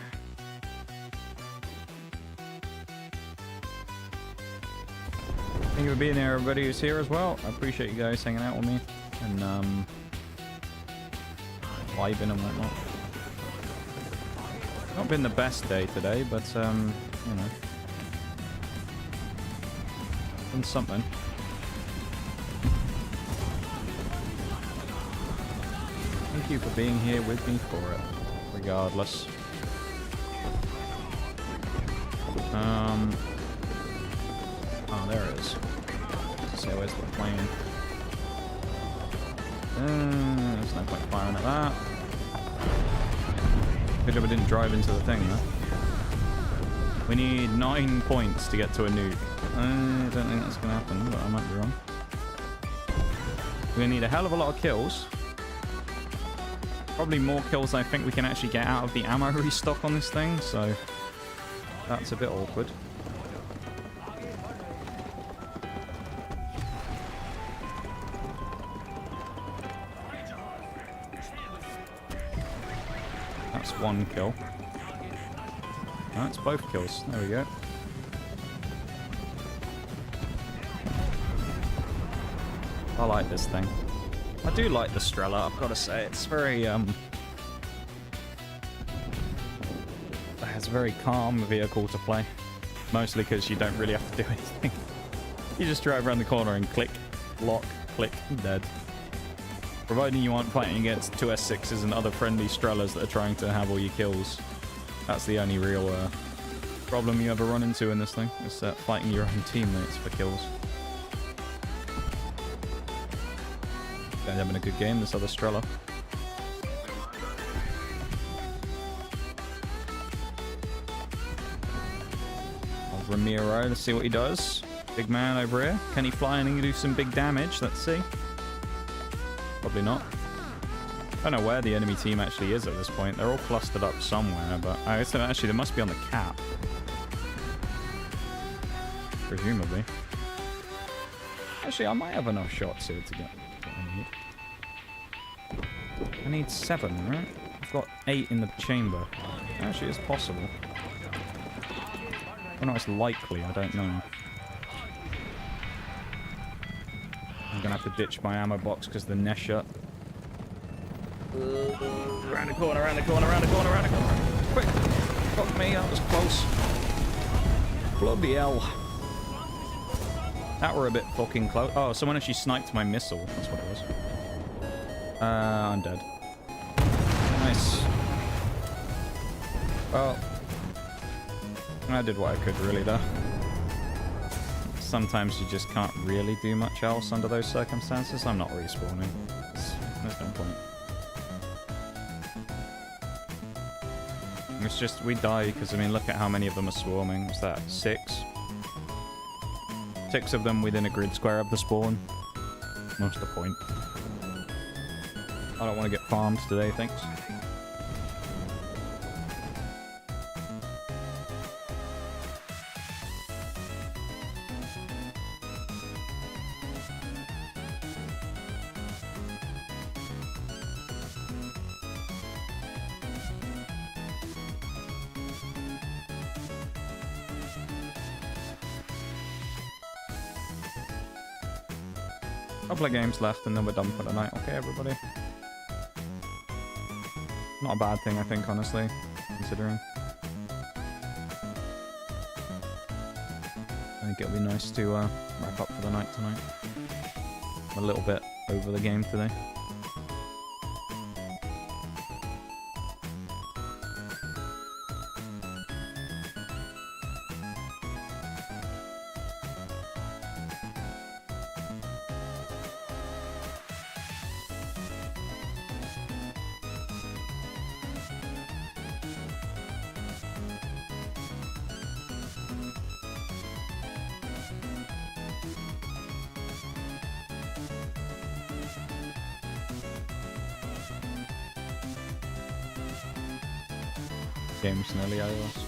Thank you for being here, everybody who's here as well. I appreciate you guys hanging out with me and vibing and whatnot. Not been the best day today, but you know, done something. Thank you for being here with me for it. Regardless. Oh, there it is. So where's the plane? There's no point firing at that. Good job I didn't drive into the thing, though. We need 9 points to get to a nuke. I don't think that's going to happen, but I might be wrong. We're going to need a hell of a lot of kills. Probably more kills than I think we can actually get out of the ammo restock on this thing, so that's a bit awkward. That's 1 kill. That's both kills. There we go. I like this thing. I do like the Strela, I've got to say. It's very, it's a very calm vehicle to play. Mostly because you don't really have to do anything. You just drive around the corner and click, lock, click, dead. Providing you aren't fighting against 2S6s and other friendly Strellas that are trying to have all your kills. That's the only real problem you ever run into in this thing. Is fighting your own teammates for kills. Guy's having a good game, this other Strela. Ramiro, let's see what he does. Big man over here. Can he fly and do some big damage? Let's see. Probably not. I don't know where the enemy team actually is at this point. They're all clustered up somewhere, but I guess actually they must be on the cap. Presumably. Actually, I might have enough shots here to get what I need. I need 7, right? I've got 8 in the chamber. Actually, it's possible. I don't know, it's likely, I don't know. I'm gonna have to ditch my ammo box because the nest shut. Around the corner, around the corner, around the corner, around the corner. Quick! Fuck me, that was close. Bloody hell. That were a bit fucking close. Oh, someone actually sniped my missile. That's what it was. I'm dead. Nice. Well, I did what I could really though. Sometimes you just can't really do much else under those circumstances. I'm not respawning. There's no point. It's just, we die because, I mean, look at how many of them are swarming. What's that? 6? 6 of them within a grid square of the spawn. What's the point? I don't want to get farmed today, thanks. Couple of games left and then we're done for the night. Okay, everybody. Not a bad thing, I think, honestly, considering. I think it'll be nice to wrap up for the night tonight. I'm a little bit over the game today. Game's nearly over, so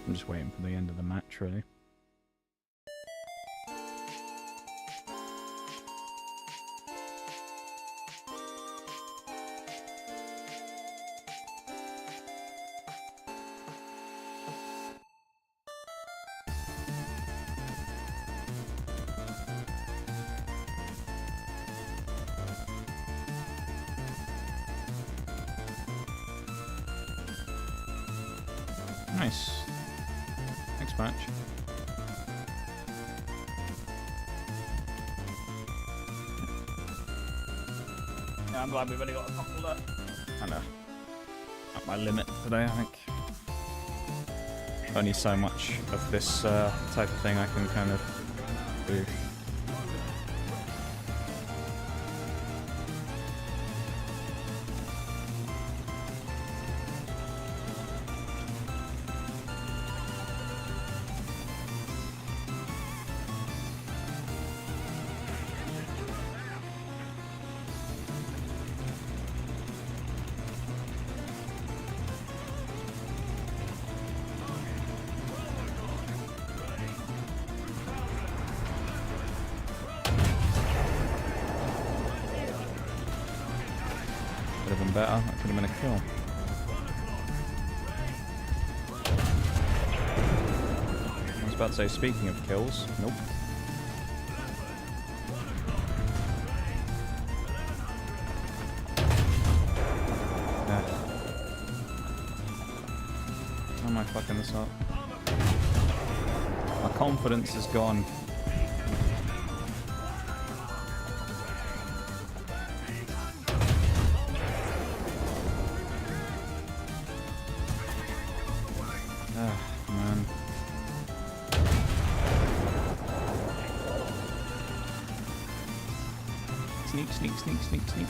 I'm just waiting for the end of the match, really. Nice. Next match. Yeah, I'm glad we've only got a couple left. Kind of at my limit today, I think. Only so much of this type of thing I can kind of do. Could have been better. That could have been a kill. I was about to say, speaking of kills, nope. Yeah. How am I fucking this up? My confidence is gone. sneak, sneak, sneak, sneak, sneak.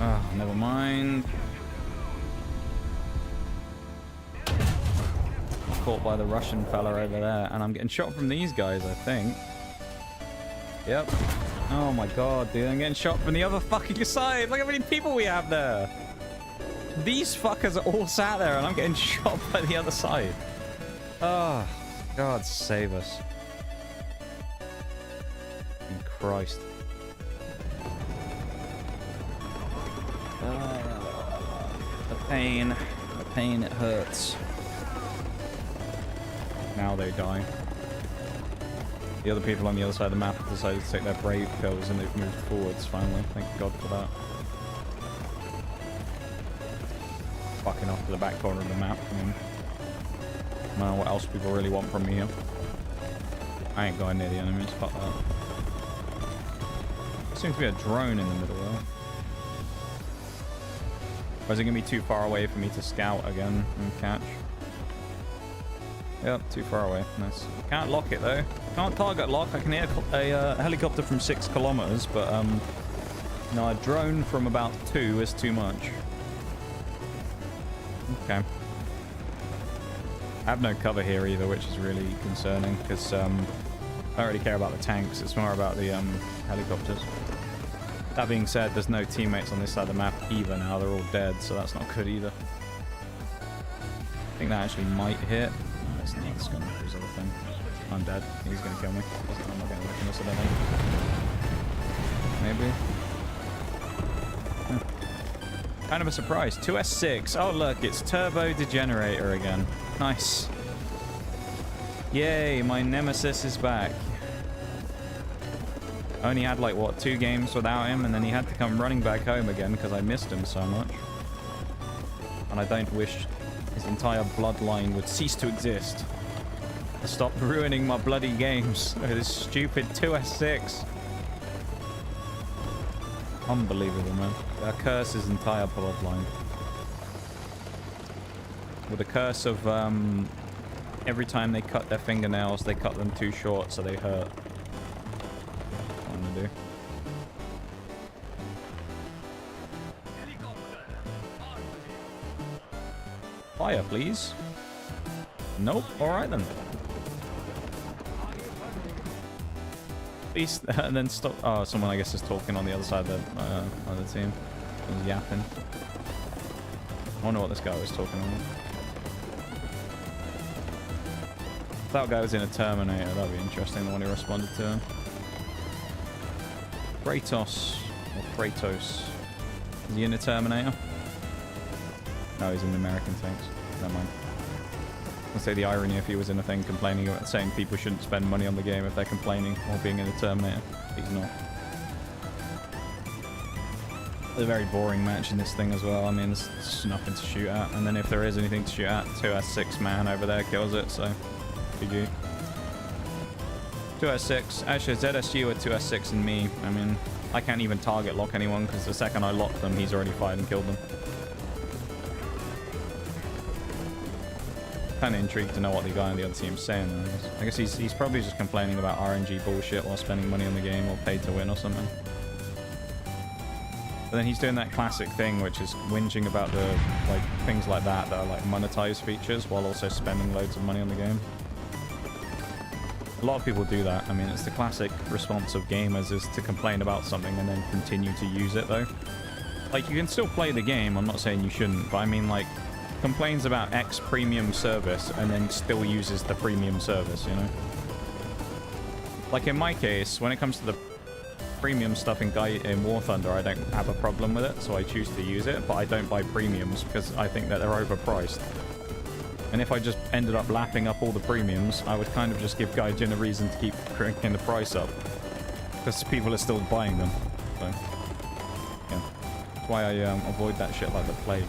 Oh, never mind. Caught by the Russian fella over there, and I'm getting shot from these guys, I think. Yep. Oh my god, dude, I'm getting shot from the other fucking side. Look how many people we have there. These fuckers are all sat there, and I'm getting shot by the other side. Oh, God save us. Christ. The pain, it hurts. Now they die. The other people on the other side of the map have decided to take their brave pills and they've moved forwards finally. Thank God for that. Fucking off to the back corner of the map. I mean, I don't know what else people really want from me here. I ain't going near the enemies. Fuck that. There seems to be a drone in the middle though. Or is it going to be too far away for me to scout again and catch? Yep, too far away. Nice. Can't lock it though. Can't target lock. I can hit a helicopter from 6 kilometers, but no, a drone from about 2 is too much. Okay. I have no cover here either, which is really concerning because I don't really care about the tanks. It's more about the helicopters. That being said, there's no teammates on this side of the map either now. They're all dead, so that's not good either. I think that actually might hit. No, it's not. It's going to do his other thing. I'm dead. He's going to kill me. I'm not going to look at this, I don't think. Maybe. Huh. Kind of a surprise. 2S6. Oh, look. It's Turbo Degenerator again. Nice. Yay, my nemesis is back. I only had like, what, 2 games without him, and then he had to come running back home again because I missed him so much. And I don't wish his entire bloodline would cease to exist. Stop ruining my bloody games with this stupid 2S6. Unbelievable, man. I curse his entire bloodline. With the curse of every time they cut their fingernails, they cut them too short so they hurt. What I'm gonna do. Fire, please. Nope. Alright then. Please, and then stop. Oh, someone I guess is talking on the other side of the other team. He's yapping. I wonder what this guy was talking about. If that guy was in a Terminator, that'd be interesting, the one who responded to him. Kratos, or Kratos. Is he in a Terminator? No, he's in the American tanks. Never mind. I'd say the irony if he was in a thing complaining about saying people shouldn't spend money on the game if they're complaining or being in a Terminator. He's not. It's a very boring match in this thing as well. I mean, there's just nothing to shoot at. And then if there is anything to shoot at, 2S6 man over there kills it, so GG. 2S6. Actually, ZSU are 2S6 and me. I mean, I can't even target lock anyone because the second I lock them, he's already fired and killed them. Kind of intrigued to know what the guy on the other team's saying though. I guess he's probably just complaining about RNG bullshit while spending money on the game or paid to win or something. But then he's doing that classic thing, which is whinging about the like things like that are like monetized features while also spending loads of money on the game. A lot of people do that. I mean, it's the classic response of gamers is to complain about something and then continue to use it though. Like, you can still play the game, I'm not saying you shouldn't, but I mean like complains about X premium service and then still uses the premium service, you know? Like in my case, when it comes to the premium stuff in War Thunder, I don't have a problem with it, so I choose to use it, but I don't buy premiums because I think that they're overpriced. And if I just ended up lapping up all the premiums, I would kind of just give Gaijin a reason to keep cranking the price up. Because people are still buying them. So, yeah. That's why I avoid that shit like the plague.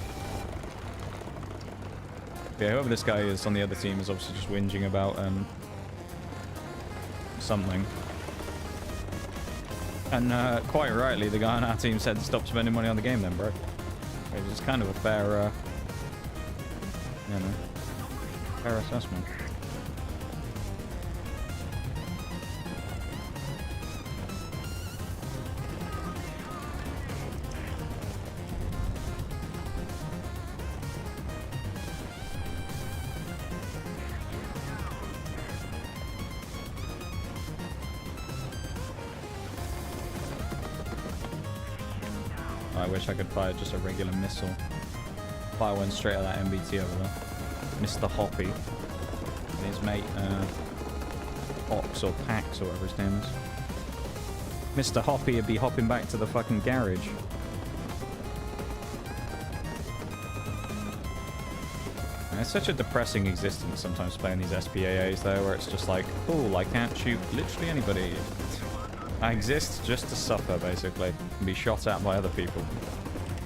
Yeah, whoever this guy is on the other team is obviously just whinging about something. And quite rightly, the guy on our team said to stop spending money on the game then, bro. Which is kind of a fair, you know, fair assessment. I wish I could fire just a regular missile. Fire one straight at that MBT over there. Mr. Hoppy. And his mate, Ox or Pax or whatever his name is. Mr. Hoppy would be hopping back to the fucking garage. And it's such a depressing existence sometimes playing these SPAAs though, where it's just like, cool, I can't shoot literally anybody. I exist just to suffer, basically, and be shot at by other people.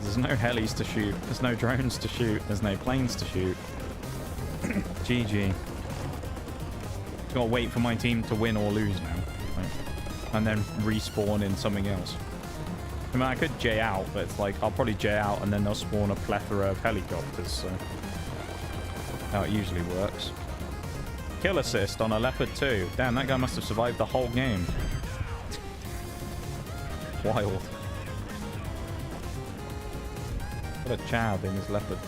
There's no helis to shoot, there's no drones to shoot, there's no planes to shoot. GG. Gotta wait for my team to win or lose now. And then respawn in something else. I mean, I could J out, but it's like, I'll probably J out and then they'll spawn a plethora of helicopters, so... how it usually works. Kill assist on a Leopard 2. Damn, that guy must have survived the whole game. Wild. What a chav in his Leopard.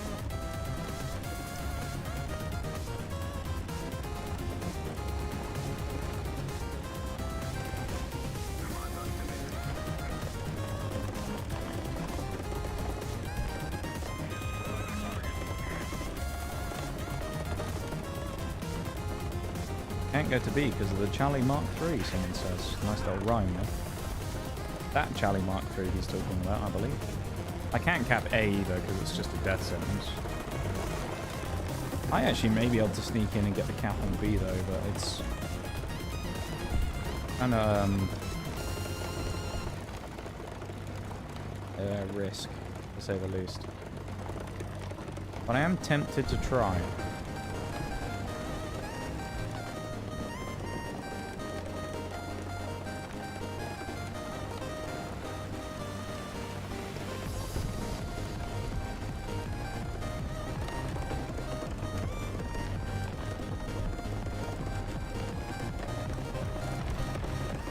Can't go to B because of the Charlie Mark III, someone says. Nice little rhyme there. That Charlie Mark III he's talking about, I believe. I can't cap A either because it's just a death sentence. I actually may be able to sneak in and get the cap on B though, but it's kind of risk, to say the least. But I am tempted to try.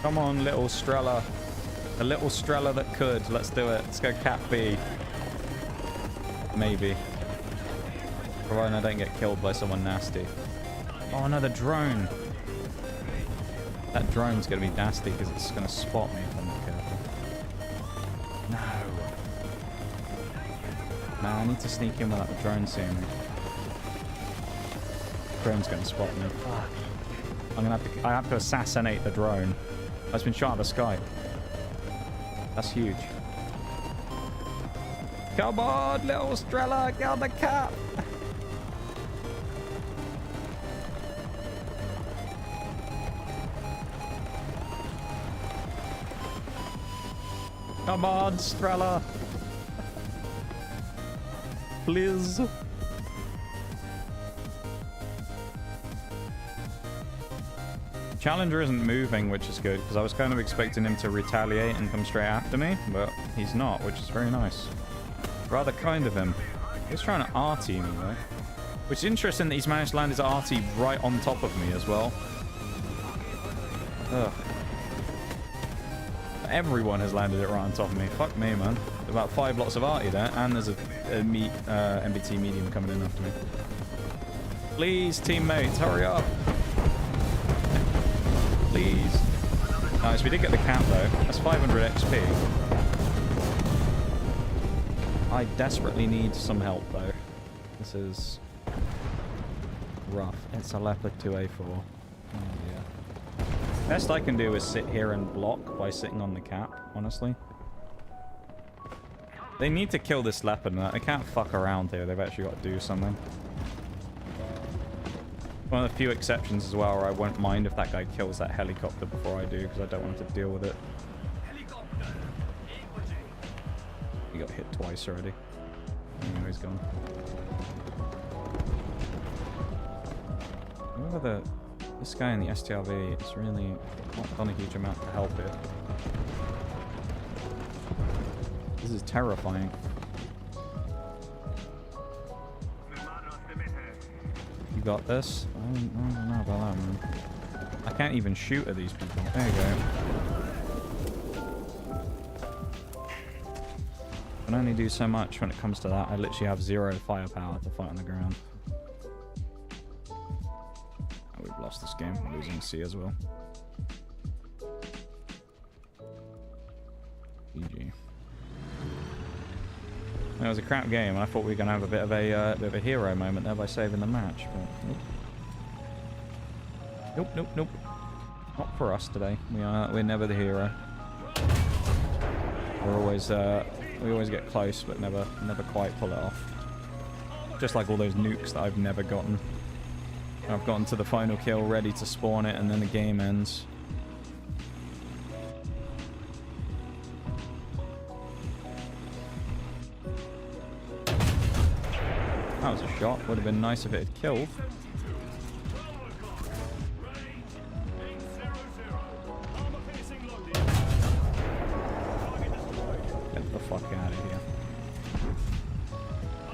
Come on, little Strella. The little Strella that could. Let's do it. Let's go cap B. Maybe. Providing I don't get killed by someone nasty. Oh, another drone. That drone's going to be nasty because it's going to spot me if I'm not careful. No. No, I need to sneak in without the drone seeing me. The drone's going to spot me. Fuck. I have to assassinate the drone. It's been shot out of the sky. That's huge. Come on, little Strella, get on the cap. Come on, Strella. Please. Challenger isn't moving, which is good, because I was kind of expecting him to retaliate and come straight after me, but he's not, which is very nice. Rather kind of him. He's trying to RT me, though. Which is interesting that he's managed to land his RT right on top of me as well. Ugh. Everyone has landed it right on top of me. Fuck me, man. About 5 lots of RT there, and there's a MBT medium coming in after me. Please, teammates, hurry up. Please. Nice, we did get the cap though. That's 500 XP. I desperately need some help though. This is rough. It's a Leopard 2A4. Oh dear. Best I can do is sit here and block by sitting on the cap, honestly. They need to kill this Leopard and they can't fuck around here. They've actually got to do something. One of the few exceptions as well, where I won't mind if that guy kills that helicopter before I do, because I don't want to deal with it. He got hit twice already. Anyway, he's gone. Whether this guy in the STRV is really not done a huge amount to help it. This is terrifying. You got this? I don't know about that, man. I can't even shoot at these people. There you go. I can only do so much when it comes to that. I literally have 0 firepower to fight on the ground. Oh, we've lost this game. We're losing C as well. GG. It was a crap game, and I thought we were going to have a bit of a hero moment there by saving the match, but nope. Nope. Not for us today. We're never the hero. We always get close, but never quite pull it off. Just like all those nukes that I've never gotten. I've gotten to the final kill, ready to spawn it, and then the game ends. That was a shot. Would have been nice if it had killed. Get the fuck out of here.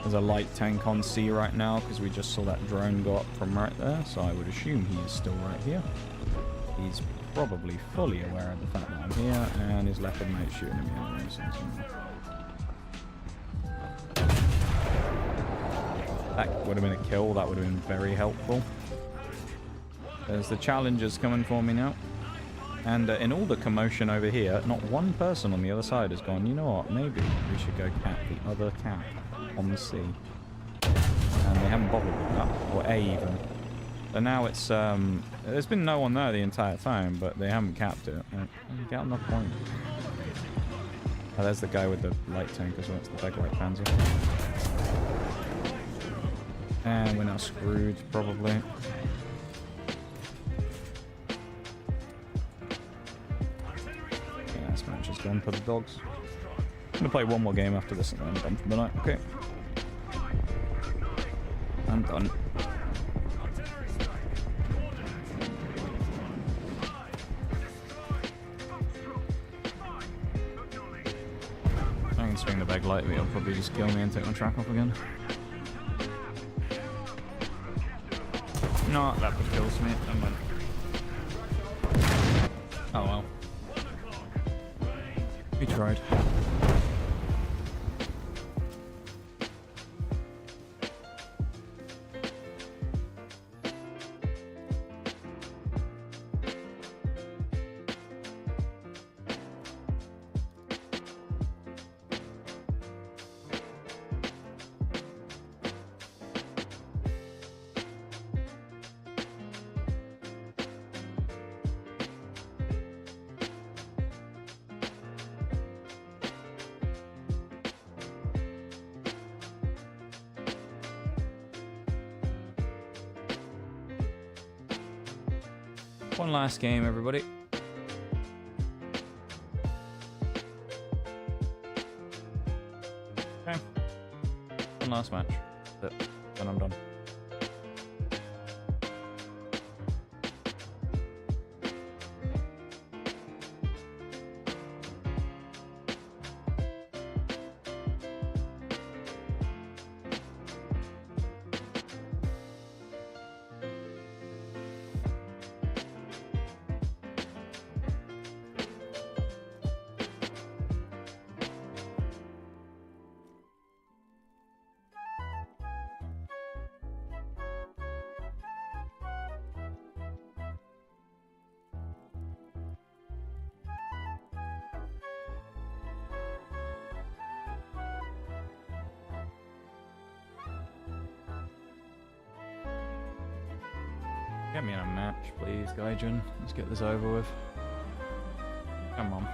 There's a light tank on C right now because we just saw that drone go up from right there, so I would assume he is still right here. He's probably fully aware of the fact that I'm here, and his leopard mate's shooting at me anyway. That would have been a kill. That would have been very helpful. There's the challengers coming for me now. And in all the commotion over here, not one person on the other side has gone, you know what, maybe we should go cap the other cap on the sea. And they haven't bothered with that, or A even. So now it's, there's been no one there the entire time, but they haven't capped it. Get on the point. Oh, there's the guy with the light tank as well, it's the big white panzer. And we're now screwed, probably. Yeah, this match is done for the dogs. I'm gonna play one more game after this and then I'm done for the night. Okay. I'm done. I can swing the bag lightly, it'll probably just kill me and take my track off again. No, that kills me. Oh well. We tried. One last game, everybody. Okay. One last match. That's it. Then I'm done. Get me in a match, please, Gaijin. Let's get this over with. Come on.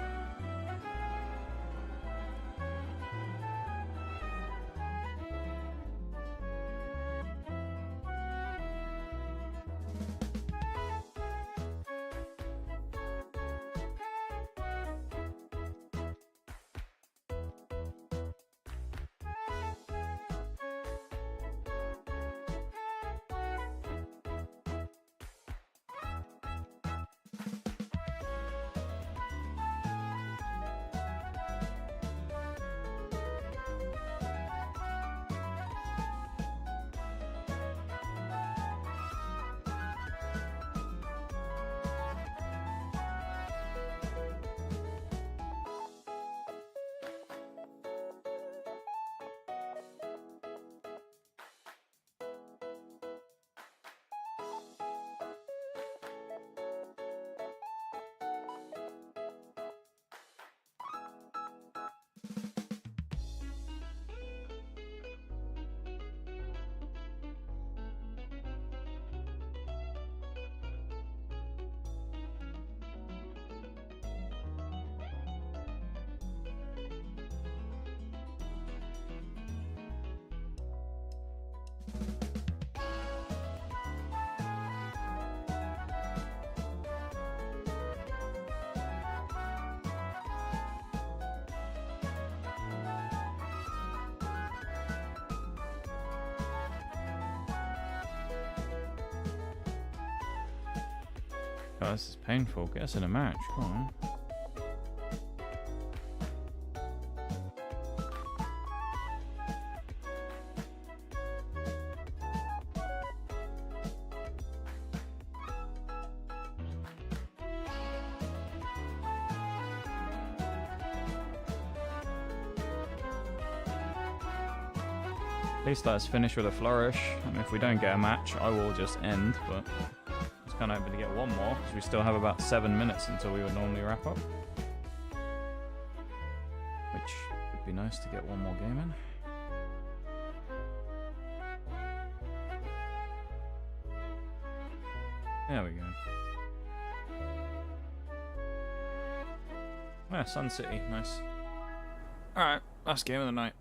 God, this is painful. Get us in a match. Come on. At least let us finish with a flourish. I mean, if we don't get a match, I will just end, but I was kind of hoping to get one more, because we still have about 7 minutes until we would normally wrap up. Which would be nice to get one more game in. There we go. Yeah, Sun City, nice. Alright, last game of the night.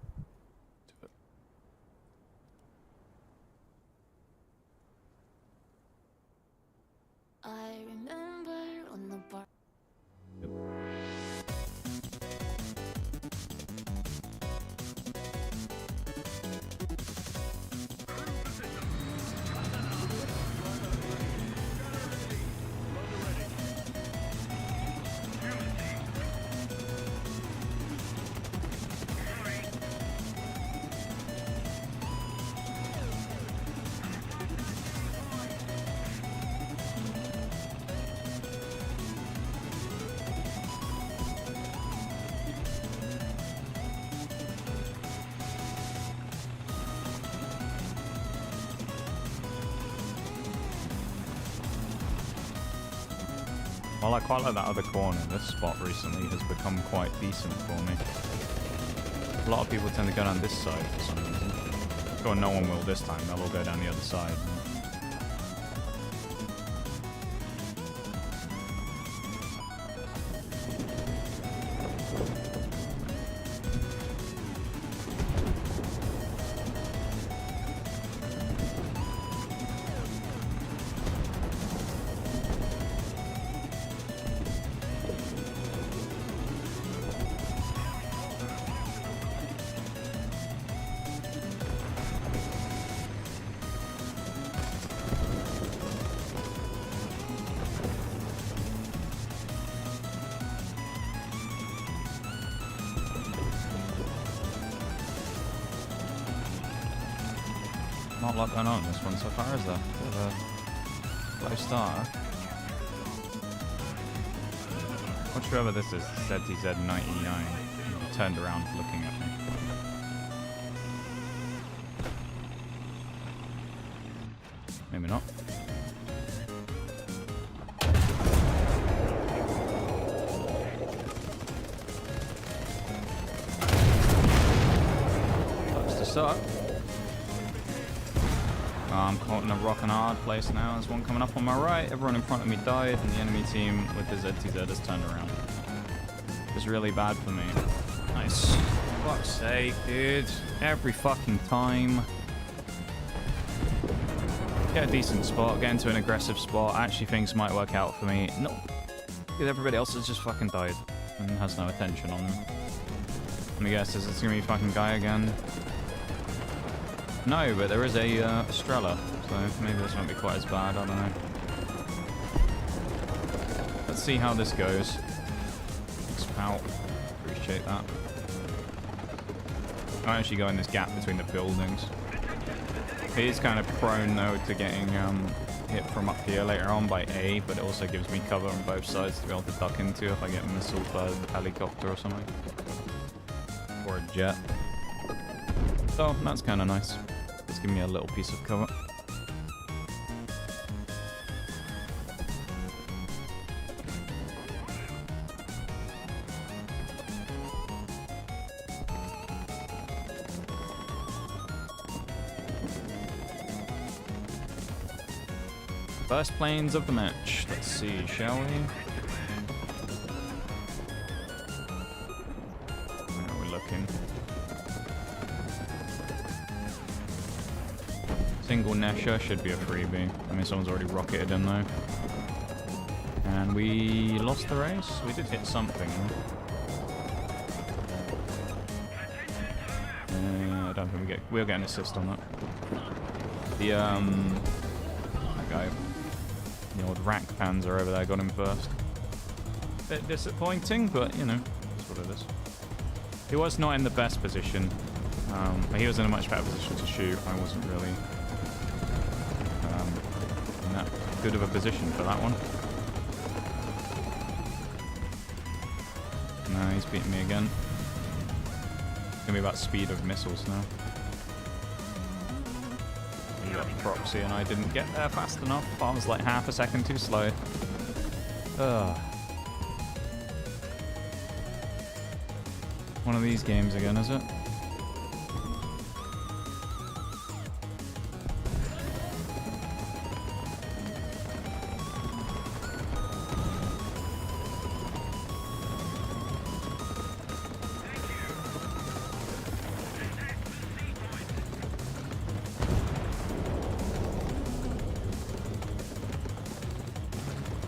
I remember on the bar. Well, I quite like that other corner. This spot recently has become quite decent for me. A lot of people tend to go down this side for some reason. Or no one will this time. They'll all go down the other side. Not a lot going on in this one so far, is there? Bit of a slow start. Watch whoever this is, ZTZ99, turned around looking at me. Maybe not. Looks to suck. I'm caught in a rock and hard place now. There's one coming up on my right. Everyone in front of me died, and the enemy team with the ZTZ has turned around. It's really bad for me. Nice. For fuck's sake, dude. Every fucking time. Get a decent spot, get into an aggressive spot. Actually, things might work out for me. No. Because everybody else has just fucking died and has no attention on them. Let me guess, is this gonna be fucking Guy again? No, but there is a Estrella, so maybe this won't be quite as bad, I don't know. Let's see how this goes. Spout. Appreciate that. I actually go in this gap between the buildings. It is kind of prone, though, to getting hit from up here later on by A, but it also gives me cover on both sides to be able to duck into if I get missiled by a helicopter or something. Or a jet. So, that's kind of nice. Just give me a little piece of cover. First planes of the match. Let's see, shall we? Where are we looking? Single Nesha should be a freebie. I mean, someone's already rocketed in though. And we lost the race? We did hit something. I don't think we'll get an assist on that. The, that guy. The old rack panzer over there got him first. Bit disappointing, but, you know, that's what it is. He was not in the best position. He was in a much better position to shoot. I wasn't really in that good of a position for that one. No, he's beating me again. It's gonna be about speed of missiles now. He got the proxy and I didn't get there fast enough. I was like half a second too slow. Ugh. One of these games again, is it?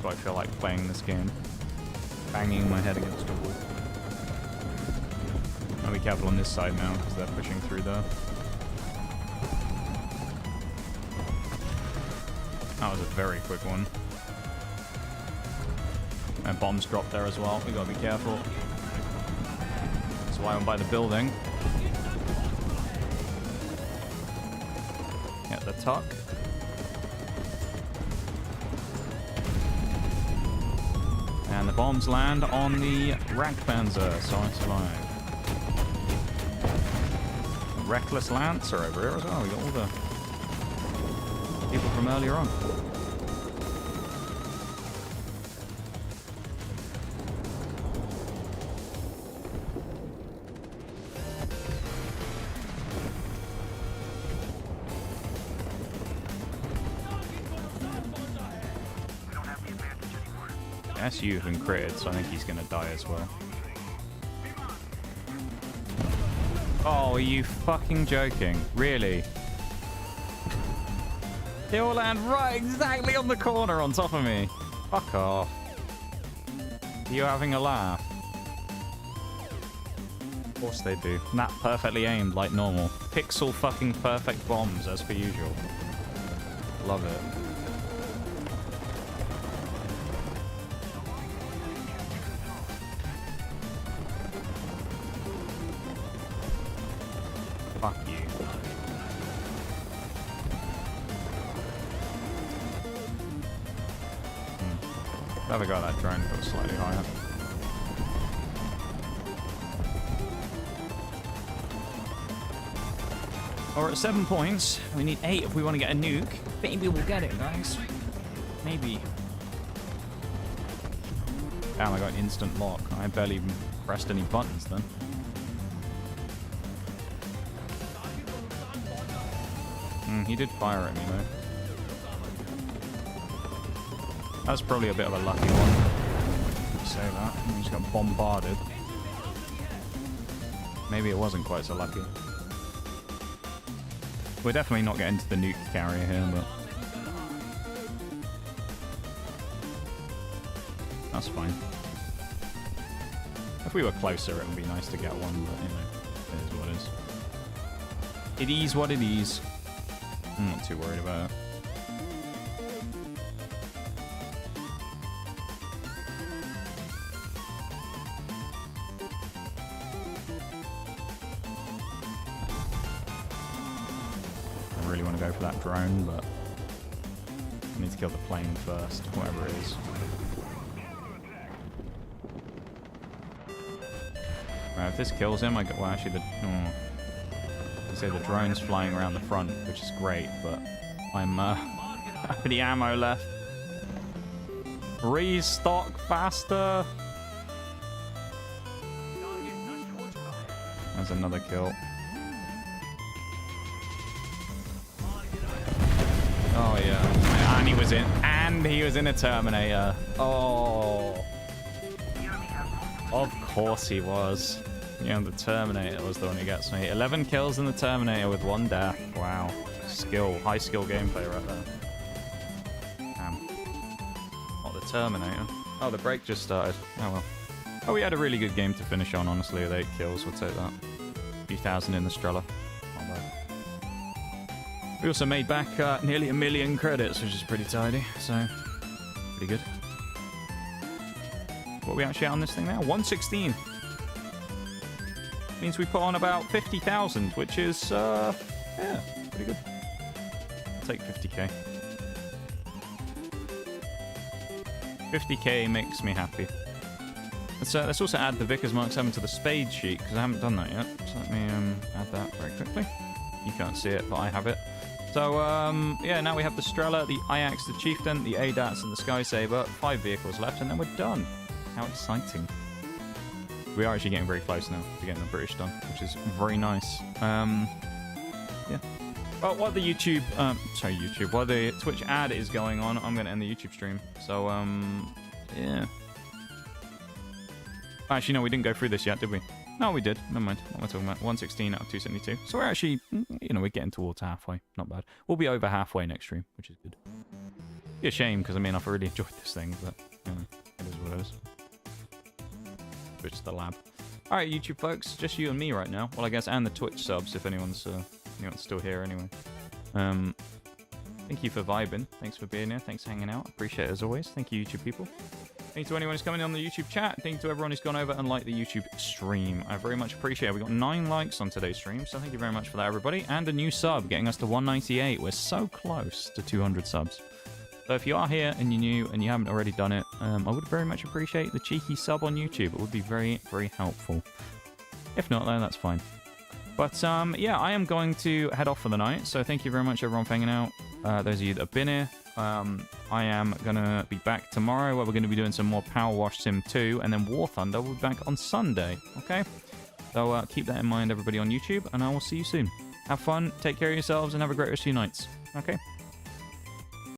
Do I feel like playing this game? Banging my head against a wall. I'll be careful on this side now because they're pushing through there. That was a very quick one. And bombs dropped there as well. We gotta be careful. That's why I'm by the building. Get the tuck. And the bombs land on the rack panzer, so I survive. Reckless Lancer over here as well. We got all the people from earlier on. Yes, you've been critted, so I think he's gonna die as well. Oh, are you fucking joking? Really? They all land right exactly on the corner on top of me. Fuck off. Are you having a laugh? Of course they do. Not perfectly aimed like normal. Pixel fucking perfect bombs as per usual. Love it. Fuck you. Glad I got that drone that was slightly higher. We're at 7 points. We need 8 if we want to get a nuke. Maybe we'll get it, guys. Maybe. Damn, I got instant lock. I barely even pressed any buttons then. He did fire at me though. That's probably a bit of a lucky one. Say that. He just got bombarded. Maybe it wasn't quite so lucky. We're definitely not getting to the nuke carrier here, but that's fine. If we were closer, it would be nice to get one, but you know, it is what it is. It is what it is. I'm not too worried about it. I really want to go for that drone, but I need to kill the plane first, whatever it is. Right, if this kills him, I get. Well, actually, the drone's flying around the front, which is great, but I'm how many ammo left? Restock faster. That's another kill. Oh yeah, and he was in a Terminator. Oh, of course he was. Yeah, the Terminator was the one who gets me. 11 kills in the Terminator with 1 death. Wow. Skill. High skill gameplay right there. Damn. What, the Terminator? Oh, the break just started. Oh well. Oh, we had a really good game to finish on, honestly, with 8 kills. We'll take that. A few thousand in the Strela. Not bad. We also made back nearly 1 million credits, which is pretty tidy, so Pretty good. What are we actually at on this thing now? 116. Means we put on about 50,000, which is, yeah, pretty good. I'll take 50k. 50k makes me happy. Let's also add the Vickers Mark 7 to the spade sheet, because I haven't done that yet. So let me add that very quickly. You can't see it, but I have it. So, yeah, now we have the Strela, the Ajax, the Chieftain, the ADATS, and the Sky Saber. 5 vehicles left, and then we're done. How exciting. We are actually getting very close now to getting the British done, which is very nice. Yeah. Well, while the while the Twitch ad is going on, I'm going to end the YouTube stream. So, yeah. Actually, no, we didn't go through this yet, did we? No, we did. Never mind. What am I talking about? 116 out of 272. So we're actually, you know, we're getting towards halfway. Not bad. We'll be over halfway next stream, which is good. Be a shame, because, I mean, I've really enjoyed this thing, but, you know, it is what it is. It's the lab. Alright, YouTube folks, just you and me right now. Well, I guess, and the Twitch subs, if anyone's still here anyway. Thank you for vibing. Thanks for being here. Thanks for hanging out. Appreciate it as always. Thank you, YouTube people. Thank you to anyone who's coming on the YouTube chat. Thank you to everyone who's gone over and liked the YouTube stream. I very much appreciate it. We got 9 likes on today's stream, so thank you very much for that, everybody. And a new sub, getting us to 198. We're so close to 200 subs. So if you are here and you're new and you haven't already done it, I would very much appreciate the cheeky sub on YouTube. It would be very, very helpful. If not, though, that's fine. But, yeah, I am going to head off for the night. So thank you very much, everyone, for hanging out. Those of you that have been here. I am going to be back tomorrow where we're going to be doing some more Power Wash Sim 2. And then War Thunder will be back on Sunday. Okay? So keep that in mind, everybody on YouTube. And I will see you soon. Have fun, take care of yourselves, and have a great rest of your nights. Okay?